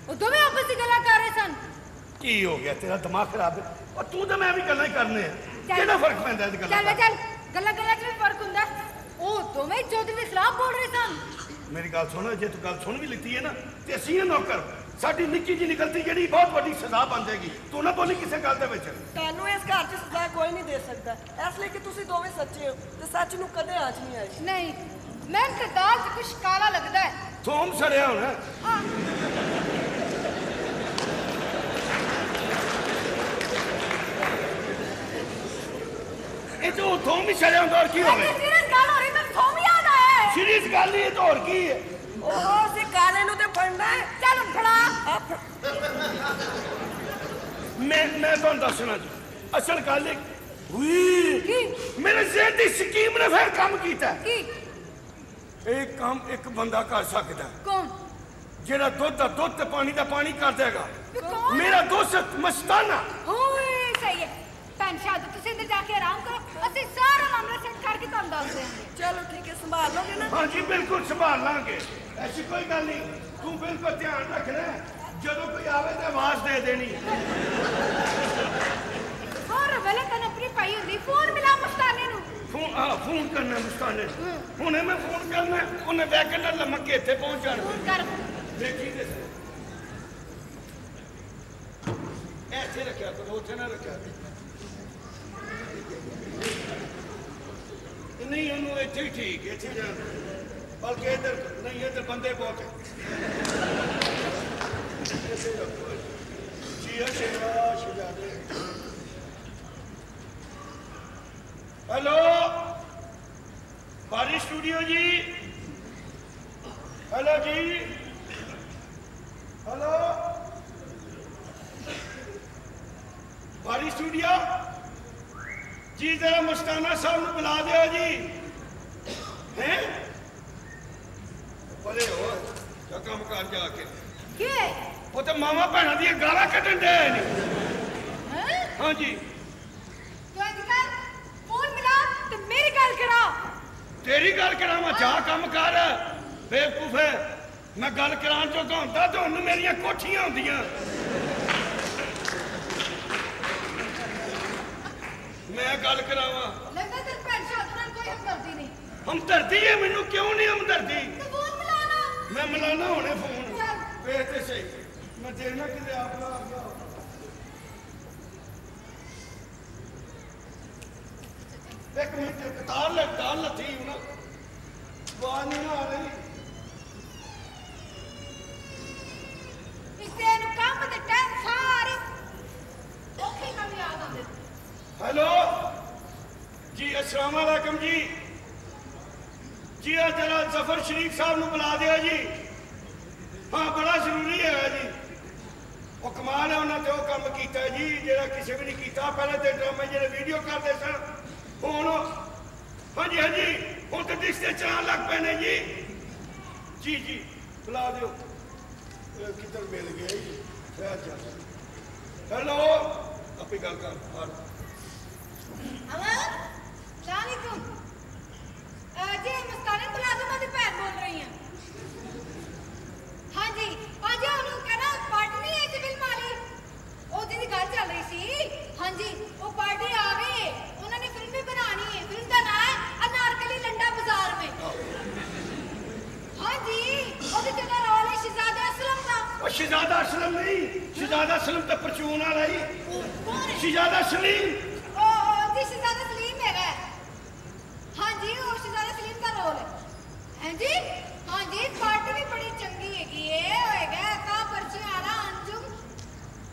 वो दोवें आपस में गल्लां कर रहे सन। ਕੀ ਹੋ ਗਿਆ? ਤੇਰਾ ਦਿਮਾਗ ਖਰਾਬ ਹੈ? ਉਹ ਤੂੰ ਤੇ ਮੈਂ ਵੀ ਗੱਲਾਂ ਹੀ ਕਰਨੇ ਆ। ਚੱਲ। ਕਿਹੜਾ ਫਰਕ ਪੈਂਦਾ ਇਹ ਗੱਲਾਂ ਚੱਲ ਵੇ ਦਾ? ਚੱਲ, गल्लां गल्लां च भी फर्क हुंदा। वो दोवें चौधरी के खिलाफ बोल रहे सन। ਮੇਰੀ ਗੱਲ ਸੁਣ, ਜੇ ਤੂੰ ਗੱਲ ਸੁਣ ਵੀ ਲਿੱਤੀ ਹੈ ਨਾ ਤੇ ਅਸੀਂ ਇਹ ਨੌਕਰ, ਸਾਡੀ ਨਿੱਕੀ ਜੀ ਨਿਕਲਤੀ ਜਿਹੜੀ ਬਹੁਤ ਵੱਡੀ ਸਜ਼ਾ ਬਣ ਜਾਏਗੀ। ਤੂੰ ਨਾ ਬੋਲੀ ਕਿਸੇ ਗੱਲ ਦੇ ਵਿੱਚ। ਤੁਹਾਨੂੰ ਇਸ ਘਰ 'ਚ ਸਜ਼ਾ ਕੋਈ ਨਹੀਂ ਦੇ ਸਕਦਾ, ਇਸ ਲਈ ਕਿ ਤੁਸੀਂ ਦੋਵੇਂ ਸੱਚੇ ਹੋ ਤੇ ਸੱਚ ਨੂੰ ਕਦੇ ਆਂਚ ਨਹੀਂ ਆਈ। नहीं, मैं तो दाल च कुछ काला लगदा है। ਥੋਮ ਸੜਿਆ ਹੋਣਾ। हाँ, ਇਹ ਤਾਂ ਥੋਮ ਹੀ ਸੜਿਆ ਹੁੰਦਾ, ਹੋਰ ਕੀ ਹੋਵੇ? ਸੀਰੀਅਸ ਗੱਲ ਹੋ ਰਹੀ ਤਾਂ ਥੋਮ ਯਾਦ ਆਇਆ। ਸੀਰੀਅਸ ਗੱਲ ਨਹੀਂ, ਇਹ ਤਾਂ ਹੋਰ ਕੀ ਹੈ? ਓਹੋ ਸੇ ਕਾਲੇ ਨੂੰ ਤੇ ਫੜਨਾ ਹੈ। ਚੱਲ ਫੜਾ। ਮੈਂ ਤੁਹਾਨੂੰ ਦੱਸਣਾ ਜੀ, ਅਸਲ ਗੱਲ ਇਹ ਹੋਈ, ਮੇਰੇ ਜ਼ਹਿਨ ਦੀ ਸਕੀਮ ਨੇ ਫਿਰ ਕੰਮ ਕੀਤਾ। की ਇਹ ਕੰਮ ਇੱਕ ਬੰਦਾ ਕਰ ਸਕਦਾ, कौन? ਜਿਹੜਾ ਦੁੱਧ ਦਾ ਦੁੱਧ ਤੇ ਪਾਣੀ ਦਾ ਪਾਣੀ ਕਰ ਦੇਗਾ। ਵੀ ਕੌਣ? ਮੇਰਾ ਦੋਸਤ ਮਸਤਾਨਾ। ਹੋਏ ਸਹੀ ਹੈ ਭੈਣ ਸ਼ਾਦ ਤੁਸੀਂ ਇੱਧਰ ਜਾ ਕੇ ਆਰਾਮ ਕਰੋ ਅਸੀਂ ਸਾਰਾ ਮਾਮਲਾ ਸੈੱਟ ਕਰਕੇ ਤੁਹਾਨੂੰ ਦੱਸ ਦਿਆਂਗੇ। ਚਲੋ ਠੀਕ ਹੈ ਸੰਭਾਲ ਲੋਗੇ ਨਾ। ਹਾਂਜੀ ਬਿਲਕੁਲ ਸੰਭਾਲ ਲਾਂਗੇ, ਐਸੀ ਕੋਈ ਗੱਲ ਨਹੀਂ। ਤੂੰ ਬਿਲਕੁਲ ਧਿਆਨ ਰੱਖਣਾ, ਜਦੋਂ ਕੋਈ ਆਵੇ ਤੇ ਆਵਾਜ਼ ਦੇ ਦੇਣੀ। ਹੋਰ ਵੇਲੇ ਤੈਨੂੰ ਆਪਣੀ ਪਾਈ ਹੁੰਦੀ ਫੋਨ ਮਿਲਾ ਮਸਤਾਨੇ ਨੂੰ। ਫੋਨ ਕਰਨਾ ਮਸਤਾਨੇ ਨੂੰ। ਹੁਣੇ ਮੈਂ ਫੋਨ ਕਰਨਾ, ਉਹਨੇ ਬੈਕ ਨਾਲ ਲਮਕ ਕੇ ਇੱਥੇ ਪਹੁੰਚ ਜਾਣਾ। ਫੋਨ ਕਰ। ਦੇਖੀ ਦੇ ਇੱਥੇ ਰੱਖਿਆ ਕਰੋ, ਉੱਥੇ ਨਾ ਰੱਖਿਆ ਕਰੋ। ਨਹੀਂ ਉਹਨੂੰ ਇੱਥੇ ਹੀ ਠੀਕ, ਇੱਥੇ ਜਾਣ, ਬਲਕਿ ਇੱਧਰ ਨਹੀਂ, ਇੱਧਰ ਬੰਦੇ ਬਹੁਤ ਹੈ। ਜੀ ਸ਼ਿਵਾ ਸ਼ਿਵਾਦੇ। हेलो बारी स्टूडियो जी, हेलो जी, हेलो बारी स्टूडियो जी, जरा मस्ताना साहब ने बुला दो जी। हैं बड़े हो क्या काम कर जाके ਕੀ वो तो मामा भैन दी गाला कटन दे। ਹੈ हाँ जी ਤੂੰ ਅੱਜ ਕਰ ਫੋਨ ਮਿਲਾ ਤੇ ਮੇਰੀ ਗੱਲ ਕਰਾ। तेरी गल करावा, जा कम कर बेवकूफ है। मैं गल करान जोगा होंदा तो उन्हें मेरिया कोठियां होंदियां। मैं गल करावा। ਲੱਗਦਾ ਤੇ ਭੈਣ ਸ਼ਾਦ ਨਾਲ ਕੋਈ ਹਮਦਰਦੀ ਨਹੀਂ। हमदर्दी है मैनू, क्यों नहीं हमदर्दी? ਤੇ ਫੋਨ ਮਿਲਾਣਾ। मैं मिलाना होने फोन ਚੱਲ। वे ते सही, मैं देखना कि आप ला गया। एक मिनट तार लथी ना, आवाज नहीं आ रही। ਕਿਸੇ ਨੂੰ ਕੰਮ ਦੇ ਟਾਈਮ ਸਾਰੇ ਔਖੇ ਕੰਮ ਯਾਦ ਆਉਂਦੇ। हेलो जी, अस्सलाम वालेकुम जी। जी हाँ, जरा जफर शरीफ साहब ने बुला दिया जी। हाँ बड़ा जरूरी है जी। वो कमाल है, उन्होंने तो काम किया जी जरा किसी भी नहीं किया। पहले तो ड्रामे जो वीडियो करते सन, हुण हाँ जी, हाँ जी, हूँ तो रिश्ते चलान लग पे ने जी। जी जी बुला दो। किधर मिल गया जी? हेलो अपनी गल कर। अमन सलामकुम। जी मस्ताने बुला दो, मैं भैन बोल रही हूँ। हाँ जी ਉਹਨੂੰ कहना पार्टी नहीं है सिविल माली ਉਹਦੀ ਦੀ ਗੱਲ ਚੱਲ ਰਹੀ ਸੀ। हाँ जी वो पार्टी आ गई, उन्होंने फिल्म भी बनानी है। फिल्म का नाम है अनारकली लंडा बाजार में। हाँ जी ਉਹਦੇ ਚ ਦਾ ਰੋਲ ਹੈ ਸ਼ਹਿਜ਼ਾਦਾ ਅਸਲਮ ਦਾ। वो शहजादा असलम नहीं, शहजादा असलम तो परचून वाला ही। कौन है? शहजादा सलीम। जी शहजादा सलीम है। हाँ जी वो शहजादा सलीम का रोल है। हैं जी हाँ जी पार्टी भी बड़ी चंगी है होएगा का पर्ची आला अंजुम।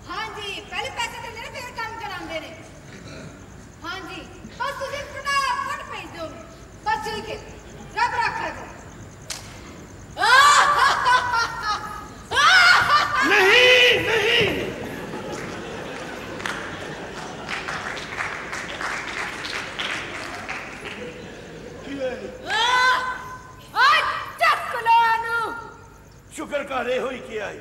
हाँ जी पहले पैसे देंगे ना फिर काम करांदे ने। हाँ जी बस तुझे फटाफट भेज दो बस, ठीक है रब रखा दे। नहीं नहीं शुक्र कर ये होई के आई,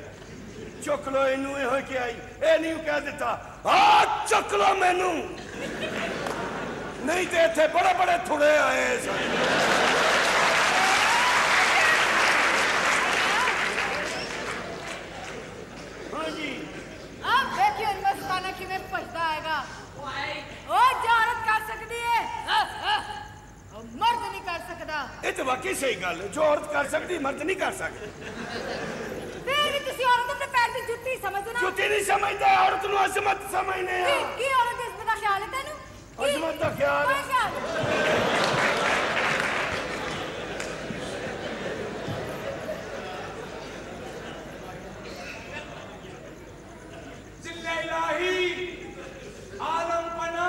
चुक लो इनू ये होई के आई। ए नहीं कह दिता हाँ चुक लो मैनू, नहीं तो इतने बड़े बड़े थुड़े आए सन। हाँ जी अब देखिए मस्ताना किवें भजदा आएगा। ओ जारत कर सकती है, मर्द नहीं कर सकता। ये तो वाकई सही गल है, जो औरत कर सकती मर्द नहीं कर सकती। फिर किसी औरत अपने पैर की जुत्ती समझना। जुत्ती नहीं समझता, औरत नु अजमत समझने आ। की औरत इसमें का ख्याल है तेनू? अजमत का ख्याल कोई ख्याल? जिल्ला इलाही आलम पना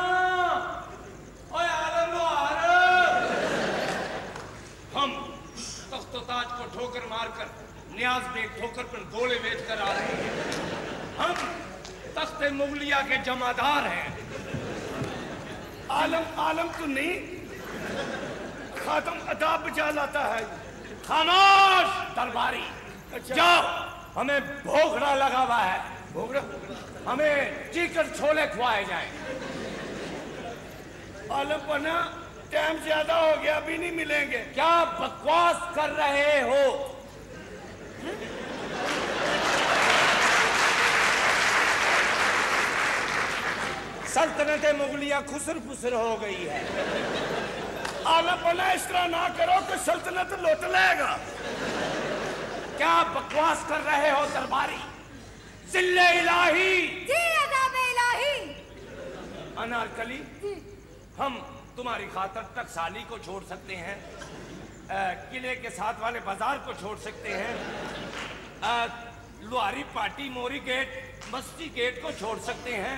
ओए आलम लोहार। हम तख्त ताज को ठोकर मारकर नियाज बेग ठोकर पर गोले बेच कर आ रहे हैं। हम तख्त मुगलिया के जमादार हैं। आलम आलम तो नहीं, खातम अदाब बचा लाता है। खामोश दरबारी, अच्छा। जाओ हमें भोगड़ा लगा हुआ है। भोगड़ा? हमें चिकन छोले खुआए जाएं। आलम पन्ना टाइम ज्यादा हो गया, अभी नहीं मिलेंगे। क्या बकवास कर रहे हो? सल्तनत मुगलिया खुसर फुसर हो गई है। आलम पन्ना इस तरह ना करो कि सल्तनत लुट लेगा। क्या बकवास कर रहे हो दरबारी? जिल्ले इलाही। जी अज़ाब इलाही। अनारकली, हम तुम्हारी खातर टकसाली को छोड़ सकते हैं, किले के साथ वाले बाजार को छोड़ सकते हैं, लुहारी पाटी मोरी गेट मस्ती गेट को छोड़ सकते हैं,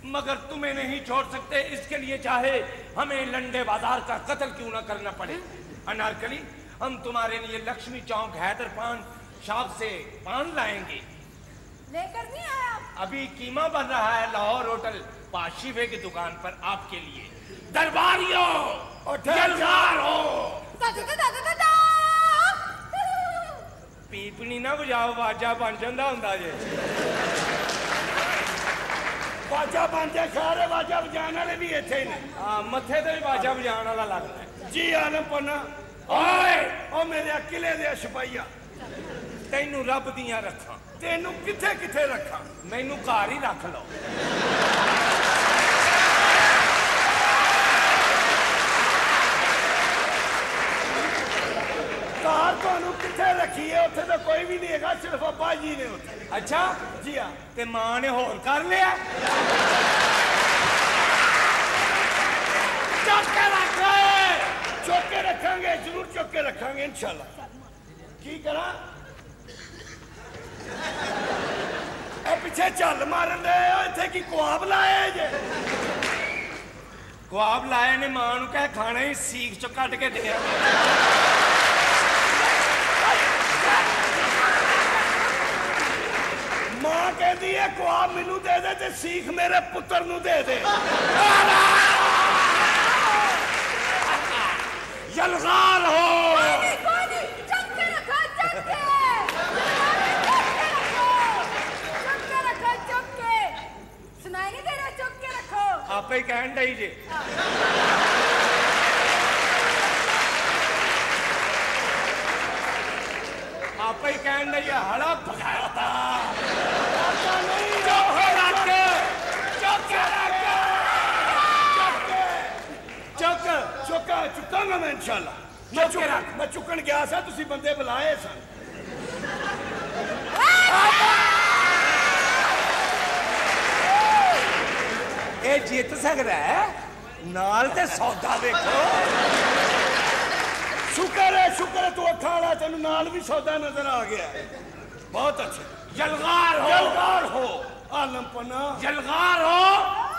मगर तुम्हें नहीं छोड़ सकते। इसके लिए चाहे हमें लंडे बाजार का कत्ल क्यों ना करना पड़े। अनारकली, हम तुम्हारे लिए लक्ष्मी चौक हैदर पान शॉप से पान लाएंगे। लेकर नहीं आया? अभी कीमा बन रहा है लाहौर होटल पाशिवे की दुकान पर आपके लिए। दरबारियों और जलगार हो। पीपनी ना बजाओ, बाजा बन जाता हुंदा जे। बाजा बन जाए, सारे बाजा बजाने वाले भी इत्थे ने। हाँ, मथे ते भी बाजा बजाने वाला लगता है। जी आलम पन्ना। ओए, ओ मेरे किले दे सिपाहिया, तैनू रब दियां रखा। तेनू किथे किथे रखा? मैनू घर ही रख लो। कार ਤੁਹਾਨੂੰ किथे रखी है? उत्थे तो कोई भी नहीं है, सिर्फ अब्बा जी ने उत्थे। अच्छा जी हाँ। ते मां ने होर कर लिया? चुक के रख। चुक के रखांगे, जरूर चुक के रखांगे इंशाल्लाह। की करा? पिछे झल मारन दे इत्थे की कुआब लाए जे? कुआब लाए ने मां नू कह खाने ही सीख चो कट के दिया। मां कहती है कुआब मैनू दे दे ते सीख मेरे पुत्र नू दे दे। यलगार हो। सुनाई नहीं दे रहा? चुप के रखो। आप ही कहन डई जे। आप ही कहन डई है, हड़ा भगाता। चुप के रख। चुप के रख। चुक। चुका चुकांगा मैं इंशाल्लाह। चुप के रख। मैं चुकन गया सा, तुसी बंदे बुलाए सन। ये जित सकता है, नाल ते सौदा देखो। शुक्र है तू अखा वाला, तेन नाल भी सौदा नजर आ गया है। बहुत अच्छे। जलगार हो। जलगार हो आलम पन्ना। जलगार हो।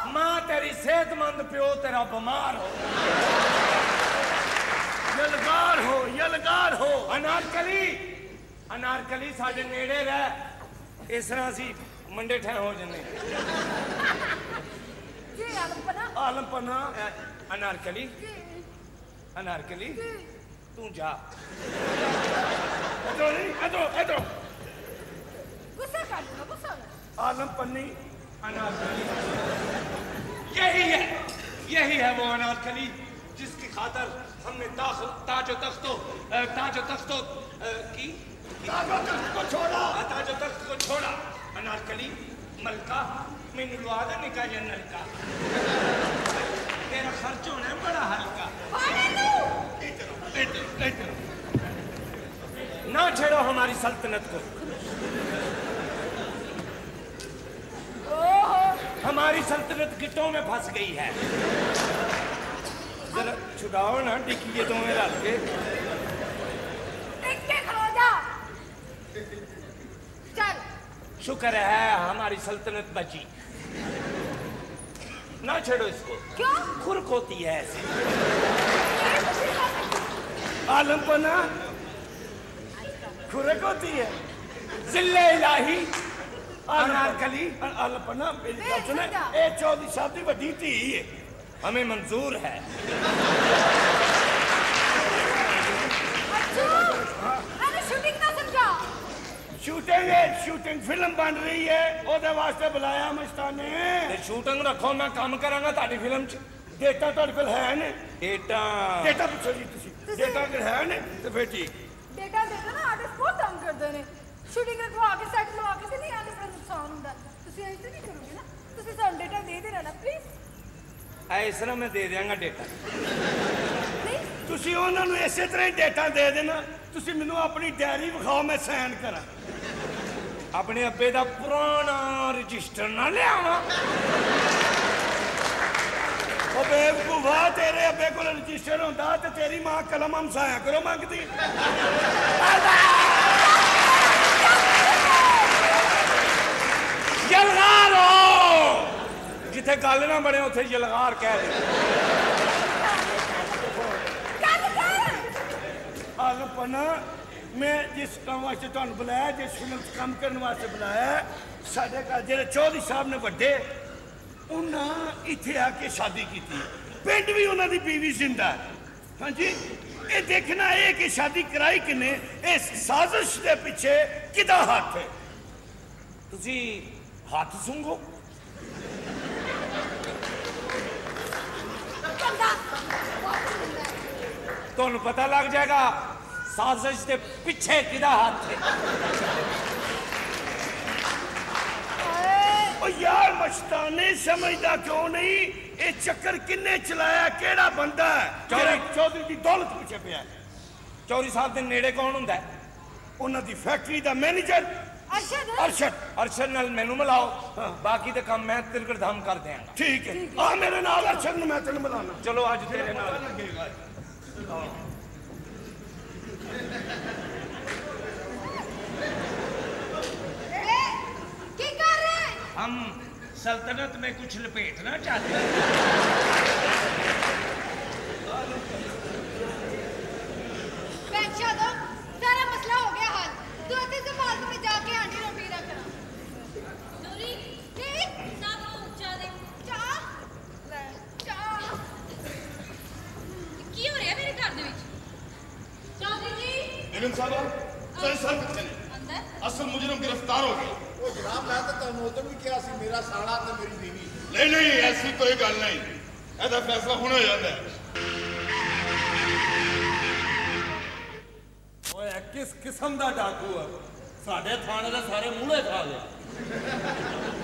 मां तेरी सेहतमंद, प्यो तेरा बीमार हो। यलगार हो, यलगार हो। अनारकली, अनारकली साडे नेड़े रह, इस तरह असी मंडे ठह हो जन्ने। जी आलम पन्ना। आलम पन्ना। अनारकली, अनारकली तू जा। इधर नहीं, इधर इधर। गुस्सा कर लो, गुस्सा ना। आलम पन्नी। अनारकली, यही है, यही है वो अनारकली जिसकी खातर हमने ताजो तख्तो की को छोड़ा। ताजो तख्त को छोड़ा। अनारकली मलका मैनू लुआ दे निका या नलका, तेरा खर्च होना है बड़ा हल्का। ना छेड़ो हमारी सल्तनत को। हमारी सल्तनत गिट्टों में फंस गई है। जरा छुड़ाओ ना टिकिए तुम्हें रल के। खड़ो जा। चल। शुक्र है हमारी सल्तनत बची। ना छेड़ो इसको। क्यों? खुरक होती है ऐसे। आलम पन्ना खुरक होती है। जिल्ले इलाही अनारकली। आलम पन्ना मेरी बात सुने, ए चौधरी साहब की वड्डी धी है, हमें मंजूर है। अच्छा, मैंने शूटिंग ना समझा। शूटिंग फिल्म बन रही है ਉਹਦੇ ਵਾਸਤੇ ਬੁਲਾਇਆ ਮਸਤਾਨੇ ਤੇ ਸ਼ੂਟਿੰਗ ਰੱਖੋ ਮੈਂ ਕੰਮ ਕਰਾਂਗਾ ਤੁਹਾਡੀ ਫਿਲਮ 'ਚ ਡੇਟਾ ਤੁਹਾਡੇ ਕੋਲ ਹੈ ਨੇ ਡੇਟਾ ਪੁੱਛੋ ਜੀ ਤੁਸੀਂ ਡੇਟਾ ਅਗਰ ਹੈ ਨੇ ਤੇ ਫਿਰ ਠੀਕ ਡੇਟਾ ਦੇਤਾ ਨਾ ਆਰਟਿਸਟ ਬਹੁਤ ਤੰਗ ਕਰਦੇ ਨੇ ਸ਼ੂਟਿੰਗ ਰਖਵਾ ਕੇ ਸੈੱਟ ਲਵਾ ਕੇ ਤੇ ਨਹੀਂ ਆਉਂਦੇ ਫਿਰ ਨੁਕਸਾਨ ਹੁੰਦਾ ਤੁਸੀਂ ਐਂ ਤਾਂ ਨਹੀਂ ਕਰੋਗੇ ਨਾ ਤੁਸੀਂ ਸਾਨੂੰ ਡੇਟਾ ਦੇ ਦੇ ਰਹਿਣਾ ਪਲੀਜ਼ ਐ ਇਸ ਤਰ੍ਹਾਂ ਮੈਂ ਦੇ ਦਿਆਂਗਾ ਡੇਟਾ ਤੁਸੀਂ ਉਹਨਾਂ ਨੂੰ ਇਸੇ ਤਰ੍ਹਾਂ ਹੀ ਡੇਟਾ ਦੇ ਦੇਣਾ ਤੁਸੀਂ ਮੈਨੂੰ ਆਪਣੀ ਡਾਇਰੀ ਵਿਖਾਓ ਮੈਂ ਸਾਈਨ ਕਰਾਂ ਆਪਣੇ ਅੱਬੇ ਦਾ ਪੁਰਾਣਾ ਰਜਿਸਟਰ ਨਾ ਲਿਆਵਾਂ ਉਹ ਬੇਵਕੂਫਾ ਤੇਰੇ ਅੱਬੇ ਕੋਲ ਰਜਿਸਟਰ ਹੁੰਦਾ ਤੇ ਤੇਰੀ ਮਾਂ ਕਲਮ ਹਮਸਾਇਆ ਕਰੋ ਮੰਗਦੀ ਯਲਗਾਰ ਜਿੱਥੇ ਗੱਲ ਨਾ ਬਣੇ ਉੱਥੇ ਯਲਗਾਰ ਕਹਿ ਦੇ ਆਲ ਪਨਾ ਮੈਂ ਜਿਸ ਕੰਮ ਵਾਸਤੇ ਤੁਹਾਨੂੰ ਬੁਲਾਇਆ ਜਿਸ ਫਿਲਮ 'ਚ ਕੰਮ ਕਰਨ ਵਾਸਤੇ ਬੁਲਾਇਆ ਸਾਡੇ ਘਰ ਜਿਹੜੇ ਚੌਧਰੀ ਸਾਹਿਬ ਨੇ ਵੱਡੇ ਉਹਨਾਂ ਇੱਥੇ ਆ ਕੇ ਸ਼ਾਦੀ ਕੀਤੀ ਪਿੰਡ ਵੀ ਉਹਨਾਂ ਦੀ ਬੀਵੀ ਜ਼ਿੰਦਾ ਹੈ ਹਾਂਜੀ ਇਹ ਦੇਖਣਾ ਇਹ ਕਿ ਸ਼ਾਦੀ ਕਰਾਈ ਕਿਨੇ ਇਸ ਸਾਜ਼ਿਸ਼ ਦੇ ਪਿੱਛੇ ਕਿਹਦਾ ਹੱਥ ਹੈ ਤੁਸੀਂ ਹੱਥ ਸੁੰਘੋ ਤੁਹਾਨੂੰ ਪਤਾ ਲੱਗ ਜਾਏਗਾ ਸਾਜ਼ਿਸ਼ ਦੇ ਪਿੱਛੇ ਕਿਹਦਾ ਹੱਥ ਹੈ ਉਹ ਯਾਰ ਮਸਤਾਨੇ ਸਮਝਦਾ ਕਿਉਂ ਨਹੀਂ ਇਹ ਚੱਕਰ ਕਿੰਨੇ ਚਲਾਇਆ ਕਿਹੜਾ ਬੰਦਾ ਹੈ ਜਿਹੜਾ ਚੌਧਰੀ ਦੀ ਦੌਲਤ ਪਿੱਛੇ ਪਿਆ ਚੌਧਰੀ ਸਾਹਿਬ ਦੇ ਨੇੜੇ ਕੌਣ ਹੁੰਦਾ ਹੈ ਉਹਨਾਂ ਦੀ ਫੈਕਟਰੀ ਦਾ ਮੈਨੇਜਰ ਅਰਸ਼ਦ ਨਾਲ ਮੈਨੂੰ ਮਿਲਾਓ ਬਾਕੀ ਦਾ ਕੰਮ ਮੈਂ ਤਿਰਕੜਧਾਮ ਕਰ ਦਿਆਂਗਾ ਠੀਕ ਹੈ ਆ ਮੇਰੇ ਨਾਲ ਅਰਸ਼ਦ ਨੂੰ ਮੈਂ ਤੈਨੂੰ ਮਿਲਾਣਾ ਚਲੋ ਅੱਜ ਤੇਰੇ ਨਾਲ ਕੀ ਕਰ ਰਹੇ हैं हम सल्तनत में कुछ लपेटना चाहते हैं पैसा दो सारा मसला हो गया हल तू ऐसे संभाल तो मैं जाके आंटी रोटी रखना चोरी ठीक साहब को चाह दे चाह ले चाह ਕੀ ਹੋ ਰਿਹਾ ਮੇਰੇ ਘਰ ਦੇ ਵਿੱਚ ਚੌਧਰੀ ਜੀ बेगम साहब सर कितने ने ਅੰਦਰ असल मुजरम गिरफ्तार हो गए ਉਹ ਜਨਾਬ ਮੈਂ ਤਾਂ ਤੁਹਾਨੂੰ ਉਦੋਂ ਵੀ ਕਿਹਾ ਸੀ ਮੇਰਾ ਸਾਲਾ ਤੇ ਮੇਰੀ ਬੀਵੀ नहीं ऐसी कोई गल नहीं ਇਹਦਾ ਫੈਸਲਾ ਹੁਣ ਹੋ ਜਾਂਦਾ ਹੈ ਓਏ ਕਿਸ ਕਿਸਮ ਦਾ ਡਾਕੂ ਆ ਸਾਡੇ ਥਾਣੇ ਦੇ ਸਾਰੇ ਮੂਹਰੇ ਖਾ ਲਿਆ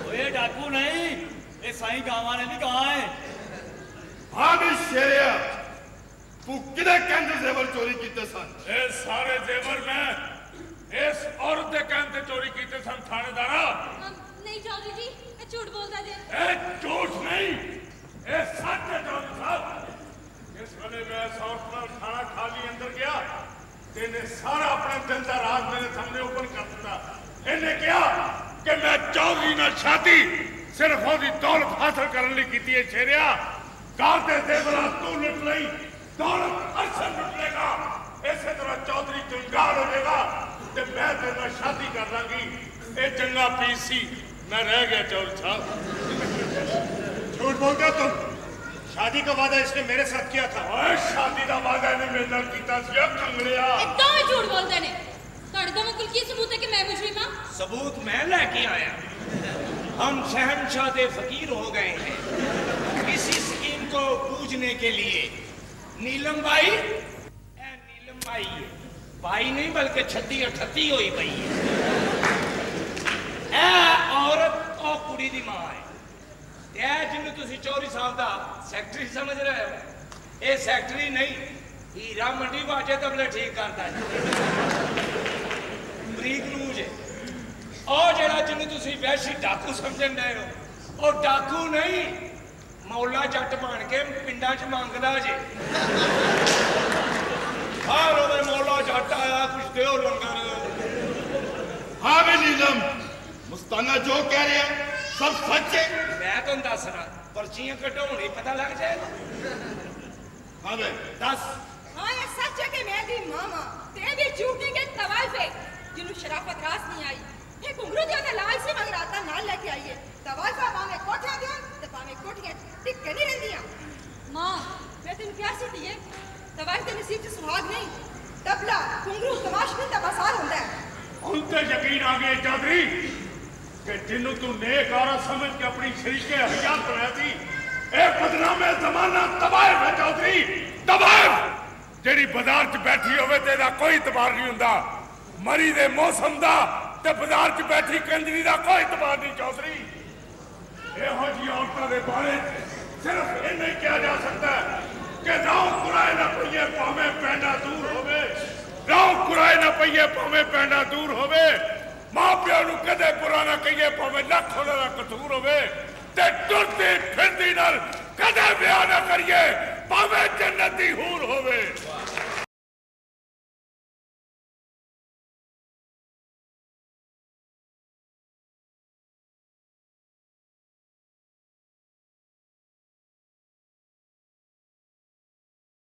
ਓਏ ਡਾਕੂ ਨਹੀਂ ਇਹ ਸਾਈਂ ਗਾਵਾਂ ਨੇ ਨਹੀਂ ਗਾਂ ਹੈ ਹਾਂ ਵੀ ਸ਼ੇਰਿਆ ਤੂੰ ਕਿਹਦੇ ਕਹਿੰਦੇ ਜ਼ੇਵਰ ਚੋਰੀ ਕੀਤੇ ਸਨ ਇਹ ਸਾਰੇ ਜ਼ੇਵਰ ਮੈਂ ਇਸ ਔਰਤ ਦੇ ਕਹਿਣ ਤੇ ਚੋਰੀ ਕੀਤੇ ਸਨ ਥਾਣੇਦਾਰਾ ਨਹੀਂ ਚੌਧਰੀ ਜੀ ਇਹ ਝੂਠ ਬੋਲਦਾ ਜੇ ਇਹ ਝੂਠ ਨਹੀਂ ਇਹ ਸੱਚ ਹੈ ਚੌਧਰੀ ਸਾਹਿਬ ਇਸ ਵੇਲੇ ਮੈਂ ਇਸ ਔਰਤ ਨਾਲ ਥਾਣਾ ਖਾਲੀ ਅੰਦਰ ਗਿਆ ਤੇ ਇਹਨੇ ਸਾਰਾ ਆਪਣਾ ਦਿਲ ਦਾ ਰਾਜ਼ ਮੇਰੇ ਸਾਹਮਣੇ ਓਪਨ ਕਰ ਦਿੱਤਾ ਇਹਨੇ ਕਿਹਾ ਕਿ ਮੈਂ ਚੌਧਰੀ ਨਾਲ ਸ਼ਾਦੀ ਸਿਰਫ ਉਹਦੀ ਦੌਲਤ ਹਾਸਲ ਕਰਨ ਲਈ ਕੀਤੀ ਹੈ ਸ਼ੇਰਿਆ ਘਰ ਦੇ ਜ਼ੇਵਰਾਂ ਤੂੰ ਲੁੱਟ ਲਈ ਦੌਲਤ ਅਰਸ਼ਦ ਲੁੱਟ ਲੇਗਾ ਇਸੇ ਤਰ੍ਹਾਂ ਚੌਧਰੀ ਜੰਗਾਲ ਹੋ ਜਾਏਗਾ ਤੇ ਮੈਂ ਤੇਰੇ ਨਾਲ ਸ਼ਾਦੀ ਕਰ ਲਾਂਗੀ ਇਹ ਚੰਗਾ ਪੀਸ ਸੀ मैं रह गया चौधरी साहब झूठ बोलते हो तुम शादी का वादा इसने मेरे साथ किया था ओए शादी का वादा ने मेरे नाल कीता सी कंगड़िया ਇਹ ਦੋਵੇਂ ਝੂਠ ਬੋਲਦੇ ਨੇ ਤੁਹਾਡੇ ਦੋਵਾਂ ਕੋਲ ਕੀ ਸਬੂਤ ਹੈ ਕਿ ਮੈਂ ਮੁਜਰਿਮ ਹਾਂ सबूत मैं लेके आया हम शहनशाह दे फकीर हो गए हैं इसी स्कीम को बूझने के लिए नीलम बाई नीलम बाई बाई नहीं बल्कि 36-38 हुई पई है औरत और कुड़ी दी मां है जिन्हें तुसी चौधरी साहब का सैकटरी समझ रहे हो ये सैकटरी नहीं हीरा मंडी बाजे तबले ठीक करता है बरीक लूज है और जरा जिन्हें तुसी वैसी डाकू समझन रहे हो और डाकू नहीं मौला जट बन के पिंडा च मंगदा जे हर ओदे मौला जट आया कुछ दियो लंगर हाँ भी नीलम मुस्ताना जो कह रहे हैं सब सच है मैं तुम दस रहा पर्चियां कटाने पता लग जाएगा हाँ बे दस हाँ ये सच है कि मैं दी मामा तेरी झूठी के तवाइफ है जिन्हों शराफत रास नहीं आई ये घुंघरू दिया ने लाल से मगर आता नाल लेके आई है तवाइफा मामे कोठियां दिया ते पावे कोठियां टिक के नहीं रहंदियां मां मैं तेन क्या सी दी है तवाइफ दे नसीब च सुहाग नहीं तबला घुंघरू तमाश में तबासार होंदा है ਹੁਣ ਤੇ ਯਕੀਨ ਆ ਗਿਆ ਚੌਧਰੀ ਕਿ ਜਿਹਨੂੰ ਤੂੰ ਨੇਕ ਔਰਤ ਸਮਝ ਕੇ ਆਪਣੀ ਸ਼ਰੀਕੇ ਹਯਾਤ ਬਣਾਇਆ ਸੀ ਇਹ ਬਦਨਾਮੇ ਜ਼ਮਾਨਾ ਤਬਾਇਬ ਹੈ ਚੌਧਰੀ, ਤਬਾਇਬ। ਜਿਹੜੀ ਬਾਜ਼ਾਰ 'ਚ ਬੈਠੀ ਹੋਵੇ ਤੇ ਇਹਦਾ ਕੋਈ ਇਤਬਾਰ ਨਹੀਂ ਹੁੰਦਾ, ਮਰੀ ਦੇ ਮੌਸਮ ਦਾ ਤੇ ਬਾਜ਼ਾਰ 'ਚ ਬੈਠੀ ਕੰਜਰੀ ਦਾ ਕੋਈ ਇਤਬਾਰ ਨਹੀਂ ਚੌਧਰੀ। ਇਹੋ ਜਿਹੀ ਔਰਤਾਂ ਦੇ ਬਾਰੇ ਸਿਰਫ ਇਹ ਨਹੀਂ ਕਿਹਾ ਜਾ ਸਕਦਾ ਕਿ ਰਾਉ ਕੁਰਾਏ ਨਾ ਪਈਏ ਭਾਵੇਂ ਪੈਂਡਾ ਦੂਰ ਹੋਵੇ, ਰਾਉ ਕੁਰਾਏ ਨਾ ਪਈਏ ਭਾਵੇਂ ਪੈਂਡਾ ਦੂਰ ਹੋਵੇ, ਮਾਂ ਪਿਓ ਨੂੰ ਕਦੇ ਬੁਰਾ ਨਾ ਕਹੀਏ ਭਾਵੇਂ ਲੱਖ ਉਹਨਾਂ ਦਾ ਕਸੂਰ ਹੋਵੇ, ਤੇ ਟੁਰਦੀ ਫਿਰਦੀ ਨਾਲ ਕਦੇ ਵਿਆਹ ਨਾ ਕਰੀਏ ਭਾਵੇਂ ਜੰਨਤ ਦੀ ਹੂਰ ਹੋਵੇ।